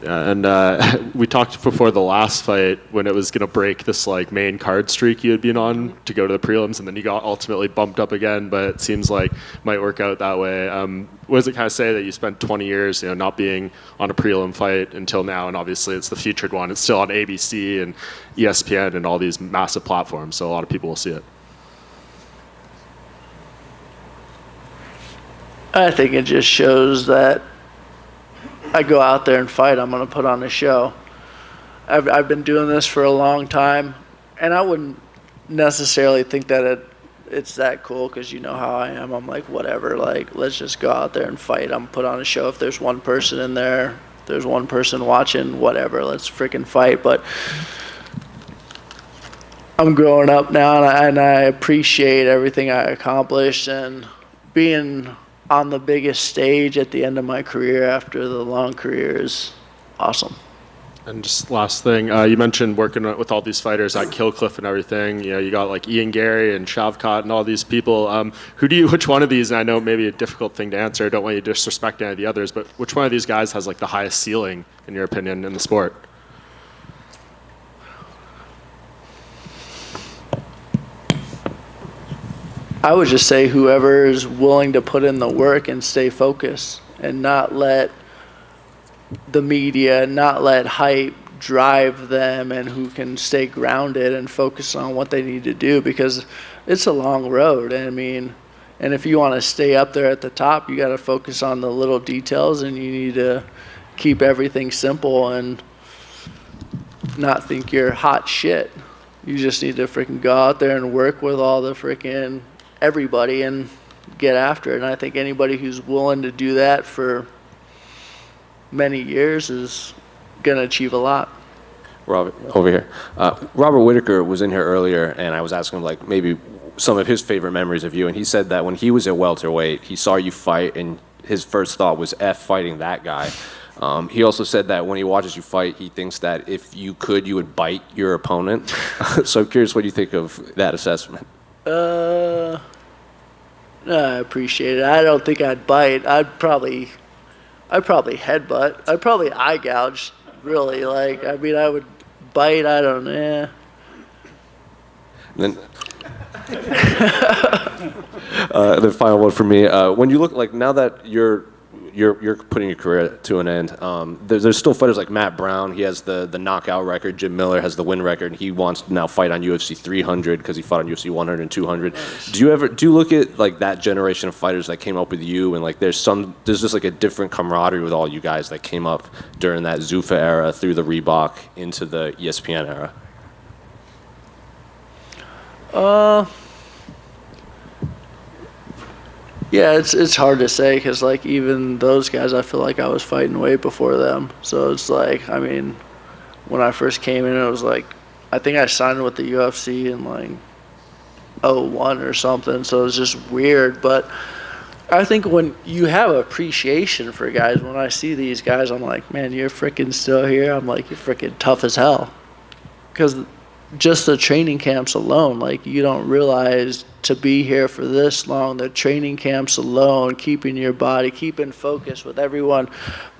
Yeah, and we talked before the last fight when it was going to break this like main card streak you had been on to go to the prelims, and then you got ultimately bumped up again, but it seems like it might work out that way. What does it kind of say that you spent 20 years not being on a prelim fight until now, and obviously it's the featured one. It's still on ABC and ESPN and all these massive platforms, so a lot of people will see it. I think it just shows that I go out there and fight, I'm going to put on a show. I've been doing this for a long time, and I wouldn't necessarily think that it's that cool, because you know how I am. I'm like, whatever, like, let's just go out there and fight. I'm put on a show. If there's one person in there, if there's one person watching, whatever, let's freaking fight. But I'm growing up now, and I appreciate everything I accomplished, and being on the biggest stage at the end of my career after the long career is awesome. And just last thing, you mentioned working with all these fighters at Killcliff and everything. You got like Ian Gary and Shavkat and all these people. Which one of these, and I know maybe a difficult thing to answer, I don't want you to disrespect any of the others, but which one of these guys has like the highest ceiling, in your opinion, in the sport? I would just say whoever is willing to put in the work and stay focused and not let the media, not let hype drive them, and who can stay grounded and focus on what they need to do, because it's a long road. I mean, And if you want to stay up there at the top, you got to focus on the little details, and you need to keep everything simple and not think you're hot shit. You just need to freaking go out there and work with all the freaking everybody and get after it. And I think anybody who's willing to do that for many years is going to achieve a lot. Robert, over here. Robert Whittaker was in here earlier, and I was asking him, like, maybe some of his favorite memories of you, and he said that when he was at welterweight, he saw you fight, and his first thought was F fighting that guy. He also said that when he watches you fight, he thinks that if you could, you would bite your opponent. So I'm curious what you think of that assessment. I appreciate it. I don't think I'd bite. I'd probably headbutt. I'd probably eye gouge, really. Like, I mean, I would bite. I don't know. Then, the final one for me. When you look, like, now that you're putting your career to an end, there's still fighters like Matt Brown. He has the knockout record. Jim Miller has the win record. And he wants to now fight on UFC 300 because he fought on UFC 100 and 200. Nice. Do you look at, like, that generation of fighters that came up with you, and, like, there's just like a different camaraderie with all you guys that came up during that Zuffa era through the Reebok into the ESPN era? Yeah, it's hard to say because, like, even those guys, I feel like I was fighting way before them. So it's like, I mean, when I first came in, it was like, I think I signed with the UFC in like 2001 or something. So it was just weird. But I think when you have appreciation for guys, when I see these guys, I'm like, man, you're freaking still here. I'm like, you're freaking tough as hell. Because just the training camps alone, like, you don't realize to be here for this long, the training camps alone, keeping your body, keeping focus with everyone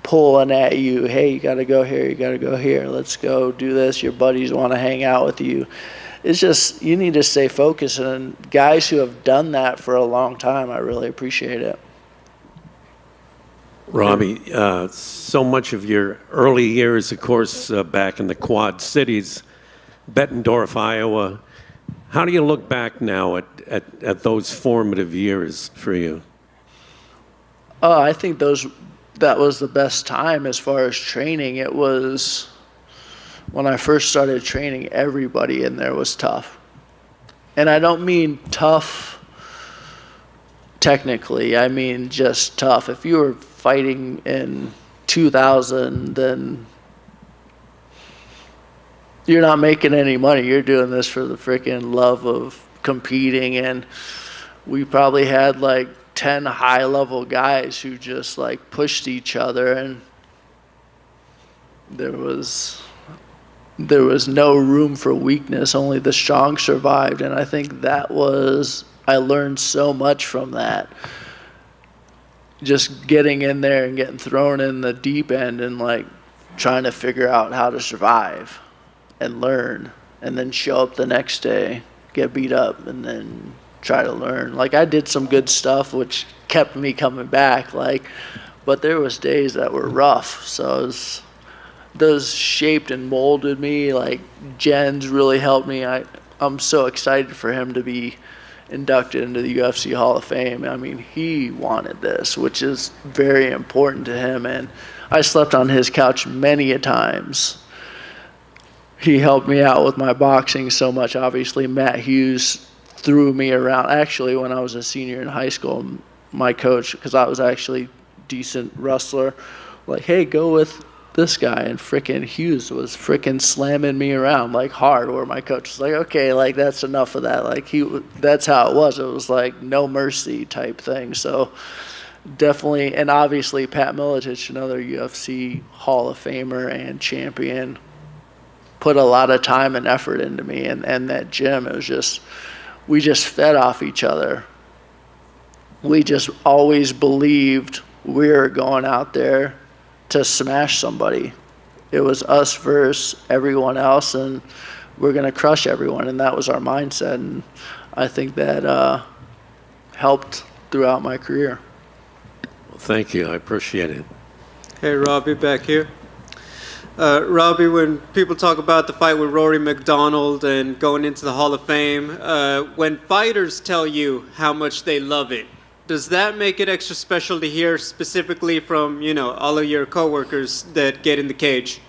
pulling at you. Hey, you got to go here, you got to go here. Let's go do this. Your buddies want to hang out with you. It's just, you need to stay focused. And guys who have done that for a long time, I really appreciate it. Robbie, so much of your early years, of course, back in the Quad Cities, Bettendorf, Iowa. How do you look back now at those formative years for you? I think that was the best time as far as training. It was when I first started training, everybody in there was tough. And I don't mean tough technically, I mean just tough. If you were fighting in 2000, then you're not making any money. You're doing this for the freaking love of competing. And we probably had like 10 high-level guys who just like pushed each other, and there was no room for weakness. Only the strong survived. And I think I learned so much from that. Just getting in there and getting thrown in the deep end and like trying to figure out how to survive and learn, and then show up the next day, get beat up, and then try to learn. Like, I did some good stuff which kept me coming back, like, but there was days that were rough. So those shaped and molded me. Like, Jen's really helped me. I'm so excited for him to be inducted into the UFC Hall of Fame. I mean, he wanted this, which is very important to him, and I slept on his couch many a times. He helped me out with my boxing so much. Obviously, Matt Hughes threw me around. Actually, when I was a senior in high school, my coach, because I was actually a decent wrestler, like, hey, go with this guy. And frickin' Hughes was frickin' slamming me around like hard, where my coach was like, okay, like, that's enough of that. Like, that's how it was. It was like no mercy type thing. So definitely, and obviously Pat Miletich, another UFC Hall of Famer and champion, put a lot of time and effort into me, and that gym, it was just, we just fed off each other. We just always believed we were going out there to smash somebody. It was us versus everyone else, and we're going to crush everyone, and that was our mindset, and I think that helped throughout my career. Well, thank you. I appreciate it. Hey, Robbie, back here. Robbie, when people talk about the fight with Rory McDonald and going into the Hall of Fame, when fighters tell you how much they love it, does that make it extra special to hear specifically from, you know, all of your coworkers that get in the cage?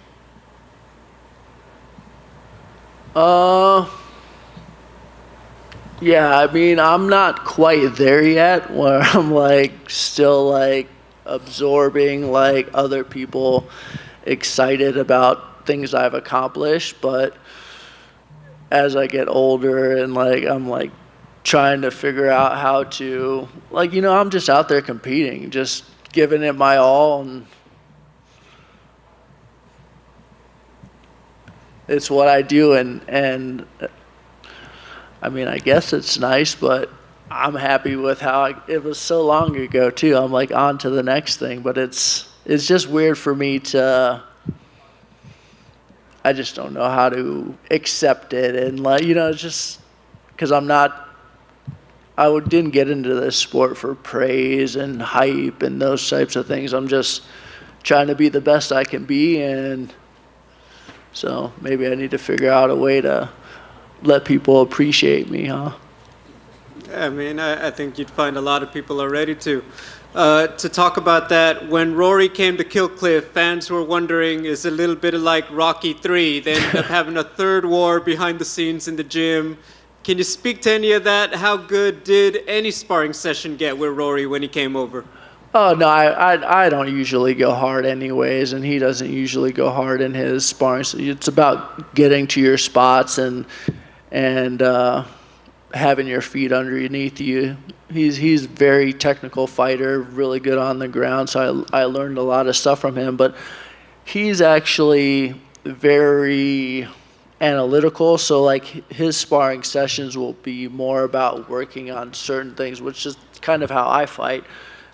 Yeah, I mean, I'm not quite there yet where I'm like still like absorbing like other people excited about things I've accomplished, but as I get older and like I'm like trying to figure out how to, like, you know, I'm just out there competing, just giving it my all, and it's what I do, and I mean, I guess it's nice, but I'm happy with how it was so long ago too. I'm like on to the next thing, but it's just weird for me to, I just don't know how to accept it, and like, you know, it's just because I didn't get into this sport for praise and hype and those types of things. I'm just trying to be the best I can be, and so maybe I need to figure out a way to let people appreciate me, huh? I mean, I think you'd find a lot of people are ready to. To talk about that, when Rory came to Kill Cliff, fans were wondering, is it a little bit like Rocky 3? They ended up having a third war behind the scenes in the gym. Can you speak to any of that? How good did any sparring session get with Rory when he came over? Oh, no, I don't usually go hard anyways, and he doesn't usually go hard in his sparring. So it's about getting to your spots and having your feet underneath you. He's a very technical fighter, really good on the ground, so I learned a lot of stuff from him. But he's actually very analytical, so like his sparring sessions will be more about working on certain things, which is kind of how I fight.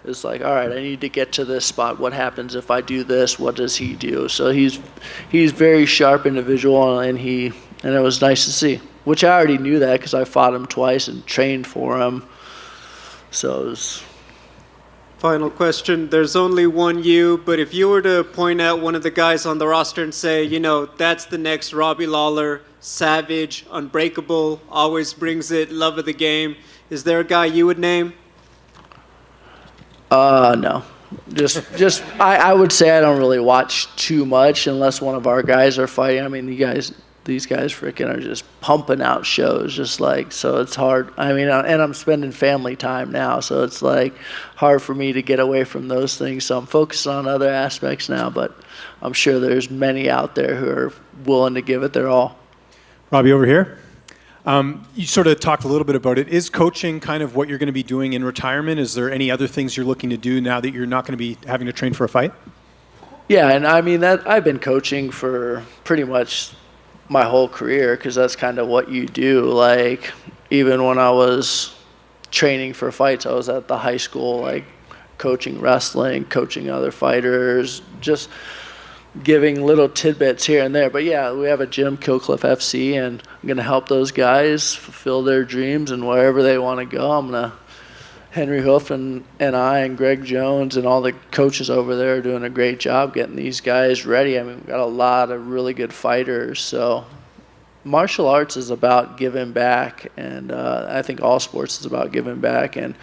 It's like, all right, I need to get to this spot. What happens if I do this? What does he do? So he's very sharp individual, and it was nice to see. Which I already knew that because I fought him twice and trained for him. So it was. Final question. There's only one you, but if you were to point out one of the guys on the roster and say, you know, that's the next Robbie Lawler, savage, unbreakable, always brings it, love of the game, is there a guy you would name? No. Just I would say I don't really watch too much unless one of our guys are fighting. I mean, these guys freaking are just pumping out shows, just like, so it's hard. I mean, and I'm spending family time now, so it's like hard for me to get away from those things. So I'm focused on other aspects now, but I'm sure there's many out there who are willing to give it their all. Robbie, over here. You sort of talked a little bit about it. Is coaching kind of what you're going to be doing in retirement? Is there any other things you're looking to do now that you're not going to be having to train for a fight? Yeah, and I mean, that I've been coaching for pretty much my whole career, because that's kind of what you do. Like, even when I was training for fights, I was at the high school, like coaching wrestling, coaching other fighters, just giving little tidbits here and there. But yeah, we have a gym, Kill Cliff FC, and I'm going to help those guys fulfill their dreams, and wherever they want to go, I'm going to. Henry Hoof and I and Greg Jones and all the coaches over there are doing a great job getting these guys ready. I mean, we've got a lot of really good fighters. So martial arts is about giving back, and I think all sports is about giving back and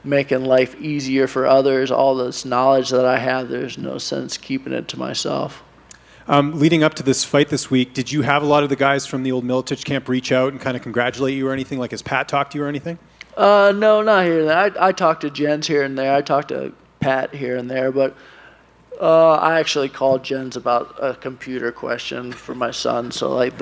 making life easier for others. All this knowledge that I have, there's no sense keeping it to myself. Leading up to this fight this week, did you have a lot of the guys from the old Militich camp reach out and kind of congratulate you or anything? Like, has Pat talked to you or anything? No, not here and there. I talked to Jens here and there. I talked to Pat here and there, but I actually called Jens about a computer question for my son. So like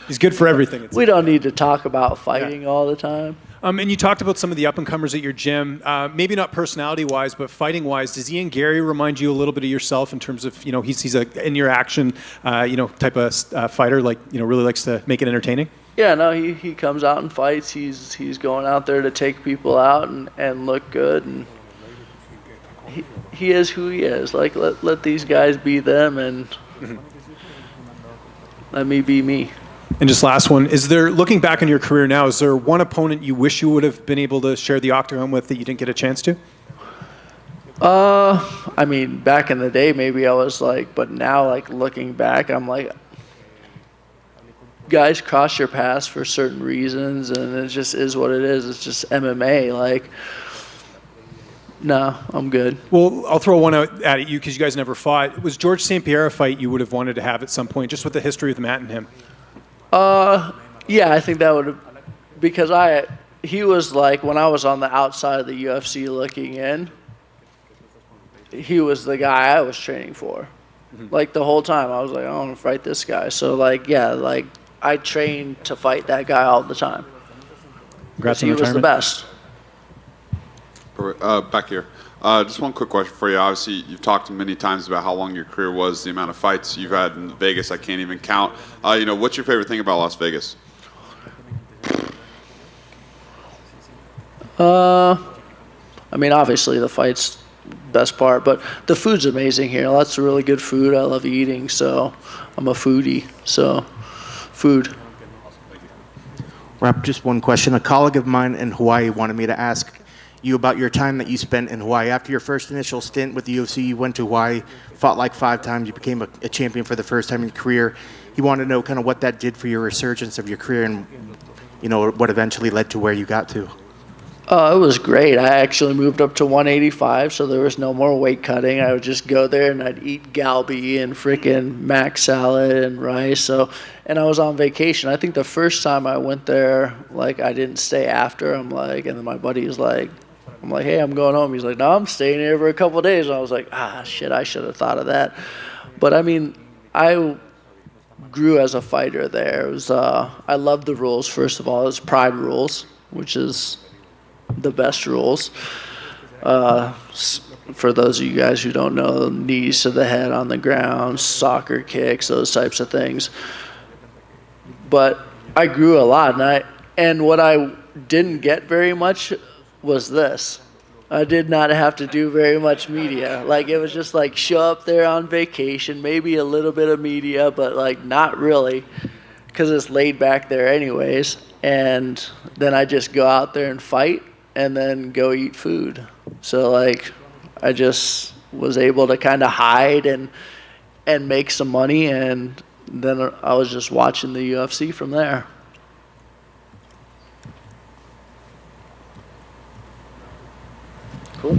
he's good for everything. We don't need to talk about fighting all the time. And you talked about some of the up-and-comers at your gym. Maybe not personality-wise, but fighting-wise. Does Ian Gary remind you a little bit of yourself in terms of, you know, he's a in-your-action, type of fighter, like, you know, really likes to make it entertaining? Yeah, no, he comes out and fights. He's going out there to take people out and look good, and he is who he is. Like, let these guys be them, and let me be me. And just last one, looking back on your career now, is there one opponent you wish you would have been able to share the octagon with that you didn't get a chance to? I mean, back in the day, maybe I was like, but now, like, looking back, I'm like, guys cross your paths for certain reasons, and it just is what it is. It's just MMA. Like, no, I'm good. Well, I'll throw one out at you because you guys never fought. Was George St. Pierre a fight you would have wanted to have at some point, just with the history of Matt and him? Yeah, I think that would have, because he was like, when I was on the outside of the UFC looking in, he was the guy I was training for. Like, the whole time, I was like, I want to fight this guy. So, like, yeah, like, I trained to fight that guy all the time. Congrats on he was the best. Back here. Just one quick question for you. Obviously, you've talked many times about how long your career was, the amount of fights you've had in Vegas. I can't even count. What's your favorite thing about Las Vegas? I mean, obviously the fight's best part, but the food's amazing here. Lots of really good food. I love eating, so I'm a foodie. So, food. Rob, just one question. A colleague of mine in Hawaii wanted me to ask you about your time that you spent in Hawaii. After your first initial stint with the UFC, you went to Hawaii, fought like 5 times, you became a champion for the first time in your career. He wanted to know kind of what that did for your resurgence of your career and, what eventually led to where you got to. It was great. I actually moved up to 185, so there was no more weight cutting. I would just go there and I'd eat galbi and freaking mac salad and rice. And I was on vacation. I think the first time I went there, like, I didn't stay after. And then my buddy was like, hey, I'm going home. He's like, no, I'm staying here for a couple of days. And I was like, shit, I should have thought of that. But I mean, I grew as a fighter there. It was, I loved the rules. First of all, it was pride rules, which is the best rules. For those of you guys who don't know, knees to the head on the ground, soccer kicks, those types of things. But I grew a lot, and what I didn't get very much was this. I did not have to do very much media. Like, it was just like show up there on vacation, maybe a little bit of media, but like not really, because it's laid back there anyways. And then I just go out there and fight, and then go eat food. So like, I just was able to kind of hide and make some money, and then I was just watching the UFC from there. Cool.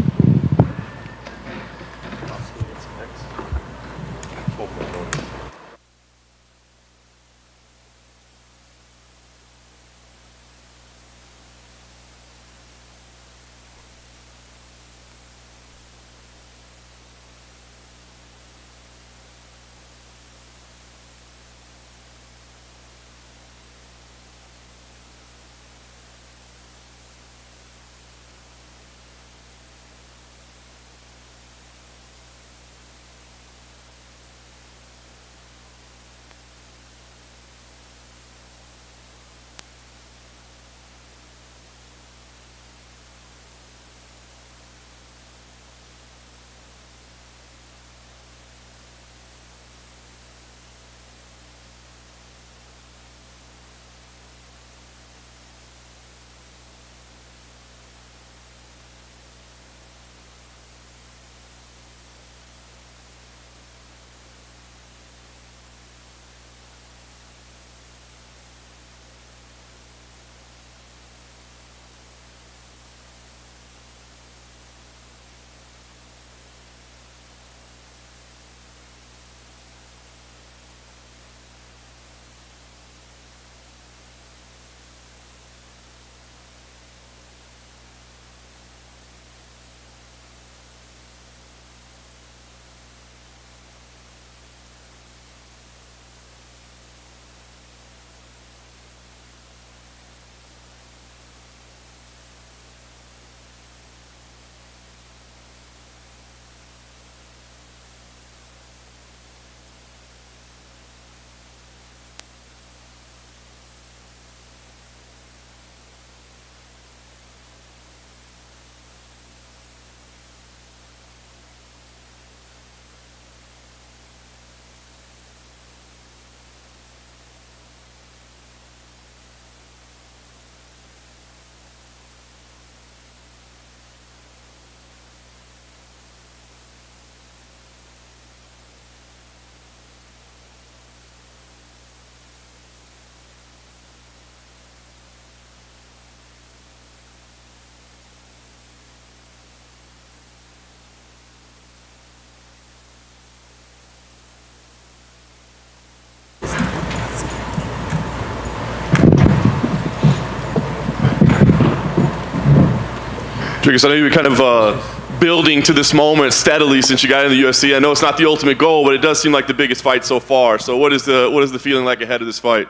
Dricus, I know you've been kind of building to this moment steadily since you got in the UFC. I know it's not the ultimate goal, but it does seem like the biggest fight so far. So what is the feeling like ahead of this fight?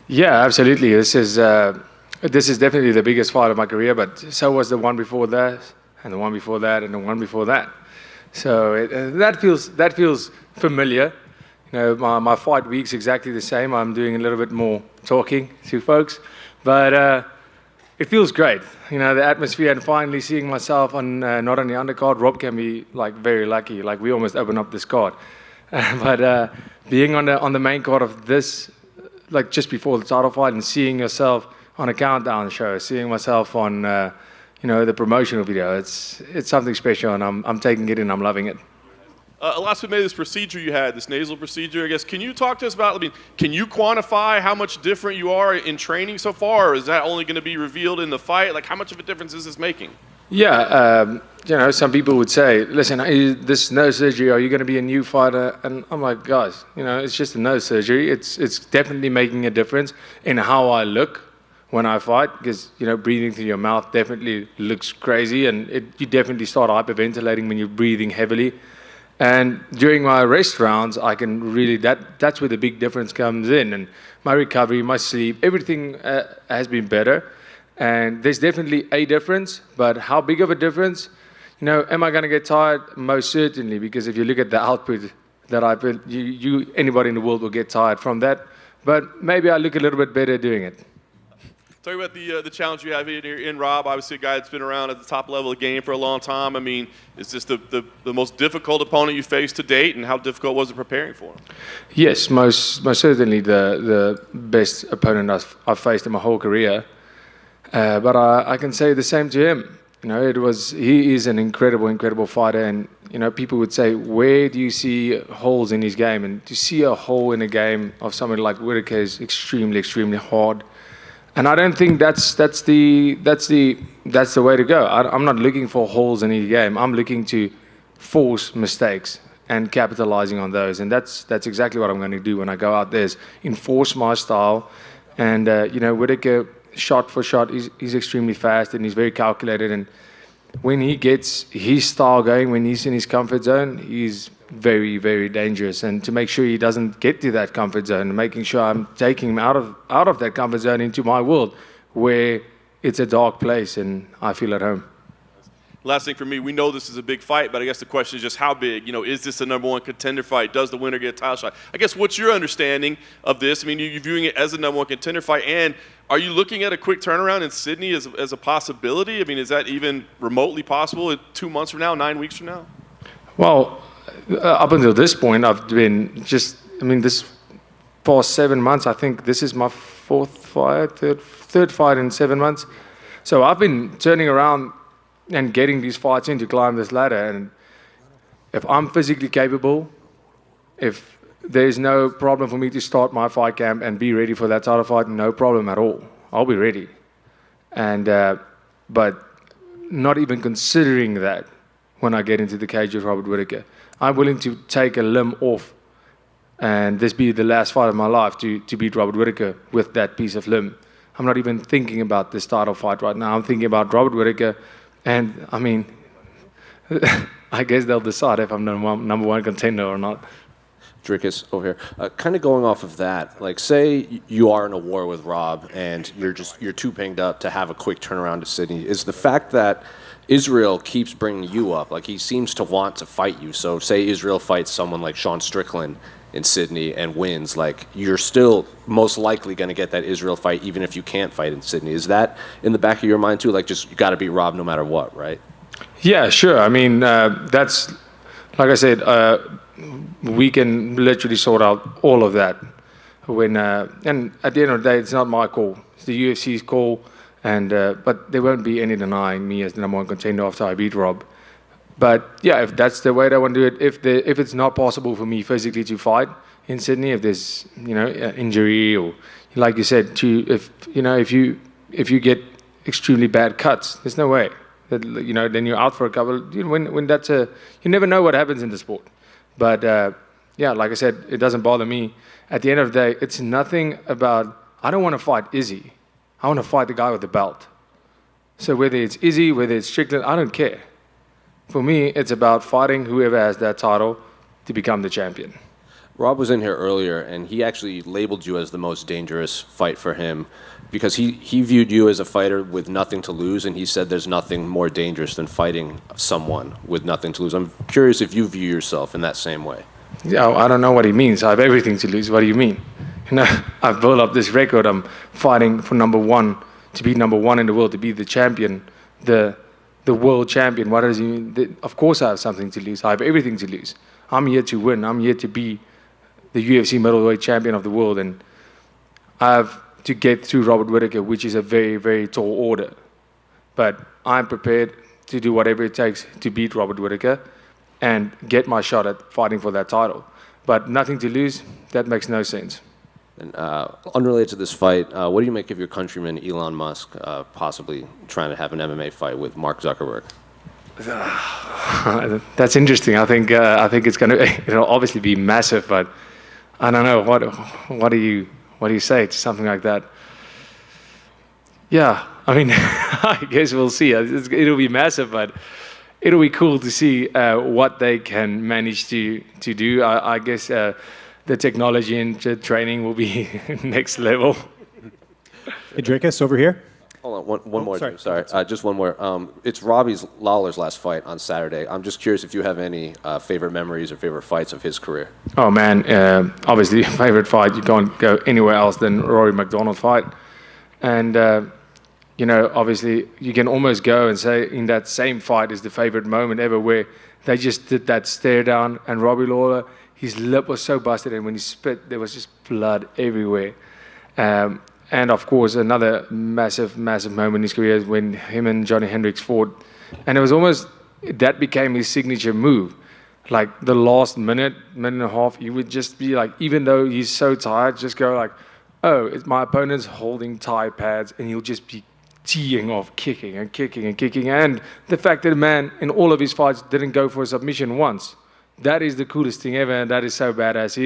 Yeah, absolutely. This is definitely the biggest fight of my career, but so was the one before that, and the one before that, and the one before that. So that feels familiar. You know, my fight week's exactly the same. I'm doing a little bit more talking to folks, but it feels great. You know, the atmosphere and finally seeing myself on not on the undercard. Rob can be like very lucky. Like we almost opened up this card, but being on the main card of this, like just before the title fight, and seeing yourself on a countdown show, seeing myself on the promotional video, it's something special, and I'm taking it in. I'm loving it. Last we made this procedure you had, this nasal procedure, I guess. Can you talk to us about, can you quantify how much different you are in training so far, or is that only going to be revealed in the fight? Like, how much of a difference is this making? Yeah, some people would say, listen, this nose surgery, are you going to be a new fighter? And I'm like, guys, it's just a nose surgery. It's definitely making a difference in how I look when I fight, because, breathing through your mouth definitely looks crazy, and you definitely start hyperventilating when you're breathing heavily. And during my rest rounds, I can really, that's where the big difference comes in. And my recovery, my sleep, everything has been better. And there's definitely a difference, but how big of a difference? Am I going to get tired? Most certainly, because if you look at the output that I put, anybody in the world will get tired from that. But maybe I look a little bit better doing it. Talk about the challenge you have here in Rob, obviously a guy that's been around at the top level of the game for a long time. Is this the most difficult opponent you faced to date, and how difficult was it preparing for him? Yes, most certainly the best opponent I've faced in my whole career. But I can say the same to him. He is an incredible fighter, and people would say, where do you see holes in his game? And to see a hole in a game of somebody like Whittaker is extremely hard. And I don't think that's the way to go. I'm not looking for holes in any game. I'm looking to force mistakes and capitalizing on those. And that's exactly what I'm going to do when I go out there, is enforce my style. And Whittaker, shot for shot, he's extremely fast and he's very calculated. And when he gets his style going, when he's in his comfort zone, he's very dangerous. And to make sure he doesn't get to that comfort zone, making sure I'm taking him out of that comfort zone into my world, where it's a dark place and I feel at home. Last thing for me, we know this is a big fight, but I guess the question is just how big? Is this a number one contender fight? Does the winner get a title shot? I guess what's your understanding of this? You're viewing it as a number one contender fight, and are you looking at a quick turnaround in Sydney as a possibility? Is that even remotely possible 2 months from now, 9 weeks from now? Well, up until this point, I've been this past 7 months, I think this is my third fight in 7 months. So I've been turning around and getting these fights in to climb this ladder. And if I'm physically capable, if there's no problem for me to start my fight camp and be ready for that title fight, no problem at all. I'll be ready. And but not even considering that when I get into the cage with Robert Whittaker. I'm willing to take a limb off and this be the last fight of my life to beat Robert Whittaker with that piece of limb. I'm not even thinking about this title fight right now. I'm thinking about Robert Whittaker, and I guess they'll decide if I'm number one contender or not. Dricus, over here. Kind of going off of that, like say you are in a war with Rob and you're too banged up to have a quick turnaround to Sydney. Is the fact that Israel keeps bringing you up, like he seems to want to fight you. So say Israel fights someone like Sean Strickland in Sydney and wins, like you're still most likely going to get that Israel fight even if you can't fight in Sydney. Is that in the back of your mind too? Like just you got to beat Rob no matter what, right? Yeah, sure. That's like I said. We can literally sort out all of that. And at the end of the day, it's not my call. It's the UFC's call. But there won't be any denying me as the number one contender after I beat Rob. But yeah, if that's the way they want to do it, if it's not possible for me physically to fight in Sydney, if there's injury or like you said, if you get extremely bad cuts, there's no way that then you're out for a couple. When that's you never know what happens in the sport. But like I said, it doesn't bother me. At the end of the day, it's nothing about. I don't want to fight Izzy. I want to fight the guy with the belt. So whether it's Izzy, whether it's Strickland, I don't care. For me, it's about fighting whoever has that title to become the champion. Rob was in here earlier, and he actually labeled you as the most dangerous fight for him because he viewed you as a fighter with nothing to lose, and he said there's nothing more dangerous than fighting someone with nothing to lose. I'm curious if you view yourself in that same way. Yeah, I don't know what he means. I have everything to lose. What do you mean? You know, I've built up this record. I'm fighting for number one, to be number one in the world, to be the champion, the world champion. What does he mean? Of course I have something to lose. I have everything to lose. I'm here to win. I'm here to be the UFC middleweight champion of the world, and I have to get through Robert Whittaker, which is a very, very tall order. But I'm prepared to do whatever it takes to beat Robert Whittaker and get my shot at fighting for that title. But nothing to lose, that makes no sense. And unrelated to this fight, what do you make of your countryman Elon Musk possibly trying to have an MMA fight with Mark Zuckerberg? That's interesting. I think it's going to it'll obviously be massive, but I don't know what do you say to something like that? Yeah, I mean, I guess we'll see. It'll be massive, but it'll be cool to see what they can manage to do. I guess the technology and the training will be next level. Hey, Dricus, over here. Hold on, one more. Sorry. Just one more. It's Robbie Lawler's last fight on Saturday. I'm just curious if you have any favorite memories or favorite fights of his career. Oh man, obviously favorite fight. You can't go anywhere else than Rory McDonald fight, and you know, obviously you can almost go and say in that same fight is the favorite moment ever, where they just did that stare down, and Robbie Lawler, his lip was so busted, and when he spit, there was just blood everywhere. And of course, another massive moment in his career is when him and Johnny Hendricks fought. And it was almost, that became his signature move. Like the last minute and a half, he would just be like, even though he's so tired, just go like, oh, it's my opponent's holding Thai pads, and he'll just be teeing off, kicking and kicking and kicking. And the fact that the man in all of his fights didn't go for a submission once, that is the coolest thing ever, and that is so badass.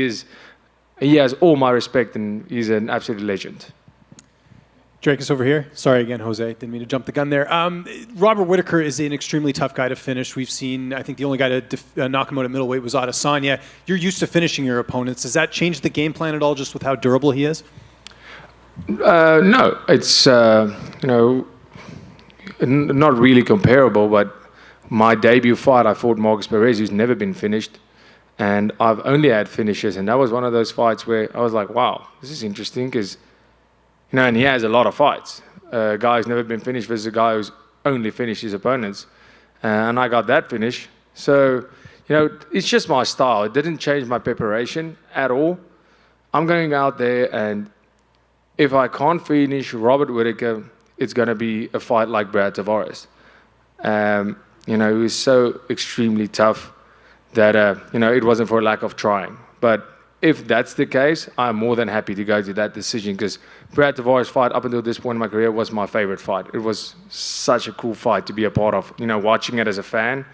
He has all my respect, and he's an absolute legend. Dricus over here. Sorry again, Jose. Didn't mean to jump the gun there. Robert Whittaker is an extremely tough guy to finish. We've seen, I think the only guy to knock him out at middleweight was Adesanya. You're used to finishing your opponents. Does that change the game plan at all, just with how durable he is? No, it's not really comparable. But my debut fight, I fought Marcus Perez, who's never been finished, and I've only had finishes. And that was one of those fights where I was like, wow, this is interesting, because and he has a lot of fights. A guy who's never been finished versus a guy who's only finished his opponents. And I got that finish. So, it's just my style. It didn't change my preparation at all. I'm going out there, and if I can't finish Robert Whittaker, it's going to be a fight like Brad Tavares. Who's so extremely tough that, it wasn't for a lack of trying. But if that's the case, I'm more than happy to go to that decision, because Brad Tavares' fight up until this point in my career was my favorite fight. It was such a cool fight to be a part of. Watching it as a fan,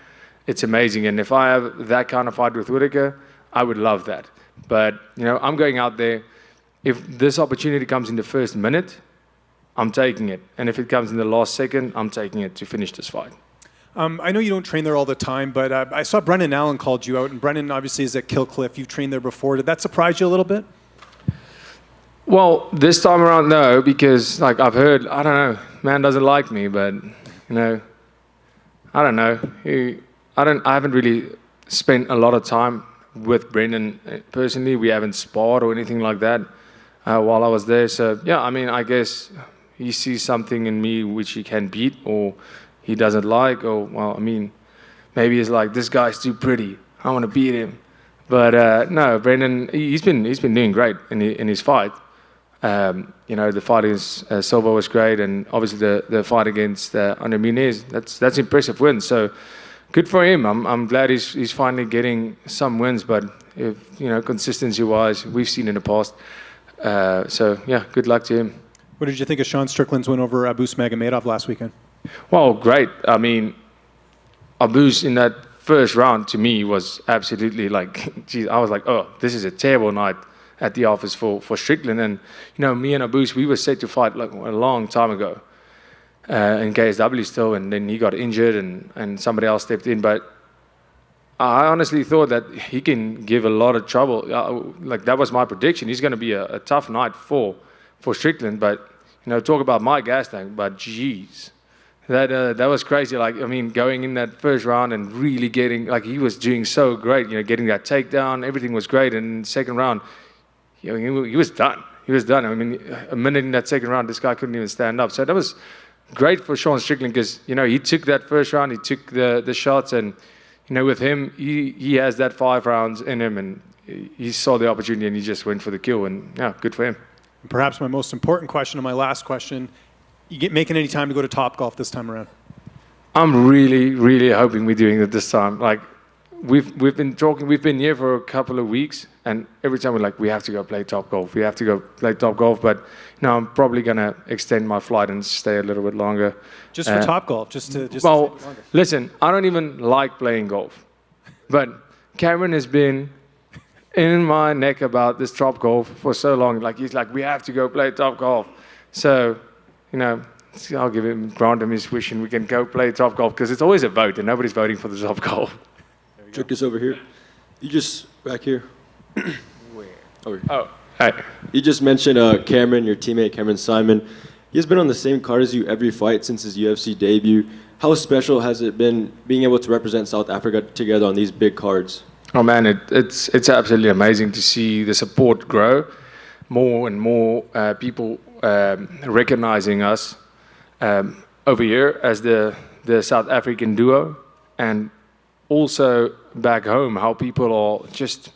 it's amazing. And if I have that kind of fight with Whittaker, I would love that. But, I'm going out there. If this opportunity comes in the first minute, I'm taking it. And if it comes in the last second, I'm taking it to finish this fight. I know you don't train there all the time, but I saw Brendan Allen called you out, and Brendan obviously is at Killcliff. You've trained there before. Did that surprise you a little bit? Well, this time around, no, because I've heard, I don't know, man doesn't like me, but I don't know. I haven't really spent a lot of time with Brendan personally. We haven't sparred or anything like that while I was there. So yeah, I guess he sees something in me which he can beat, or he doesn't like, or maybe he's like, this guy's too pretty, I want to beat him. But no, Brendan, he's been doing great in his fight. The fight against Silva was great, and obviously the fight against Andre Muniz, that's impressive wins. So good for him. I'm glad he's finally getting some wins, but if consistency-wise, we've seen in the past. So yeah, good luck to him. What did you think of Sean Strickland's win over Abus Magomedov last weekend? Well, great. Abus in that first round to me was absolutely geez, I was like, oh, this is a terrible night at the office for Strickland. And, me and Abus, we were set to fight a long time ago. in KSW still, and then he got injured and somebody else stepped in. But I honestly thought that he can give a lot of trouble. Like that was my prediction. He's going to be a tough night for Strickland. But talk about my gas tank. But geez, that was crazy. Like I mean, going in that first round and really getting he was doing so great. Getting that takedown, everything was great. And in the second round, he was done. He was done. I mean, a minute in that second round, this guy couldn't even stand up. So that was great for Sean Strickland because he took that first round, he took the shots, and with him, he has that 5 rounds in him, and he saw the opportunity and he just went for the kill, and yeah, good for him. And perhaps my most important question and my last question, you making any time to go to Topgolf this time around? I'm really, really hoping we're doing it this time. Like, we've been talking, we've been here for a couple of weeks, and every time we're like, we have to go play Topgolf, we have to go play Topgolf, but I'm probably going to extend my flight and stay a little bit longer. Just for Topgolf, just to listen, I don't even like playing golf, but Cameron has been in my neck about this Topgolf for so long. Like, he's like, we have to go play Topgolf. So, I'll grant him his wish and we can go play Topgolf because it's always a vote and nobody's voting for the Topgolf. Dricus over here. You just, back here. Where? Over here. Oh, hey. You just mentioned Cameron, your teammate Cameron Simon. He's been on the same card as you every fight since his UFC debut. How special has it been being able to represent South Africa together on these big cards? Oh man, it's absolutely amazing to see the support grow. More and more people recognizing us over here as the South African duo, and also back home, how people are just,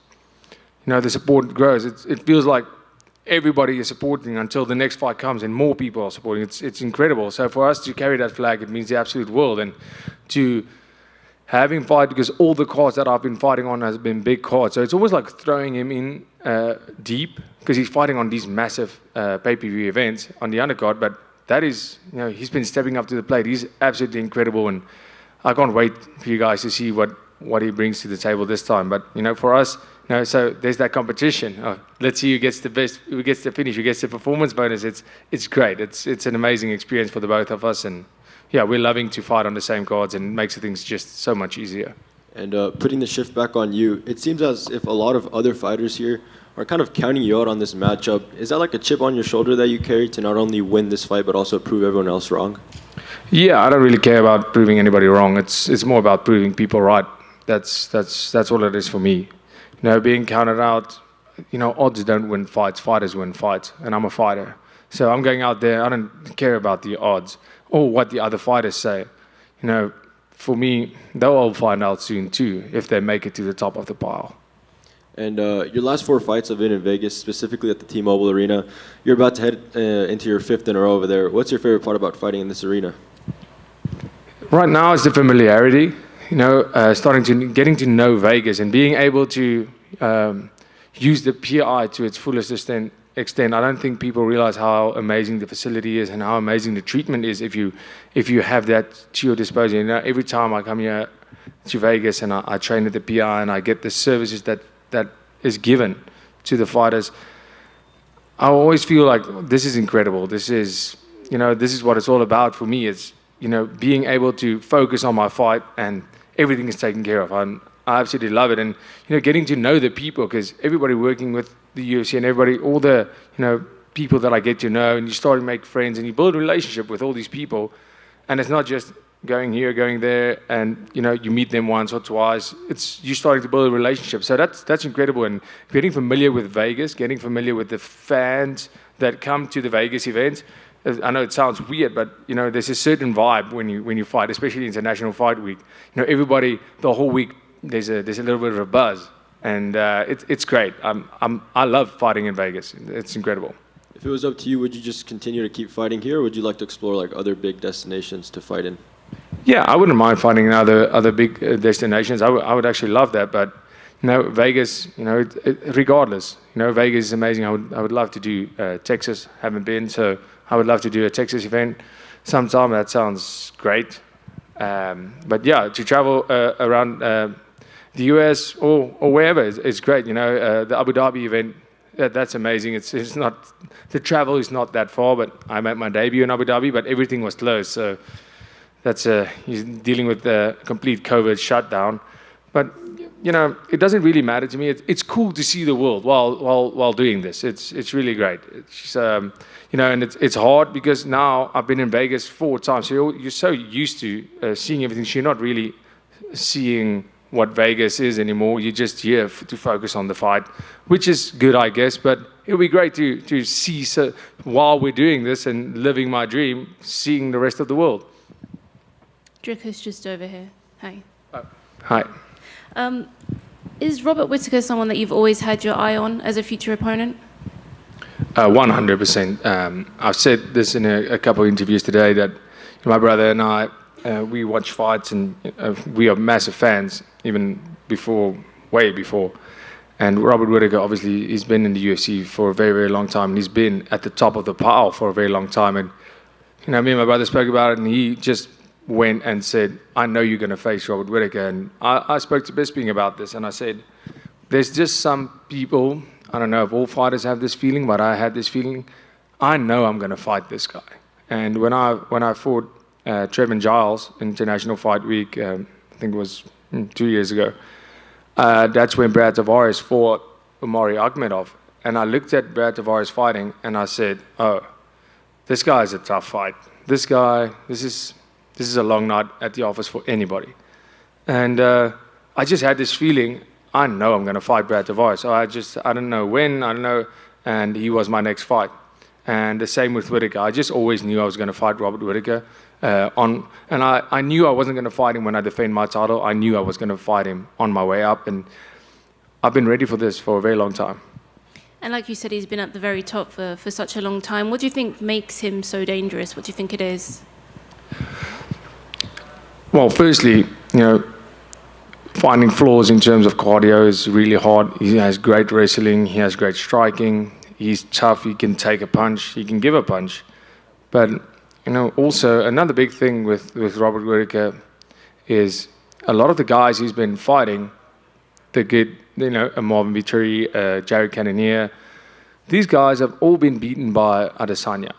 the support grows. It feels like everybody is supporting until the next fight comes and more people are supporting. It's incredible. So for us to carry that flag, it means the absolute world. And to have him fight, because all the cards that I've been fighting on has been big cards. So it's almost like throwing him in deep, because he's fighting on these massive pay-per-view events on the undercard. But that is, he's been stepping up to the plate. He's absolutely incredible. And I can't wait for you guys to see what he brings to the table this time. But, for us, so there's that competition. Let's see who gets the best, who gets the finish, who gets the performance bonus. It's great. It's an amazing experience for the both of us. And, yeah, we're loving to fight on the same cards, and it makes things just so much easier. And putting the shift back on you, it seems as if a lot of other fighters here are kind of counting you out on this matchup. Is that like a chip on your shoulder that you carry to not only win this fight, but also prove everyone else wrong? Yeah, I don't really care about proving anybody wrong. It's more about proving people right. That's all it is for me. Being counted out, odds don't win fights. Fighters win fights, and I'm a fighter. So I'm going out there. I don't care about the odds or what the other fighters say. For me, they'll all find out soon too if they make it to the top of the pile. And your last 4 fights have been in Vegas, specifically at the T-Mobile Arena. You're about to head into your 5th in a row over there. What's your favorite part about fighting in this arena? Right now, it's the familiarity. Getting to know Vegas and being able to use the PI to its fullest extent. I don't think people realize how amazing the facility is and how amazing the treatment is if you have that to your disposal. Every time I come here to Vegas and I train at the PI and I get the services that is given to the fighters, I always feel like this is incredible. This is what it's all about for me. It's being able to focus on my fight and everything is taken care of. I absolutely love it. And getting to know the people, because everybody working with the UFC and everybody, all the people that I get to know, and you start to make friends and you build a relationship with all these people. And it's not just going here, going there, and you meet them once or twice. It's you starting to build a relationship. So that's incredible. And getting familiar with Vegas, getting familiar with the fans that come to the Vegas events. I know it sounds weird, but there's a certain vibe when you fight, especially International Fight Week. Everybody the whole week there's a little bit of a buzz, and it's great. I love fighting in Vegas. It's incredible. If it was up to you, would you just continue to keep fighting here, or would you like to explore like other big destinations to fight in? Yeah, I wouldn't mind fighting in other big destinations. I would actually love that, but Vegas, regardless, Vegas is amazing. I would love to do Texas. Haven't been, so I would love to do a Texas event sometime. That sounds great. But yeah, to travel around the US or wherever is great. The Abu Dhabi event that's amazing. It's not, the travel is not that far, but I made my debut in Abu Dhabi, but everything was closed. So that's he's dealing with the complete COVID shutdown. But you know, it doesn't really matter to me. It's cool to see the world while doing this. It's really great. It's you know, and it's hard because now I've been in Vegas 4 times. So you're so used to seeing everything. So you're not really seeing what Vegas is anymore. You're just here to focus on the fight, which is good, I guess. But it'll be great to see, so while we're doing this and living my dream, seeing the rest of the world. Dricus just over here. Hi. Hi. Is Robert Whittaker someone that you've always had your eye on as a future opponent? 100%. I've said this in a couple of interviews today that my brother and I, we watch fights and we are massive fans, even before, way before. And Robert Whittaker, obviously, he's been in the UFC for a very, very long time. And he's been at the top of the pile for a very long time. And, you know, me and my brother spoke about it, and he just went and said, I know you're going to face Robert Whittaker. And I spoke to Bisping about this, and I said, there's just some people, I don't know if all fighters have this feeling, but I had this feeling, I know I'm going to fight this guy. And when I fought Trevin Giles, International Fight Week, I think it was 2 years ago, that's when Brad Tavares fought Umari Akhmedov. And I looked at Brad Tavares fighting, and I said, oh, this guy is a tough fight. This guy, this is a long night at the office for anybody. And I just had this feeling, I know I'm going to fight Brad Tavares. So I don't know when, I don't know. And he was my next fight. And the same with Whittaker. I just always knew I was going to fight Robert Whittaker. And I knew I wasn't going to fight him when I defend my title. I knew I was going to fight him on my way up. And I've been ready for this for a very long time. And like you said, he's been at the very top for such a long time. What do you think makes him so dangerous? What do you think it is? Well, firstly, you know, finding flaws in terms of cardio is really hard. He has great wrestling. He has great striking. He's tough. He can take a punch. He can give a punch. But, you know, also another big thing with Robert Whittaker is a lot of the guys he's been fighting, the good, you know, Marvin Vittori, Jared Cannonier, these guys have all been beaten by Adesanya.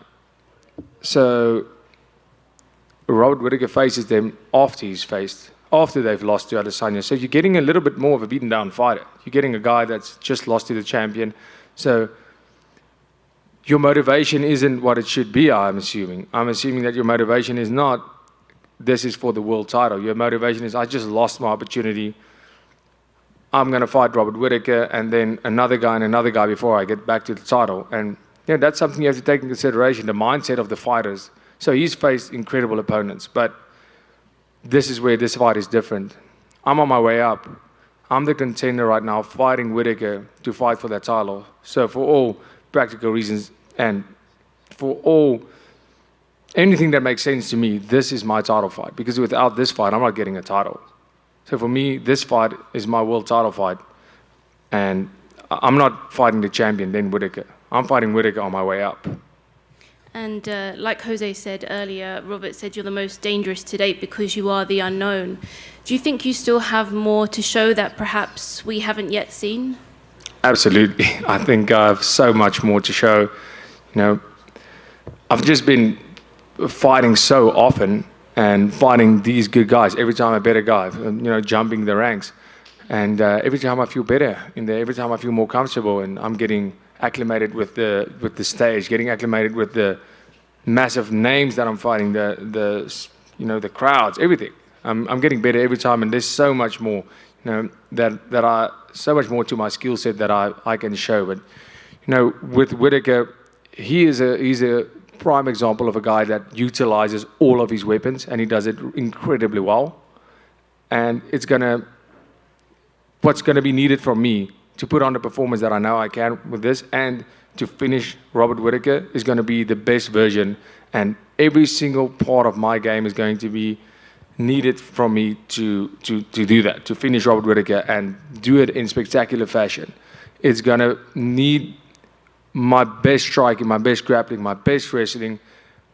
So Robert Whittaker faces them after they've lost to Adesanya. So you're getting a little bit more of a beaten down fighter. You're getting a guy that's just lost to the champion. So your motivation isn't what it should be, I'm assuming. I'm assuming that your motivation is not, this is for the world title. Your motivation is, I just lost my opportunity. I'm going to fight Robert Whittaker and then another guy before I get back to the title. And you know, that's something you have to take into consideration, the mindset of the fighters. So he's faced incredible opponents, but this is where this fight is different. I'm on my way up. I'm the contender right now, fighting Whittaker to fight for that title. So for all practical reasons and for anything that makes sense to me, this is my title fight. Because without this fight, I'm not getting a title. So for me, this fight is my world title fight. And I'm not fighting the champion, then Whittaker. I'm fighting Whittaker on my way up. And like Jose said earlier, Robert said you're the most dangerous to date because you are the unknown. Do you think you still have more to show that perhaps we haven't yet seen? Absolutely. I think I have so much more to show. You know, I've just been fighting so often and fighting these good guys. Every time a better guy, you know, jumping the ranks. And every time I feel better in there, every time I feel more comfortable, and I'm getting acclimated with the stage, getting acclimated with the massive names that I'm fighting, the crowds, everything. I'm getting better every time, and there's so much more, you know, so much more to my skill set that I can show. But you know, with Whittaker, he's a prime example of a guy that utilizes all of his weapons, and he does it incredibly well. And what's gonna be needed from me to put on the performance that I know I can with this and to finish Robert Whittaker is going to be the best version, and every single part of my game is going to be needed from me to do that, to finish Robert Whittaker and do it in spectacular fashion. It's going to need my best striking, my best grappling, my best wrestling,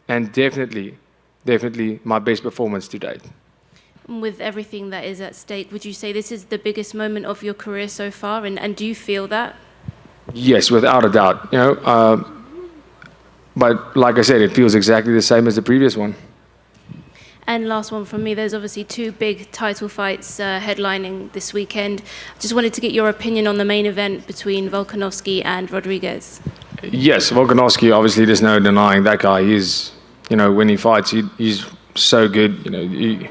and definitely my best performance to date. With everything that is at stake, would you say this is the biggest moment of your career so far, and do you feel that? Yes, without a doubt. But like I said, it feels exactly the same as the previous one. And last one from me, there's obviously 2 big title fights headlining this weekend. Just wanted to get your opinion on the main event between Volkanovski and Rodriguez. Yes, Volkanovski, obviously there's no denying that guy. He's, when he fights, he's so good. He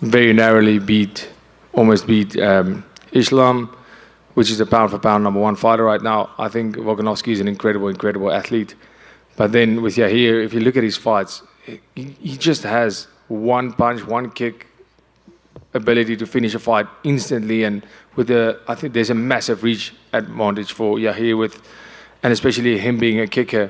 very narrowly almost beat Islam, which is the pound-for-pound #1 fighter right now. I think Volkanovski is an incredible athlete. But then with Yair, if you look at his fights, he just has one punch, one kick ability to finish a fight instantly. And I think there's a massive reach advantage for Yair and especially him being a kicker.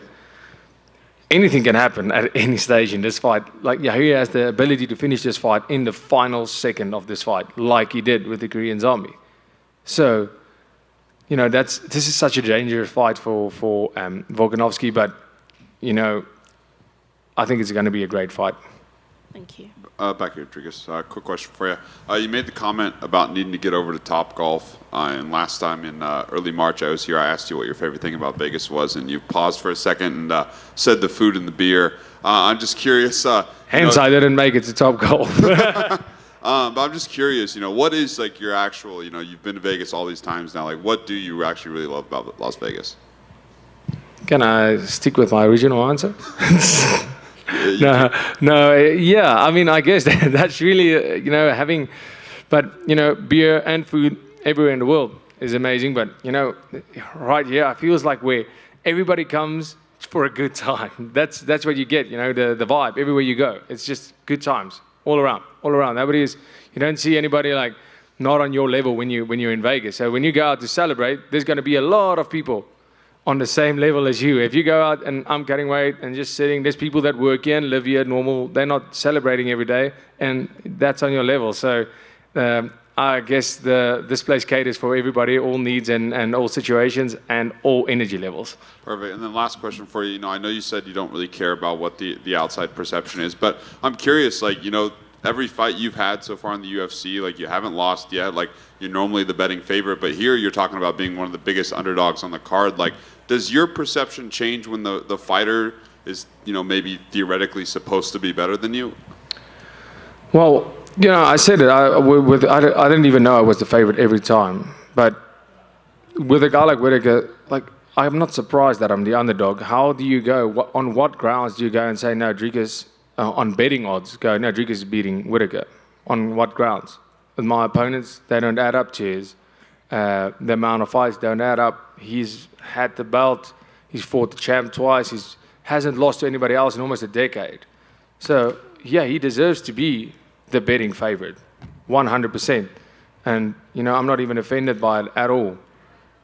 Anything can happen at any stage in this fight. Like Yair has the ability to finish this fight in the final second of this fight, like he did with the Korean Zombie. So, this is such a dangerous fight for Volkanovski, but I think it's going to be a great fight. Thank you. Back here, Dricus. Quick question for you. You made the comment about needing to get over to Topgolf. And last time in early March I was here, I asked you what your favorite thing about Vegas was, and you paused for a second and said the food and the beer. I'm just curious. Hence, I didn't make it to Topgolf. But I'm just curious, what is like your actual, you've been to Vegas all these times now. Like, what do you actually really love about Las Vegas? Can I stick with my original answer? Yeah. I mean, I guess that's really, having, but, beer and food everywhere in the world is amazing. But, right here, it feels like where everybody comes for a good time. That's what you get, the vibe everywhere you go. It's just good times all around. You don't see anybody like not on your level when you're in Vegas. So when you go out to celebrate, there's going to be a lot of people on the same level as you. If you go out and I'm cutting weight and just sitting, there's people that work here and live here normal. They're not celebrating every day, and that's on your level. So I guess this place caters for everybody, all needs and all situations and all energy levels. Perfect. And then last question for you. I know you said you don't really care about what the outside perception is, but I'm curious, every fight you've had so far in the UFC, you haven't lost yet. You're normally the betting favorite, but here you're talking about being one of the biggest underdogs on the card. Does your perception change when the fighter is, maybe theoretically supposed to be better than you? Well, I said it. I didn't even know I was the favorite every time. But with a guy like Whittaker, I'm not surprised that I'm the underdog. How do you go? On what grounds do you go and say, no, Dricus, on betting odds, go, no, Dricus is beating Whittaker? On what grounds? With my opponents, they don't add up to his. The amount of fights don't add up. He's had the belt. He's fought the champ twice. He hasn't lost to anybody else in almost a decade. So, yeah, he deserves to be the betting favorite, 100%. And, I'm not even offended by it at all.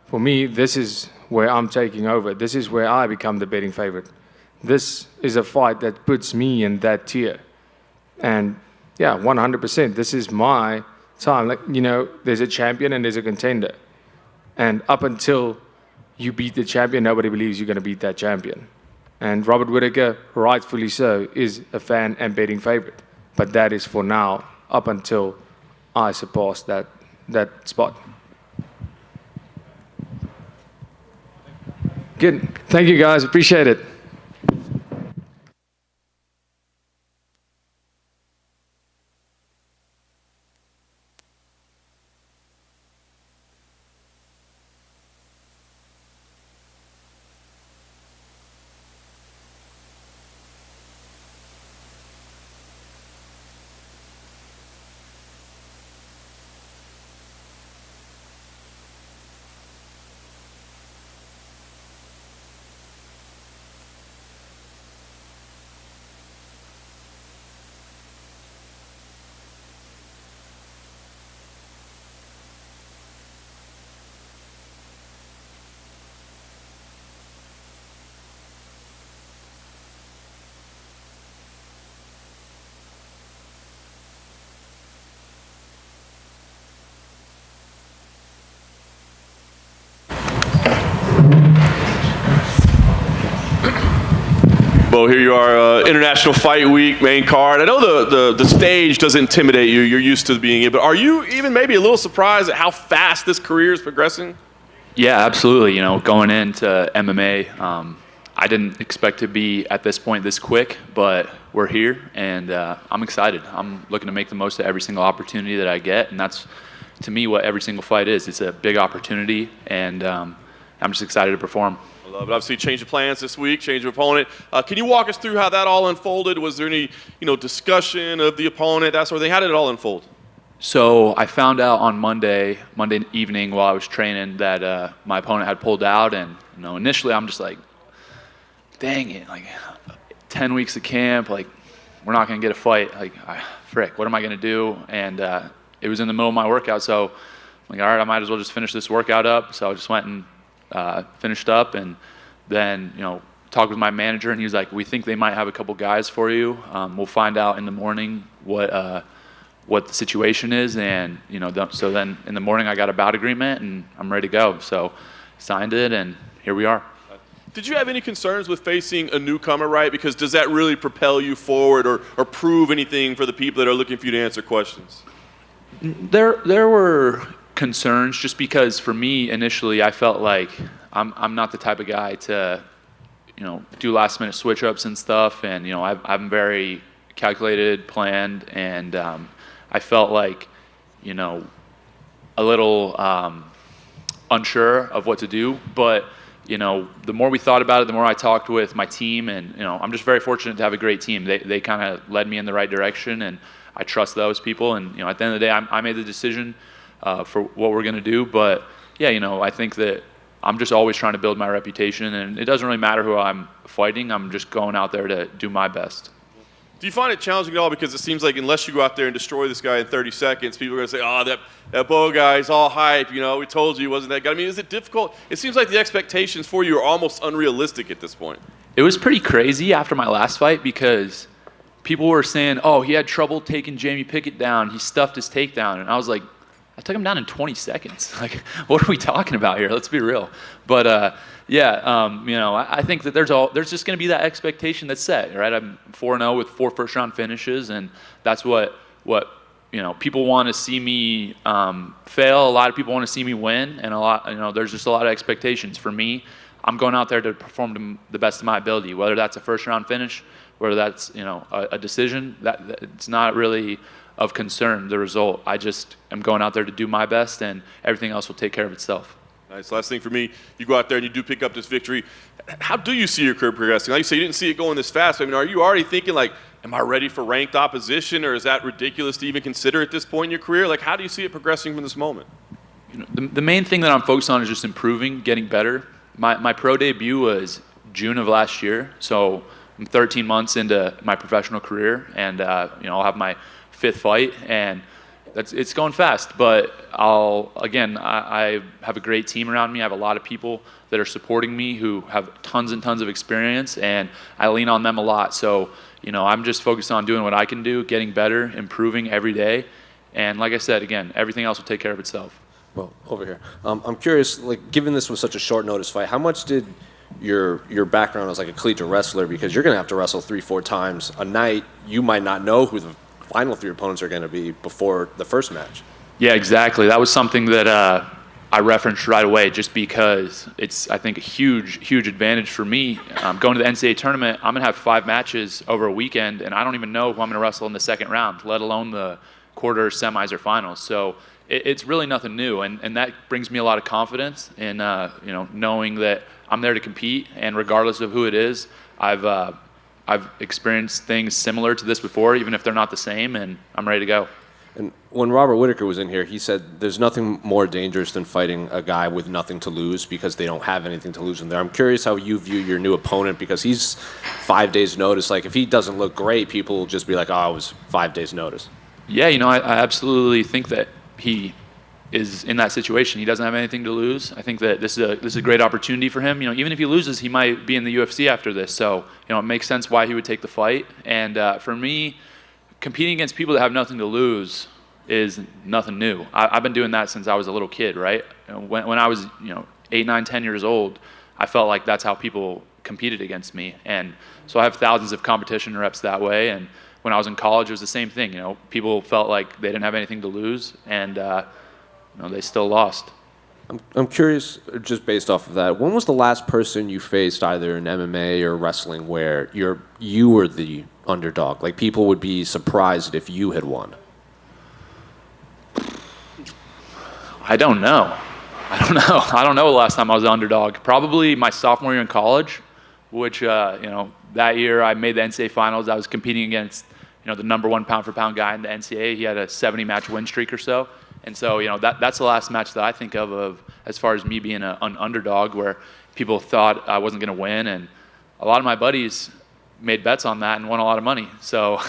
For me, this is where I'm taking over. This is where I become the betting favorite. This is a fight that puts me in that tier. And, yeah, 100%. This is my time. There's a champion and there's a contender. And up until you beat the champion, nobody believes you're going to beat that champion. And Robert Whittaker, rightfully so, is a fan and betting favorite. But that is for now, up until I surpass that spot. Good. Thank you, guys. Appreciate it. Well, here you are, International Fight Week, main card. I know the stage doesn't intimidate you. You're used to being it. But are you even maybe a little surprised at how fast this career is progressing? Yeah, absolutely. You know, going into MMA, I didn't expect to be at this point this quick, but we're here, and I'm excited. I'm looking to make the most of every single opportunity that I get, and that's, to me, what every single fight is. It's a big opportunity, and I'm just excited to perform. I love it. Obviously, change of plans this week, change of opponent. Can you walk us through how that all unfolded? Was there any, discussion of the opponent, that sort of thing? How did it all unfold? So I found out on Monday evening while I was training that my opponent had pulled out, and initially I'm just like, dang it, like 10 weeks of camp, like we're not gonna get a fight, like frick, what am I gonna do? And it was in the middle of my workout, so I'm like, all right, I might as well just finish this workout up. So I just went and finished up, and then talked with my manager, and he was like, we think they might have a couple guys for you. We'll find out in the morning what the situation is, and so then in the morning I got a bout agreement and I'm ready to go. So signed it, and here we are. Did you have any concerns with facing a newcomer, right? Because does that really propel you forward or prove anything for the people that are looking for you to answer questions? There were concerns, just because for me initially I felt like I'm not the type of guy to do last minute switch ups and stuff, and I'm very calculated, planned, and I felt like a little unsure of what to do. But the more we thought about it, the more I talked with my team, and I'm just very fortunate to have a great team. They kind of led me in the right direction, and I trust those people. And at the end of the day, I made the decision for what we're going to do. But yeah, I think that I'm just always trying to build my reputation, and it doesn't really matter who I'm fighting. I'm just going out there to do my best. Do you find it challenging at all? Because it seems like unless you go out there and destroy this guy in 30 seconds, people are going to say, oh, that Bo guy's all hype. We told you he wasn't that guy. I mean, is it difficult? It seems like the expectations for you are almost unrealistic at this point. It was pretty crazy after my last fight, because people were saying, oh, he had trouble taking Jamie Pickett down. He stuffed his takedown. And I was like, I took him down in 20 seconds. Like, what are we talking about here? Let's be real. But I think that there's just going to be that expectation that's set, right? I'm 4-0 with 4 first-round finishes, and that's what people want to see me fail. A lot of people want to see me win, and there's just a lot of expectations. For me, I'm going out there to perform to the best of my ability, whether that's a first-round finish, whether that's a decision. That it's not really of concern, the result. I just am going out there to do my best, and everything else will take care of itself. Nice. Last thing for me, you go out there and you do pick up this victory. How do you see your career progressing? Like you say, you didn't see it going this fast. I mean, are you already thinking like, am I ready for ranked opposition, or is that ridiculous to even consider at this point in your career? Like, how do you see it progressing from this moment? The main thing that I'm focused on is just improving, getting better. My pro debut was June of last year, so I'm 13 months into my professional career, and I'll have my 5th fight, and it's going fast. But I have a great team around me. I have a lot of people that are supporting me who have tons and tons of experience, and I lean on them a lot. So I'm just focused on doing what I can do, getting better, improving every day, and like I said, again, everything else will take care of itself. Well, over here, I'm curious, like, given this was such a short notice fight, how much did your background as like a collegiate wrestler, because you're going to have to wrestle 3-4 times a night, you might not know who the final 3 opponents are going to be before the first match? Yeah, exactly. That was something that I referenced right away, just because it's, I think, a huge advantage for me. Going to the NCAA tournament, I'm going to have 5 matches over a weekend, and I don't even know who I'm going to wrestle in the second round, let alone the quarters, semis, or finals. So it's really nothing new, and that brings me a lot of confidence in knowing that I'm there to compete, and regardless of who it is, I've experienced things similar to this before, even if they're not the same, and I'm ready to go. And when Robert Whittaker was in here, he said there's nothing more dangerous than fighting a guy with nothing to lose, because they don't have anything to lose in there. I'm curious how you view your new opponent, because he's 5 days notice. Like, if he doesn't look great, people will just be like, oh, it was 5 days notice. Yeah, I absolutely think that he is in that situation. He doesn't have anything to lose. I think that this is a great opportunity for him. Even if he loses, he might be in the UFC after this. So, it makes sense why he would take the fight. And for me, competing against people that have nothing to lose is nothing new. I've been doing that since I was a little kid, right? When I was 8, 9, 10 years old, I felt like that's how people competed against me. And so I have thousands of competition reps that way. And when I was in college, it was the same thing. People felt like they didn't have anything to lose, and they still lost. I'm curious, just based off of that, when was the last person you faced either in MMA or wrestling where you were the underdog? Like, people would be surprised if you had won. I don't know. I don't know the last time I was the underdog. Probably my sophomore year in college, which, that year I made the NCAA finals. I was competing against, the number one pound for pound guy in the NCAA. He had a 70-match win streak or so. And so, that's the last match that I think of as far as me being an underdog, where people thought I wasn't going to win. And a lot of my buddies made bets on that and won a lot of money. So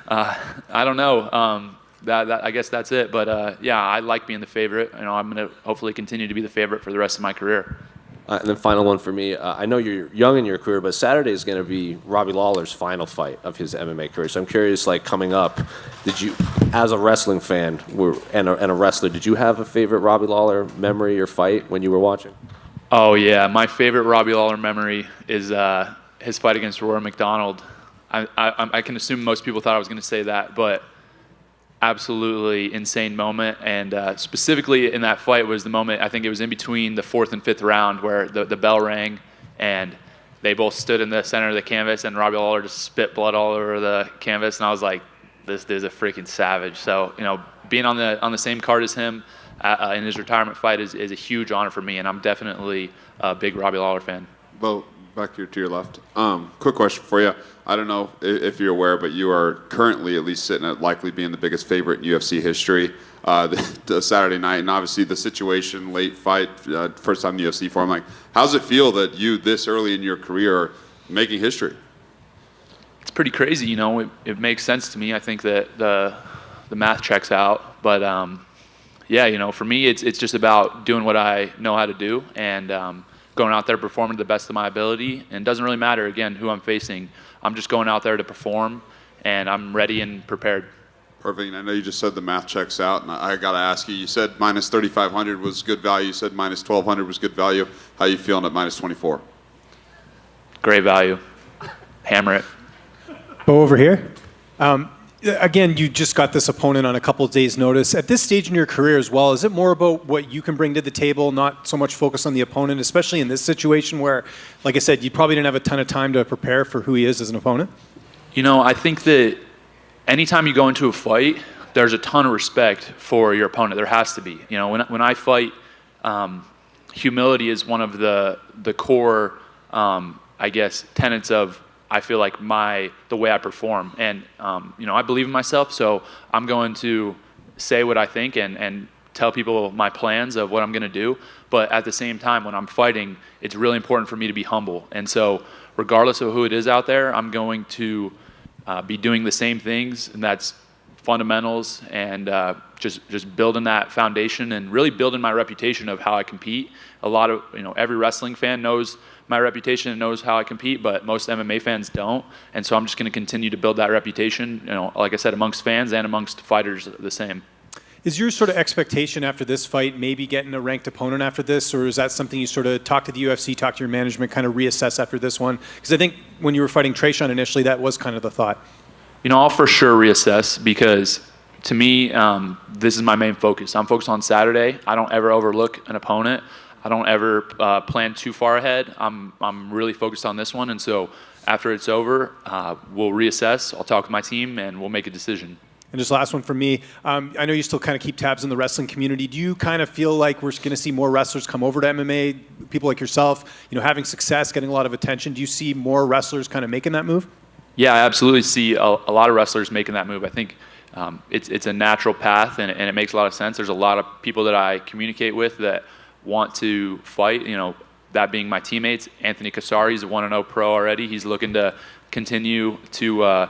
I don't know. I guess that's it. But I like being the favorite. I'm going to hopefully continue to be the favorite for the rest of my career. And then final one for me. I know you're young in your career, but Saturday is going to be Robbie Lawler's final fight of his MMA career. So I'm curious, coming up, did you, as a wrestling fan and a wrestler, did you have a favorite Robbie Lawler memory or fight when you were watching? Oh, yeah. My favorite Robbie Lawler memory is his fight against Rory McDonald. I can assume most people thought I was going to say that, but absolutely insane moment. And specifically in that fight was the moment, I think it was in between the 4th and 5th round, where the bell rang and they both stood in the center of the canvas and Robbie Lawler just spit blood all over the canvas. And I was like, this dude's a freaking savage. So, being on the same card as him in his retirement fight is a huge honor for me. And I'm definitely a big Robbie Lawler fan. Well, back here to your left. Quick question for you. I don't know if you're aware, but you are currently at least sitting at likely being the biggest favorite in UFC history the Saturday night. And obviously the situation, late fight, first time in the UFC for him. Like, how does it feel that you, this early in your career, are making history? It's pretty crazy, It makes sense to me. I think that the math checks out. But, for me, it's just about doing what I know how to do and going out there performing to the best of my ability. And it doesn't really matter, again, who I'm facing. I'm just going out there to perform, and I'm ready and prepared. Perfect. And I know you just said the math checks out, and I got to ask you, you said minus 3,500 was good value. You said minus 1,200 was good value. How are you feeling at minus 24? Great value. Hammer it. Bo over here. Again, you just got this opponent on a couple of days' notice. At this stage in your career as well, is it more about what you can bring to the table, not so much focus on the opponent, especially in this situation where, like I said, you probably didn't have a ton of time to prepare for who he is as an opponent? I think that anytime you go into a fight, there's a ton of respect for your opponent. There has to be. When I fight, humility is one of the core, tenets of, I feel like, the way I perform. And, I believe in myself, so I'm going to say what I think and tell people my plans of what I'm going to do. But at the same time, when I'm fighting, it's really important for me to be humble. And so regardless of who it is out there, I'm going to be doing the same things, and that's fundamentals and just building that foundation and really building my reputation of how I compete. A lot of, every wrestling fan knows my reputation and knows how I compete, but most MMA fans don't. And so I'm just going to continue to build that reputation, like I said, amongst fans and amongst fighters the same. Is your sort of expectation after this fight maybe getting a ranked opponent after this, or is that something you sort of talk to the UFC, talk to your management, kind of reassess after this one? Because I think when you were fighting Tresean initially, that was kind of the thought. I'll for sure reassess, because to me, this is my main focus. I'm focused on Saturday. I don't ever overlook an opponent. I don't ever plan too far ahead. I'm really focused on this one, and so after it's over, we'll reassess. I'll talk with my team, and we'll make a decision. And just last one for me. I know you still kind of keep tabs in the wrestling community. Do you kind of feel like we're going to see more wrestlers come over to MMA, people like yourself, having success, getting a lot of attention? Do you see more wrestlers kind of making that move? Yeah, I absolutely see a lot of wrestlers making that move. I think it's a natural path, and it makes a lot of sense. There's a lot of people that I communicate with that want to fight, that being my teammates. Anthony Cassari is a 1-0 pro already. He's looking to continue to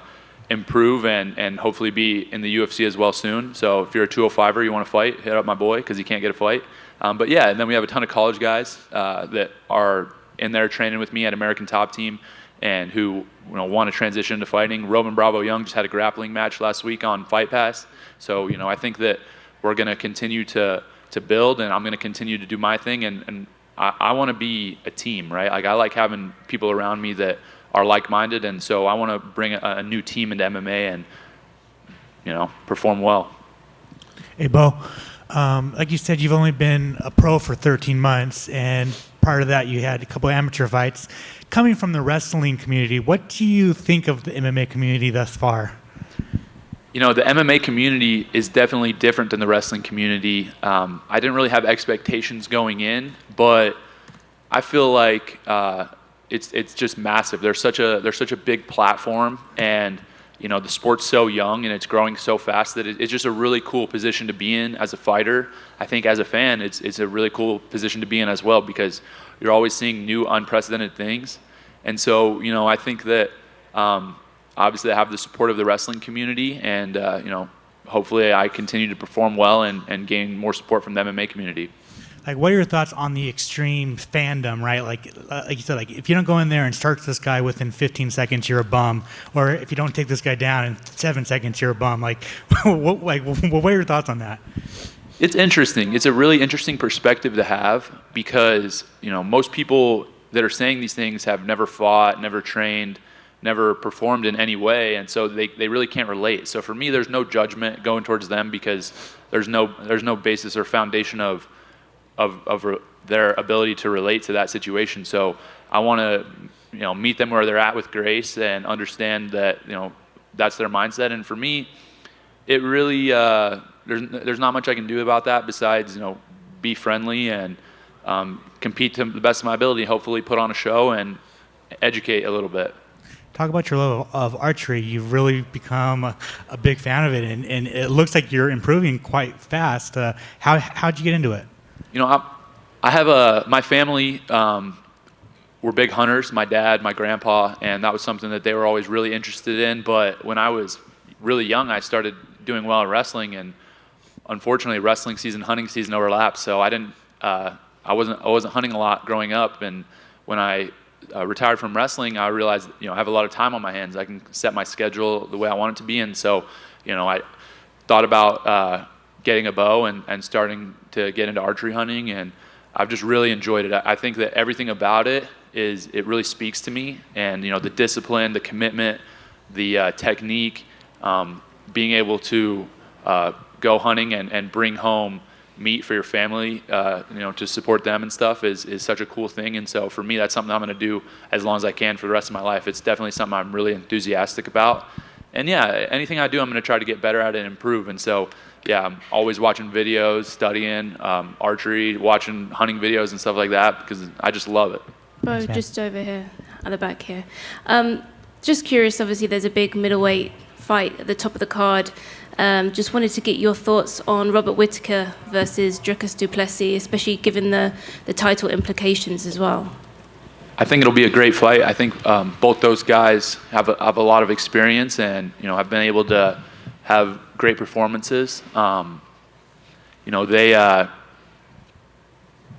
improve and hopefully be in the UFC as well soon. So if you're a 205er, you want to fight, hit up my boy, because he can't get a fight. But yeah, and then we have a ton of college guys that are in there training with me at American Top Team and who want to transition into fighting. Roman Bravo Young just had a grappling match last week on Fight Pass. So, I think that we're going to continue to build, and I'm going to continue to do my thing. And I want to be a team, right? Like, I like having people around me that are like-minded, and so I want to bring a new team into MMA and, perform well. Hey, Bo. Like you said, you've only been a pro for 13 months, and prior to that, you had a couple of amateur fights. Coming from the wrestling community, what do you think of the MMA community thus far? You know, the MMA community is definitely different than the wrestling community. I didn't really have expectations going in, but I feel like it's just massive. There's such a big platform, and you know the sport's so young and it's growing so fast that it's just a really cool position to be in as a fighter. I think as a fan, it's a really cool position to be in as well because you're always seeing new, unprecedented things. And so, you know, I think that obviously I have the support of the wrestling community, and you know, hopefully I continue to perform well and gain more support from the MMA community. Like, what are your thoughts on the extreme fandom, right? Like you said, like if you don't go in there and start this guy within 15 seconds, you're a bum. Or if you don't take this guy down in 7 seconds, you're a bum. Like, what are your thoughts on that? It's interesting. It's a really interesting perspective to have because, you know, most people that are saying these things have never fought, never trained, never performed in any way, and so they really can't relate. So for me, there's no judgment going towards them because there's no basis or foundation of their ability to relate to that situation. So I want to, you know, meet them where they're at with grace and understand that, you know, that's their mindset. And for me, it really there's not much I can do about that besides, you know, be friendly and compete to the best of my ability. Hopefully, put on a show and educate a little bit. Talk about your love of archery. You've really become a big fan of it, and it looks like you're improving quite fast. How'd you get into it? You know, I have my family were big hunters, my dad, my grandpa, and that was something that they were always really interested in. But when I was really young, I started doing well in wrestling, and unfortunately, wrestling season, hunting season overlapped. So I wasn't hunting a lot growing up, and when I retired from wrestling, I realized, you know, I have a lot of time on my hands. I can set my schedule the way I want it to be, and so, you know, I thought about getting a bow and starting to get into archery hunting, and I've just really enjoyed it. I think that everything about it really speaks to me, and you know, the discipline, the commitment, the technique, being able to go hunting and bring home meat for your family, you know, to support them and stuff is such a cool thing. And so for me, that's something I'm going to do as long as I can for the rest of my life. It's definitely something I'm really enthusiastic about. And yeah, anything I do, I'm going to try to get better at it and improve. And so, yeah, I'm always watching videos, studying archery, watching hunting videos and stuff like that because I just love it. Bo, just over here, at the back here. Just curious, obviously there's a big middleweight fight at the top of the card. Just wanted to get your thoughts on Robert Whittaker versus Dricus du Plessis, especially given the title implications as well. I think it'll be a great fight. I think both those guys have a lot of experience and, you know, have been able to have great performances. You know,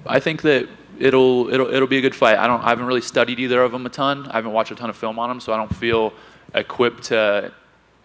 I think that it'll be a good fight. I haven't really studied either of them a ton. I haven't watched a ton of film on them, so I don't feel equipped to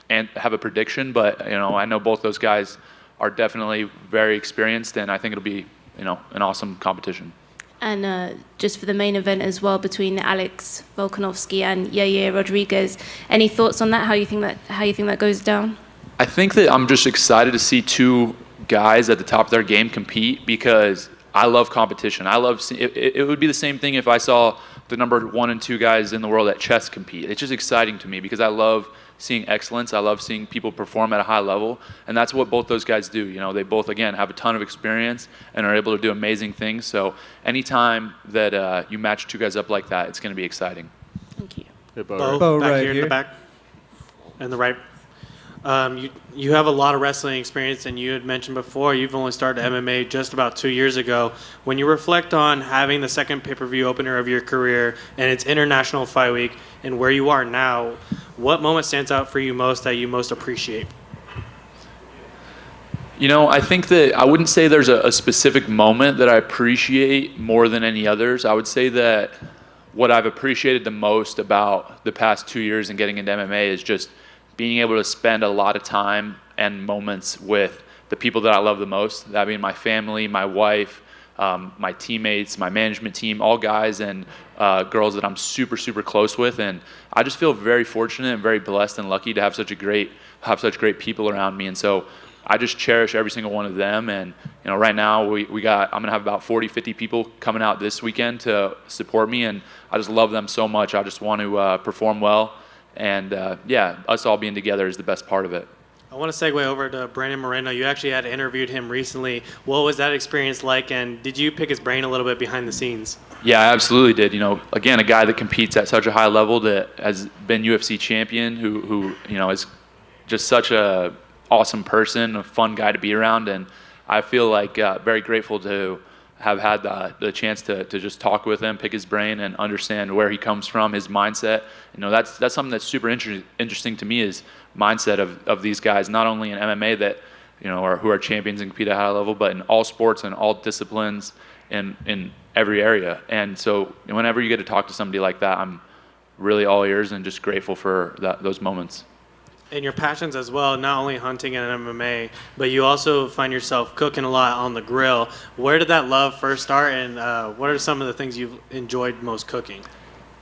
have a prediction. But you know, I know both those guys are definitely very experienced, and I think it'll be, you know, an awesome competition. And just for the main event as well, between Alex Volkanovski and Yair Rodriguez, any thoughts on that? How you think that goes down? I think that I'm just excited to see two guys at the top of their game compete because I love competition. I love it would be the same thing if I saw the number 1 and 2 guys in the world at chess compete. It's just exciting to me because I love seeing excellence. I love seeing people perform at a high level, and that's what both those guys do. You know, they both, again, have a ton of experience and are able to do amazing things. So anytime that you match two guys up like that, it's going to be exciting. Thank you. Hey, Bo, back here in the back, in the right. You have a lot of wrestling experience, and you had mentioned before you've only started MMA just about 2 years ago. When you reflect on having the second pay-per-view opener of your career and it's International Fight Week and where you are now, what moment stands out for you most that you most appreciate? You know, I think that I wouldn't say there's a specific moment that I appreciate more than any others. I would say that what I've appreciated the most about the past 2 years and getting into MMA is just being able to spend a lot of time and moments with the people that I love the most, that being my family, my wife, my teammates, my management team, all guys and girls that I'm super, super close with. And I just feel very fortunate and very blessed and lucky to have such great people around me. And so I just cherish every single one of them. And right now I'm gonna have about 40, 50 people coming out this weekend to support me, and I just love them so much. I just want to perform well, and us all being together is the best part of it. I want to segue over to Brandon Moreno. You actually had interviewed him recently. What was that experience like, and did you pick his brain a little bit behind the scenes? Yeah, I absolutely did. Again, a guy that competes at such a high level, that has been UFC champion, who is just such a awesome person, a fun guy to be around, and I feel like very grateful to have had the chance to just talk with him, pick his brain, and understand where he comes from, his mindset. That's something that's super interesting to me, is mindset of these guys, not only in MMA that who are champions and compete at a high level, but in all sports and all disciplines and in every area. And so whenever you get to talk to somebody like that, I'm really all ears and just grateful for those moments. And your passions as well, not only hunting and MMA, but you also find yourself cooking a lot on the grill. Where did that love first start, and what are some of the things you've enjoyed most cooking?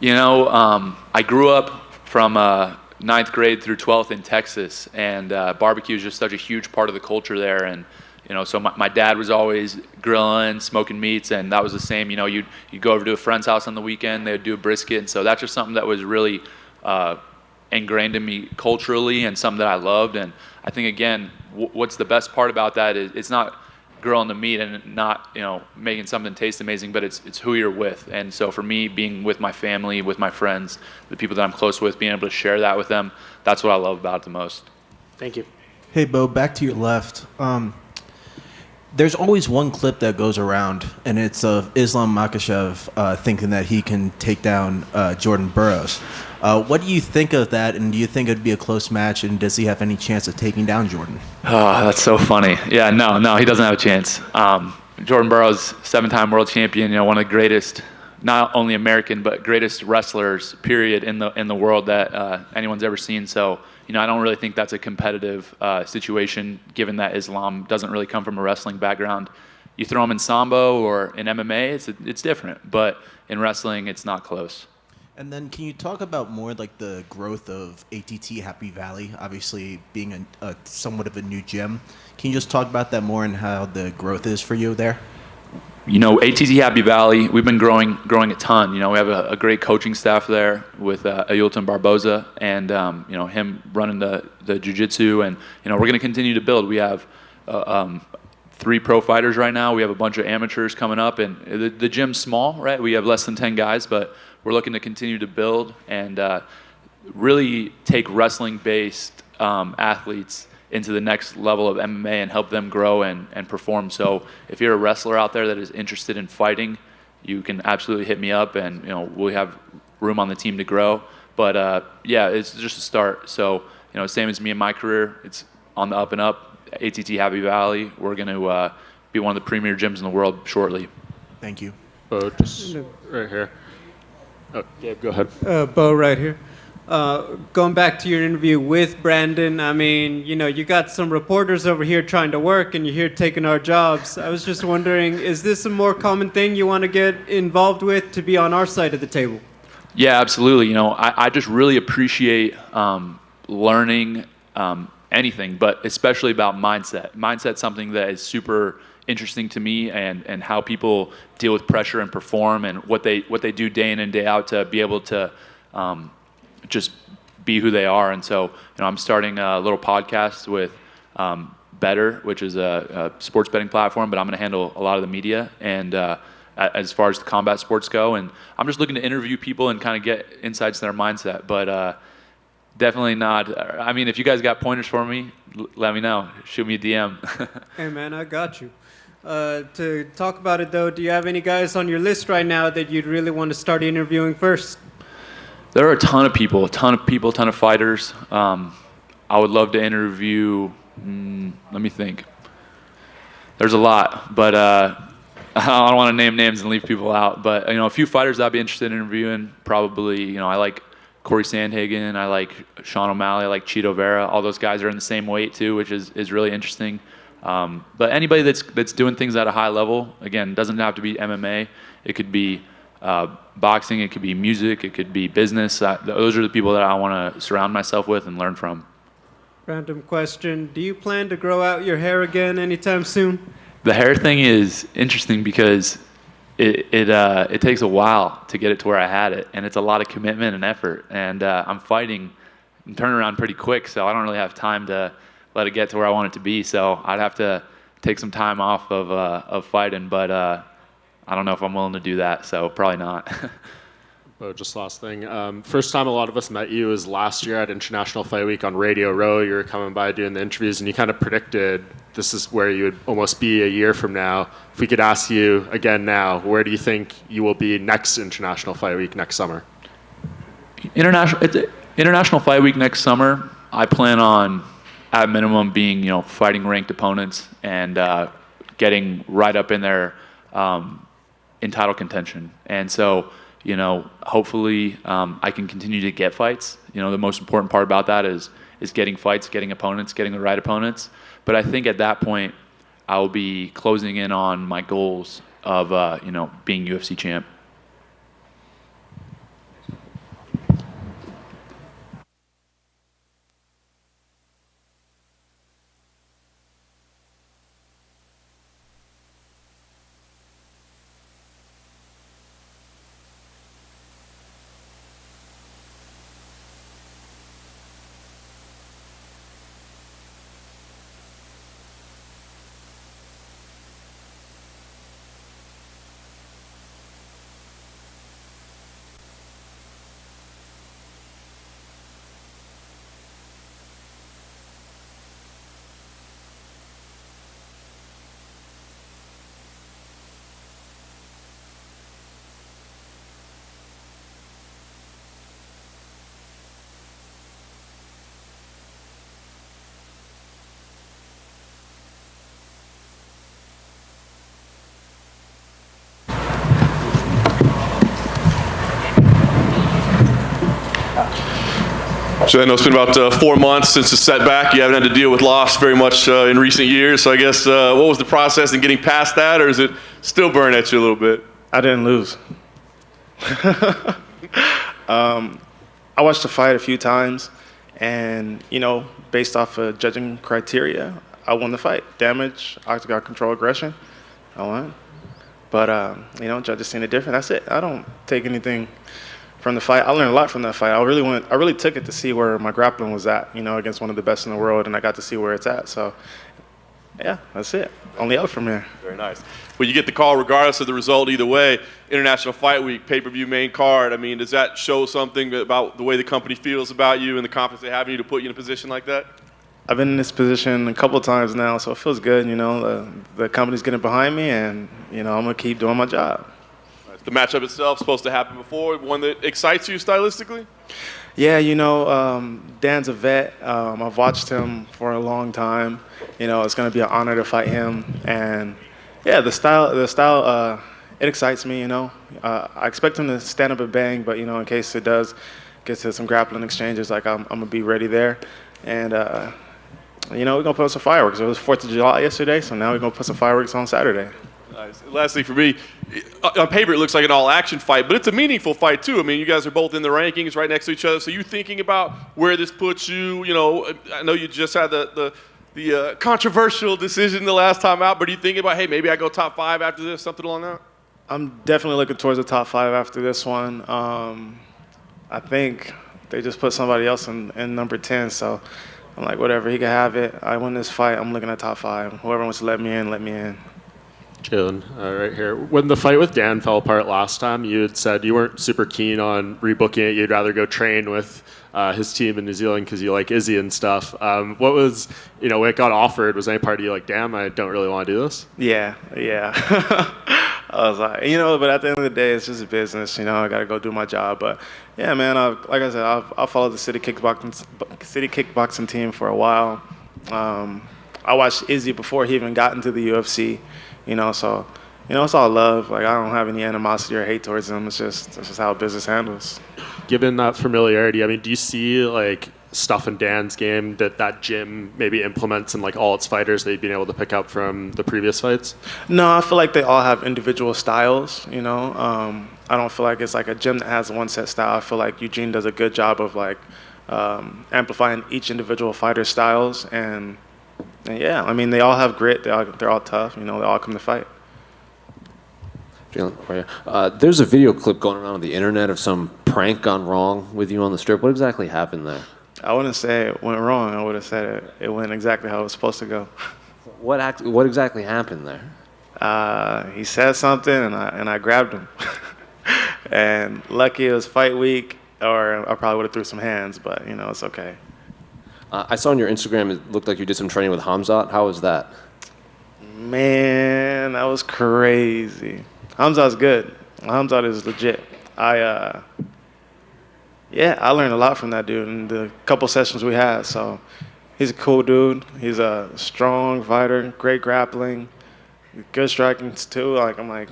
I grew up from 9th grade through 12th in Texas, and barbecue is just such a huge part of the culture there. And so my dad was always grilling, smoking meats, and that was the same. You'd go over to a friend's house on the weekend, they would do a brisket, and so that's just something that was really ingrained in me culturally, and something that I loved. And I think, again, what's the best part about that is it's not grilling the meat and not making something taste amazing, but it's who you're with. And so for me, being with my family, with my friends, the people that I'm close with, being able to share that with them, that's what I love about it the most. Thank you. Hey, Bo, back to your left. There's always one clip that goes around, and it's of Islam Makhachev thinking that he can take down Jordan Burroughs. What do you think of that, and do you think it'd be a close match, and does he have any chance of taking down Jordan? Oh, that's so funny. Yeah, no, he doesn't have a chance. Jordan Burroughs, 7-time world champion, one of the greatest, not only American, but greatest wrestlers, period, in the world that anyone's ever seen. So, I don't really think that's a competitive situation, given that Islam doesn't really come from a wrestling background. You throw him in Sambo or in MMA, it's different. But in wrestling, it's not close. And then can you talk about more like the growth of ATT Happy Valley, obviously being a somewhat of a new gym. Can you just talk about that more and how the growth is for you there? ATT Happy Valley, we've been growing a ton. We have a great coaching staff there with Ailton Barboza and, him running the jiu-jitsu. And, we're going to continue to build. We have 3 pro fighters right now. We have a bunch of amateurs coming up. And the gym's small, right? We have less than 10 guys, but we're looking to continue to build and really take wrestling-based athletes into the next level of MMA and help them grow and perform. So if you're a wrestler out there that is interested in fighting, you can absolutely hit me up, and we have room on the team to grow. But it's just a start. So same as me in my career, it's on the up and up. ATT Happy Valley, we're going to be one of the premier gyms in the world shortly. Thank you. Bo, just right here. Oh, Gabe, go ahead. Bo, right here. Going back to your interview with Brandon, I mean, you got some reporters over here trying to work, and you're here taking our jobs. I was just wondering, is this a more common thing you want to get involved with to be on our side of the table? Yeah, absolutely. I just really appreciate learning anything, but especially about mindset. Mindset's something that is super interesting to me, and how people deal with pressure and perform, and what they do day in and day out to be able to just be who they are. And so, I'm starting a little podcast with Better, which is a sports betting platform, but I'm going to handle a lot of the media and as far as the combat sports go. And I'm just looking to interview people and kind of get insights to their mindset. But definitely not. I mean, if you guys got pointers for me, let me know. Shoot me a DM. Hey, man, I got you. To talk about it, though, do you have any guys on your list right now that you'd really want to start interviewing first? There are a ton of fighters. I would love to interview, let me think. There's a lot, but I don't want to name names and leave people out. But, a few fighters I'd be interested in interviewing, probably, I like Corey Sandhagen, I like Sean O'Malley, I like Chito Vera. All those guys are in the same weight, too, which is really interesting. But anybody that's doing things at a high level, again, doesn't have to be MMA. It could be boxing, it could be music, it could be business. Those are the people that I want to surround myself with and learn from. Random question. Do you plan to grow out your hair again anytime soon? The hair thing is interesting because it takes a while to get it to where I had it, and it's a lot of commitment and effort. And I'm fighting and turning around pretty quick, so I don't really have time to let it get to where I want it to be. So I'd have to take some time off of fighting, but I don't know if I'm willing to do that, so probably not. Just last thing. First time a lot of us met you was last year at International Fight Week on Radio Row. You were coming by doing the interviews, and you kind of predicted this is where you would almost be a year from now. If we could ask you again now, where do you think you will be next International Fight Week next summer? International Fight Week next summer, I plan on, at minimum, being fighting ranked opponents and getting right up in there in title contention. And so, hopefully I can continue to get fights. The most important part about that is getting fights, getting opponents, getting the right opponents. But I think at that point, I will be closing in on my goals of, being UFC champ. So I know it's been about 4 months since the setback. You haven't had to deal with loss very much in recent years. So I guess what was the process in getting past that, or is it still burn at you a little bit? I didn't lose. I watched the fight a few times, and based off of judging criteria, I won the fight. Damage, octagon control, aggression, I won. But judges seen it different. That's it. I don't take anything from the fight. I learned a lot from that fight. I really took it to see where my grappling was at, against one of the best in the world, and I got to see where it's at. So, yeah, that's it. Only up from here. Very nice. Well, you get the call regardless of the result either way. International Fight Week, pay-per-view main card. I mean, does that show something about the way the company feels about you and the confidence they have in you to put you in a position like that? I've been in this position a couple of times now, so it feels good. The company's getting behind me, and, I'm going to keep doing my job. The matchup itself supposed to happen before, one that excites you stylistically? Yeah, Dan's a vet. I've watched him for a long time. It's going to be an honor to fight him. And, yeah, the style, it excites me, I expect him to stand up and bang, but, in case it does get to some grappling exchanges, I'm going to be ready there. And, we're going to put up some fireworks. It was 4th of July yesterday, so now we're going to put some fireworks on Saturday. Nice. Lastly, for me, on paper it looks like an all-action fight, but it's a meaningful fight too. I mean, you guys are both in the rankings, right next to each other. So you thinking about where this puts you? I know you just had the controversial decision the last time out, but are you thinking about, hey, maybe I go top 5 after this, something along that? I'm definitely looking towards the top 5 after this one. I think they just put somebody else in number 10, so I'm like, whatever, he can have it. I win this fight, I'm looking at top 5. Whoever wants to let me in, let me in. Jailin, right here. When the fight with Dan fell apart last time, you had said you weren't super keen on rebooking it. You'd rather go train with his team in New Zealand because you like Izzy and stuff. What was, when it got offered, was any part of you like, damn, I don't really want to do this? Yeah. I was like, but at the end of the day, it's just a business. I got to go do my job. But yeah, man, like I said, I've followed the city kickboxing team for a while. I watched Izzy before he even got into the UFC. So, it's all love. I don't have any animosity or hate towards him. It's just how business handles. Given that familiarity, do you see, stuff in Dan's game that gym maybe implements in, all its fighters that you've been able to pick up from the previous fights? No, I feel like they all have individual styles, I don't feel like it's a gym that has one set style. I feel like Eugene does a good job of, amplifying each individual fighter's styles. And yeah, I mean, they all have grit. They're all tough. You know, they all come to fight. Jailin, there's a video clip going around on the internet of some prank gone wrong with you on the strip. What exactly happened there? I wouldn't say it went wrong. I would have said it went exactly how it was supposed to go. What exactly happened there? He said something, and I grabbed him. And lucky it was fight week, or I probably would have threw some hands, but, you know, it's okay. I saw on your Instagram it looked like you did some training with Hamzat. How was that? Man, that was crazy. Hamzat's good. Hamzat is legit. I learned a lot from that dude in the couple sessions we had. So he's a cool dude. He's a strong fighter, great grappling, good striking too. I'm like,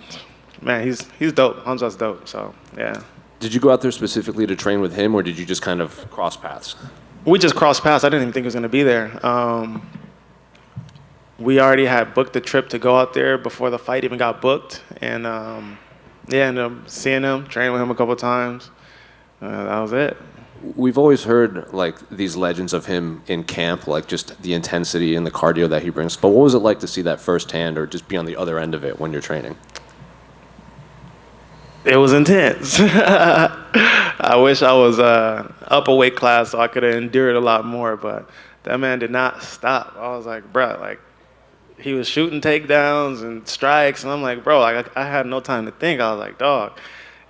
man, he's dope. Hamzat's dope. So yeah. Did you go out there specifically to train with him, or did you just kind of cross paths? We just crossed paths. I didn't even think he was going to be there. We already had booked the trip to go out there before the fight even got booked. And ended up seeing him, training with him a couple of times. That was it. We've always heard like these legends of him in camp, like just the intensity and the cardio that he brings. But what was it like to see that firsthand, or just be on the other end of it when you're training? It was intense. I wish I was up a weight class so I could have endured a lot more, but that man did not stop. I was like, bruh, like, he was shooting takedowns and strikes, and I'm like, bro, like, I had no time to think. I was like, dog,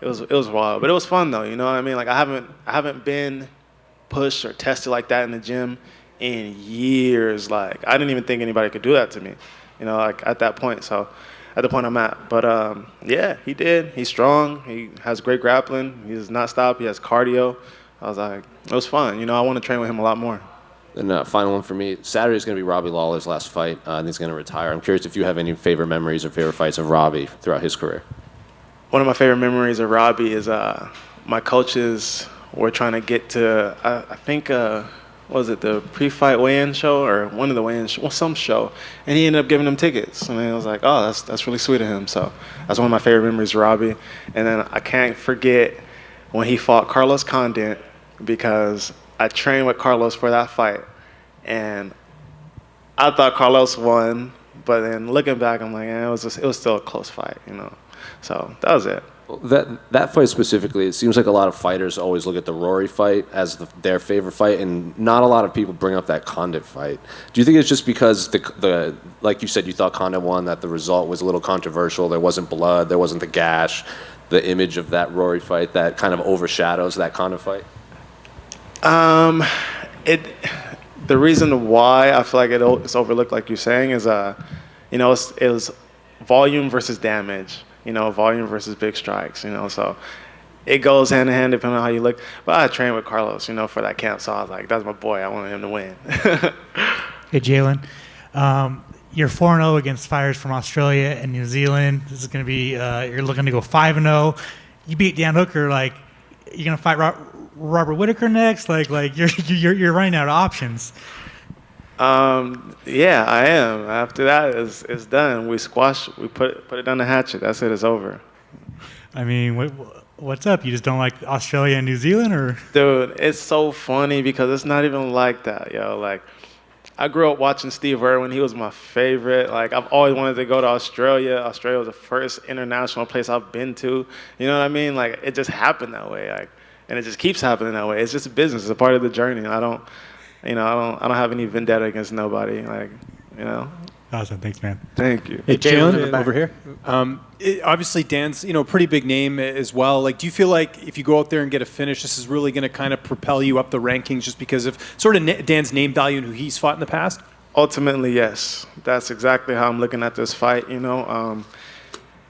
it was wild, but it was fun though. You know what I mean? Like, I haven't been pushed or tested like that in the gym in years. Like, I didn't even think anybody could do that to me. You know, like at that point. So, at the point I'm at, but yeah, he did. He's strong. He has great grappling. He does not stop. He has cardio. I was like, it was fun. You know, I want to train with him a lot more. And final one for me. Saturday is going to be Robbie Lawler's last fight, and he's going to retire. I'm curious if you have any favorite memories or favorite fights of Robbie throughout his career. One of my favorite memories of Robbie is my coaches were trying to get to, I think, was it the pre-fight weigh-in show or one of the weigh-in some show, and he ended up giving them tickets. And I was like, oh, that's really sweet of him. So that's one of my favorite memories of Robbie. And then I can't forget when he fought Carlos Condit, because I trained with Carlos for that fight, and I thought Carlos won, but then looking back, I'm like, it was still a close fight, you know. So that was it. Well, that fight specifically, it seems like a lot of fighters always look at the Rory fight as their favorite fight, and not a lot of people bring up that Condit fight. Do you think it's just because the like you said, you thought Condit won, that the result was a little controversial, there wasn't blood, there wasn't the gash, the image of that Rory fight that kind of overshadows that Condit fight? The reason why I feel like it's overlooked, like you're saying, is you know, it was volume versus damage. You know, volume versus big strikes. You know, so it goes hand in hand depending on how you look. But I trained with Carlos, you know, for that camp, so I was like, that's my boy. I wanted him to win. Hey, Jailin, you're 4-0 against fighters from Australia and New Zealand. This is going to be you're looking to go 5-0. You beat Dan Hooker. Like, you're going to fight Robert Whittaker next. Like you're running out of options. Yeah, I am. After that, it's done. We put it down the hatchet. That's it. It's over. I mean, what's up? You just don't like Australia and New Zealand, or? Dude, it's so funny because it's not even like that, yo. Like, I grew up watching Steve Irwin. He was my favorite. Like, I've always wanted to go to Australia. Australia was the first international place I've been to. You know what I mean? Like, it just happened that way. Like, and it just keeps happening that way. It's just a business. It's a part of the journey. I don't have any vendetta against nobody. Like, you know. Awesome. Thanks, man. Thank you. Hey, Jailin, over here. Obviously, Dan's a pretty big name as well. Like, do you feel like if you go out there and get a finish, this is really going to kind of propel you up the rankings just because of sort of Dan's name value and who he's fought in the past? Ultimately, yes. That's exactly how I'm looking at this fight. You know,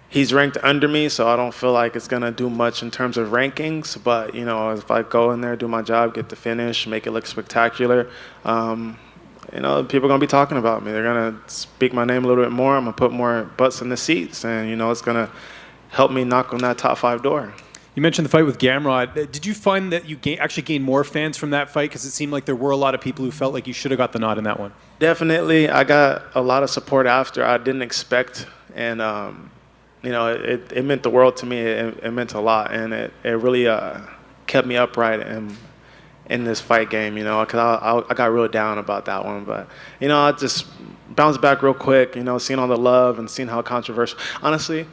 he's ranked under me, so I don't feel like it's going to do much in terms of rankings. But, you know, if I go in there, do my job, get the finish, make it look spectacular, you know, people are going to be talking about me. They're going to speak my name a little bit more. I'm going to put more butts in the seats, and, you know, it's going to help me knock on that top 5 door. You mentioned the fight with Gamrod. Did you find that you actually gained more fans from that fight? Because it seemed like there were a lot of people who felt like you should have got the nod in that one. Definitely. I got a lot of support after. I didn't expect, and you know, it meant the world to me. It meant a lot, and it really kept me upright in this fight game, you know, because I got real down about that one. But, you know, I just bounced back real quick, you know, seeing all the love and seeing how controversial. Honestly,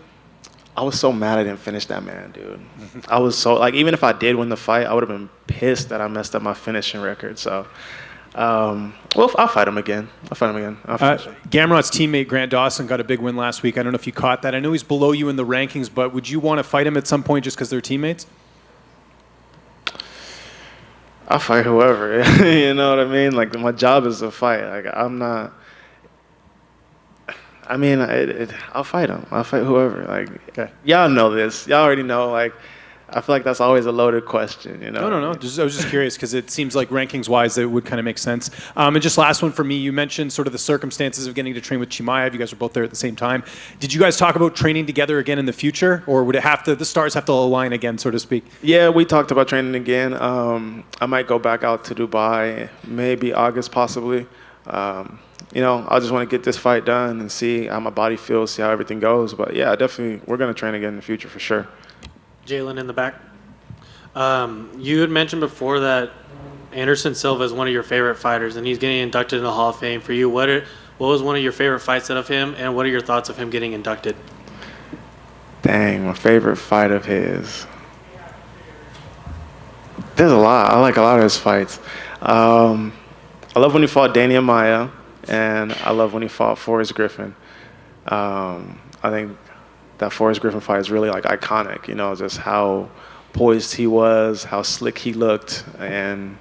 I was so mad I didn't finish that man, dude. I was so, like, even if I did win the fight, I would have been pissed that I messed up my finishing record. So, well, I'll fight him again. I'll finish him. Gamrot's teammate Grant Dawson got a big win last week. I don't know if you caught that. I know he's below you in the rankings, but would you want to fight him at some point just because they're teammates? I'll fight whoever. You know what I mean? Like, my job is to fight. Like, I'm not. I mean, I'll fight him. I'll fight whoever. Like, okay. Y'all know this. Y'all already know. Like, I feel like that's always a loaded question, you know? No. I was just curious because it seems like rankings-wise it would kind of make sense. And just last one for me, you mentioned sort of the circumstances of getting to train with Chimaev. You guys were both there at the same time. Did you guys talk about training together again in the future, or would it have to, the stars have to align again, so to speak? Yeah, we talked about training again. I might go back out to Dubai, maybe August possibly. You know, I just want to get this fight done and see how my body feels, see how everything goes. But yeah, definitely, we're going to train again in the future for sure. Jailin in the back. You had mentioned before that Anderson Silva is one of your favorite fighters, and he's getting inducted in the Hall of Fame. For you, what was one of your favorite fights out of him, and what are your thoughts of him getting inducted? Dang, my favorite fight of his. There's a lot. I like a lot of his fights. I love when he fought Danny Amaya, and I love when he fought Forrest Griffin. I think that Forrest Griffin fight is really like iconic, you know, just how poised he was, how slick he looked, and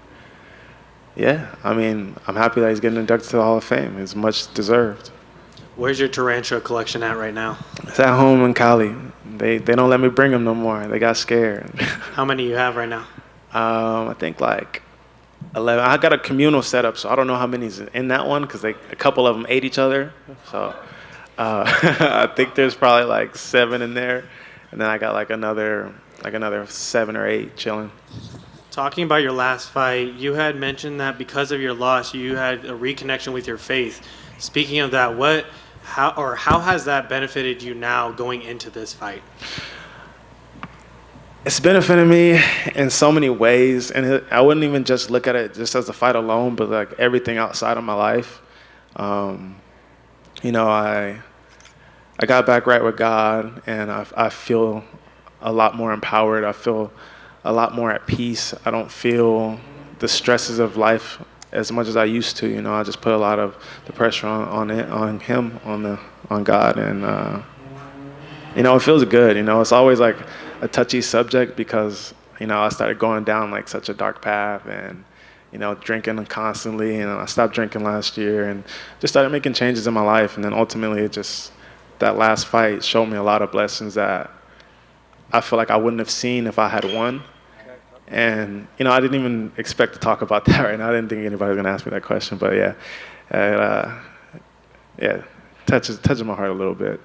yeah, I mean, I'm happy that he's getting inducted to the Hall of Fame. It's much deserved. Where's your tarantula collection at right now? It's at home in Cali. They don't let me bring them no more. They got scared. How many you have right now? I think like 11. I got a communal setup, so I don't know how many's in that one because a couple of them ate each other. So I think there's probably like 7 in there, and then I got like another 7 or 8 chilling. Talking about your last fight, you had mentioned that because of your loss, you had a reconnection with your faith. Speaking of that, how has that benefited you now going into this fight? It's benefited me in so many ways, and I wouldn't even just look at it just as the fight alone, but like everything outside of my life. You know, I got back right with God, and I feel a lot more empowered. I feel a lot more at peace. I don't feel the stresses of life as much as I used to. You know, I just put a lot of the pressure on Him, on God, and you know, it feels good. You know, it's always like a touchy subject because, you know, I started going down like such a dark path and, you know, drinking constantly, and I stopped drinking last year and just started making changes in my life. And then ultimately that last fight showed me a lot of blessings that I feel like I wouldn't have seen if I had won. And, you know, I didn't even expect to talk about that right now. I didn't think anybody was going to ask me that question, but yeah, touches my heart a little bit.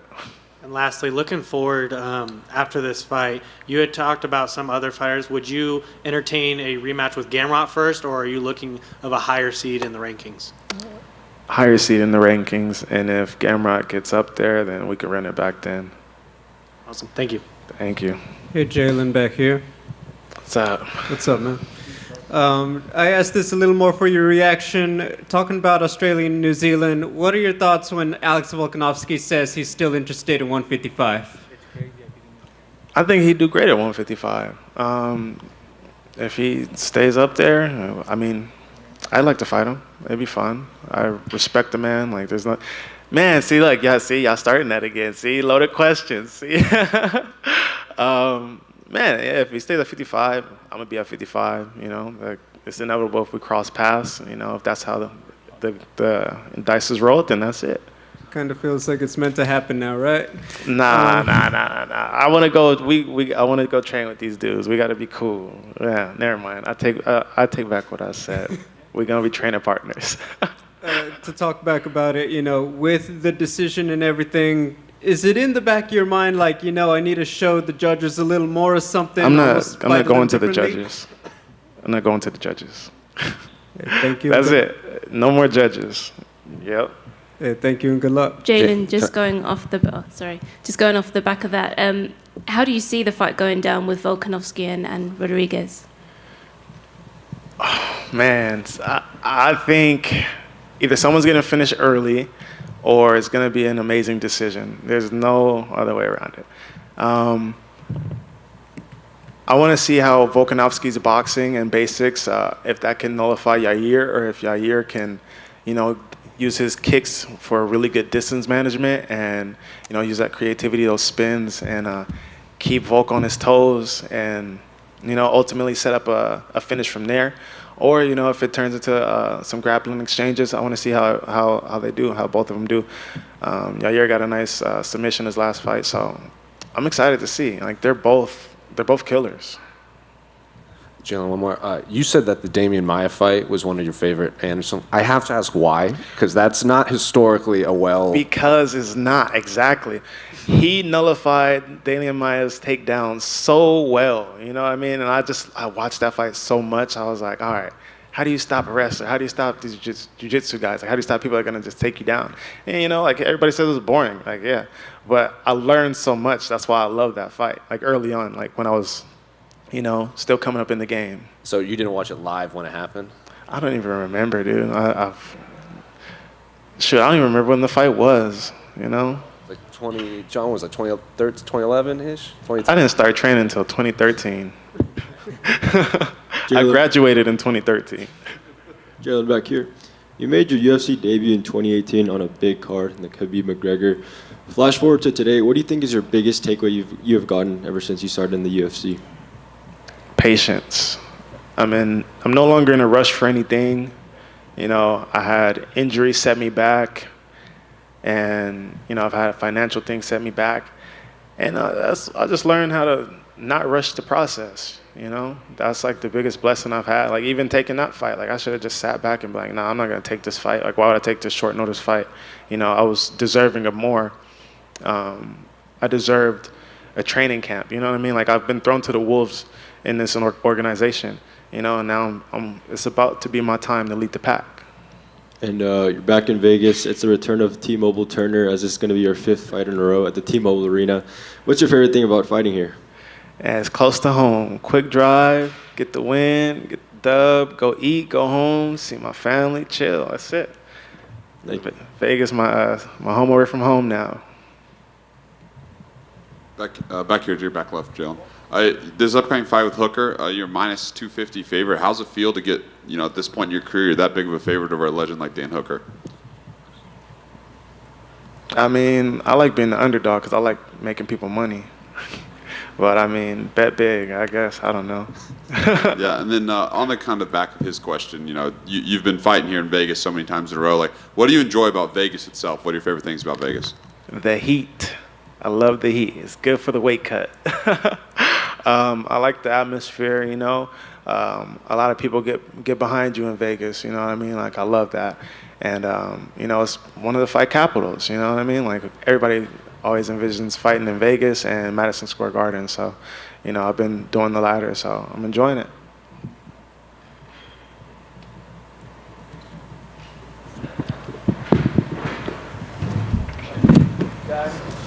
And lastly, looking forward after this fight, you had talked about some other fighters. Would you entertain a rematch with Gamrot first, or are you looking of a higher seed in the rankings? Higher seed in the rankings, and if Gamrot gets up there, then we can run it back then. Awesome. Thank you. Thank you. Hey, Jailin back here. What's up? What's up, man? I asked this a little more for your reaction. Talking about Australia and New Zealand, what are your thoughts when Alex Volkanovski says he's still interested in 155? I think he'd do great at 155. If he stays up there, I mean, I'd like to fight him. It'd be fun. I respect the man. Like, there's no... Man, see, like, yeah, see, y'all starting that again. See, loaded questions. See? Man, yeah, if he stays at 55, I'm going to be at 55, you know. Like, it's inevitable if we cross paths, you know. If that's how the dice roll, then that's it. Kind of feels like it's meant to happen now, right? Nah. I want to go. I want to go train with these dudes. We got to be cool. Yeah, never mind. I take back what I said. We're gonna be training partners. To talk back about it, you know, with the decision and everything, is it in the back of your mind, like, you know, I need to show the judges a little more or something? I'm not going to the judges. I'm not going to the judges. Thank you. That's it. No more judges. Yep. Hey, thank you and good luck. Jailin, just going off the back of that, how do you see the fight going down with Volkanovski and Rodriguez? Man, I think either someone's going to finish early or it's going to be an amazing decision. There's no other way around it. I want to see how Volkanovski's boxing and basics, if that can nullify Yair, or if Yair can, use his kicks for really good distance management and, use that creativity, those spins, and keep Volk on his toes and, ultimately set up a finish from there. Or, if it turns into some grappling exchanges, I want to see how they do, how both of them do. Yair got a nice submission his last fight, so I'm excited to see. Like, they're both killers. Jailin, one more. You said that the Damian Maia fight was one of your favorite Anderson. I have to ask why, because that's not historically a well. Because it's not, exactly. He nullified Damian Maia's takedown so well, you know what I mean? And I watched that fight so much, I was like, all right, how do you stop a wrestler? How do you stop these jiu-jitsu guys? Like, how do you stop people that are going to just take you down? And, like, everybody says it was boring. Like, yeah. But I learned so much. That's why I love that fight. Like, early on, like, when I was, still coming up in the game. So you didn't watch it live when it happened? I don't even remember, dude. I don't even remember when the fight was, Like 2011-ish? I didn't start training until 2013. I graduated in 2013. Jailin, back here. You made your UFC debut in 2018 on a big card in the Khabib McGregor. Flash forward to today, what do you think is your biggest takeaway you have gotten ever since you started in the UFC? Patience. I'm no longer in a rush for anything. I had injuries set me back, and I've had financial things set me back, and I just learned how to not rush the process. That's like the biggest blessing I've had. Like, even taking that fight, like, I should have just sat back and be like, nah, I'm not gonna take this fight. Like, why would I take this short notice fight? I was deserving of more. I deserved a training camp. You know what I mean? Like, I've been thrown to the wolves in this organization. And now it's about to be my time to lead the pack. And you're back in Vegas. It's the return of T-Mobile Turner, as it's going to be your 5th fight in a row at the T-Mobile Arena. What's your favorite thing about fighting here? It's close to home. Quick drive, get the win, get the dub, go eat, go home, see my family, chill. That's it. Vegas, my home away from home now. Back here, Drew, back left, Jailin. This upcoming fight with Hooker, you're minus 250 favorite. How's it feel to get, at this point in your career, you're that big of a favorite over a legend like Dan Hooker? I like being the underdog because I like making people money. But, bet big, I guess. I don't know. Yeah, and then on the kind of back of his question, you've been fighting here in Vegas so many times in a row. Like, what do you enjoy about Vegas itself? What are your favorite things about Vegas? The heat. I love the heat. It's good for the weight cut. I like the atmosphere, a lot of people get behind you in Vegas, you know what I mean? Like, I love that. And, it's one of the fight capitals, you know what I mean? Like, everybody always envisions fighting in Vegas and Madison Square Garden. So, I've been doing the latter, so I'm enjoying it. Guys.